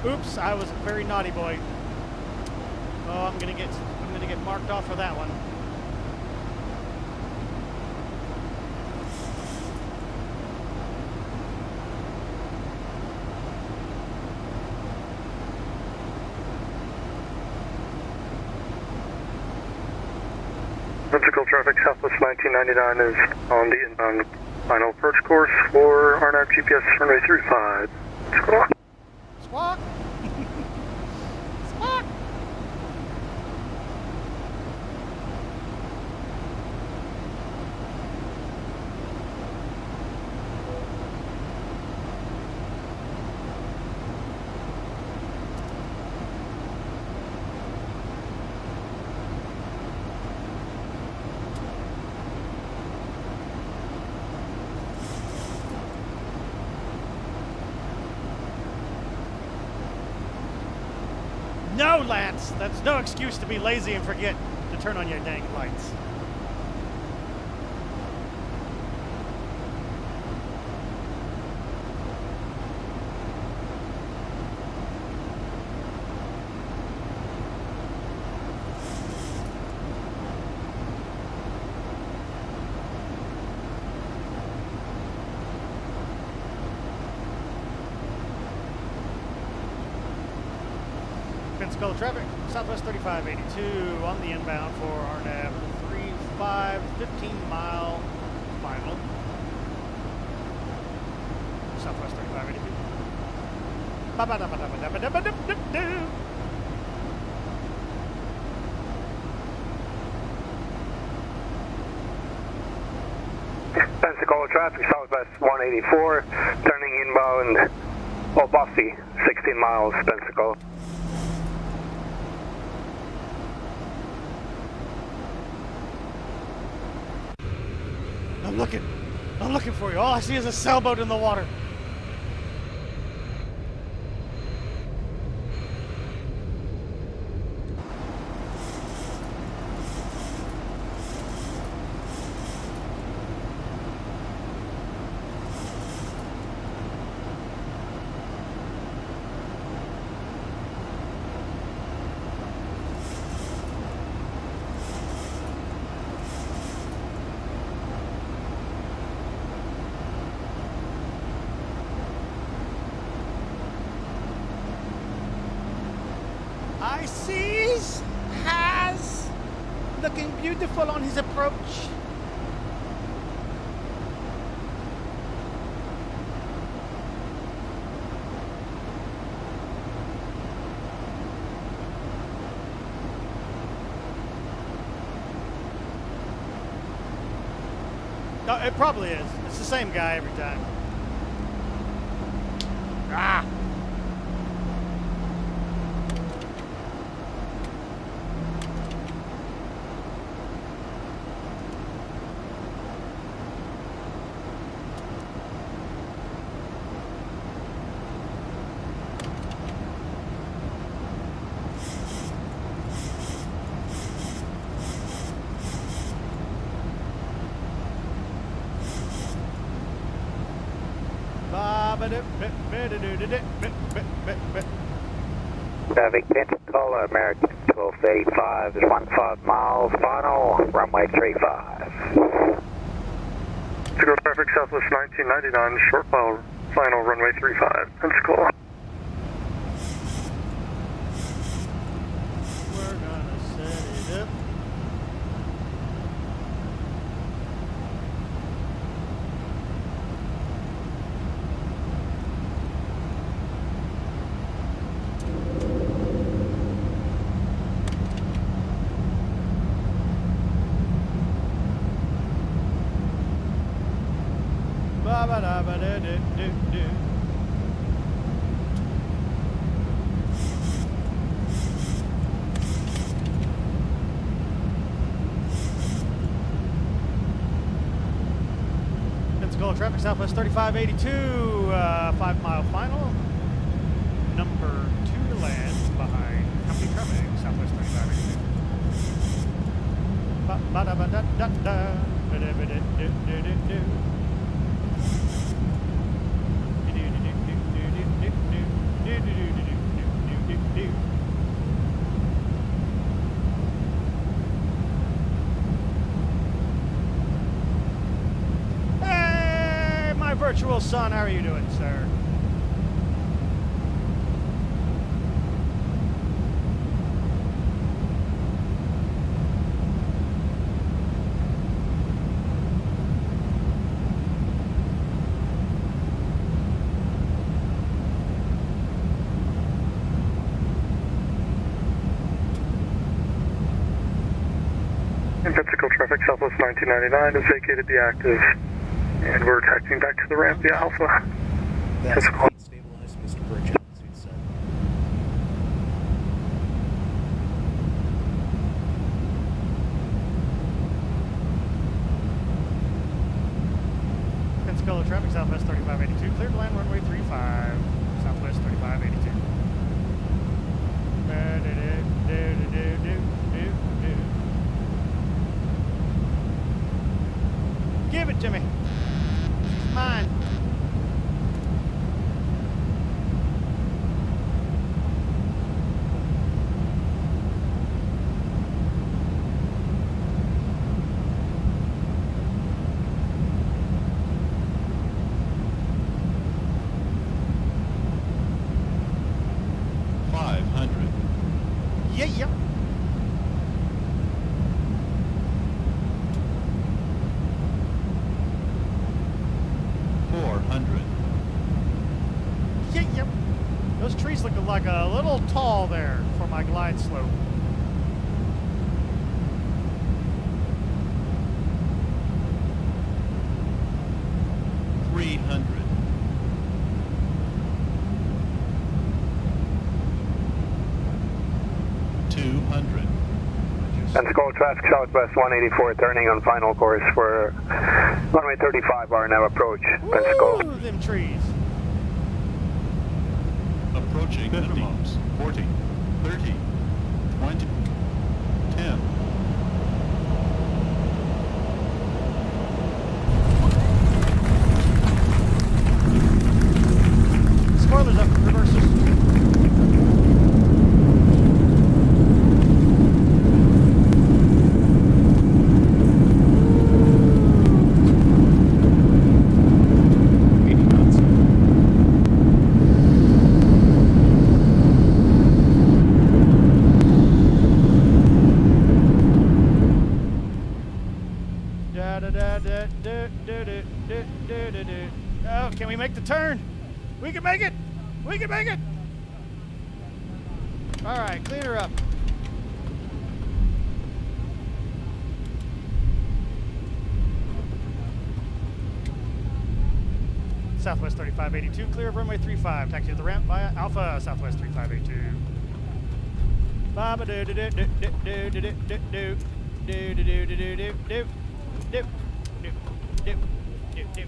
Speaker 1: Oops, I was a very naughty boy. Oh, I'm gonna get marked off for that one.
Speaker 16: Pensacola traffic, Southwest 1999 is on the inbound final approach course for RNAV GPS runway 35. Squawk.
Speaker 1: Squawk. Squawk. No, Lance, that's no excuse to be lazy and forget to turn on your dang lights. Pensacola traffic, Southwest 3582 on the inbound for RNAV 35, 15-mile final. Southwest 3582. Ba-ba-da-ba-da-ba-da-ba-da-ba-da-ba-da.
Speaker 2: Pensacola traffic, Southwest 184, turning inbound, Bossy, 16 miles, Pensacola.
Speaker 1: I'm looking for you. All I see is a sailboat in the water. Isis has looking beautiful on his approach. No, it probably is. It's the same guy every time. Ah!
Speaker 13: Traffic Pensacola, American 1285 is 15 miles, final, runway 35.
Speaker 16: To go traffic Southwest 1999, short mile, final, runway 35, Pensacola.
Speaker 1: We're gonna set it up. Ba-ba-da-ba-da-do-do-do. Pensacola traffic, Southwest 3582, 5-mile final. Number 2 to land behind company traffic, Southwest 3582. Ba-da-ba-da-da-da. Ba-da-ba-da-do-do-do-do. Hey, my virtual son, how are you doing, sir?
Speaker 16: In Pensacola traffic, Southwest 1999 has vacated the active, and we're taxiing back to the ramp via Alpha.
Speaker 17: That's feet stabilized, Mr. Burch, suit set.
Speaker 1: Pensacola traffic, Southwest 3582, cleared to land runway 35, Southwest 3582. Give it to me. It's mine. a little tall there for my glide slope.
Speaker 2: Pensacola traffic southwest 184 turning on final course for runway 35 RNAV approach. Pensacola.
Speaker 1: Ooh, them trees.
Speaker 18: Approaching minimums. 40, 30, 20, 10.
Speaker 1: Spoilers up, reverses. Oh, can we make the turn? We can make it! We can make it! All right, clean her up. Southwest 3582, clear of runway 35. Taxi to the ramp via Alpha, Southwest 3582. Baba do do do do do do do do do do do do do do do do do do do.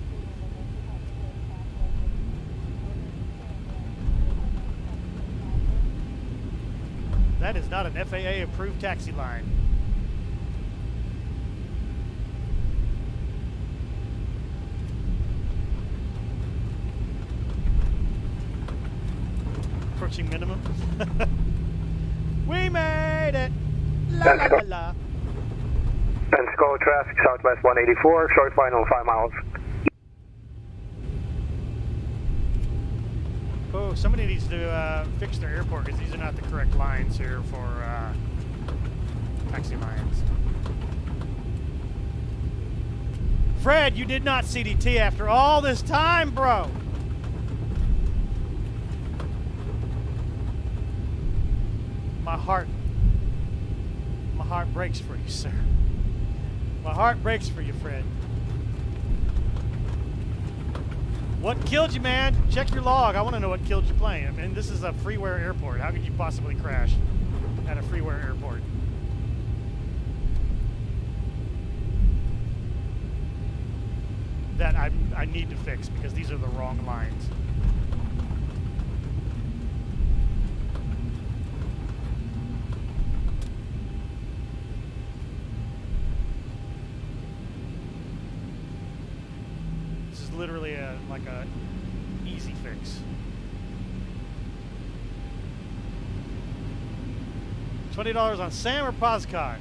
Speaker 1: That is not an FAA approved taxi line. Approaching minimum. We made it! La la la la.
Speaker 2: Pensacola traffic southwest 184, short final 5 miles.
Speaker 1: Oh, somebody needs to fix their airport because these are not the correct lines here for taxi lines. Fred, you did not CDT after all this time, bro. My heart breaks for you, sir. My heart breaks for you, Fred. What killed you, man? Check your log. I want to know what killed your plane. I mean, this is a Freeware airport. How could you possibly crash at a Freeware airport? That I need to fix because these are the wrong lines. Literally like a easy fix. $20 on SAM or POSCON?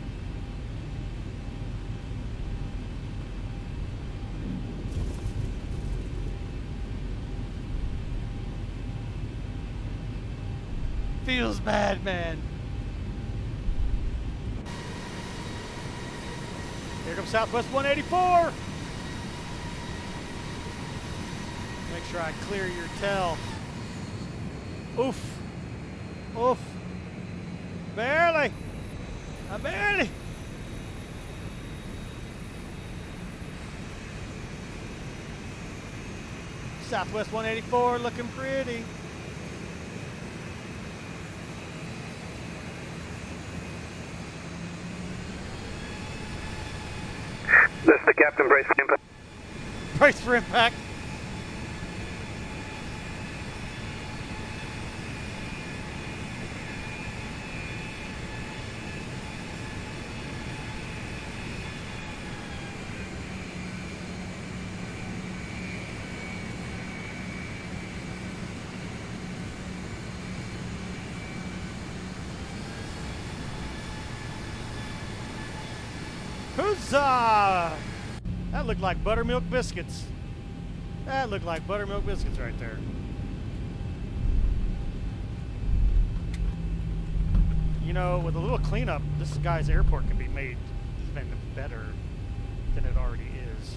Speaker 1: Feels bad, man. Here comes Southwest 184. Make sure I clear your tail. Oof. Oof. Barely. I barely. Southwest 184 looking pretty.
Speaker 2: This is the captain, brace for impact.
Speaker 1: Brace for impact. Huzzah! That looked like buttermilk biscuits. That looked like buttermilk biscuits right there. You know, with a little cleanup, this guy's airport can be made even better than it already is.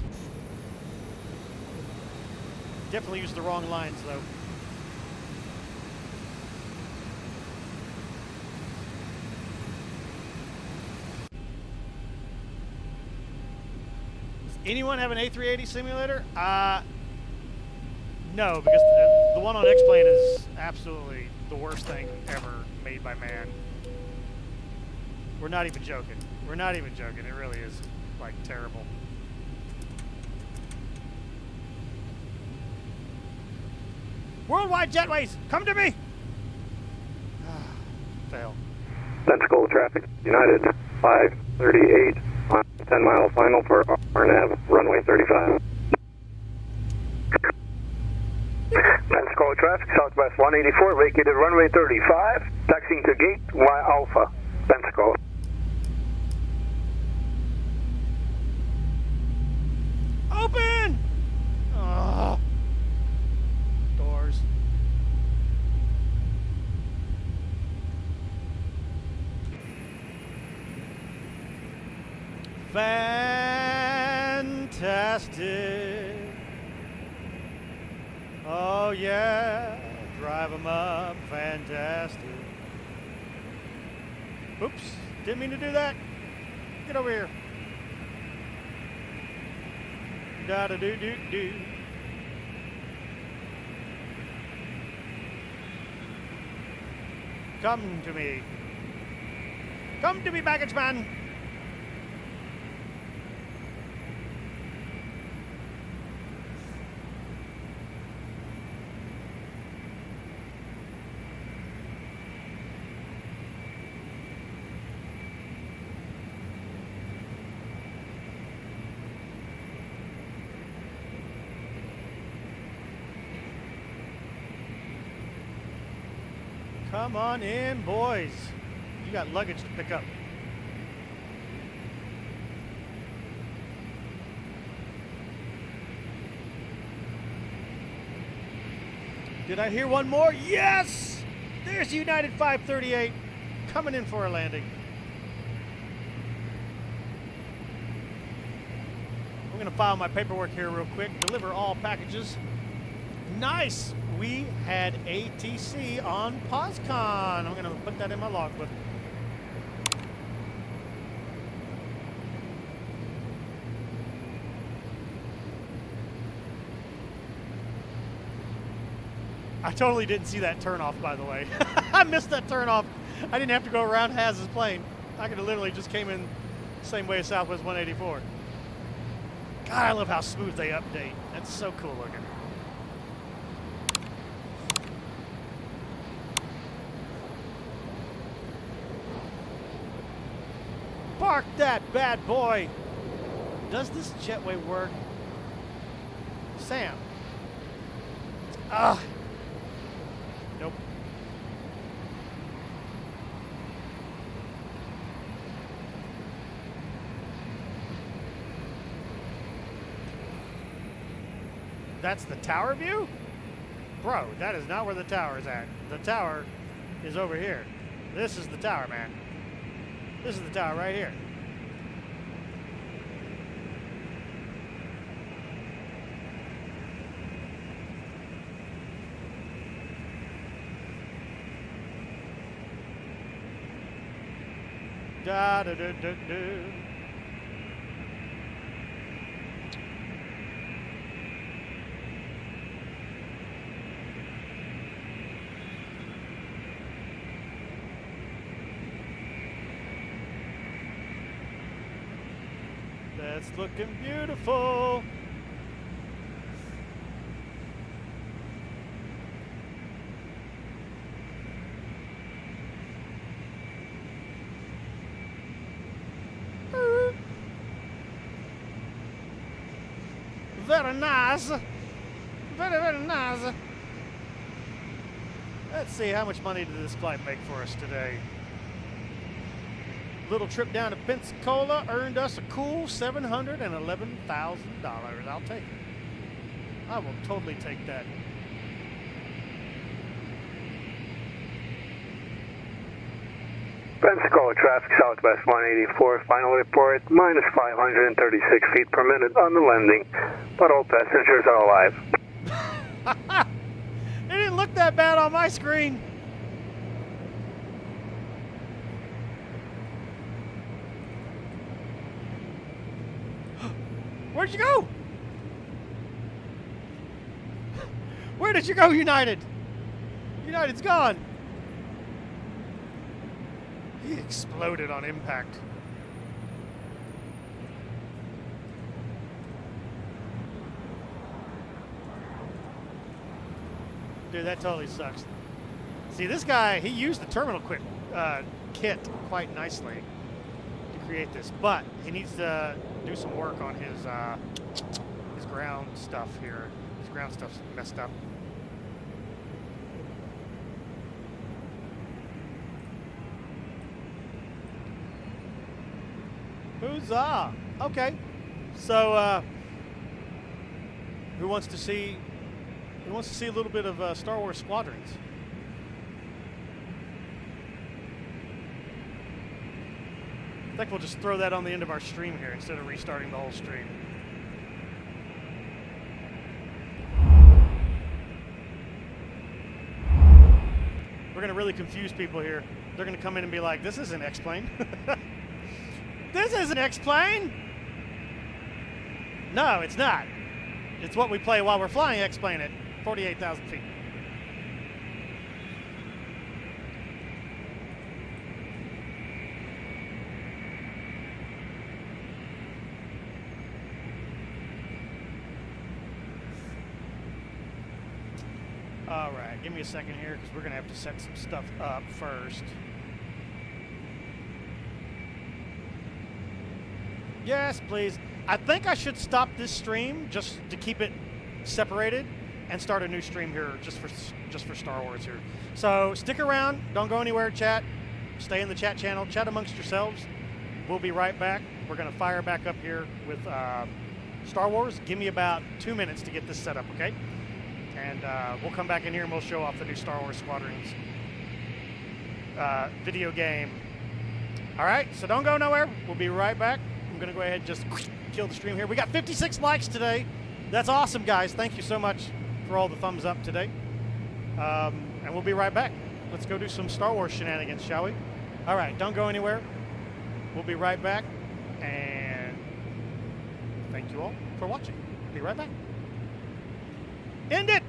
Speaker 1: Definitely used the wrong lines, though. Anyone have an A380 simulator? No, because the one on X-Plane is absolutely the worst thing ever made by man. We're not even joking. We're not even joking. It really is, like, terrible. Worldwide jetways, come to me! Fail.
Speaker 2: Pensacola traffic, United 538, 10-mile final for RNAV, runway 35.
Speaker 13: Pensacola traffic, Southwest 184, vacated runway 35, taxiing to gate Y Alpha, Pensacola.
Speaker 1: Open! Oh. Doors. Fantastic. Oh yeah, drive 'em up, fantastic. Oops, didn't mean to do that. Get over here. Da-da-do-do-do. Come to me. Come to me, baggage man. Come on in, boys. You got luggage to pick up. Did I hear one more? Yes! There's United 538 coming in for a landing. I'm going to file my paperwork here real quick. Deliver all packages. Nice! We had ATC on POSCON. I'm going to put that in my logbook. I totally didn't see that turn off, by the way. I missed that turn off. I didn't have to go around Haz's plane. I could have literally just came in the same way as Southwest 184. God, I love how smooth they update. That's so cool looking. Park that bad boy. Does this jetway work? Sam. Nope. That's the tower view? Bro, that is not where the tower is at. The tower is over here. This is the tower, man. This is the tower right here. Da da da da da. That's looking beautiful. Very nice. Very, very nice. Let's see, how much money did this flight make for us today? Little trip down to Pensacola earned us a cool $711,000. I'll take it. I will totally take that.
Speaker 13: Pensacola traffic, Southwest 184, final report, minus 536 feet per minute on the landing, but all passengers are alive.
Speaker 1: It didn't look that bad on my screen. Where'd you go? Where did you go, United? United's gone. He exploded on impact. Dude, that totally sucks. See, this guy, he used the terminal kit quite nicely to create this, but he needs to do some work on his ground stuff here. His ground stuff's messed up. Huzzah! Okay, so who wants to see a little bit of Star Wars Squadrons? I think we'll just throw that on the end of our stream here instead of restarting the whole stream. We're gonna really confuse people here. They're gonna come in and be like, "This isn't X-Plane." This isn't X-Plane. No, it's not. It's what we play while we're flying X-Plane at 48,000 feet. All right, give me a second here because we're going to have to set some stuff up first. Yes, please. I think I should stop this stream just to keep it separated and start a new stream here just for Star Wars here. So stick around. Don't go anywhere, chat. Stay in the chat channel. Chat amongst yourselves. We'll be right back. We're going to fire back up here with Star Wars. Give me about 2 minutes to get this set up, okay? And we'll come back in here and we'll show off the new Star Wars Squadrons video game. All right, so don't go nowhere. We'll be right back. I'm going to go ahead and just kill the stream here. We got 56 likes today. That's awesome, guys. Thank you so much for all the thumbs up today. And we'll be right back. Let's go do some Star Wars shenanigans, shall we? All right, don't go anywhere. We'll be right back. And thank you all for watching. Be right back. End it!